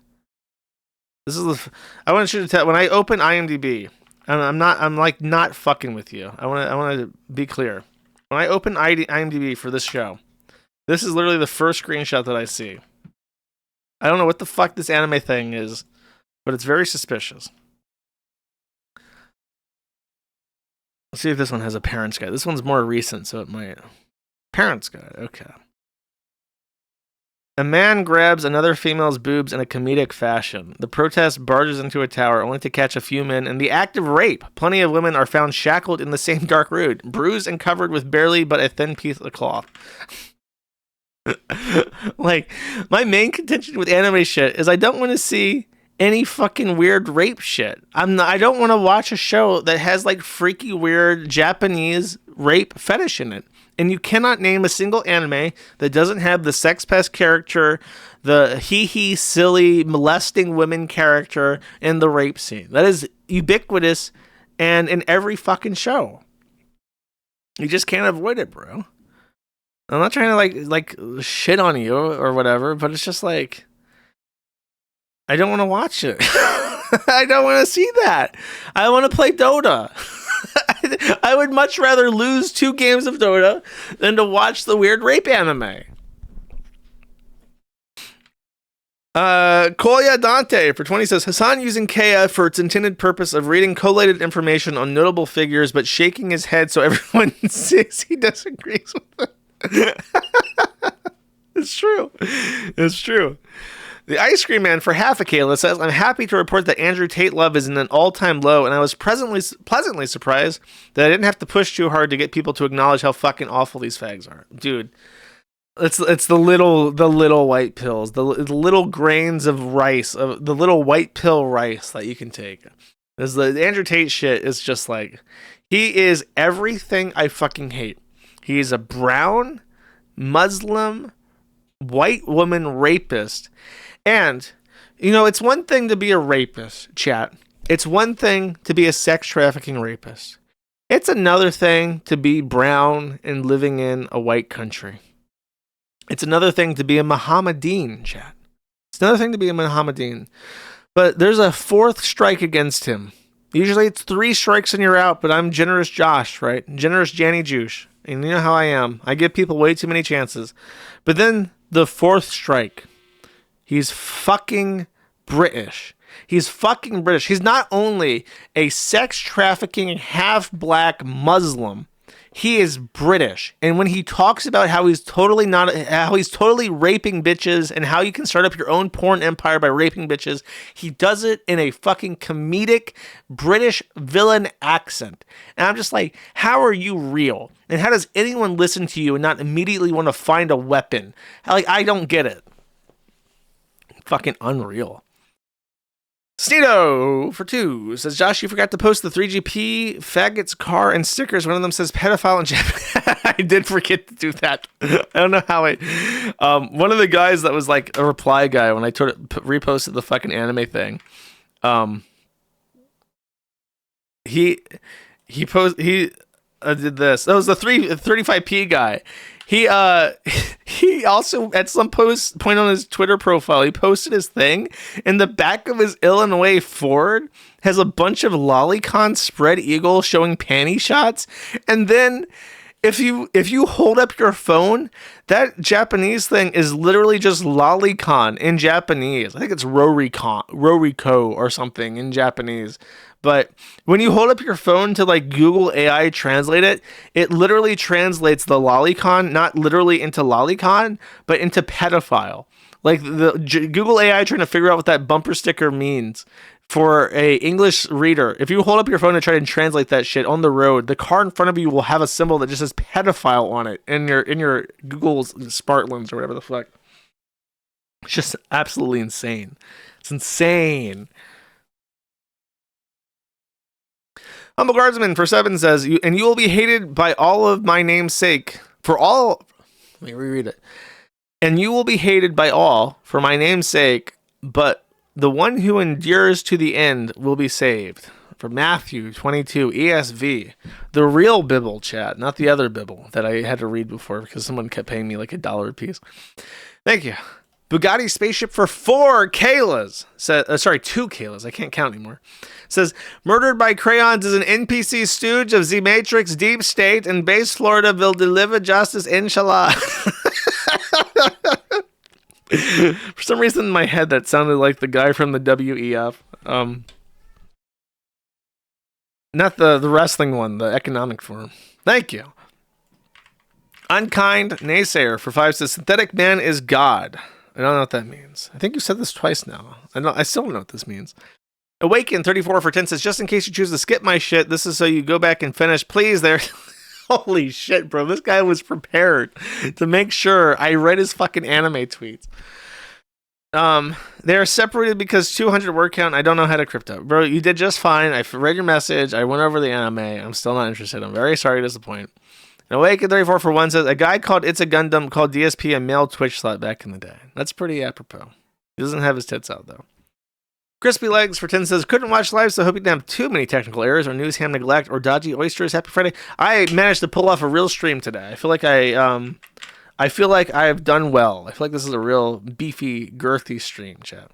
This is I want you to tell when I open IMDb. I'm not fucking with you. I want to be clear. When I open IMDb for this show, this is literally the first screenshot that I see. I don't know what the fuck this anime thing is, but it's very suspicious. Let's see if this one has a parents guide. This one's more recent, so it might. Parents guide, okay. A man grabs another female's boobs in a comedic fashion. The protest barges into a tower only to catch a few men in the act of rape. Plenty of women are found shackled in the same dark room, bruised and covered with barely but a thin piece of cloth. Like, my main contention with anime shit is I don't want to see any fucking weird rape shit. I don't want to watch a show that has like freaky weird Japanese rape fetish in it. And you cannot name a single anime that doesn't have the sex pest character, the hee silly molesting women character, and the rape scene. That is ubiquitous and in every fucking show. You just can't avoid it, bro. I'm not trying to like shit on you or whatever, but it's just like I don't want to watch it. I don't want to see that. I want to play Dota. I would much rather lose 2 games of Dota than to watch the weird rape anime. Koya Dante for 20 says Hassan using Kea for its intended purpose of reading collated information on notable figures, but shaking his head so everyone sees he disagrees with them. It's true. It's true. The Ice Cream Man for half a Kayla says, I'm happy to report that Andrew Tate love is in an all-time low, and I was pleasantly surprised that I didn't have to push too hard to get people to acknowledge how fucking awful these fags are. Dude, it's the little white pills, the little grains of rice, of the little white pill rice that you can take. The Andrew Tate shit is just like, he is everything I fucking hate. He is a brown, Muslim, white woman rapist. And, you know, it's one thing to be a rapist, chat. It's one thing to be a sex trafficking rapist. It's another thing to be brown and living in a white country. It's another thing to be a Mohammedan, chat. It's another thing to be a Mohammedan. But there's a 4th strike against him. Usually it's 3 strikes and you're out, but I'm generous Josh, right? Generous Janny Juice. And you know how I am. I give people way too many chances. But then the 4th strike. He's fucking British. He's fucking British. He's not only a sex trafficking half-black Muslim, he is British. And when he talks about how he's totally raping bitches and how you can start up your own porn empire by raping bitches, he does it in a fucking comedic British villain accent. And I'm just like, how are you real? And how does anyone listen to you and not immediately want to find a weapon? Like, I don't get it. Fucking unreal. Sneedo for 2 says, Josh, you forgot to post the 3GP, faggots, car, and stickers. One of them says pedophile and Japanese. I did forget to do that. I don't know how one of the guys that was like a reply guy when I reposted the fucking anime thing, he did this. That was the 35p guy. He also, at some point on his Twitter profile, he posted his thing, and the back of his Illinois Ford has a bunch of lolicon spread eagle showing panty shots. And then if you hold up your phone, that Japanese thing is literally just lolicon in Japanese. I think it's Roriko or something in Japanese. But when you hold up your phone to like Google AI translate it, it literally translates the lolicon, not literally into lolicon, but into pedophile. Like the Google AI trying to figure out what that bumper sticker means for a English reader. If you hold up your phone and try to translate that shit on the road, the car in front of you will have a symbol that just says pedophile on it in your Google's Spartlens or whatever the fuck. It's just absolutely insane. It's insane. Humble Guardsman for 7 says, and you will be hated by all of my name's sake. Let me reread it. And you will be hated by all for my name's sake, but the one who endures to the end will be saved. For Matthew 22 ESV, the real Bibble chat, not the other Bibble that I had to read before because someone kept paying me like $1 a piece. Thank you. Bugatti spaceship for 4 Kaylas. 2 Kaylas. I can't count anymore. Says, murdered by crayons is an NPC stooge of the Matrix Deep State and base Florida will deliver justice, inshallah. For some reason in my head that sounded like the guy from the WEF. Not the wrestling one, the economic forum. Thank you. Unkind Naysayer for 5 says, synthetic man is God. I don't know what that means. I think you said this twice now. I still don't know what this means. Awaken 34 for 10 says, just in case you choose to skip my shit, this is so you go back and finish. Please, there. Holy shit, bro. This guy was prepared to make sure I read his fucking anime tweets. They are separated because 200 word count. I don't know how to crypto. Bro, you did just fine. I read your message. I went over the anime. I'm still not interested. I'm very sorry to disappoint. Awaken 34 for 1 says, a guy called It's a Gundam called DSP a male Twitch slot back in the day. That's pretty apropos. He doesn't have his tits out, though. Crispy Legs for 10 says, couldn't watch live, so hope you didn't have too many technical errors or news ham neglect or dodgy oysters. Happy Friday. I managed to pull off a real stream today. I feel like I've done well. I feel like this is a real beefy, girthy stream, chat.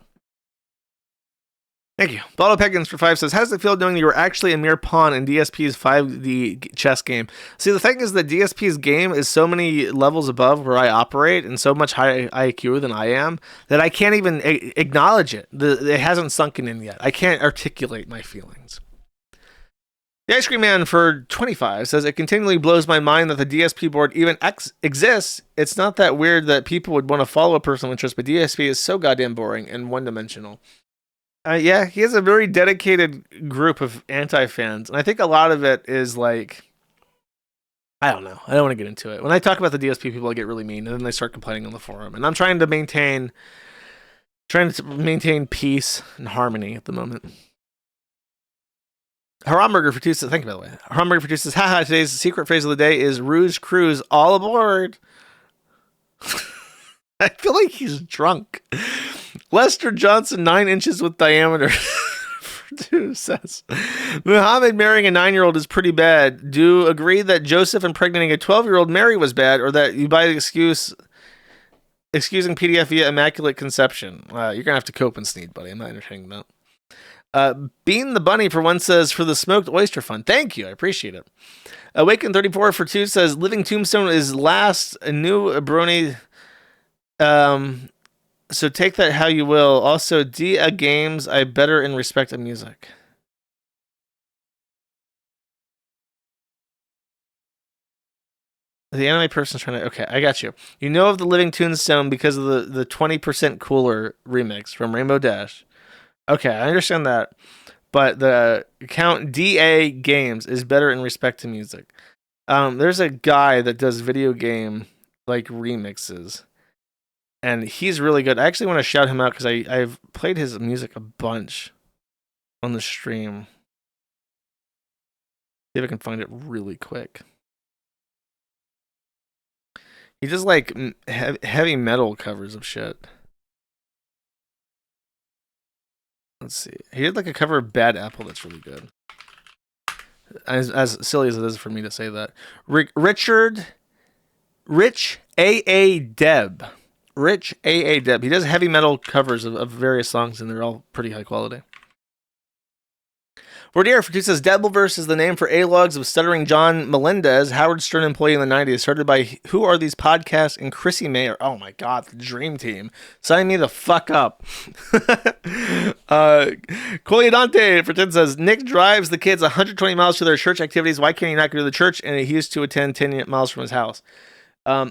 Thank you. Baldo Peggins for 5 says, how does it feel knowing you were actually a mere pawn in DSP's 5D chess game? See, the thing is that DSP's game is so many levels above where I operate and so much higher IQ than I am that I can't even acknowledge it. It hasn't sunken in yet. I can't articulate my feelings. The Ice Cream Man for 25 says, it continually blows my mind that the DSP board even exists. It's not that weird that people would want to follow a personal interest, but DSP is so goddamn boring and one-dimensional. Yeah, he has a very dedicated group of anti-fans, and I think a lot of it is like, I don't know. I don't want to get into it. When I talk about the DSP people, I get really mean, and then they start complaining on the forum. And I'm trying to maintain peace and harmony at the moment. Haramburger for 2 says, thank you, by the way. Haramburger for 2 says, haha, today's secret phrase of the day is Rouge Cruise, all aboard. I feel like he's drunk. Lester Johnson, 9 inches with diameter. For 2 says, Muhammad marrying a 9-year-old is pretty bad. Do you agree that Joseph impregnating a 12-year-old Mary was bad, or that you buy the excusing PDF via immaculate conception? You're going to have to cope and sneed, buddy. I'm not entertaining that. Bean the Bunny for 1 says, for the smoked oyster fun. Thank you. I appreciate it. Awaken 34 for 2 says, Living Tombstone is last. A new brony. So take that how you will. Also, Dia games, I better in respect of music. The anime person's trying to... Okay, I got you. You know of the Living Tombstone because of the 20% Cooler remix from Rainbow Dash. Okay, I understand that. But the account DA Games is better in respect to music. There's a guy that does video game like remixes. And he's really good. I actually want to shout him out because I've played his music a bunch on the stream. See if I can find it really quick. He does like heavy metal covers of shit. Let's see. He did like a cover of Bad Apple that's really good. As silly as it is for me to say that. Rich A.A. Deb. Rich A.A. Deb. He does heavy metal covers of various songs, and they're all pretty high quality. Vordier for 2 says, Debbleverse is the name for A-Logs of Stuttering John Melendez, Howard Stern employee in the 90s, started by Who Are These Podcasts and Chrissy Mayer. Oh my god, the dream team. Sign me the fuck up. Coliadante for 10 says, Nick drives the kids 120 miles to their church activities. Why can't he not go to the church? And he used to attend 10 miles from his house.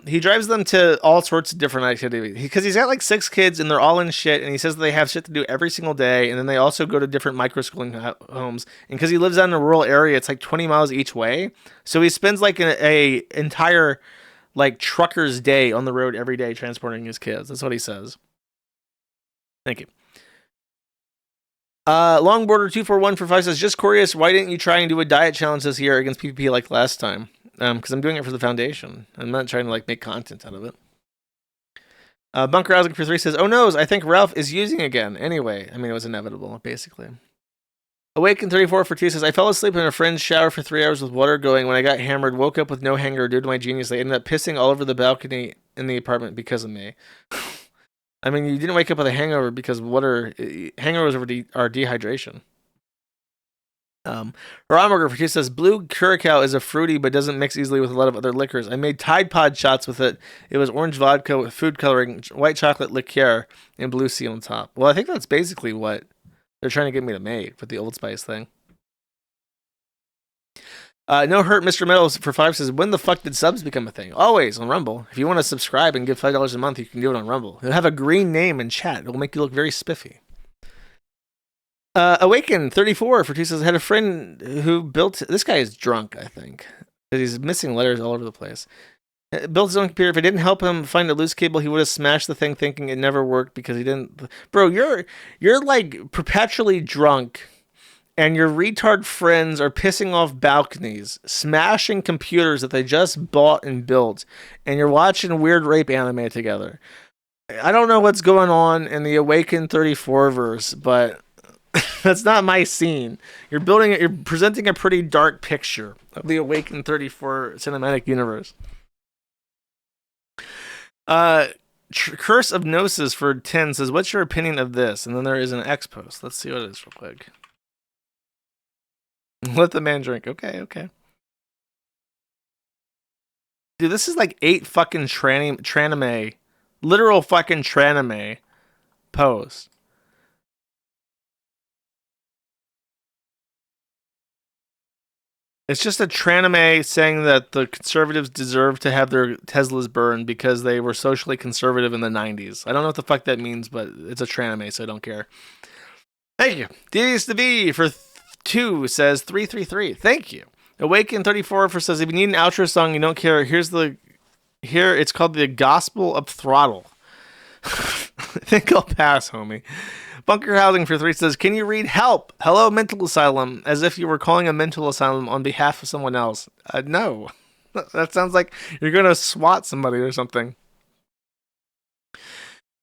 He drives them to all sorts of different activities because he's got like 6 kids and they're all in shit. And he says they have shit to do every single day. And then they also go to different micro-schooling homes. And because he lives out in a rural area, it's like 20 miles each way. So he spends like a entire like trucker's day on the road every day transporting his kids. That's what he says. Thank you. Longboarder 241 for 5 says, just curious, why didn't you try and do a diet challenge this year against PvP like last time? Because I'm doing it for the foundation. I'm not trying to like make content out of it. Bunker Rousing for 3 says, oh no, I think Ralph is using again. Anyway, I mean, it was inevitable, basically. Awaken 34 for 2 says, I fell asleep in a friend's shower for 3 hours with water going. When I got hammered, woke up with no hanger due to my genius. They ended up pissing all over the balcony in the apartment because of me. I mean, you didn't wake up with a hangover because water. Hangovers are dehydration. Ronnberg for 2 says, blue curacao is a fruity but doesn't mix easily with a lot of other liquors. I made Tide Pod shots with it. It was orange vodka with food coloring, white chocolate liqueur, and blue sea on top. Well, I think that's basically what they're trying to get me to make with the Old Spice thing. No Hurt Mr. Meadows for 5 says, when the fuck did subs become a thing? Always on Rumble. If you want to subscribe and give $5 a month, you can do it on Rumble. It'll have a green name in chat. It'll make you look very spiffy. Awaken 34 for 2 says, I had a friend who built. This guy is drunk, I think, because he's missing letters all over the place. Built his own computer. If I didn't help him find a loose cable, he would have smashed the thing, thinking it never worked because he didn't. Bro, you're like perpetually drunk, and your retard friends are pissing off balconies, smashing computers that they just bought and built, and you're watching weird rape anime together. I don't know what's going on in the Awaken 34 verse, but that's not my scene. You're presenting a pretty dark picture of the Awaken 34 cinematic universe. Curse of Gnosis for 10 says, what's your opinion of this? And then there is an X post. Let's see what it is real quick. Let the man drink. Okay. Dude, this is like 8 fucking tranime, literal fucking tranime posts. It's just a tranime saying that the conservatives deserve to have their Teslas burned because they were socially conservative in the 90s. I don't know what the fuck that means, but it's a tranime, so I don't care. Thank you. Devious to be for 2 says 333. Thank you. Awaken 34 for says, if you need an outro song, you don't care. Here it's called the Gospel of Throttle. I think I'll pass, homie. Bunker Housing for 3 says, can you read help? Hello, mental asylum, as if you were calling a mental asylum on behalf of someone else. No. That sounds like you're going to swat somebody or something.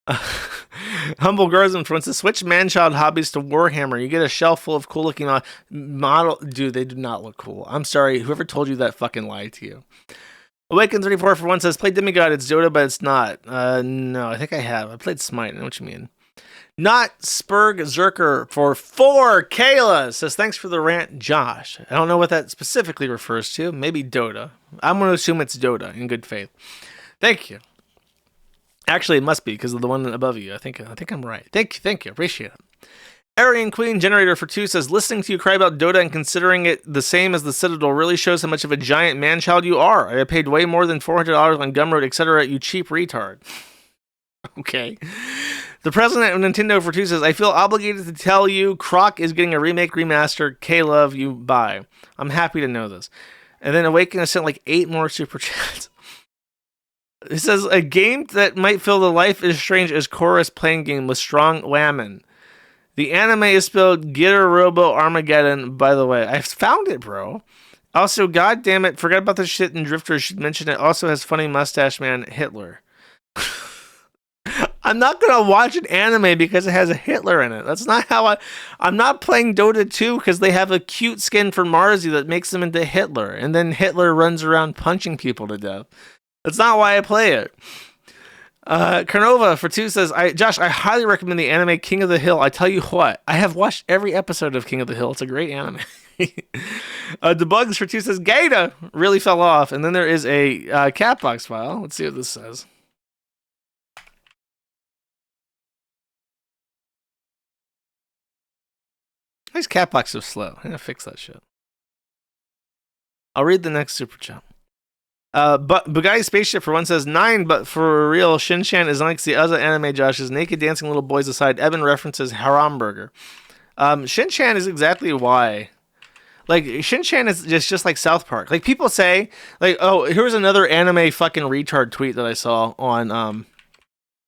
Humble Garzman for instance, switch man-child hobbies to Warhammer. You get a shelf full of cool-looking model. Dude, they do not look cool. I'm sorry. Whoever told you that fucking lied to you. Awaken 34 for 1 says, play Demigod. It's Dota, but it's not. No, I think I have. I played Smite. I know what you mean. Not Spurg Zerker for 4. Kayla says, thanks for the rant, Josh. I don't know what that specifically refers to. Maybe Dota. I'm going to assume it's Dota in good faith. Thank you. Actually, it must be because of the one above you. I think I'm right. Thank you. Appreciate it. Aryan Queen Generator for 2 says, listening to you cry about Dota and considering it the same as the Citadel really shows how much of a giant man-child you are. I paid way more than $400 on Gumroad, etc., you cheap retard. Okay. The president of Nintendo for 2 says, I feel obligated to tell you Croc is getting a remake remaster. K-Love, you buy. I'm happy to know this. And then Awaken has sent like 8 more super chats. It says, a game that might feel the Life is Strange as chorus playing game with strong whammon. The anime is spelled Gitter Robo Armageddon, by the way. I found it, bro. Also, god damn it, forgot about the shit in Drifter. Should mention it also has funny mustache man Hitler. I'm not going to watch an anime because it has a Hitler in it. That's not how I'm not playing Dota 2 because they have a cute skin for Marzi that makes them into Hitler. And then Hitler runs around punching people to death. That's not why I play it. Carnova for 2 says, Josh, I highly recommend the anime King of the Hill. I tell you what, I have watched every episode of King of the Hill. It's a great anime. Debugs for 2 says, Gata really fell off. And then there is a Catbox file. Let's see what this says. Why is Catbox so slow? I gotta fix that shit. I'll read the next super chat. But Bugatti Spaceship for 1 says 9, but for real, Shin-chan is like the other anime Josh's naked dancing little boys aside. Evan references Haramburger. Shin-chan is exactly why. Like, Shin-chan is just like South Park. Like, people say, like, oh, here's another anime fucking retard tweet that I saw on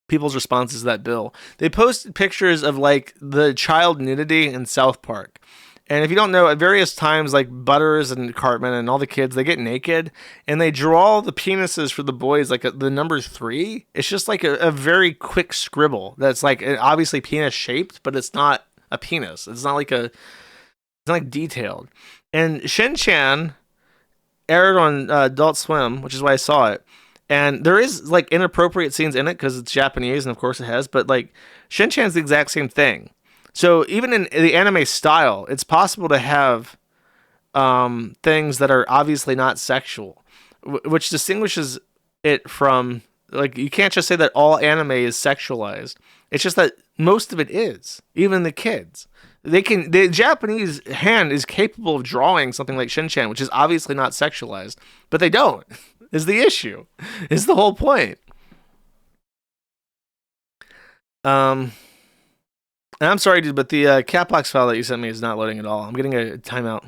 people's responses to that bill. They posted pictures of, like, the child nudity in South Park. And if you don't know, at various times, like Butters and Cartman and all the kids, they get naked and they draw the penises for the boys, like the number 3. It's just like a very quick scribble that's like obviously penis shaped, but it's not a penis. It's not like a It's like detailed. And Shin-chan aired on Adult Swim, which is why I saw it. And there is like inappropriate scenes in it because it's Japanese, and of course it has. But like Shin-chan's the exact same thing. So even in the anime style, it's possible to have things that are obviously not sexual, which distinguishes it from, like, you can't just say that all anime is sexualized. It's just that most of it is, even the kids. The Japanese hand is capable of drawing something like Shin-chan, which is obviously not sexualized, but they don't, is the issue, is the whole point. And I'm sorry, dude, but the Catbox file that you sent me is not loading at all. I'm getting a timeout.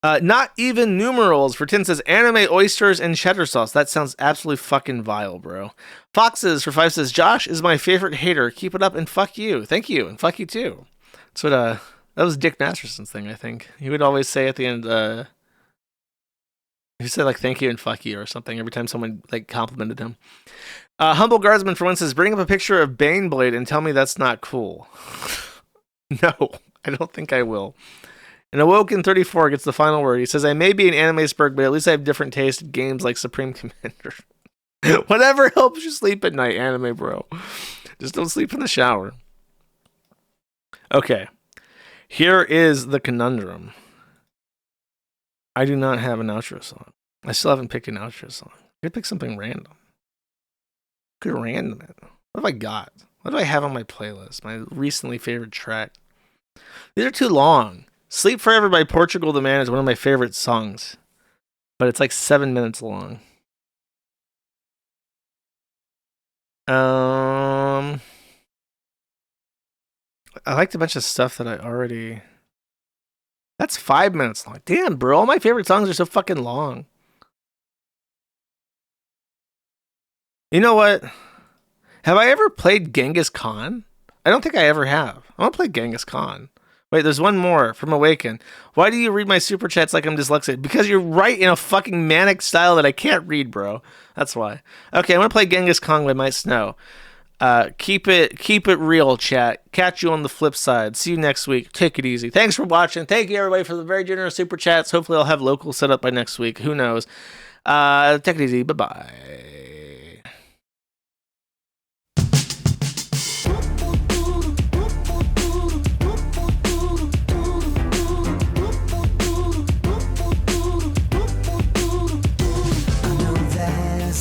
Not even numerals for Tin says anime, oysters, and cheddar sauce. That sounds absolutely fucking vile, bro. Foxes for 5 says Josh is my favorite hater. Keep it up and fuck you. Thank you, and fuck you too. That's what that was Dick Masterson's thing, I think. He would always say at the end, he said like thank you and fuck you or something every time someone like complimented him. Humble Guardsman for one says bring up a picture of Baneblade and tell me that's not cool. No, I don't think I will. And Awoken34 gets the final word. He says, I may be an anime spurg, but at least I have different taste in games like Supreme Commander. Whatever helps you sleep at night, anime bro. Just don't sleep in the shower. Okay. Here is the conundrum. I do not have an outro song. I still haven't picked an outro song. I could pick something random. Could random it. What have I got? What do I have on my playlist? My recently favorite track. These are too long. Sleep Forever by Portugal the Man is one of my favorite songs, but it's like 7 minutes long. I liked a bunch of stuff that I already... That's 5 minutes long. Damn, bro, all my favorite songs are so fucking long. You know what? Have I ever played Genghis Khan? I don't think I ever have. I want to play Genghis Khan. Wait, there's one more from Awaken. Why do you read my super chats like I'm dyslexic? Because you write in a fucking manic style that I can't read, bro. That's why. Okay, I'm gonna play Genghis Khan by Might Snow. Keep it real, chat. Catch you on the flip side. See you next week. Take it easy. Thanks for watching. Thank you everybody for the very generous super chats. Hopefully I'll have local set up by next week. Who knows? Take it easy. Bye bye.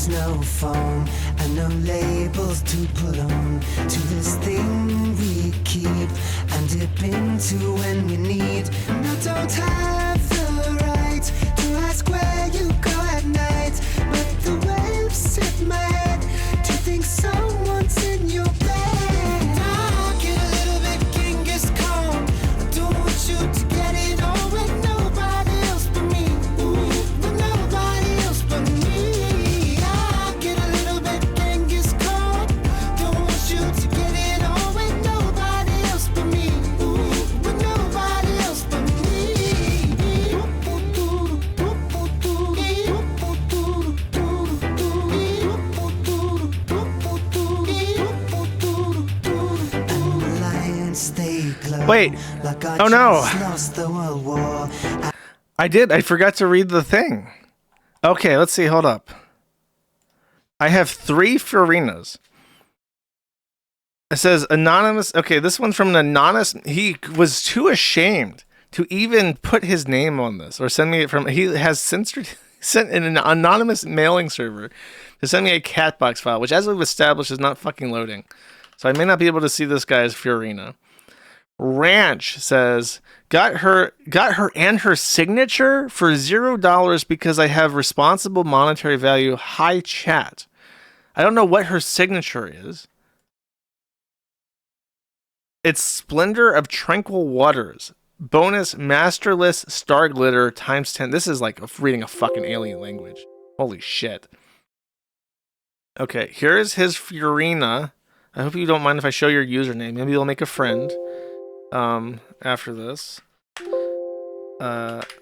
No phone and no labels to put on to this thing we keep and dip into when we need. And I don't have the right to ask where you go at night, but the waves hit my head to think someone's in your bed. I get a little bit Genghis Khan. I don't want you to get it on with nobody else but me. With nobody else but me. Wait. Oh no. I forgot to read the thing. Okay, let's see. Hold up. I have 3 Furinas. It says anonymous. Okay, this one's from an anonymous. He was too ashamed to even put his name on this or send me it from. He has sent in an anonymous mailing server to send me a Catbox file, which, as we've established, is not fucking loading. So I may not be able to see this guy's Furina. Ranch says got her and her signature for $0 because I have responsible monetary value. Hi chat. I don't know what her signature is. It's Splendor of Tranquil Waters. Bonus Masterless Star Glitter times 10. This is like reading a fucking alien language. Holy shit. Okay, here's his Furina. I hope you don't mind if I show your username. Maybe you'll make a friend after this.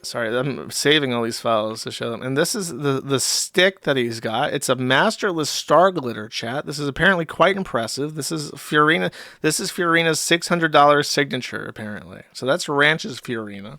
Sorry, I'm saving all these files to show them. And this is the stick that he's got. It's a masterless star glitter, chat. This is apparently quite impressive. This is Fiorina. This is Fiorina's $600 signature, apparently. So that's Ranch's Fiorina.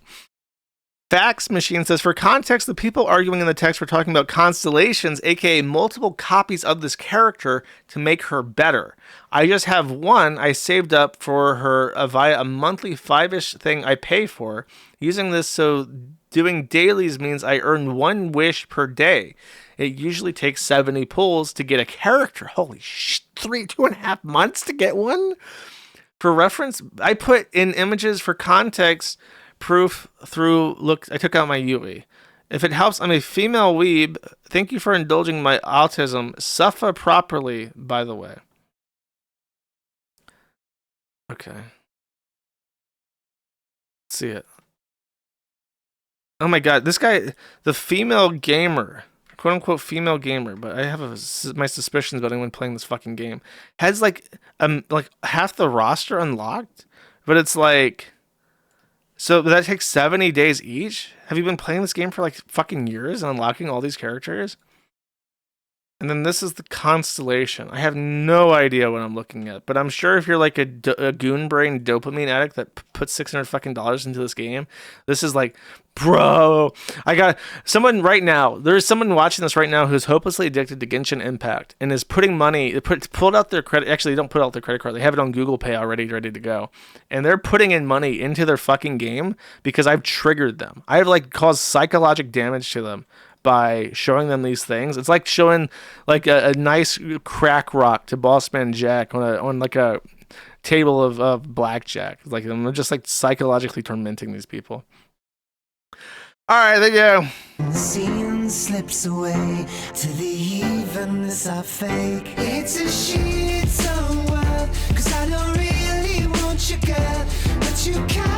Fax Machine says, for context, the people arguing in the text were talking about constellations, aka multiple copies of this character to make her better. I just have one I saved up for her via a monthly 5-ish thing I pay for. Using this so doing dailies means I earn 1 wish per day. It usually takes 70 pulls to get a character. Holy shit, 2.5 months to get one? For reference, I put in images for context proof through I took out my Yui. If it helps, I'm a female weeb. Thank you for indulging my autism. Suffer properly, by the way. Okay. Let's see it. Oh my god, this guy, the female gamer, quote unquote female gamer, but I have my suspicions about anyone playing this fucking game, has like half the roster unlocked, but it's like, so that takes 70 days each? Have you been playing this game for like fucking years and unlocking all these characters? And then this is the constellation. I have no idea what I'm looking at, but I'm sure if you're like a goon brain dopamine addict that puts $600 fucking dollars into this game, this is like, bro, I got someone right now. There's someone watching this right now who's hopelessly addicted to Genshin Impact and is putting money, pulled out their credit. Actually, they don't put out their credit card. They have it on Google Pay already, ready to go. And they're putting in money into their fucking game because I've triggered them. I have like caused psychological damage to them by showing them these things. It's like showing like a nice crack rock to Bossman Jack on like a table of blackjack. Like I'm just like psychologically tormenting these people. All right, there you go. The scene slips away to the evenness I fake. It's a shit's own world, 'cause I don't really want you, girl, but you can't.